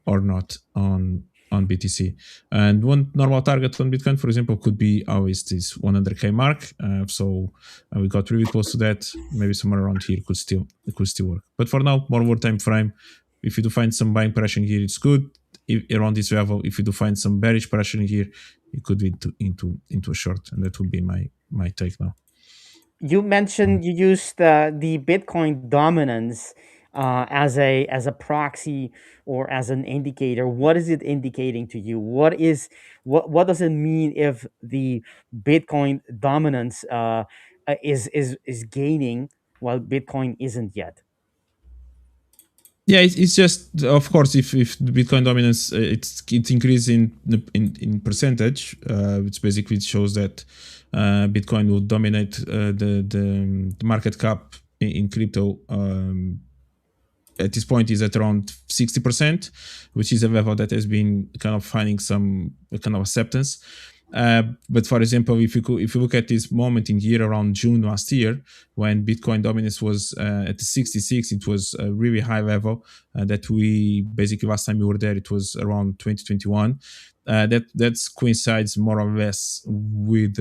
or not on BTC. And one normal target on Bitcoin, for example, could be always this 100k mark. So we got really close to that. Maybe somewhere around here could still work. But for now, more time frame. If you do find some buying pressure here, it's good. Around this level, if you do find some bearish pressure in here, it could lead into a short, and that would be my take now. You mentioned you used the Bitcoin dominance as a proxy or as an indicator. What is it indicating to you? What does it mean if the Bitcoin dominance is gaining while Bitcoin isn't yet? Yeah, it's just, of course, if the Bitcoin dominance it's increasing in percentage, which basically shows that Bitcoin will dominate the market cap in crypto. At this point is at around 60%, which is a level that has been kind of finding some kind of acceptance. But for example, if you look at this moment in here around June last year, when Bitcoin dominance was at the 66, it was a really high level that we basically last time we were there, it was around 2021. That coincides more or less with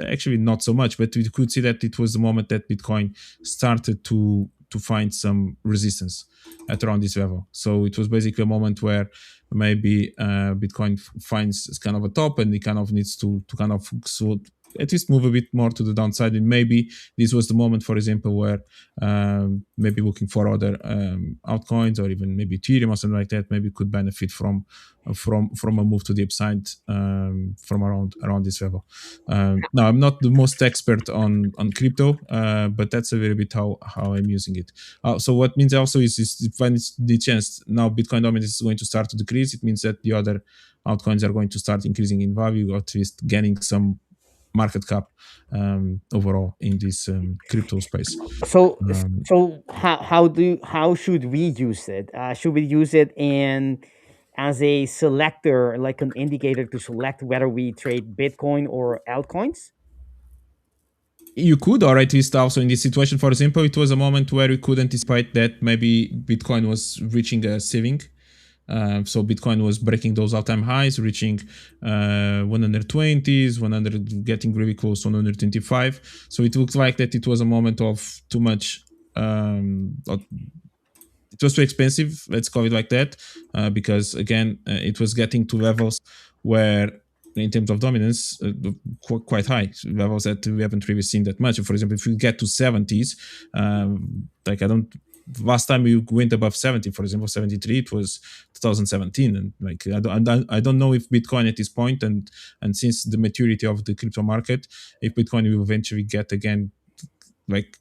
actually not so much, but we could see that it was the moment that Bitcoin started to find some resistance at around this level. So it was basically a moment where maybe Bitcoin finds kind of a top and it kind of needs to kind of at least move a bit more to the downside. And maybe this was the moment, for example, where maybe looking for other altcoins or even maybe Ethereum or something like that, maybe could benefit from a move to the upside from around this level. Now, I'm not the most expert on crypto, but that's a little bit how I'm using it. So what means also is when it's the chance now Bitcoin dominance is going to start to decrease, it means that the other altcoins are going to start increasing in value, or at least gaining some market cap overall in this crypto space. So how should we use it? Should we use it as a selector, like an indicator to select whether we trade Bitcoin or altcoins? You could, or at least also in this situation, for example, it was a moment where we could anticipate that maybe Bitcoin was reaching a ceiling. So Bitcoin was breaking those all-time highs, reaching 120s, getting really close to 125. So it looks like that it was a moment of too much. It was too expensive, let's call it like that, because again, it was getting to levels where, in terms of dominance, quite high levels that we haven't really seen that much. For example, if you get to 70s, last time we went above 70, for example, 73, it was 2017, and like I don't know if Bitcoin at this point, and since the maturity of the crypto market, if Bitcoin will eventually get again like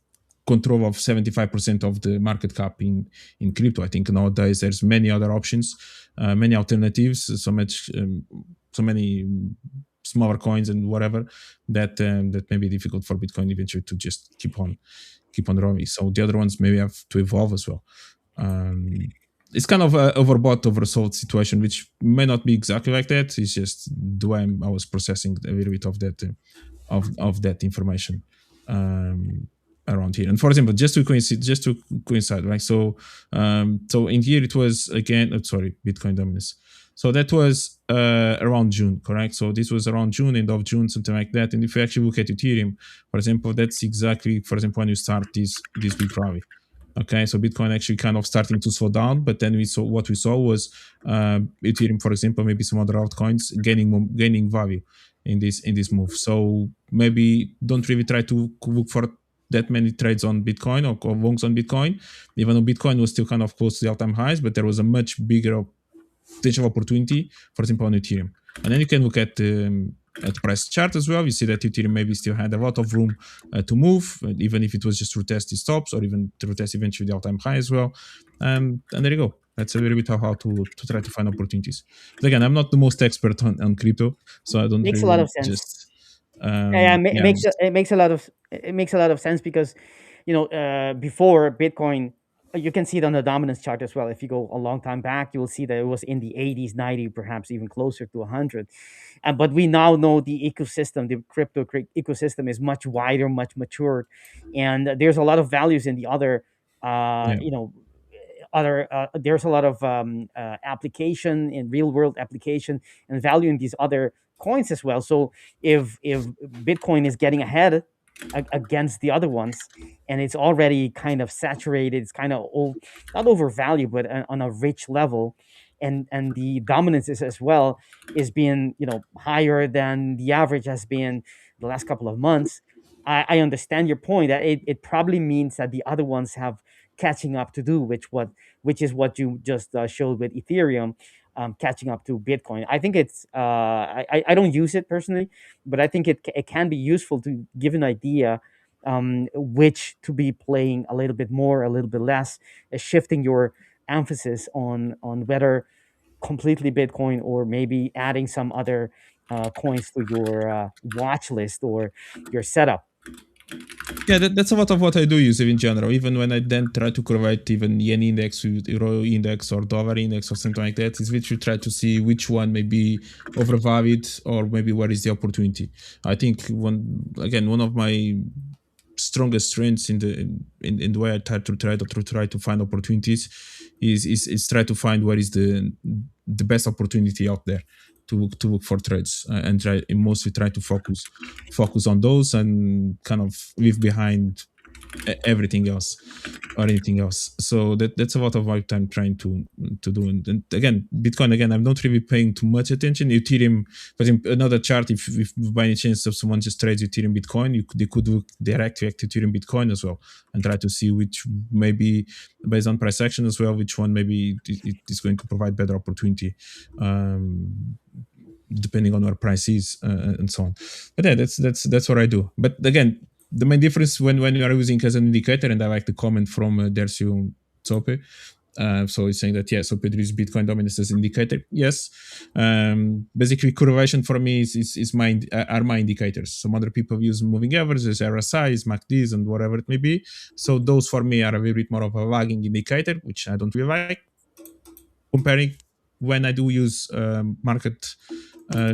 control of 75% of the market cap in crypto. I think nowadays there's many other options, many alternatives, so many smaller coins and whatever that may be difficult for Bitcoin eventually to just keep on rolling. So the other ones maybe have to evolve as well. It's kind of a overbought, oversold situation, which may not be exactly like that. It's just the way I was processing a little bit of that information. around here. And for example, just to coincide, right? So in here it was again, Bitcoin dominance. So that was around June, correct? So this was around June, end of June, something like that. And if you actually look at Ethereum, for example, that's exactly, for example, when you start this big rally. Okay, so Bitcoin actually kind of starting to slow down, but then we saw was Ethereum, for example, maybe some other altcoins gaining value in this move. So maybe don't really try to look for that many trades on Bitcoin or longs on Bitcoin, even though Bitcoin was still kind of close to the all-time highs, but there was a much bigger potential opportunity, for example, on Ethereum. And then you can look at the price chart as well. You see that Ethereum maybe still had a lot of room to move, even if it was just to test the stops or even to test eventually the all-time high as well. And there you go. That's a little bit of how to try to find opportunities. But again, I'm not the most expert on crypto, so I don't Makes really a lot of sense. just. It makes a lot of sense because before Bitcoin, you can see it on the dominance chart as well. If you go a long time back, you will see that it was in the 80s, 90, perhaps even closer to 100. But we now know the ecosystem, the crypto ecosystem is much wider, much matured, and there's a lot of values in the other, there's a lot of application in real world application and value in these other coins as well. So if Bitcoin is getting ahead against the other ones, and it's already kind of saturated, it's kind of not overvalued, but on a rich level, and the dominance is as well is being higher than the average has been the last couple of months. I understand your point that it probably means that the other ones have catching up to do, which is what you just showed with Ethereum, catching up to Bitcoin. I think it's I don't use it personally, but I think it can be useful to give an idea which to be playing a little bit more, a little bit less, shifting your emphasis on whether completely Bitcoin or maybe adding some other coins to your watch list or your setup. Yeah, that's a lot of what I do use in general. Even when I then try to correlate even yen index with euro index or dollar index or something like that, is which you try to see which one may be overvalued or maybe where is the opportunity. I think one of my strongest strengths in the way I try to find opportunities is try to find where is the best opportunity out there to look for trades and mostly try to focus on those and kind of leave behind everything else or anything else. So that's a lot of what I'm trying to do. And again, Bitcoin, I'm not really paying too much attention. Ethereum, but in another chart, if by any chance if someone just trades Ethereum Bitcoin, they could look directly at Ethereum Bitcoin as well and try to see which maybe based on price action as well, which one maybe is going to provide better opportunity. Depending on where price is and so on. But yeah, that's what I do. But again, the main difference when you are using as an indicator, and I like the comment from Dersiu Tsope. So he's saying that, so Pedro uses Bitcoin dominance as an indicator. Yes. Basically, correlation for me are my indicators. Some other people use moving averages, RSIs, MACDs, and whatever it may be. So those for me are a little bit more of a lagging indicator, which I don't really like. Comparing when I do use market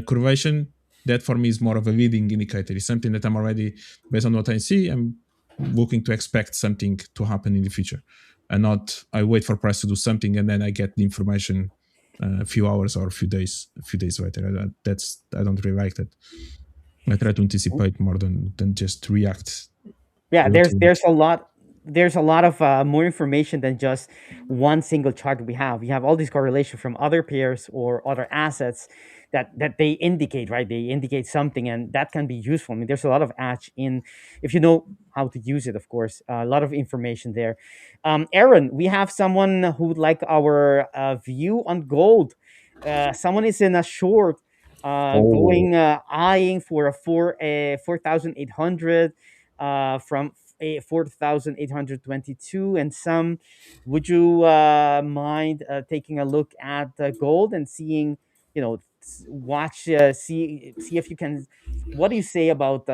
correlation, that for me is more of a leading indicator. It's something that I'm already, based on what I see, I'm looking to expect something to happen in the future, and not I wait for price to do something and then I get the information a few hours or a few days later. I don't really like that. I try to anticipate more than just react. Yeah, there's a lot of more information than just one single chart we have. We have all these correlation from other pairs or other assets that they indicate, right? They indicate something, and that can be useful. I mean, there's a lot of edge in if you know how to use it. Of course, a lot of information there. Aaron, we have someone who would like our view on gold. Someone is in a short, going eyeing for a 4,800 from 4,822 and some. Would you mind taking a look at gold and seeing, watch, see if you can, what do you say about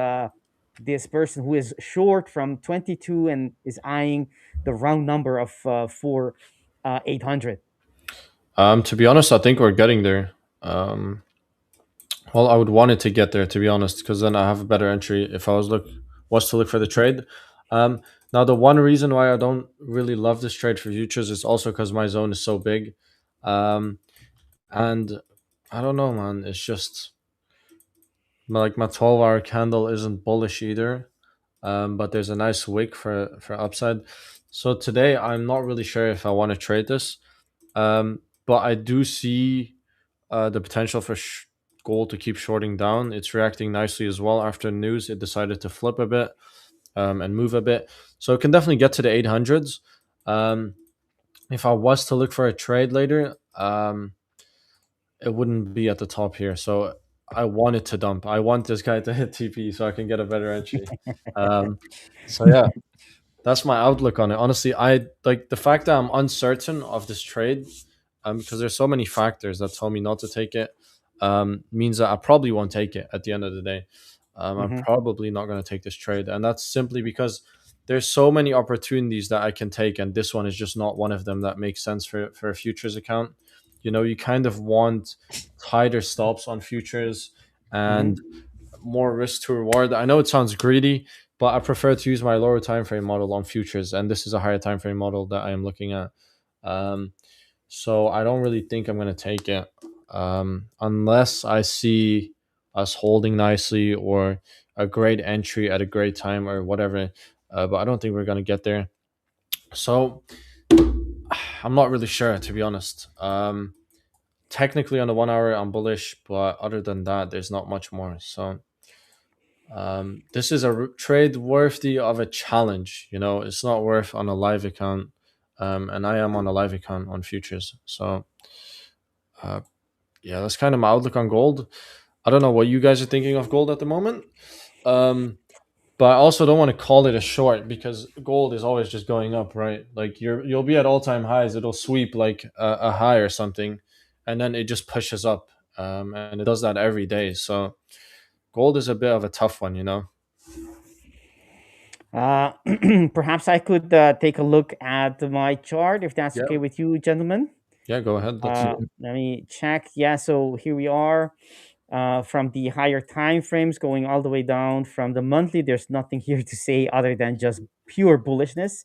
this person who is short from 22 and is eyeing the round number of 4,800? To be honest, I think we're getting there. Well, I would want it to get there, to be honest, because then I have a better entry if I was to look for the trade. Now, the one reason why I don't really love this trade for futures is also because my zone is so big. And I don't know, man. It's just like my 12-hour candle isn't bullish either. But there's a nice wick for upside. So today, I'm not really sure if I want to trade this. But I do see the potential for gold to keep shorting down. It's reacting nicely as well. After news, it decided to flip a bit and move a bit. So it can definitely get to the 800s. If I was to look for a trade later, it wouldn't be at the top here. So I want it to dump. I want this guy to hit TP so I can get a better entry. So yeah, that's my outlook on it. Honestly, I like the fact that I'm uncertain of this trade, because there's so many factors that tell me not to take it, means that I probably won't take it at the end of the day. I'm probably not going to take this trade, and that's simply because there's so many opportunities that I can take, and this one is just not one of them that makes sense for a futures account. You know, you kind of want tighter stops on futures and more risk to reward. I know it sounds greedy, but I prefer to use my lower time frame model on futures, and this is a higher time frame model that I am looking at. So I don't really think I'm going to take it unless I see us holding nicely or a great entry at a great time or whatever. But I don't think we're going to get there. So I'm not really sure, to be honest. Technically on the 1 hour, I'm bullish, but other than that, there's not much more. So this is a trade worthy of a challenge. You know, it's not worth on a live account. And I am on a live account on futures. So yeah, that's kind of my outlook on gold. I don't know what you guys are thinking of gold at the moment. But I also don't want to call it a short because gold is always just going up, right? Like you'll be at all-time highs. It'll sweep like a high or something, and then it just pushes up. And it does that every day. So gold is a bit of a tough one, you know? Perhaps I could take a look at my chart if that's Yeah. okay with you, gentlemen. Yeah, go ahead. Let me check. Yeah, so here we are. From the higher time frames going all the way down from the monthly, there's nothing here to say other than just pure bullishness.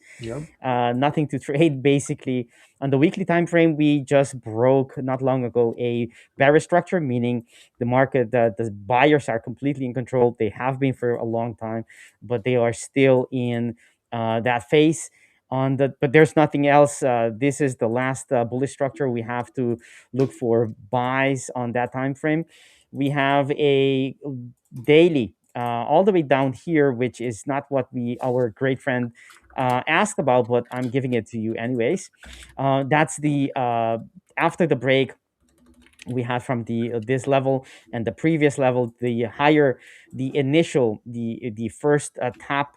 Nothing to trade basically. On the weekly time frame, we just broke not long ago a bearish structure, meaning the market, the buyers are completely in control. They have been for a long time, but they are still in that phase. But there's nothing else. This is the last bullish structure. We have to look for buys on that time frame. We have a daily all the way down here, which is not what our great friend asked about, but I'm giving it to you anyways. That's the after the break we had from this level and the previous level, the higher, the initial, the first tap,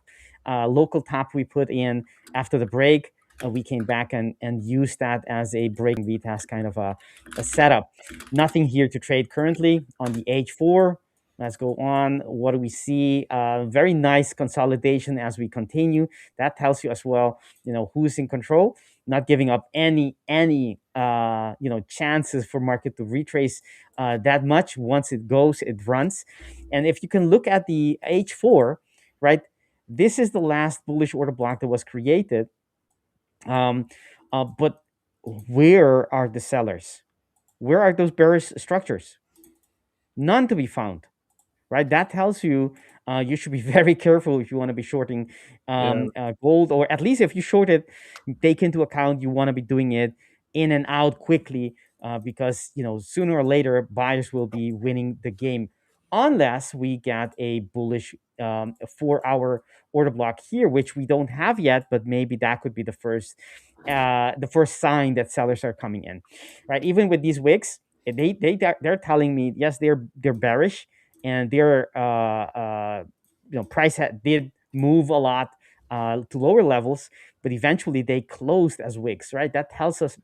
local tap we put in after the break. We came back and used that as a break retest kind of a setup. Nothing here to trade currently on the H4. Let's go on. What do we see? Very nice consolidation as we continue. That tells you as well, who's in control. Not giving up any chances for market to retrace that much. Once it goes, it runs. And if you can look at the H4, right, this is the last bullish order block that was created. But where are the sellers? Where are those bearish structures? None to be found, right? That tells you you should be very careful if you want to be shorting gold, or at least if you short it, take into account you want to be doing it in and out quickly, because sooner or later buyers will be winning the game, unless we get a bullish 4-hour order block here, which we don't have yet, but maybe that could be the first sign that sellers are coming in, right? Even with these wicks, they're telling me yes, they're bearish, and their price did move a lot to lower levels, but eventually they closed as wicks, right? That tells us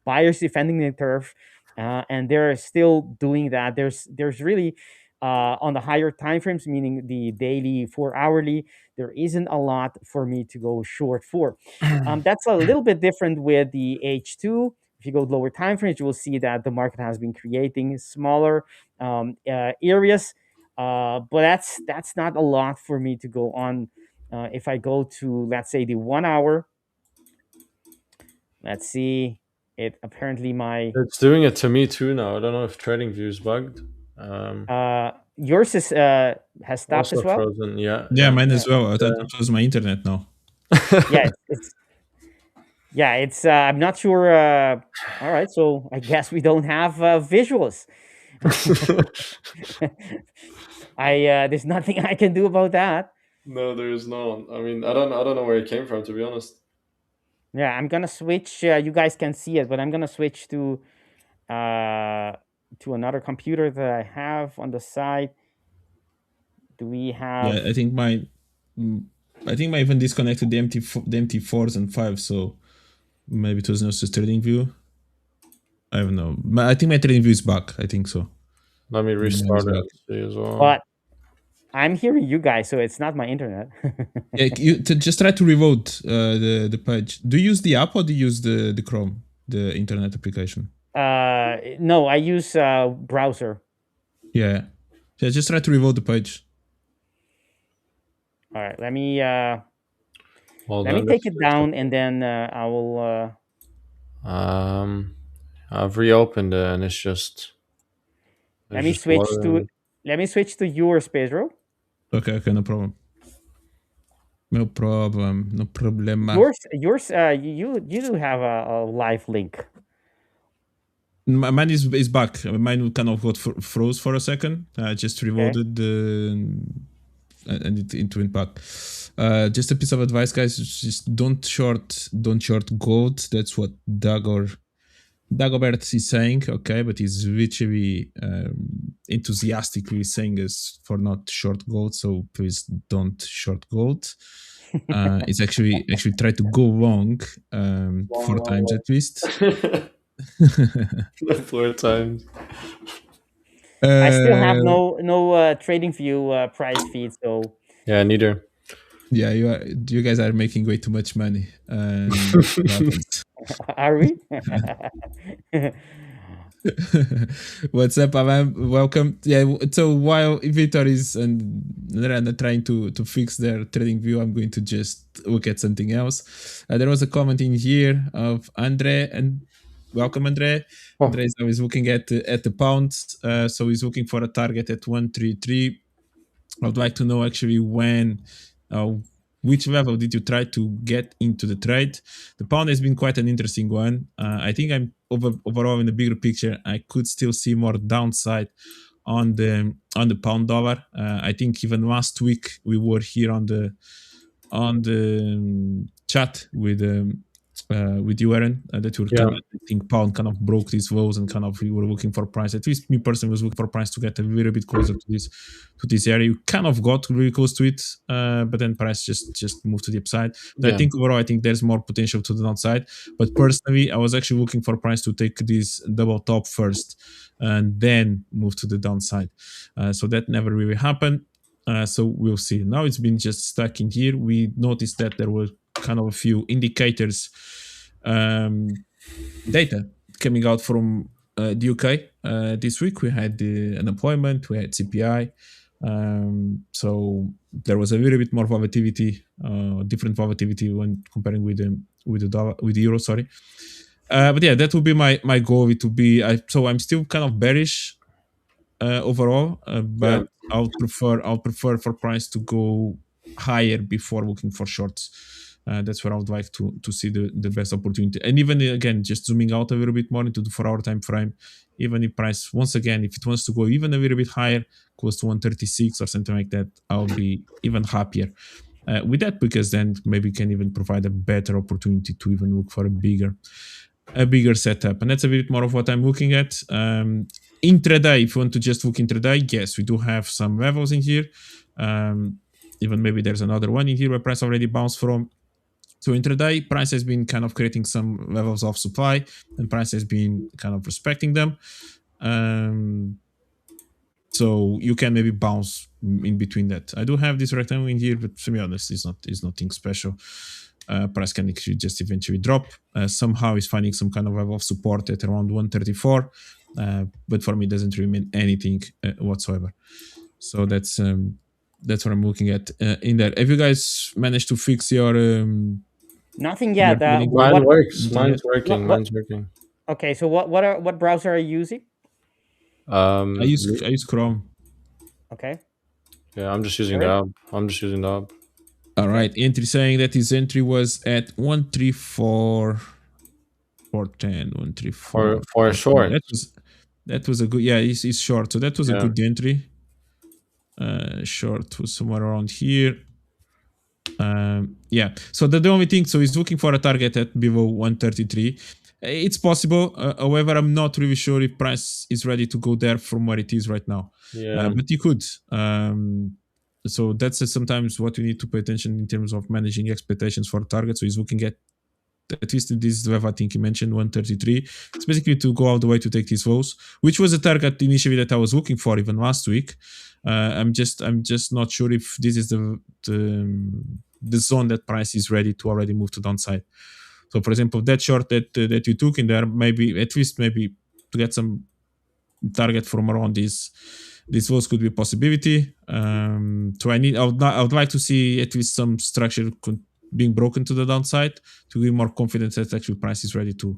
buyers defending the turf, and they're still doing that. There's really on the higher time frames, meaning the daily 4-hourly, there isn't a lot for me to go short for. That's a little bit different with the H2. If you go lower time frames, you will see that the market has been creating smaller areas, but that's not a lot for me to go on If I go to, let's say, the 1 hour, let's see, it apparently It's doing it to me too now. I don't know if TradingView is bugged. yours is has stopped Also as well. frozen. Yeah. Yeah, mine as well. I thought Yeah. it was my internet now. Yeah, it's I'm not sure. All right, so I guess we don't have visuals. There's nothing I can do about that. No, there is no. I mean, I don't know where it came from, to be honest. Yeah, I'm gonna switch. You guys can see it, but I'm gonna switch to another computer that I have on the side. Do we have? Yeah, I think my even disconnected the MT4s and 5s, so maybe it was not just TradingView. I don't know. I think my TradingView is back. I think so. Let me restart it and see as well. But I'm hearing you guys, so it's not my internet. Yeah, just try to revote the page. Do you use the app or do you use the Chrome, the internet application? No, I use browser. Yeah. Just try to revote the page. All right, let me take it down, and then I will. I've reopened it, and it's just. Let me switch to yours, Pedro. Okay, no problem. No problem. Yours. You do have a live link. Mine is back. Mine kind of got froze for a second. I just reloaded and it went back. Just a piece of advice, guys: just don't short gold. That's what Dagobert is saying. Okay, but he's literally enthusiastically saying us for not short gold. So please don't short gold. It's actually try to go long 4 times at least. 4 times. I still have no TradingView price feed, so yeah, neither. Yeah, you guys are making way too much money. Are we? What's up, Avam? Welcome. Yeah, so while Vitor is and Rana trying to fix their TradingView, I'm going to just look at something else. There was a comment in here of Andre, and welcome, Andre. Oh. Andre is always looking at the pound, so he's looking for a target at 133. I would like to know actually which level did you try to get into the trade? The pound has been quite an interesting one. I think I'm overall in the bigger picture, I could still see more downside on the pound dollar. I think even last week we were here on the chat with you, Aaron, that you were kind of, I think pound kind of broke these lows and kind of we were looking for price. At least me personally was looking for price to get a little bit closer to this area. You kind of got really close to it, but then price just moved to the upside. But I think overall, I think there's more potential to the downside. But personally, I was actually looking for price to take this double top first and then move to the downside. So that never really happened. So we'll see. Now it's been just stuck in here. We noticed that there were kind of a few indicators, data coming out from the UK this week. We had the unemployment, we had CPI, so there was a little bit more volatility, different volatility when comparing with the euro. Sorry, but yeah, that would be my goal. It would be so I'm still kind of bearish overall, but I'll prefer for price to go higher before looking for shorts. That's where I would like to see the best opportunity. And even again, just zooming out a little bit more into the 4-hour time frame, even if price, once again, if it wants to go even a little bit higher, close to 136 or something like that, I'll be even happier with that, because then maybe can even provide a better opportunity to even look for a bigger setup. And that's a bit more of what I'm looking at. Intraday, if you want to just look intraday, yes, we do have some levels in here. Even maybe there's another one in here where price already bounced from. So intraday, price has been kind of creating some levels of supply, and price has been kind of respecting them. So you can maybe bounce in between that. I do have this rectangle in here, but to be honest, it's nothing special. Price can actually just eventually drop. Somehow it's finding some kind of level of support at around 134, but for me it doesn't really mean anything whatsoever. So that's That's what I'm looking at in there. Have you guys managed to fix your Nothing your yet. trading Mine volume? works. Nothing Mine's yet? working. What? Mine's working. Okay, so what browser are you using? I use Chrome. Okay. Yeah, I'm just using the Eric? app. I'm just using the app. All right, entry saying that his entry was at 134 410 134 For a short. That was a good, yeah, he's short, so that was a Yeah. good entry. Short was somewhere around here. Yeah, so the only thing, so he's looking for a target at below 133. It's possible, however, I'm not really sure if price is ready to go there from where it is right now. Yeah. But he could. So that's sometimes what we need to pay attention in terms of managing expectations for target. So he's looking at least in this level, I think he mentioned 133. It's basically to go all the way to take these lows, which was a target initially that I was looking for even last week. I'm just not sure if this is the zone that price is ready to already move to downside. So, for example, that short that you took in there, maybe at least maybe to get some target from around this lows could be a possibility. So I would like to see at least some structure being broken to the downside to give more confidence that actually price is ready to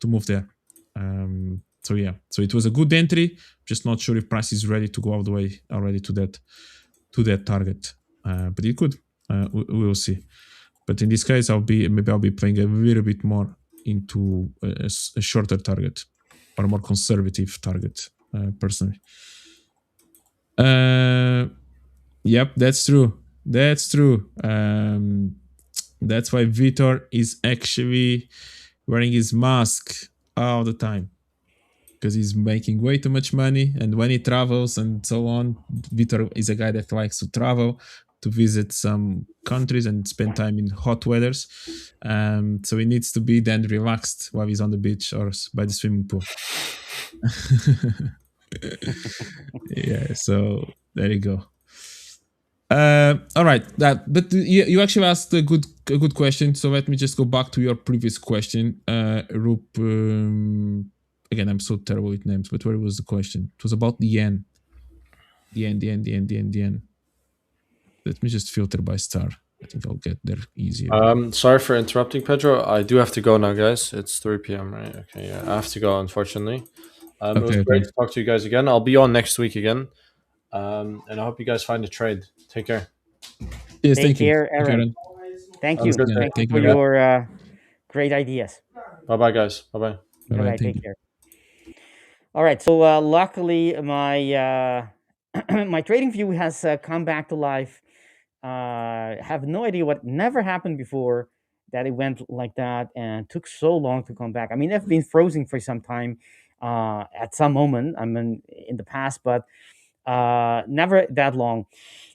move there. So yeah, so it was a good entry. Just not sure if price is ready to go all the way already to that target. But it could. We will see. But in this case, I'll be playing a little bit more into a shorter target or a more conservative target, personally. Yep, that's true. That's true. That's why Vitor is actually wearing his mask all the time, because he's making way too much money. And when he travels and so on, Vitor is a guy that likes to travel, to visit some countries and spend time in hot weathers. So he needs to be then relaxed while he's on the beach or by the swimming pool. Yeah, so there you go. All right, but you actually asked a good question. So let me just go back to your previous question, Roop. Again, I'm so terrible with names, but where was the question? It was about the yen. The yen. Let me just filter by star. I think I'll get there easier. Sorry for interrupting, Pedro. I do have to go now, guys. It's 3 p.m., right? Okay, yeah, I have to go, unfortunately. It was great to talk to you guys again. I'll be on next week again. And I hope you guys find a trade. Take care. Yes, Take care, Aaron. Thank you. Thank you for your great ideas. Bye-bye, guys. Bye-bye. Bye-bye. Take care. All right. So luckily, my my trading view has come back to life. Have no idea what never happened before that it went like that and took so long to come back. I mean, I've been frozen for some time at some moment. I mean, in the past, but never that long.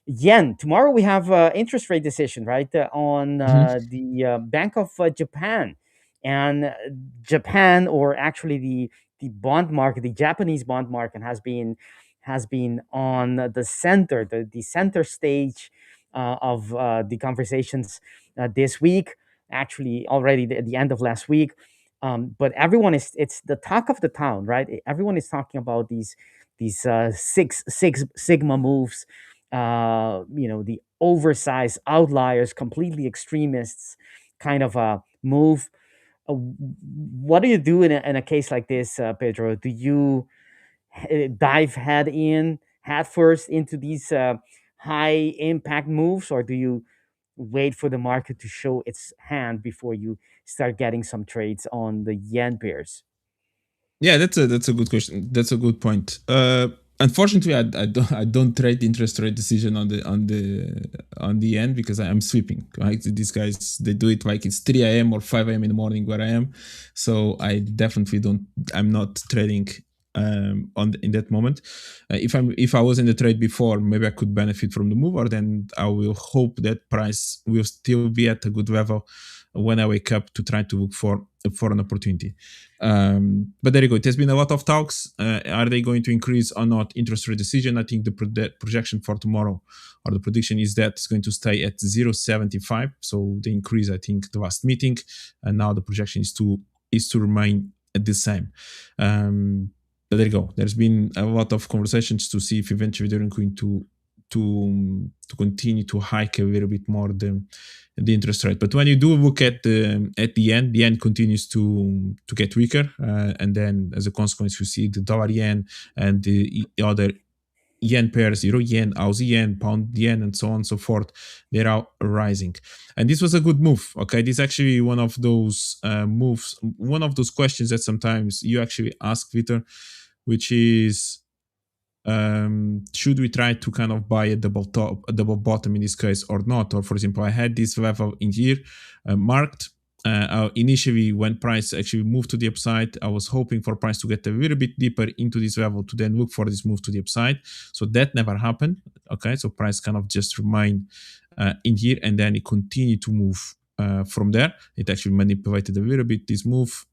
Yen. Tomorrow we have interest rate decision, right, on the Bank of Japan, and Japan, or actually the bond market, the Japanese bond market, has been on the center stage of the conversations this week. Actually, already at the end of last week. But everyone it's the talk of the town, right? Everyone is talking about these six sigma moves, the oversized outliers, completely extremists kind of a move. What do you do in a case like this, Pedro? Do you dive head first into these high impact moves, or do you wait for the market to show its hand before you start getting some trades on the yen pairs? Yeah, that's a good question. That's a good point. Unfortunately, I don't trade interest rate decision on the end, because I'm sleeping. Right, these guys, they do it like it's 3 a.m. or 5 a.m. in the morning where I am. So I definitely don't. I'm not trading in that moment. If I was in the trade before, maybe I could benefit from the move, or then I will hope that price will still be at a good level when I wake up to try to look for an opportunity. But there you go. It has been a lot of talks. Are they going to increase or not interest rate decision? I think the projection for tomorrow, or the prediction, is that it's going to stay at 0.75. So the increase, I think, the last meeting, and now the projection is to remain at the same. But there you go. There's been a lot of conversations to see if eventually they're going to to continue to hike a little bit more the interest rate. But when you do look at the yen continues to get weaker, and then as a consequence, you see the dollar yen and the other yen pairs, euro yen, Aussie yen, pound yen, and so on and so forth, they're all rising. And this was a good move. Okay, this is actually one of those moves, one of those questions that sometimes you actually ask, Victor, which is, should we try to kind of buy a double bottom in this case or not? Or for example, I had this level in here marked. Initially, when price actually moved to the upside, I was hoping for price to get a little bit deeper into this level to then look for this move to the upside. So that never happened. Okay, so price kind of just remained in here, and then it continued to move from there. It actually manipulated a little bit this move,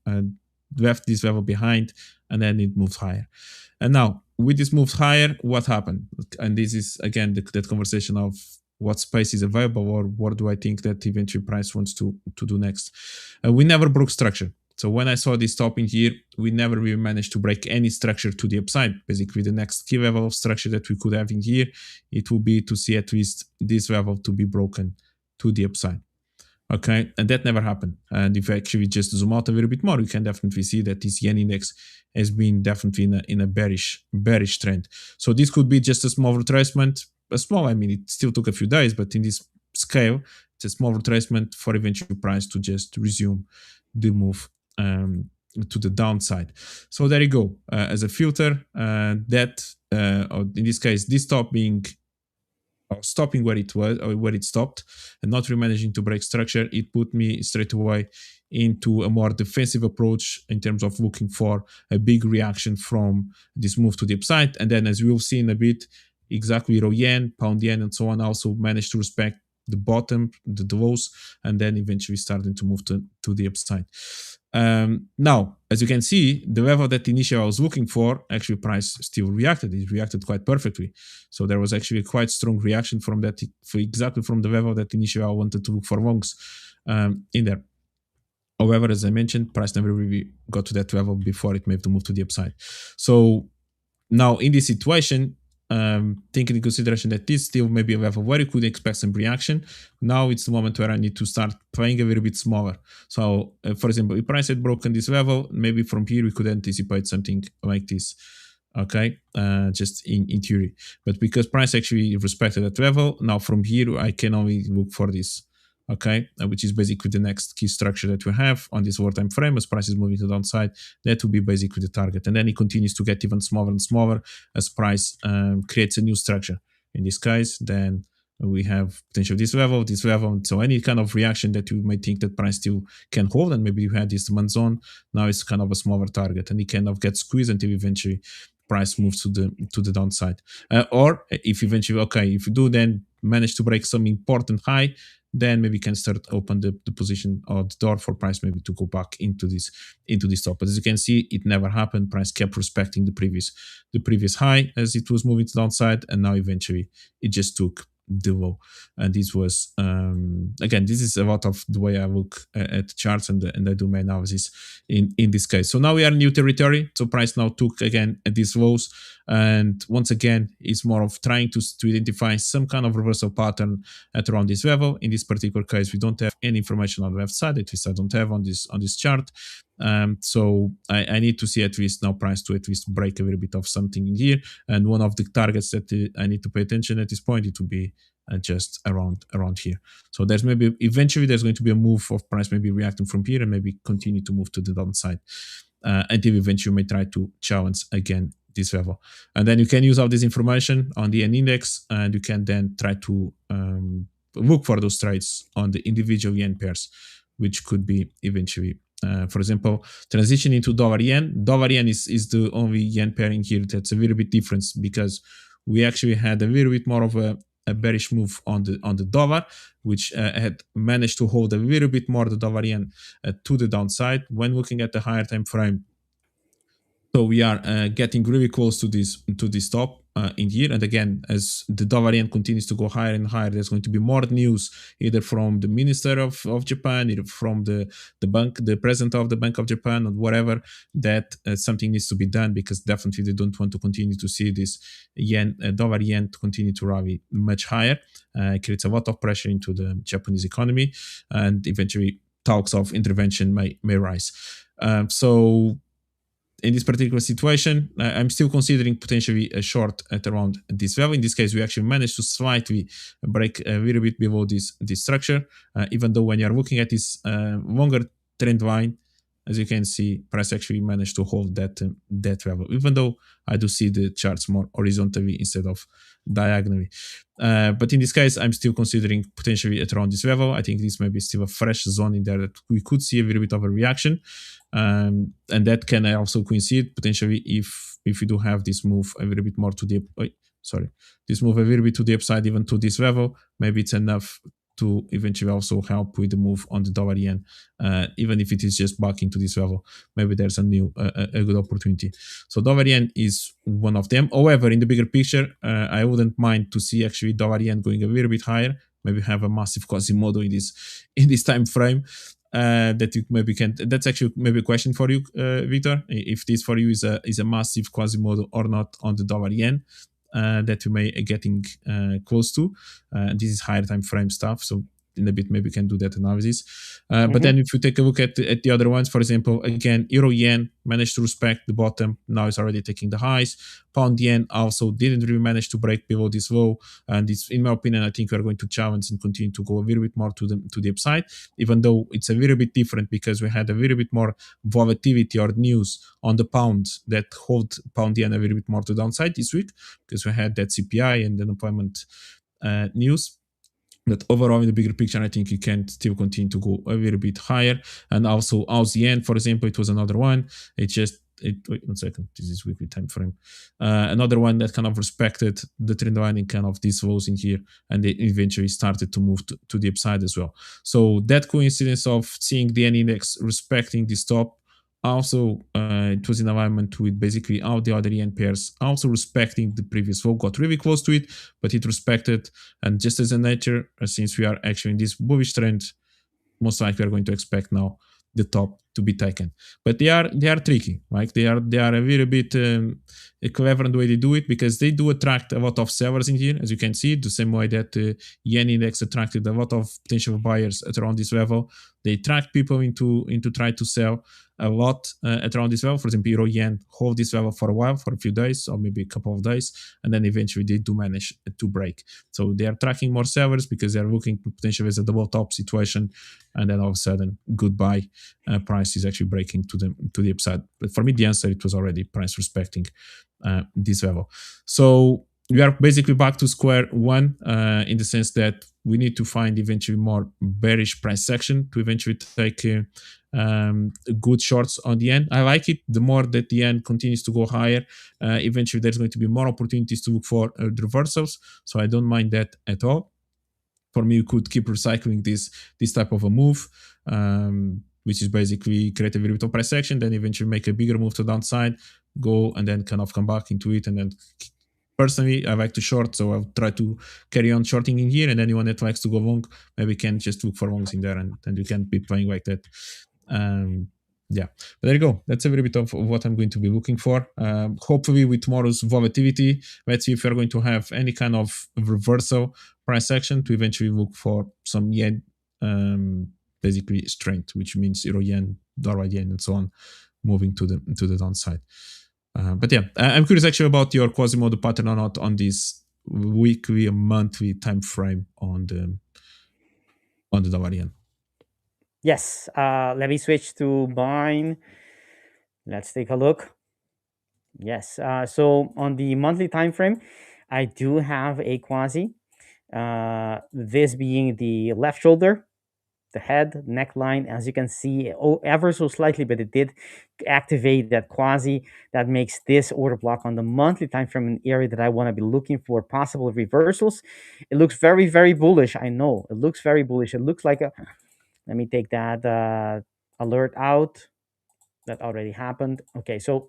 left this level behind, and then it moved higher. And now, with this move higher, what happened? And this is, again, that conversation of what space is available, or what do I think that eventually price wants to do next. We never broke structure. So when I saw this top in here, we never really managed to break any structure to the upside. Basically, the next key level of structure that we could have in here, it will be to see at least this level to be broken to the upside. Okay, and that never happened. And if actually just zoom out a little bit more, you can definitely see that this yen index has been definitely in a bearish trend. So this could be just a small retracement. I mean, it still took a few days, but in this scale, it's a small retracement for eventual price to just resume the move to the downside. So there you go. As a filter, or in this case, this top being stopping where it was, or where it stopped, and not really managing to break structure, it put me straight away into a more defensive approach in terms of looking for a big reaction from this move to the upside. And then, as we'll see in a bit, exactly euro yen, pound yen, and so on also managed to respect the bottom, the lows, and then eventually starting to move to the upside. Now, as you can see, the level that initially I was looking for, actually price still reacted. It reacted quite perfectly. So there was actually a quite strong reaction from that, exactly from the level that initially I wanted to look for longs in there. However, as I mentioned, price never really got to that level before it made the move to the upside. So now in this situation, taking into consideration that this still may be a level where you could expect some reaction, now it's the moment where I need to start playing a little bit smaller. So, for example, if price had broken this level, maybe from here we could anticipate something like this. Okay, just in theory. But because price actually respected that level, now from here I can only look for this. Okay, which is basically the next key structure that we have on this lower time frame. As price is moving to the downside, that will be basically the target, and then it continues to get even smaller and smaller as price creates a new structure. In this case, then we have potential this level, so any kind of reaction that you might think that price still can hold, and maybe you had this demand zone, now it's kind of a smaller target, and it kind of gets squeezed until eventually price moves to the downside. Or if eventually, if you do then manage to break some important high, then maybe you can start open the position or the door for price maybe to go back into this top. But as you can see, it never happened. Price kept respecting the previous high as it was moving to the downside, and now eventually it just took the low. And this was again, this is a lot of the way I look at charts and I do my analysis in this case. So now we are in new territory. So price now took again at these lows, and once again it's more of trying to identify some kind of reversal pattern at around this level. In this particular case, we don't have any information on the left side, at least I don't have on this chart. So I need to see at least now price to at least break a little bit of something in here, and one of the targets that I need to pay attention at this point, it will be just around here. So there's maybe eventually there's going to be a move of price maybe reacting from here and maybe continue to move to the downside until eventually you may try to challenge again this level. And then you can use all this information on the yen index, and you can then try to look for those trades on the individual yen pairs, which could be eventually for example, transition into dollar yen. Dollar yen is the only yen pair in here that's a little bit different, because we actually had a little bit more of a bearish move on the dollar, which had managed to hold a little bit more the dollar yen to the downside. When looking at the higher time frame, So we are getting really close to this top in here. And again, as the dollar yen continues to go higher and higher, there's going to be more news either from the minister of Japan, either from the president of the Bank of Japan, or whatever, that something needs to be done, because definitely they don't want to continue to see this dollar yen to continue to rally much higher. It creates a lot of pressure into the Japanese economy, and eventually talks of intervention may rise. So in this particular situation, I'm still considering potentially a short at around this level. In this case, we actually managed to slightly break a little bit below this structure, even though when you're looking at this longer trend line, as you can see, price actually managed to hold that level, even though I do see the charts more horizontally instead of diagonally. But in this case, I'm still considering potentially at around this level. I think this may be still a fresh zone in there that we could see a little bit of a reaction. And that can also coincide potentially if we do have this move a little bit more to the this move a little bit to the upside, even to this level, maybe it's enough to eventually also help with the move on the dollar yen, even if it is just back into this level. Maybe there's a good opportunity. So dollar yen is one of them. However, in the bigger picture, I wouldn't mind to see actually dollar yen going a little bit higher. Maybe have a massive Quasimodo in this time frame. That you maybe can. That's actually maybe a question for you, Victor. If this for you is a massive Quasimodo or not on the dollar yen, that we may getting close to. This is higher time frame stuff, so in a bit maybe we can do that analysis. But then if you take a look at the other ones, for example, again, euro yen managed to respect the bottom, now it's already taking the highs. Pound yen also didn't really manage to break below this low, and it's, in my opinion, I think we're going to challenge and continue to go a little bit more to the upside, even though it's a little bit different because we had a little bit more volatility or news on the pound that hold pound yen a little bit more to the downside this week, because we had that CPI and the unemployment news. But overall, in the bigger picture, I think you can still continue to go a little bit higher. And also, Aussie yen, for example, it was another one. Wait 1 second. This is weekly time frame. Another one that kind of respected the trend line in kind of these lows in here, and they eventually started to move to the upside as well. So that coincidence of seeing the yen index respecting this top, also it was in alignment with basically all the other yen pairs also respecting the previous low, got really close to it, but it respected. And just as a nature, since we are actually in this bullish trend, most likely we are going to expect now the top to be taken. But they are tricky, like they are a little bit clever in the way they do it, because they do attract a lot of sellers in here, as you can see, the same way that yen index attracted a lot of potential buyers at around this level. They attract people into try to sell a lot at around this level. For example, euro yen hold this level for a while, for a few days or maybe a couple of days, and then eventually they do manage to break. So they are tracking more sellers because they are looking potentially as a double top situation, and then all of a sudden, goodbye, price is actually breaking to the upside. But for me, the answer, it was already price respecting this level. So we are basically back to square one in the sense that we need to find eventually more bearish price action to eventually take good shorts on the yen. I like it. The more that the yen continues to go higher, eventually there's going to be more opportunities to look for reversals. So I don't mind that at all. For me, you could keep recycling this type of a move, which is basically create a little bit of price action, then eventually make a bigger move to the downside, go and then kind of come back into it. And then personally, I like to short, so I'll try to carry on shorting in here. And anyone that likes to go long, maybe can just look for longs in there, and you can be playing like that. But there you go. That's a little bit of what I'm going to be looking for. Hopefully with tomorrow's volatility, let's see if we're going to have any kind of reversal price action to eventually look for some yen basically strength, which means euro yen, dollar yen, and so on, moving to the downside. But yeah, I'm curious actually about your Quasimodo pattern or not on this weekly or monthly time frame on the dollar yen. Yes, let me switch to mine. Let's take a look. Yes, so on the monthly time frame, I do have a quasi. This being the left shoulder, the head, neckline, as you can see, ever so slightly, but it did activate that quasi. That makes this order block on the monthly time frame an area that I want to be looking for possible reversals. It looks very, very bullish. I know it looks very bullish. It looks like a. Let me take that alert out. that already happened. Okay, so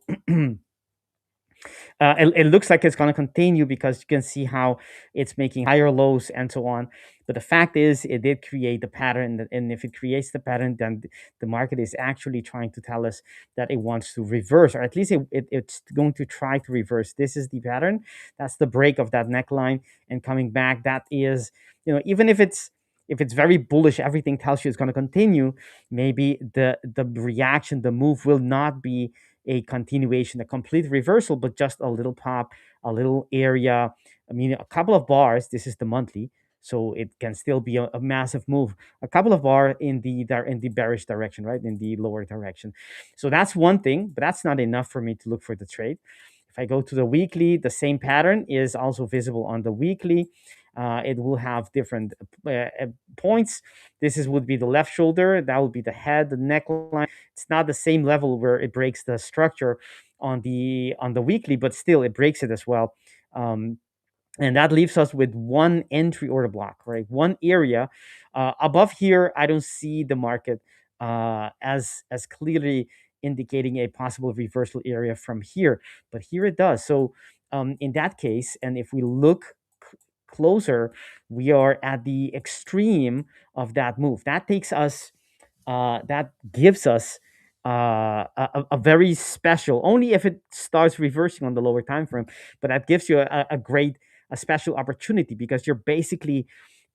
it looks like it's going to continue because you can see how it's making higher lows and so on. But the fact is, it did create the pattern, and if it creates the pattern, then the market is actually trying to tell us that it wants to reverse, or at least it's going to try to reverse. This is the pattern. That's the break of that neckline and coming back. That is, even if it's very bullish, everything tells you it's going to continue. Maybe the reaction, the move will not be a continuation, a complete reversal, but just a little pop, a little area. I mean, a couple of bars. This is the monthly, so it can still be a massive move. A couple of bar in the bearish direction, right, in the lower direction. So that's one thing, but that's not enough for me to look for the trade. If I go to the weekly, the same pattern is also visible on the weekly. It will have different points. Would be the left shoulder. That would be the head, the neckline. It's not the same level where it breaks the structure on the weekly, but still it breaks it as well. And that leaves us with one entry order block, right? One area above here. I don't see the market as clearly indicating a possible reversal area from here, but here it does. So in that case, and if we look closer, we are at the extreme of that move. That takes us, that gives us a very special, only if it starts reversing on the lower time frame, but that gives you a special opportunity, because you're basically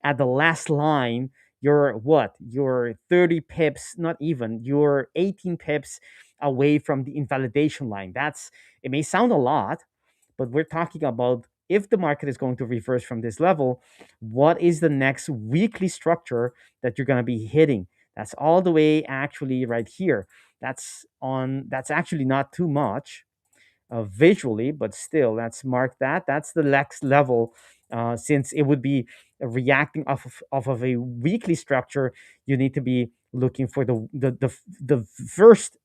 at the last line. You're 30 pips, not even, you're 18 pips away from the invalidation line. It may sound a lot, but we're talking about, if the market is going to reverse from this level, what is the next weekly structure that you're going to be hitting? That's all the way actually right here. That's actually not too much visually, but still, let's mark that. That's the next level. Since it would be reacting off of a weekly structure, you need to be looking for the first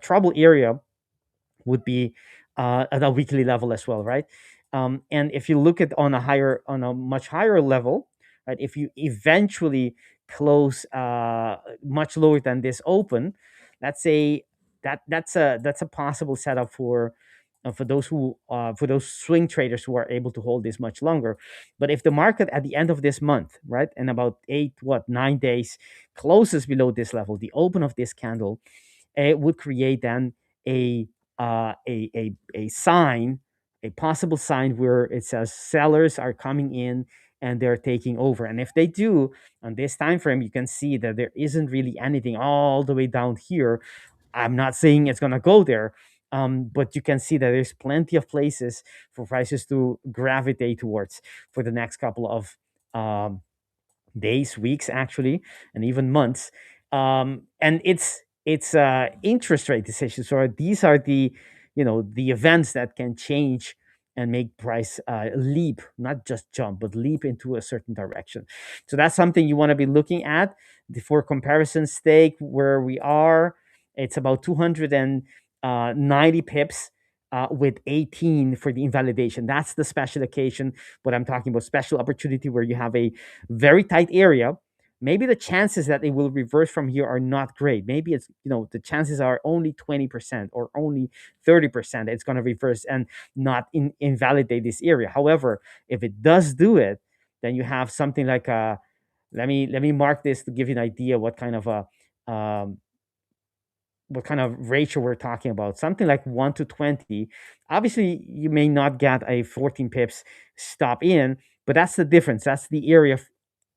trouble area would be at a weekly level as well, right? And if you look at on a much higher level, right? If you eventually close much lower than this open, let's say that's a possible setup for those swing traders who are able to hold this much longer. But if the market at the end of this month, right, in about 9 days, closes below this level, the open of this candle, it would create then a sign, a possible sign where it says sellers are coming in and they're taking over. And if they do, on this time frame, you can see that there isn't really anything all the way down here. I'm not saying it's going to go there, but you can see that there's plenty of places for prices to gravitate towards for the next couple of days, weeks, actually, and even months. And it's interest rate decisions. So these are the events that can change and make price leap, not just jump, but leap into a certain direction. So that's something you want to be looking at. For comparison stake, where we are, it's about 290 pips with 18 for the invalidation. That's the special occasion. But I'm talking about special opportunity where you have a very tight area. Maybe the chances that it will reverse from here are not great. Maybe it's, the chances are only 20% or only 30% it's going to reverse and not invalidate this area. However, if it does do it, then you have something like let me mark this to give you an idea what kind of ratio we're talking about. Something like 1 to 20. Obviously, you may not get a 14 pips stop in, but that's the difference. That's the area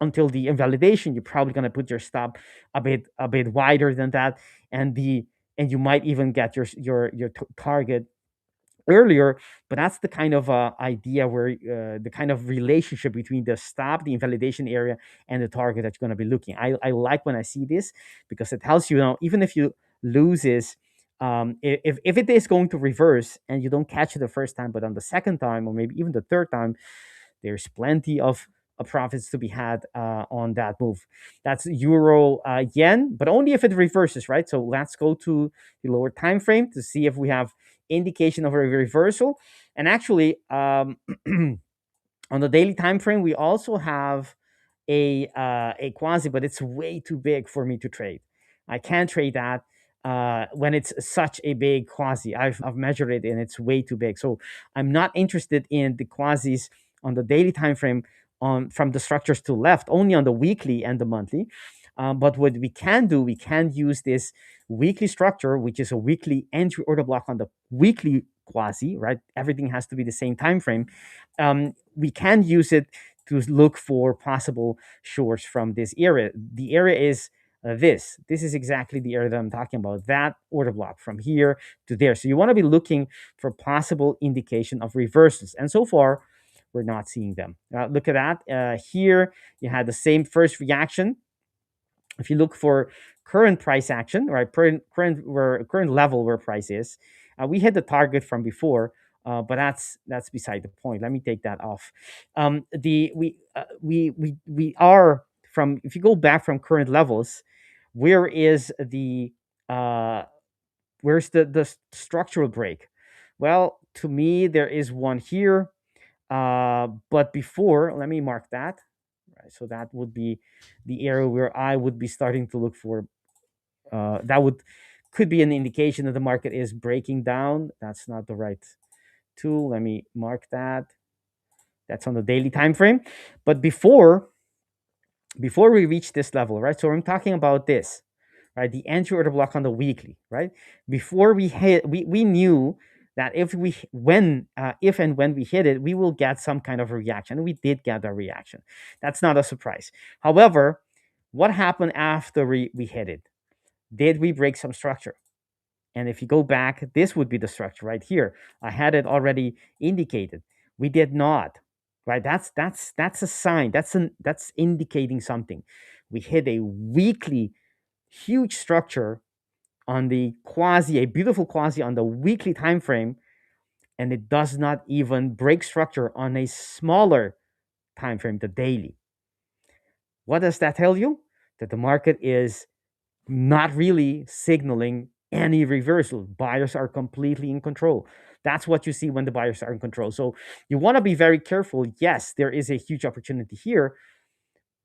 until the invalidation. You're probably going to put your stop a bit wider than that, and you might even get your target earlier. But that's the kind of idea where the kind of relationship between the stop, the invalidation area, and the target that you're going to be looking. I like when I see this, because it tells you, even if you loses, if it is going to reverse and you don't catch it the first time, but on the second time or maybe even the third time, there's plenty of profits to be had on that move. That's euro yen, but only if it reverses, right? So let's go to the lower time frame to see if we have indication of a reversal. And actually, on the daily time frame, we also have a quasi, but it's way too big for me to trade. I can't trade that. when it's such a big quasi. I've measured it and it's way too big. So I'm not interested in the quasis on the daily time frame from the structures to left, only on the weekly and the monthly. But what we can do, we can use this weekly structure, which is a weekly entry order block on the weekly quasi, right? Everything has to be the same time frame. We can use it to look for possible shorts from this area. The area is this is exactly the area that I'm talking about, that order block from here to there. So you want to be looking for possible indication of reversals, and so far we're not seeing them. Look at that. Here you had the same first reaction. If you look for current price action, right, current level where price is, we hit the target from before, but that's beside the point. Let me take that off. We are from, if you go back from current levels, where is the where's the structural break? Well, to me there is one here, but before, let me mark that. Right, so that would be the area where I would be starting to look for. That could be an indication that the market is breaking down. That's not the right tool. Let me mark that. That's on the daily time frame. But before we reach this level, right? So I'm talking about this, right? The entry order block on the weekly, right? Before we hit, we knew that if and when we hit it, we will get some kind of a reaction. We did get a reaction. That's not a surprise. However, what happened after we hit it? Did we break some structure? And if you go back, this would be the structure right here. I had it already indicated. We did not, right? That's a sign. That's indicating something. We hit a weekly huge structure on the a beautiful quasi on the weekly time frame, and it does not even break structure on a smaller time frame, the daily. What does that tell you? That the market is not really signaling any reversal. Buyers are completely in control. That's what you see when the buyers are in control. So you want to be very careful. Yes, there is a huge opportunity here,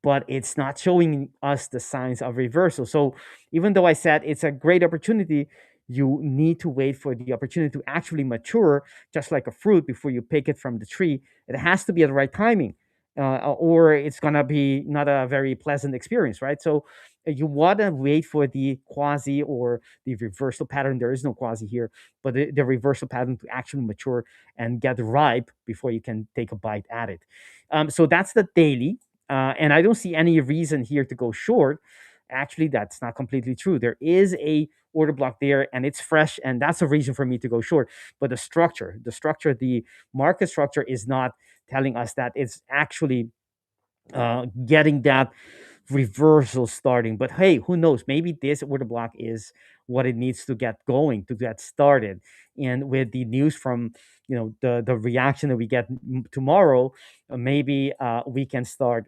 but it's not showing us the signs of reversal. So even though I said it's a great opportunity, you need to wait for the opportunity to actually mature, just like a fruit, before you pick it from the tree. It has to be at the right timing, or it's going to be not a very pleasant experience, right? So you want to wait for the quasi or the reversal pattern. There is no quasi here, but the reversal pattern to actually mature and get ripe before you can take a bite at it. So that's the daily. And I don't see any reason here to go short. Actually, that's not completely true. There is a order block there, and it's fresh, and that's a reason for me to go short. But the market structure is not telling us that. It's actually getting that reversal starting. But hey, who knows? Maybe this order block is what it needs to get going, to get started. And with the news from the reaction that we get tomorrow, maybe we can start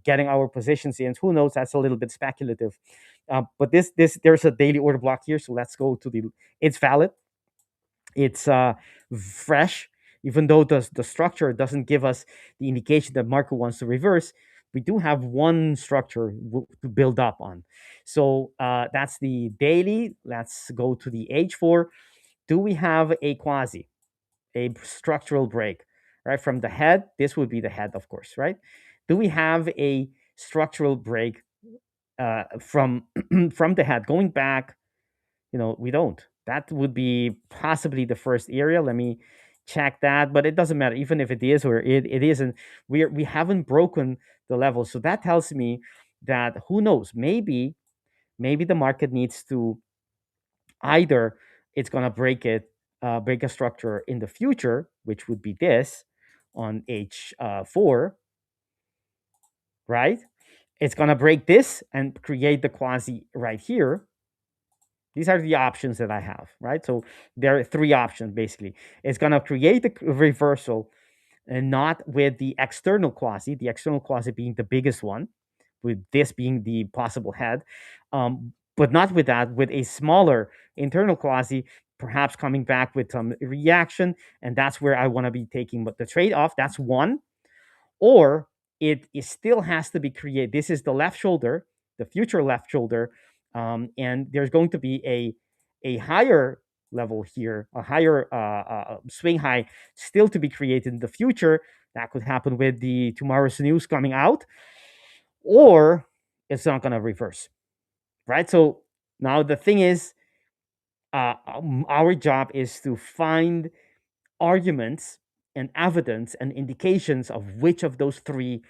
getting our positions in. Who knows? That's a little bit speculative. But there's a daily order block here, so let's go to it's valid. It's fresh, even though the structure doesn't give us the indication that market wants to reverse. We do have one structure to build up on. So that's the daily. Let's go to the H4. Do we have a quasi, a structural break, right? From the head, this would be the head, of course, right? Do we have a structural break from from the head going back? We don't. That would be possibly the first area. Let me check that, but it doesn't matter. Even if it is or it isn't, we haven't broken the level. So that tells me that, who knows, maybe the market needs to, either it's going to break a structure in the future, which would be this on H4, right? It's going to break this and create the quasi right here. These are the options that I have, right? So there are three options, basically. It's going to create the reversal, and not with the external quasi being the biggest one, with this being the possible head, but not with that, with a smaller internal quasi, perhaps coming back with some reaction, and that's where I want to be taking. But the trade-off, that's one. Or it still has to be created. This is the left shoulder, the future left shoulder, And there's going to be a higher level here, a higher swing high still to be created in the future. That could happen with the tomorrow's news coming out, or it's not going to reverse, right? So now the thing is, our job is to find arguments and evidence and indications of which of those three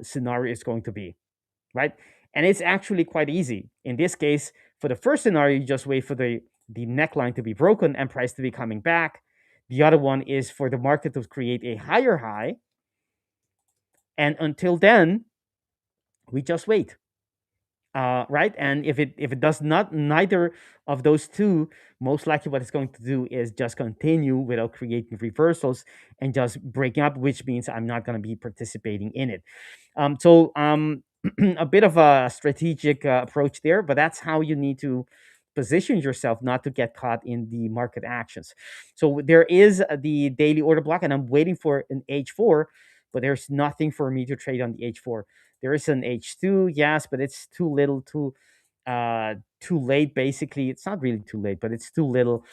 scenario is going to be, right? And it's actually quite easy. In this case, for the first scenario, you just wait for the neckline to be broken and price to be coming back. The other one is for the market to create a higher high. And until then, we just wait. Right? And if it does not, neither of those two, most likely what it's going to do is just continue without creating reversals and just breaking up, which means I'm not going to be participating in it. So a bit of a strategic approach there, but that's how you need to position yourself not to get caught in the market actions. So there is the daily order block, and I'm waiting for an H4, but there's nothing for me to trade on the H4. There is an H2, yes, but it's too little, too late. Basically, it's not really too late, but it's too little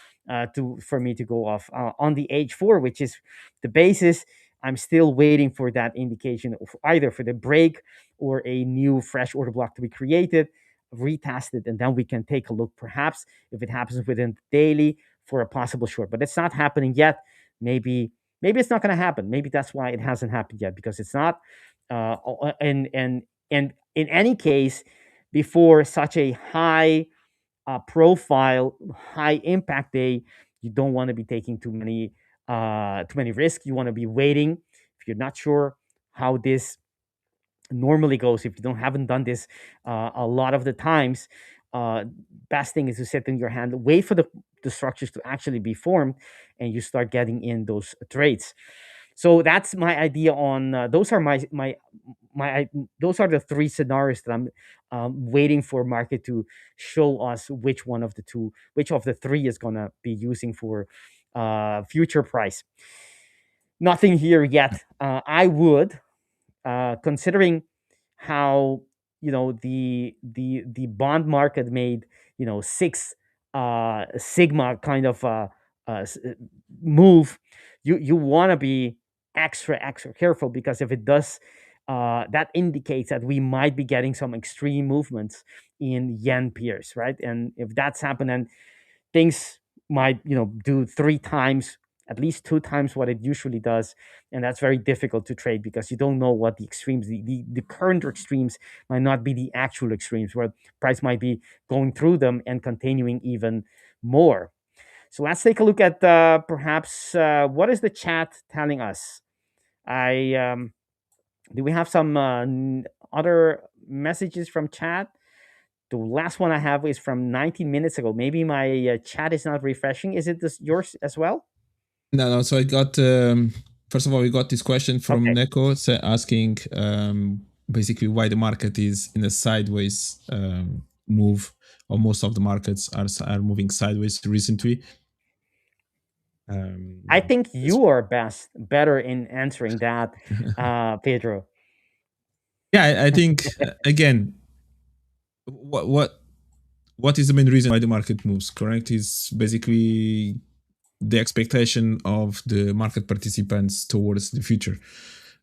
for me to go off on the H4, which is the basis. I'm still waiting for that indication of either for the break or a new fresh order block to be created, retested, and then we can take a look, perhaps if it happens within the daily, for a possible short. But it's not happening yet. Maybe it's not going to happen. Maybe that's why it hasn't happened yet, because it's not. And in any case, before such a high profile, high impact day, you don't want to be taking too many risks. You want to be waiting. If you're not sure how this normally goes, if you haven't done this a lot of the times, best thing is to sit in your hand, wait for the structures to actually be formed, and you start getting in those trades. So that's my idea on those are my those are the three scenarios that I'm waiting for market to show us which of the three is gonna be using for future price. Nothing here yet. I would, considering how the bond market made 6 sigma kind of move, you want to be extra careful, because if it does, that indicates that we might be getting some extreme movements in yen pairs, right? And if that's happening, things might do 3 times, at least 2 times what it usually does, and that's very difficult to trade, because you don't know what the extremes, the current extremes might not be the actual extremes, where price might be going through them and continuing even more. So let's take a look at perhaps what is the chat telling us. Do we have some other messages from chat? The last one I have is from 19 minutes ago. Maybe my chat is not refreshing. Is it yours as well? No. So I got, first of all, we got this question from Neko asking basically why the market is in a sideways move, or most of the markets are moving sideways recently. I think you are better in answering that, Pedro. Yeah, I think again, what is the main reason why the market moves? Correct, is basically the expectation of the market participants towards the future,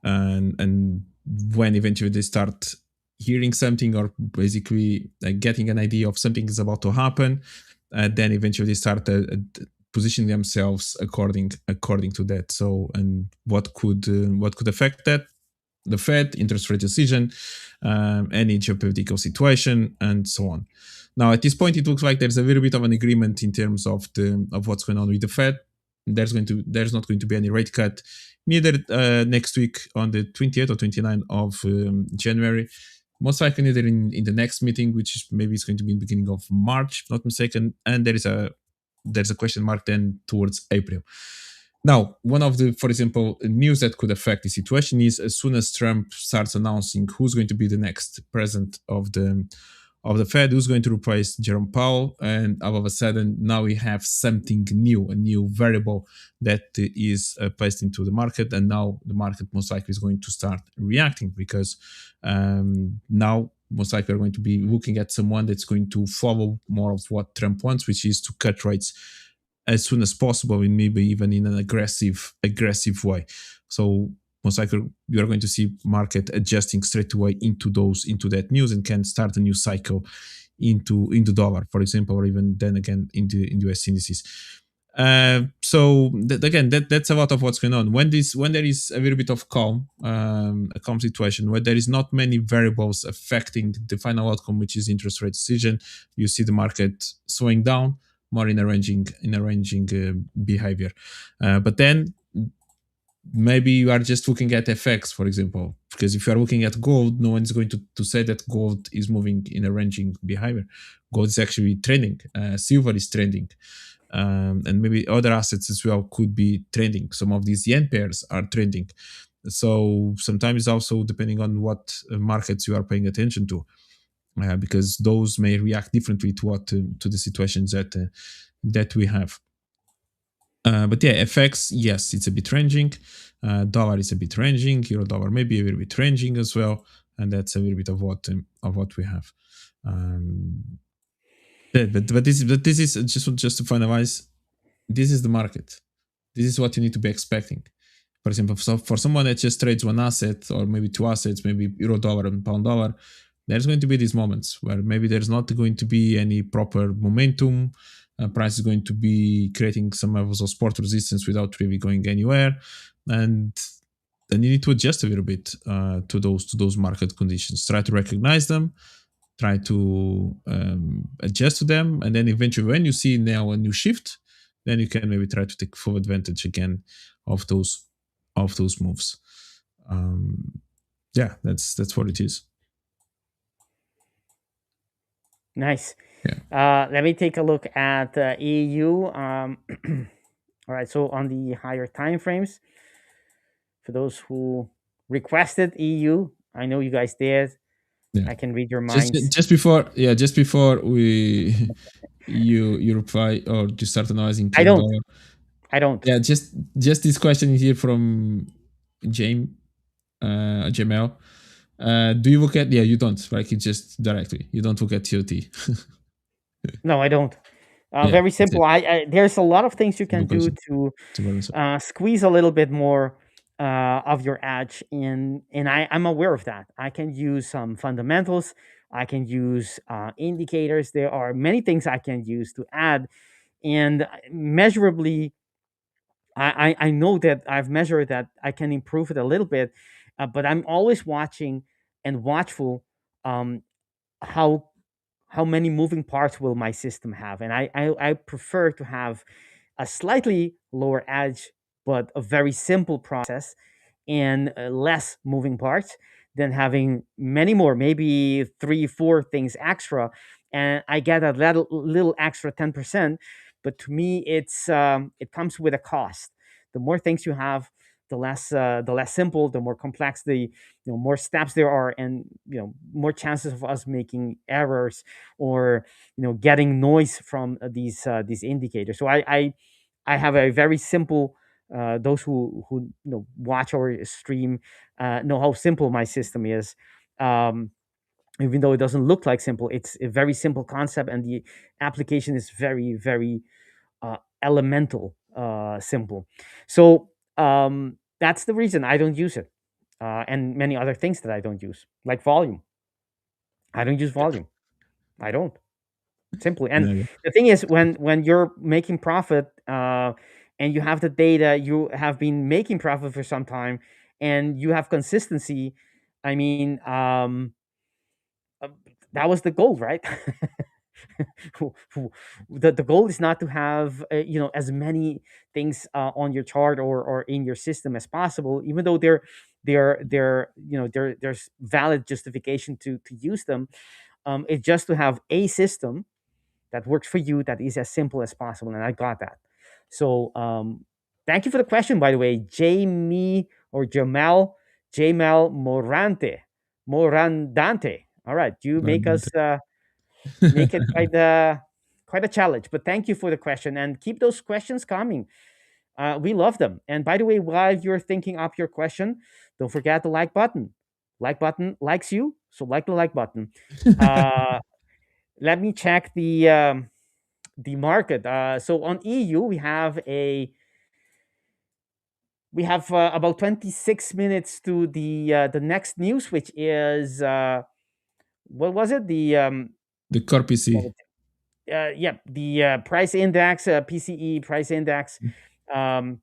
and when eventually they start hearing something, or basically getting an idea of something is about to happen, then eventually they start positioning themselves according to that. So, and what could affect that? The Fed interest rate decision, any geopolitical situation, and so on. Now, at this point, it looks like there's a little bit of an agreement in terms of what's going on with the Fed. There's not going to be any rate cut, neither next week on the 28th or 29th of January. Most likely neither in the next meeting, which maybe is going to be in the beginning of March, if not mistaken. And there's a question mark then towards April. Now, one of the, for example, news that could affect the situation is, as soon as Trump starts announcing who's going to be the next president of the Fed, who's going to replace Jerome Powell, and all of a sudden now we have something new, a new variable that is placed into the market, and now the market most likely is going to start reacting, because now most likely we're going to be looking at someone that's going to follow more of what Trump wants, which is to cut rates as soon as possible, and maybe even in an aggressive way. So most likely you are going to see market adjusting straight away into that news, and can start a new cycle into dollar, for example, or even then again in US indices. So that's a lot of what's going on. When there is a little bit of calm, a calm situation, where there is not many variables affecting the final outcome, which is interest rate decision, you see the market slowing down, more in a ranging behavior. But then maybe you are just looking at FX, for example, because if you are looking at gold, no one's going to say that gold is moving in a ranging behavior. Gold is actually trending. Silver is trending. And maybe other assets as well could be trending. Some of these yen pairs are trending. So sometimes also depending on what markets you are paying attention to, because those may react differently to the situations that we have. But yeah, FX, yes, it's a bit ranging. Dollar is a bit ranging. Euro dollar maybe a little bit ranging as well, and that's a little bit of what we have. But this is just to finalize. This is the market. This is what you need to be expecting. For example, so for someone that just trades one asset or maybe two assets, maybe euro dollar and pound dollar, there's going to be these moments where maybe there's not going to be any proper momentum. Price is going to be creating some levels of support resistance without really going anywhere, and then you need to adjust a little bit to those market conditions. Try to recognize them, try to adjust to them, and then eventually, when you see now a new shift, then you can maybe try to take full advantage again of those moves. Yeah, that's what it is. Nice. Yeah. Let me take a look at EU. All right, so on the higher time frames, for those who requested EU, I know you guys did. Yeah. I can read your minds. Just before we you reply or you start analyzing. I don't. Yeah, just this question here from Jamel. Do you look at? Yeah, you don't. Like it just directly. You don't look at TOT. No, I don't. Yeah, very simple. There's a lot of things you can do to squeeze a little bit more of your edge, and I'm aware of that. I can use some fundamentals. I can use indicators. There are many things I can use to add, and measurably, I know that I've measured that I can improve it a little bit, but I'm always watching and watchful how many moving parts will my system have, and I prefer to have a slightly lower edge but a very simple process and less moving parts than having many more, maybe 3-4 things extra, and I get a little extra 10%. But to me, it comes with a cost. The more things you have, the less simple, the more complex, the more steps there are, and more chances of us making errors or getting noise from these indicators. So I have a very simple. Those who watch our stream know how simple my system is. Even though it doesn't look like simple, it's a very simple concept, and the application is very, very elemental, simple. So that's the reason I don't use it, and many other things that I don't use, like volume. I don't use volume. I don't. Simply. And the thing is, when you're making profit, and you have the data, you have been making profit for some time, and you have consistency. I mean, that was the goal, right? The goal is not to have as many things on your chart or in your system as possible, even though there's valid justification to use them. It's just to have a system that works for you, that is as simple as possible, and I got that. So thank you for the question, by the way, Jamie or Jamel Morandante. All right, you make us make it quite a challenge, but thank you for the question, and keep those questions coming. We love them. And by the way, while you're thinking up your question, don't forget the like button. Like button likes you, so like the like button. Let me check the market. So on EU, we have about 26 minutes to the next news, which is what was it? The core PC. Yeah, the price index, PCE price index. Um,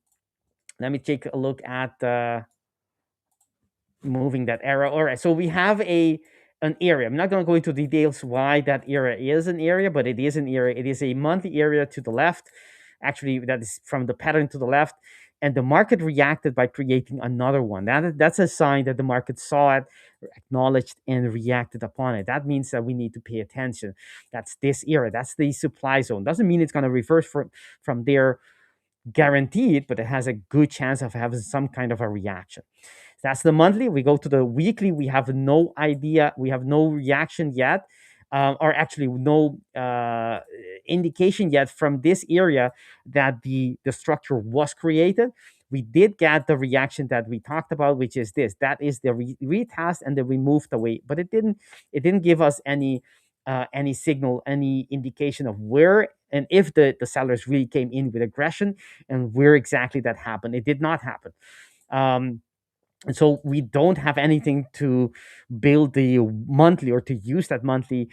let me take a look at moving that arrow. All right, so we have an area. I'm not going to go into details why that area is an area, but it is an area. It is a monthly area to the left. Actually, that is from the pattern to the left. And the market reacted by creating another one. That's a sign that the market saw it, acknowledged, and reacted upon it. That means that we need to pay attention. That's this area. That's the supply zone. Doesn't mean it's going to reverse from there guaranteed, but it has a good chance of having some kind of a reaction. That's the monthly. We go to the weekly. We have no idea. We have no reaction yet, or actually no indication yet from this area that the structure was created. We did get the reaction that we talked about, which is this. That is the retest, and then we moved away. But it didn't give us any signal, any indication of where and if the sellers really came in with aggression and where exactly that happened. It did not happen. And so we don't have anything to build the monthly or to use that monthly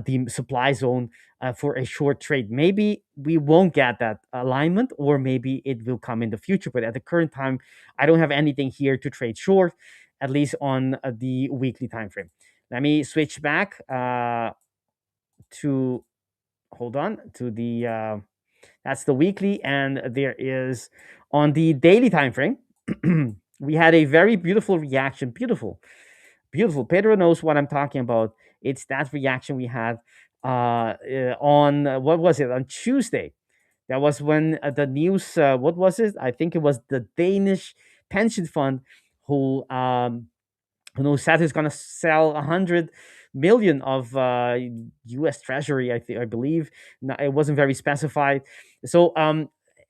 the supply zone for a short trade. Maybe we won't get that alignment, or maybe it will come in the future. But at the current time, I don't have anything here to trade short, at least on the weekly time frame. Let me switch back to hold on to the that's the weekly, and there is on the daily time frame. We had a very beautiful reaction. Beautiful. Pedro knows what I'm talking about. It's that reaction we had on what was it, on Tuesday. That was when the news, what was it, I think it was the Danish pension fund who said he's going to sell 100 million of U.S. Treasury. I believe. No, it wasn't very specified. So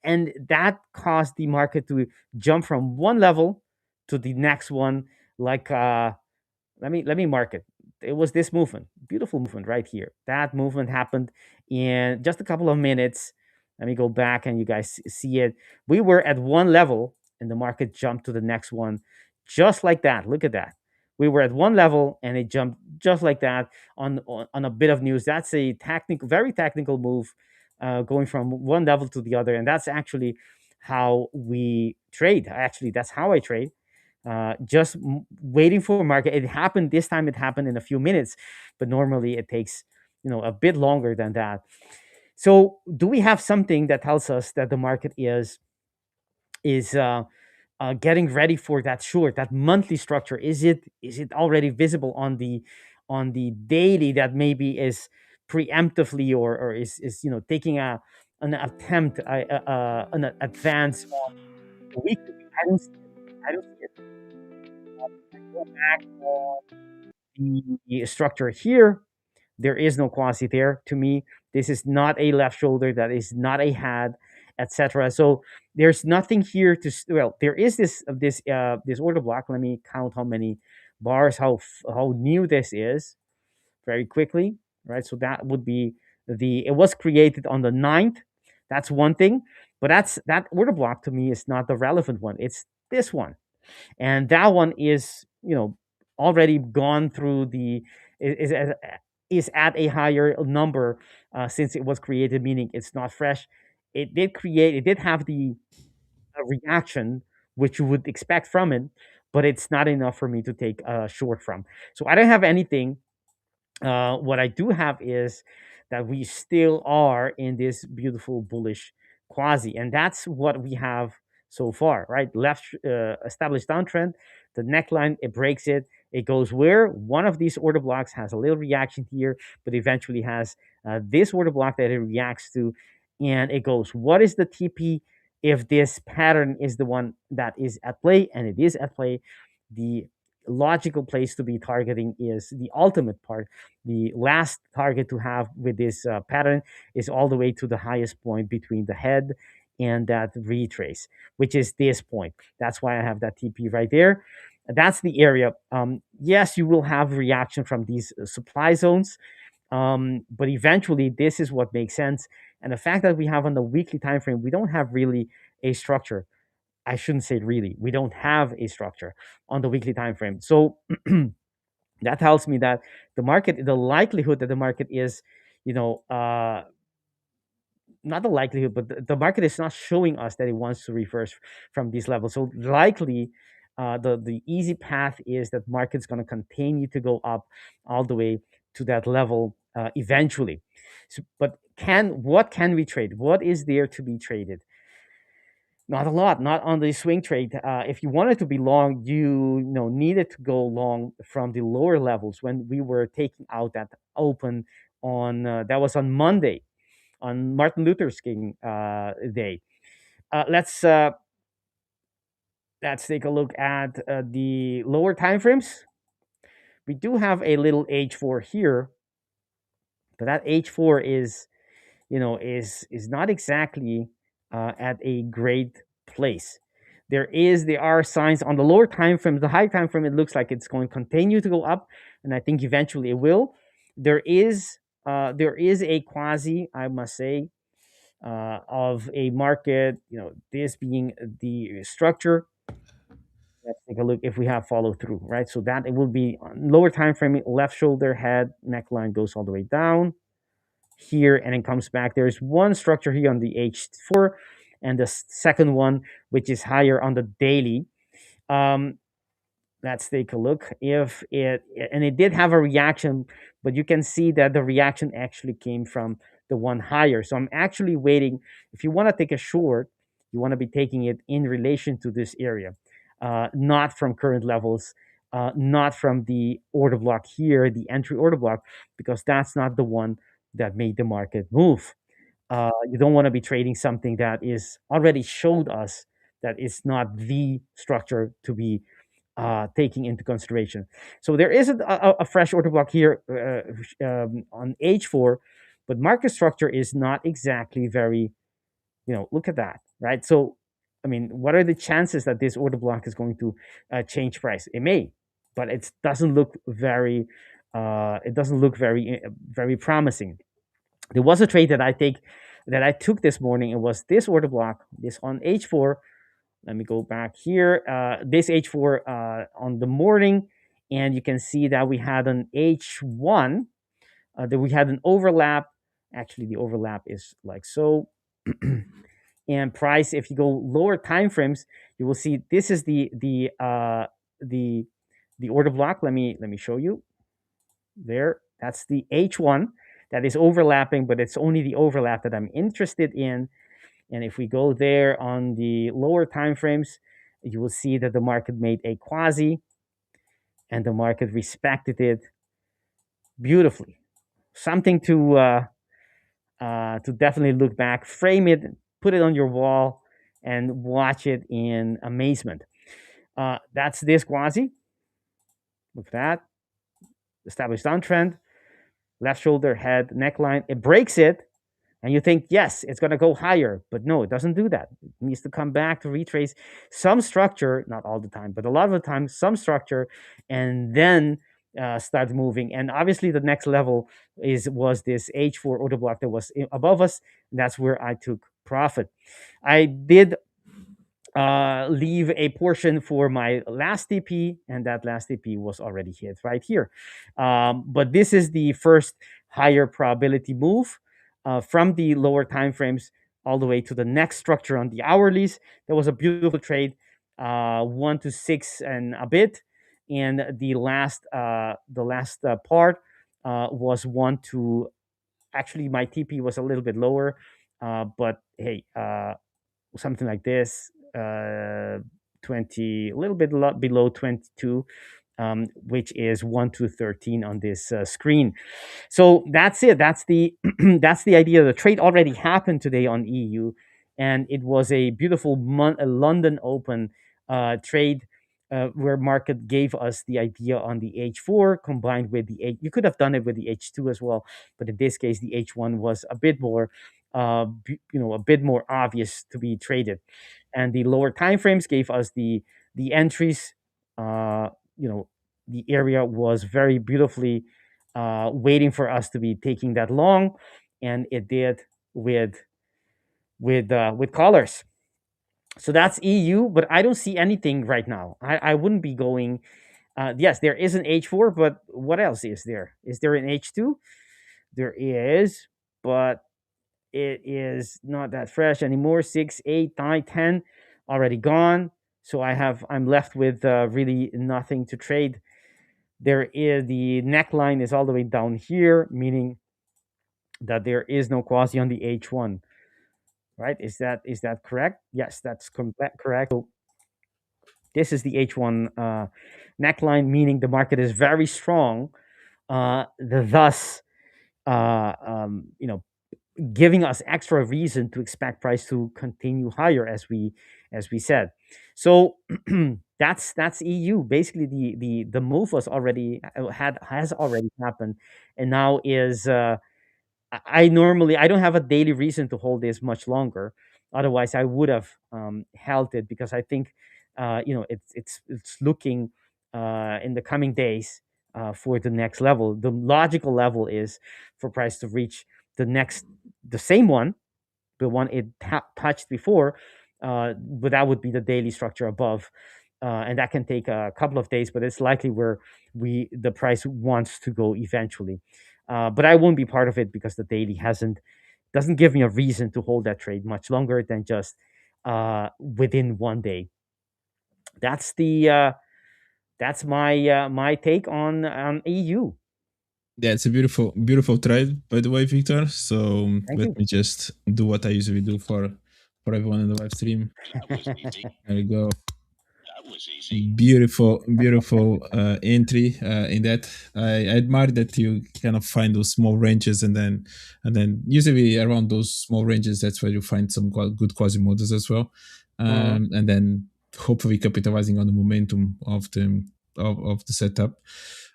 and that caused the market to jump from one level to the next one. Like let me mark it. It was this movement, beautiful movement right here. That movement happened in just a couple of minutes. Let me go back and you guys see it. We were at one level and the market jumped to the next one, just like that. Look at that. We were at one level and it jumped just like that on a bit of news. That's a technical, very technical move, going from one level to the other, and that's actually how we trade. Actually, that's how I trade. Just waiting for a market. It happened this time. It happened in a few minutes, but normally it takes a bit longer than that. So, do we have something that tells us that the market is getting ready for that short, that monthly structure? Is it already visible on the daily, that maybe is preemptively or is taking an attempt, an advance on the weekly? I don't see it. I don't see it. Go back on the structure here. There is no quasi there to me. This is not a left shoulder. That is not a head, etc. So there's nothing here to. Well, there is this order block. Let me count how many bars, how new this is, very quickly. Right. So that would be it was created on the 9th. That's one thing, but that order block to me is not the relevant one. It's this one, and that one is already gone through is at a higher number since it was created, meaning it's not fresh. It did have the reaction which you would expect from it, but it's not enough for me to take a short from. So I don't have anything. What I do have is that we still are in this beautiful bullish quasi, and that's what we have so far, right? Left established downtrend, the neckline, it breaks it. It goes where one of these order blocks has a little reaction here, but eventually has this order block that it reacts to, and it goes. What is the TP if this pattern is the one that is at play? And it is at play. The logical place to be targeting is the ultimate part. The last target to have with this pattern is all the way to the highest point between the head and that retrace, which is this point. That's why I have that TP right there. That's the area. Yes, you will have reaction from these supply zones, but eventually this is what makes sense. And the fact that we have on the weekly time frame, we don't have really a structure. I shouldn't say really. We don't have a structure on the weekly time frame. So that tells me that the likelihood that the market is, not the likelihood, but the market is not showing us that it wants to reverse from these levels. So likely, the easy path is that market's going to continue to go up all the way to that level eventually. So, but what can we trade? What is there to be traded? Not a lot, not on the swing trade. If you wanted to be long, you needed to go long from the lower levels when we were taking out that open on that was on Monday, on Martin Luther King Day. Let's take a look at the lower time frames. We do have a little H4 here, but that H4 is not exactly at a great place. There are signs on the lower time frame. The high time frame, it looks like it's going to continue to go up, and I think eventually it will. There is a quasi, I must say, of a market. This being the structure. Let's take a look if we have follow through, right? So that it will be on lower time frame. Left shoulder, head, neckline goes all the way down here, and it comes back. There's one structure here on the H4, and the second one, which is higher on the daily. Let's take a look. It did have a reaction, but you can see that the reaction actually came from the one higher. So I'm actually waiting. If you want to take a short, you want to be taking it in relation to this area, not from current levels, not from the order block here, the entry order block, because that's not the one that made the market move. You don't want to be trading something that is already showed us that is not the structure to be taking into consideration. So there is a fresh order block here on H4, but market structure is not exactly very, look at that, right? So, I mean, what are the chances that this order block is going to change price? It may, but it doesn't look very, very promising. There was a trade that I took this morning. It was this order block, this on H4. Let me go back here. This H4 on the morning, and you can see that we had an H1, that we had an overlap. Actually, the overlap is like so. And price, if you go lower time frames, you will see this is the order block. Let me show you. There, that's the H1 that is overlapping, but it's only the overlap that I'm interested in. And if we go there on the lower time frames, you will see that the market made a quasi, and the market respected it beautifully. Something to definitely look back, frame it, put it on your wall, and watch it in amazement. That's this quasi. Look at that. Established downtrend, left shoulder, head, neckline. It breaks it, and you think, yes, it's going to go higher. But no, it doesn't do that. It needs to come back to retrace some structure, not all the time, but a lot of the time, some structure, and then start moving. And obviously, the next level was this H4 order block that was above us. And that's where I took profit. I did leave a portion for my last TP, and that last TP was already hit right here. But this is the first higher probability move from the lower time frames all the way to the next structure on the hourlies. That was a beautiful trade, 1 to 6 and a bit, and the last part was 1 to. Actually, my TP was a little bit lower, but hey, something like this. 20, a little bit below 22, which is 1 to 13 on this screen. So that's it. That's the that's the idea. The trade already happened today on EU, and it was a beautiful London Open trade where market gave us the idea on the H4 combined with the H. You could have done it with the H2 as well, but in this case, the H1 was a bit more, a bit more obvious to be traded. And the lower time frames gave us the entries you know, the area was very beautifully waiting for us to be taking that long, and it did with colors. So that's EU, but I don't see anything right now. I wouldn't be going. Yes, there is an H4, but what else is there? Is there an H2? There is, but it is not that fresh anymore. 6, 8, 9, 10 already gone. So I'm left with really nothing to trade. There is the neckline is all the way down here, meaning that there is no quasi on the H1. Right? Is that correct? Yes, that's correct. So this is the H1 neckline, meaning the market is very strong. Thus, you know, giving us extra reason to expect price to continue higher, as we said. So that's EU. Basically, the move was already has already happened, and now is. I normally I don't have a daily reason to hold this much longer. Otherwise, I would have held it, because I think you know, it's looking in the coming days for the next level. The logical level is for price to reach the same one, the one it touched before, but that would be the daily structure above. And that can take a couple of days, but it's likely where the price wants to go eventually. But I won't be part of it, because the daily doesn't give me a reason to hold that trade much longer than just within one day. That's my take on EU. Yeah, it's a beautiful trade, by the way, Victor. So Thank let you. me just do what I usually do for everyone in the live stream. There we go. Beautiful entry in that. I admire that you kind of find those small ranges, and then usually around those small ranges, that's where you find some good quasi models as well. And then hopefully capitalizing on the momentum of the setup.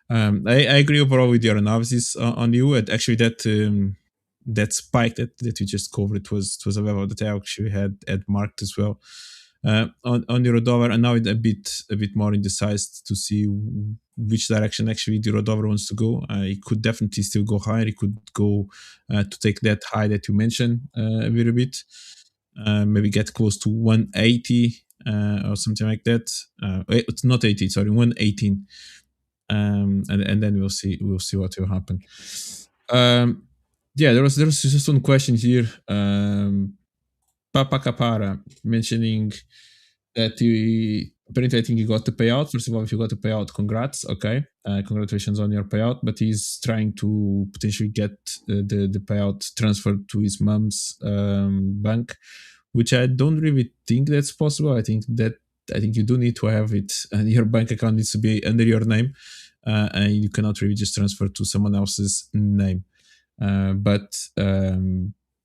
I agree overall with your analysis on you. And actually, that spike that we just covered was a level that I actually had marked as well. On euro dollar, and now it's a bit more indecisive to see which direction actually the euro dollar wants to go. It could definitely still go higher. It could go to take that high that you mentioned a little bit, maybe get close to 180 or something like that. It's not 80, sorry, 118. And then we'll see what will happen. Yeah, there was just one question here. Papa Capara mentioning that apparently I think he got the payout. First of all, if you got the payout, congrats. Okay, congratulations on your payout. But he's trying to potentially get the payout transferred to his mom's bank, which I don't really think that's possible. I think you do need to have it, and your bank account needs to be under your name, and you cannot really just transfer to someone else's name. But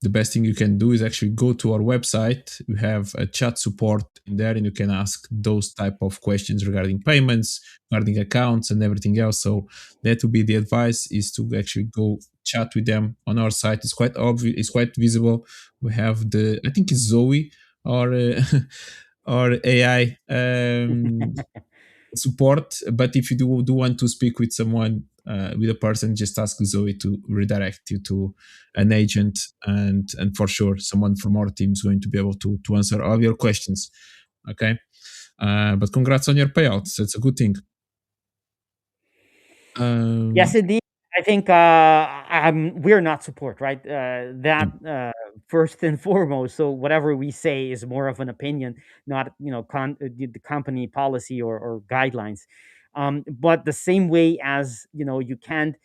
the best thing you can do is actually go to our website. We have a chat support in there, and you can ask those type of questions regarding payments, regarding accounts, and everything else. So that would be the advice, is to actually go chat with them on our site. It's quite obvious. It's quite visible. We have I think it's Zoe or or AI support. But if you do want to speak with someone, with a person, just ask Zoe to redirect you to an agent, and for sure someone from our team is going to be able to answer all your questions. Okay, but congrats on your payouts. That's a good thing. Yes, indeed. I think we're not support, right? That first and foremost. So whatever we say is more of an opinion, not the company policy or guidelines. But the same way as you can't,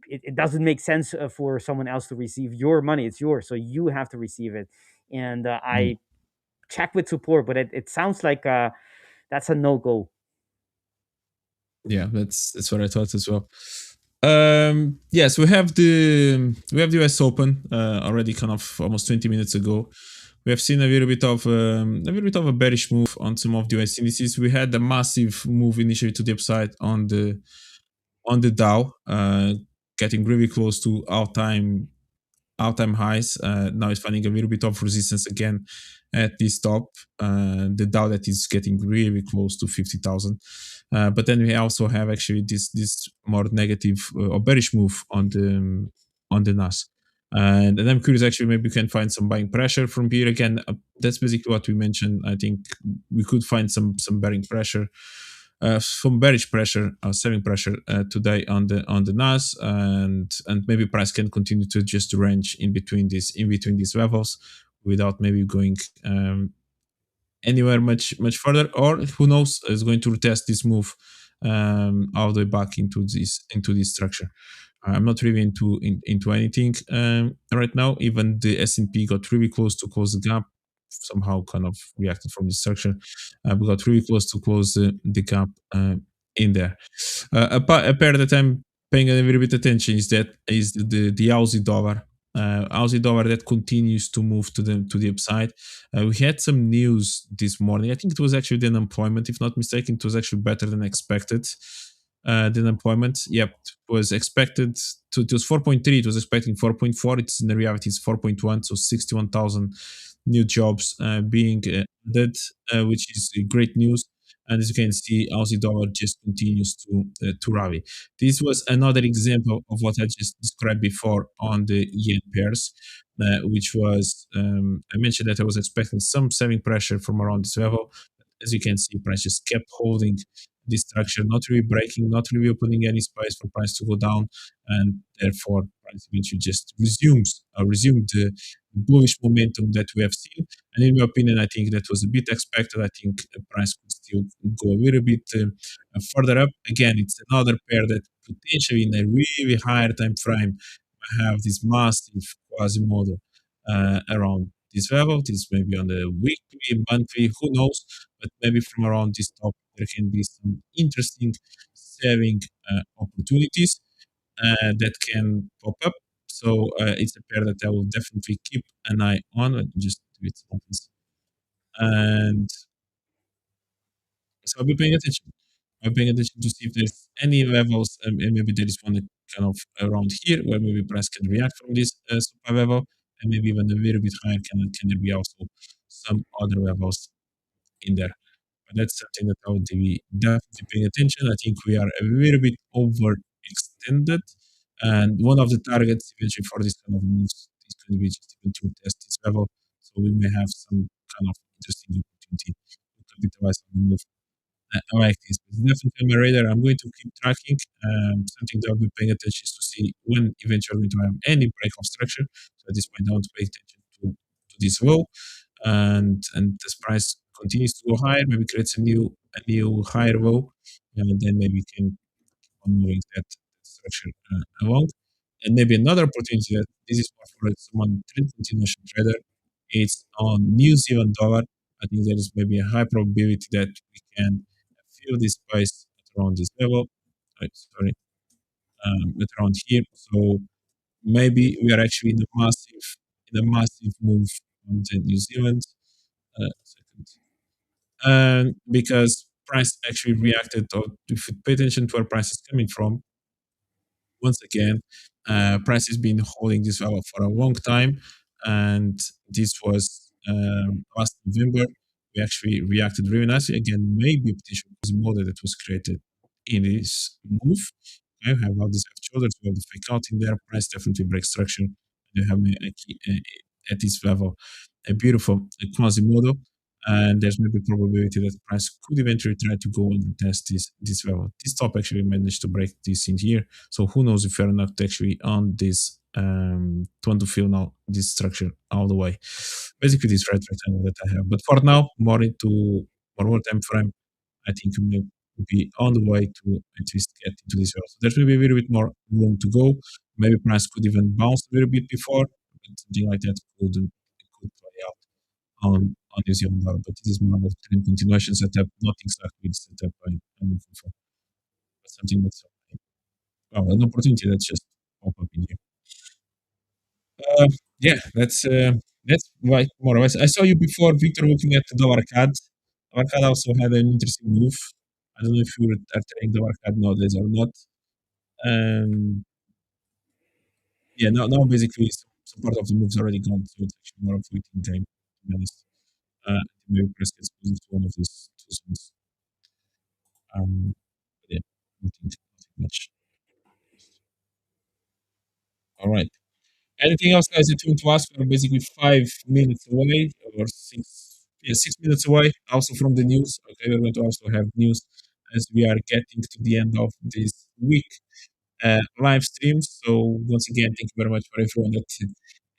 it doesn't make sense for someone else to receive your money. It's yours, so you have to receive it. And I check with support, but it sounds like that's a no go. Yeah, that's what I thought as well. Yes, we have the US Open already, kind of almost 20 minutes ago. We have seen a little bit of a bearish move on some of the US indices. We had a massive move initially to the upside on the Dow, getting really close to all-time all-time highs. Now it's finding a little bit of resistance again at this top. The Dow that is getting really close to 50,000. But then we also have actually this more negative or bearish move on the NAS. And I'm curious, actually, maybe we can find some buying pressure from here. Again, that's basically what we mentioned. I think we could find some buying pressure, some bearish pressure, selling pressure today on the NAS, and maybe price can continue to just range in between these levels without maybe going anywhere much further, or who knows, is going to retest this move all the way back into this structure. I'm not really into anything right now. Even the S&P got really close to close the gap. Somehow, kind of reacted from this structure. We got really close to close the gap in there. A pair that I'm paying a little bit attention is the Aussie dollar. Aussie dollar that continues to move to the upside. We had some news this morning. I think it was actually the unemployment, if not mistaken. It was actually better than expected. The unemployment, yep, was expected to, it was 4.3. It was expecting 4.4. It's in the reality it's 4.1. So 61,000 new jobs being added, which is great news. And as you can see, Aussie dollar just continues to rally. This was another example of what I just described before on the yen pairs, which was I mentioned that I was expecting some selling pressure from around this level. As you can see, price just kept holding this structure, not really breaking, not really opening any space for price to go down, and therefore price eventually just resumed the bullish momentum that we have seen. And in my opinion, I think that was a bit expected. I think the price could still go a little bit further up. Again, it's another pair that potentially in a really higher time frame have this massive quasi-model around this level. This may be on the weekly, monthly, who knows? But maybe from around this top, there can be some interesting selling opportunities that can pop up. So it's a pair that I will definitely keep an eye on. Let me just do it opens. And so I'll be paying attention. I'm paying attention to see if there's any levels, and maybe there is one kind of around here where maybe price can react from this super level, and maybe even a little bit higher. Can there be also some other levels in there? But that's something that I would be definitely paying attention. I think we are a little bit overextended, and one of the targets eventually for this kind of moves is going to be just even to test this level. So we may have some kind of interesting opportunity to capitalize on the move. I like this. It's definitely on my radar. I'm going to keep tracking. Something that I'll be paying attention to see when eventually we don't have any break of structure. So at this point, I want to pay attention to this low, and this price continues to go higher, maybe creates a new higher low, and then maybe we can keep on moving that structure along. And maybe another opportunity that this is more for someone continuation trader. It's on New Zealand dollar. I think there is maybe a high probability that we can feel this price at around this level. At around here. So maybe we are actually in a massive move on the New Zealand. Second. Because price actually reacted, or if you pay attention to where price is coming from, once again, price has been holding this level for a long time, and this was last November. We actually reacted really nicely. Again, maybe a potential model that was created in this move. Okay, we have all these left shoulders, we have the fake out in there. Price definitely breaks structure. You have at this level a beautiful quasi model, and there's maybe probability that the price could eventually try to go and test this level. This top actually managed to break this in here, so who knows if we're not actually on this to want to feel now this structure all the way. Basically, this red rectangle that I have. But for now, more time frame, I think we may be on the way to at least get into this level. So there's maybe a little bit more room to go. Maybe price could even bounce a little bit before, but something like that could play out on New Zealand dollar. But this is more of a trend continuation setup, not exactly the setup I'm looking for. But something that's an opportunity that's just pop up in here. Yeah, that's like more or less. I saw you before, Victor, looking at the dollar CAD. Dollar CAD also had an interesting move. I don't know if you are trading dollar CAD nowadays or not. Yeah, now basically some part of the move's already gone, so it's actually more of a waiting game, to be honest. Maybe press gets closer to one of these two zones. But yeah, nothing much. All right. Anything else, guys, that you want to ask? We're basically 5 minutes away, or 6 minutes away, also from the news. Okay, we're going to also have news as we are getting to the end of this week live stream. So once again, thank you very much for everyone that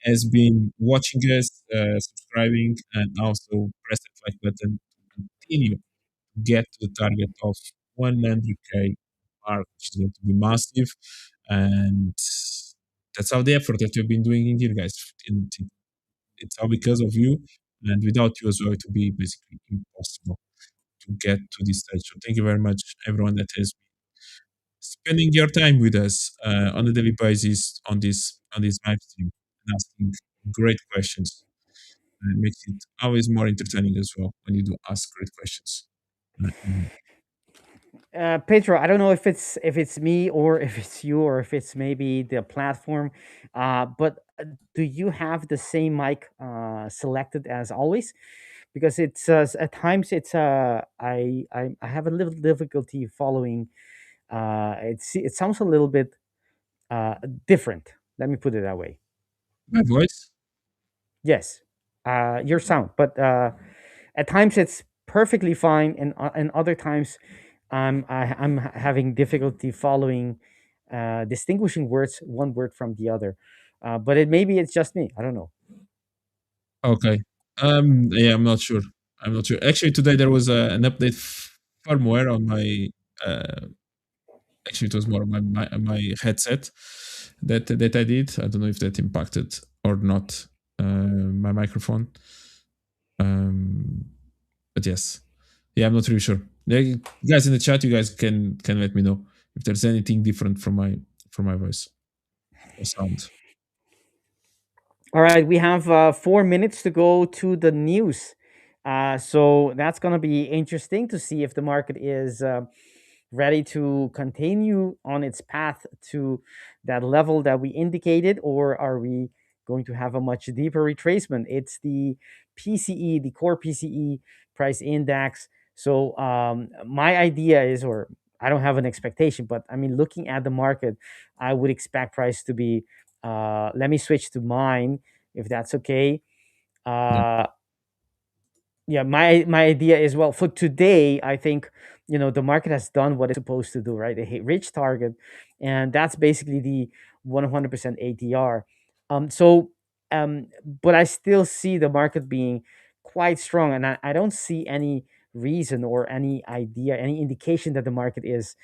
has been watching us, subscribing, and also press that like button to continue to get to the target of 100K mark, which is going to be massive. And that's all the effort that we've been doing in here, guys. It's all because of you, and without you as well, it would be basically impossible to get to this stage. So thank you very much, everyone that has been spending your time with us on a daily basis on this live stream and asking great questions. And it makes it always more entertaining as well when you do ask great questions. Pedro, I don't know if it's me or if it's you or if it's maybe the platform, but do you have the same mic selected as always? Because it's at times it's I have a little difficulty following. It sounds a little bit different. Let me put it that way. My voice? Yes, your sound, but at times it's perfectly fine, and other times I'm having difficulty following, distinguishing words, one word from the other. But maybe it's just me. I don't know. Okay. Yeah, I'm not sure. I'm not sure. Actually, today there was an update firmware on my. Actually, it was more on my headset that I did. I don't know if that impacted or not my microphone. But yes, yeah, I'm not really sure. Yeah, guys in the chat, you guys can let me know if there's anything different from my voice or sound. All right, we have 4 minutes to go to the news. So that's going to be interesting to see if the market is ready to continue on its path to that level that we indicated, or are we going to have a much deeper retracement? It's the PCE, the core PCE price index. So my idea is, or I don't have an expectation, but I mean, looking at the market, I would expect price to be. Let me switch to mine, if that's okay. Yeah. Yeah, my idea is, well, for today, I think the market has done what it's supposed to do, right? They hit reach target, and that's basically the 100% ATR. So but I still see the market being quite strong, and I don't see any reason or any idea, any indication that the market is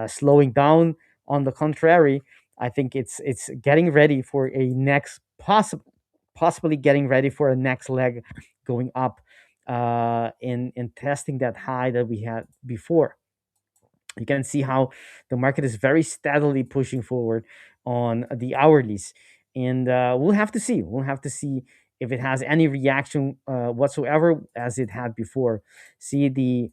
slowing down. On the contrary, I think it's getting ready for a next possibly getting ready for a next leg going up, in testing that high that we had before. You can see how the market is very steadily pushing forward on the hourlies, and we'll have to see. We'll have to see if it has any reaction whatsoever as it had before. See the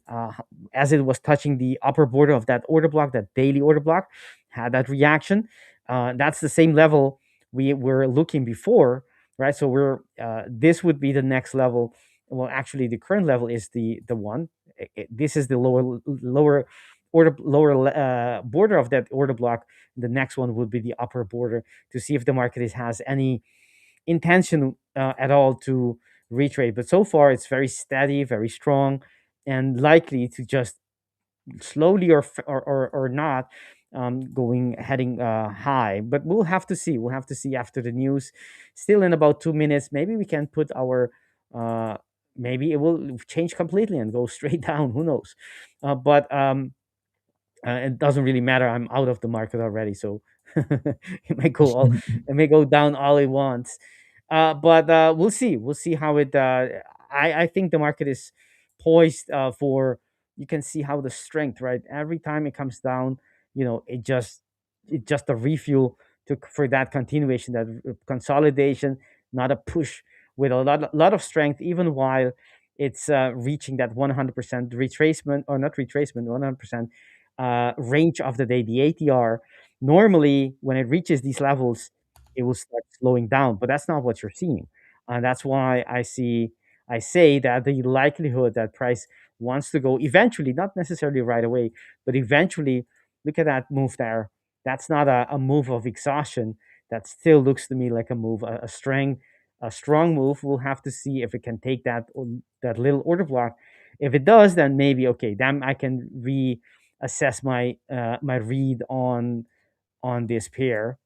as it was touching the upper border of that order block, that daily order block, had that reaction. That's the same level we were looking before, right? So we're this would be the next level. Well, actually, the current level is the one. This is the lower border of that order block. The next one would be the upper border, to see if the market has any intention at all to retrade. But so far, it's very steady, very strong, and likely to just slowly or not going heading high. But we'll have to see. We'll have to see after the news. Still in about 2 minutes, maybe we can put our. Maybe it will change completely and go straight down. Who knows? But it doesn't really matter. I'm out of the market already, so it may go down all it wants. But we'll see. We'll see how it. I think the market is poised for. You can see how the strength, right? Every time it comes down, it just a refuel for that continuation, that consolidation, not a push, with a lot of strength, even while it's reaching that 100% retracement, or not retracement, 100% range of the day, the ATR. Normally, when it reaches these levels, it will start slowing down. But that's not what you're seeing, and that's why I say that the likelihood that price wants to go eventually, not necessarily right away, but eventually. Look at that move there. That's not a move of exhaustion. That still looks to me like a move, a strong move. We'll have to see if it can take that little order block. If it does, then maybe okay. Then I can reassess my read on this pair,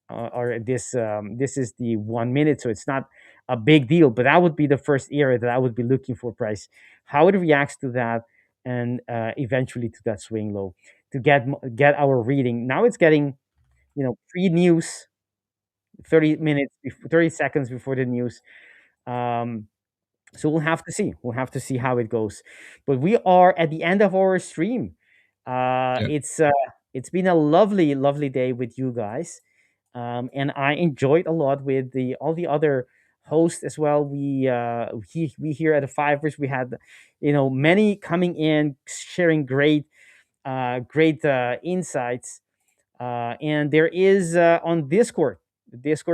or this is the 1 minute, so it's not a big deal. But that would be the first area that I would be looking for price, how it reacts to that, and eventually to that swing low to get our reading. Now it's getting pre-news, 30 seconds before the news. So we'll have to see. We'll have to see how it goes. But we are at the end of our stream. Yeah. It's been a lovely, lovely day with you guys, and I enjoyed a lot with the all the other hosts as well. We here at the Fivers, we had many coming in sharing great insights. And there is on Discord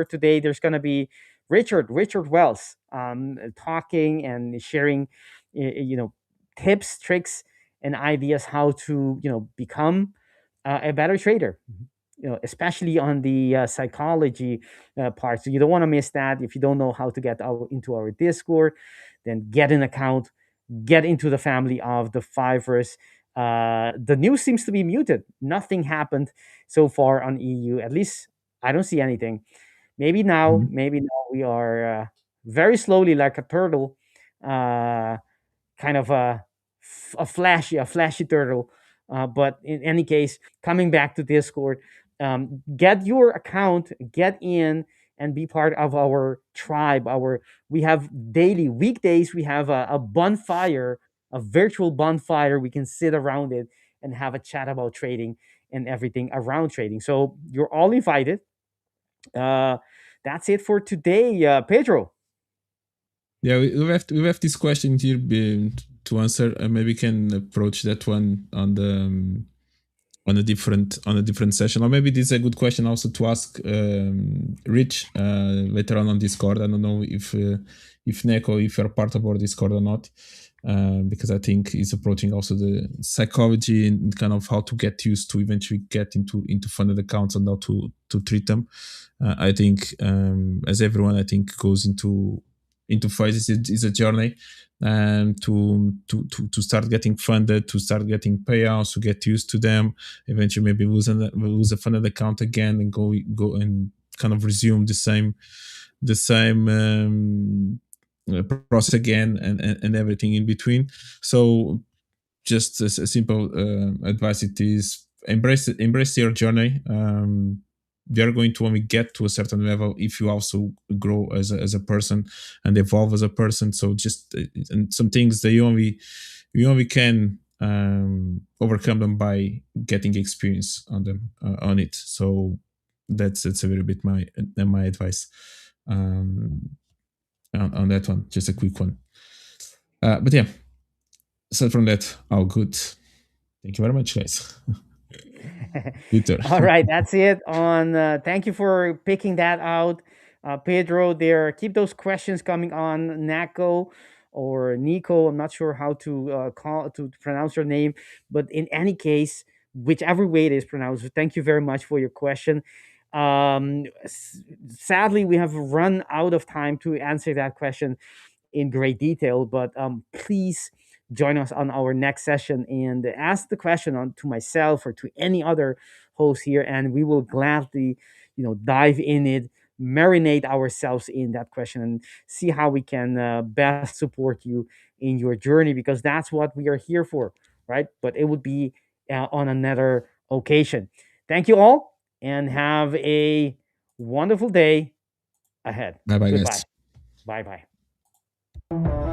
today, there's going to be Richard Wells, talking and sharing, tips, tricks, and ideas how to, become a better trader. Especially on the psychology part. So you don't want to miss that. If you don't know how to get into our Discord, then get an account, get into the family of the Fivers. The news seems to be muted. Nothing happened so far on EU. At least I don't see anything. Maybe now we are very slowly, like a turtle, kind of a flashy turtle. But in any case, coming back to Discord, get your account, get in, and be part of our tribe. We have daily weekdays. We have a bonfire, a virtual bonfire. We can sit around it and have a chat about trading and everything around trading. So you're all invited. That's it for today, Pedro. Yeah, we have this question here to answer. Maybe we can approach that one on the on a different session, or maybe this is a good question also to ask Rich later on Discord. I don't know if Neko, if you're part of our Discord or not, because I think he's approaching also the psychology and kind of how to get used to eventually get into funded accounts and how to treat them. I think as everyone I think goes into phases, it's a journey to start getting funded, to start getting payouts, to get used to them. Eventually, maybe lose a funded account again and go and kind of resume the same process again, and everything in between. So, just a simple advice: it is embrace your journey. We are going to only get to a certain level if you also grow as a person and evolve as a person. So just and some things that you only can overcome them by getting experience on them on it. So that's a little bit my advice on that one. Just a quick one. But yeah, aside from that, all good. Thank you very much, guys. All right, that's it. Thank you for picking that out, Pedro. There, keep those questions coming on Nako or Nico. I'm not sure how to pronounce your name, but in any case, whichever way it is pronounced, thank you very much for your question. Sadly, we have run out of time to answer that question in great detail, but please join us on our next session and ask the question to myself or to any other host here, and we will gladly dive in it, marinate ourselves in that question, and see how we can best support you in your journey, because that's what we are here for, right? But it would be on another occasion. Thank you all, and have a wonderful day ahead. Bye bye, Goodbye. guys. Bye bye.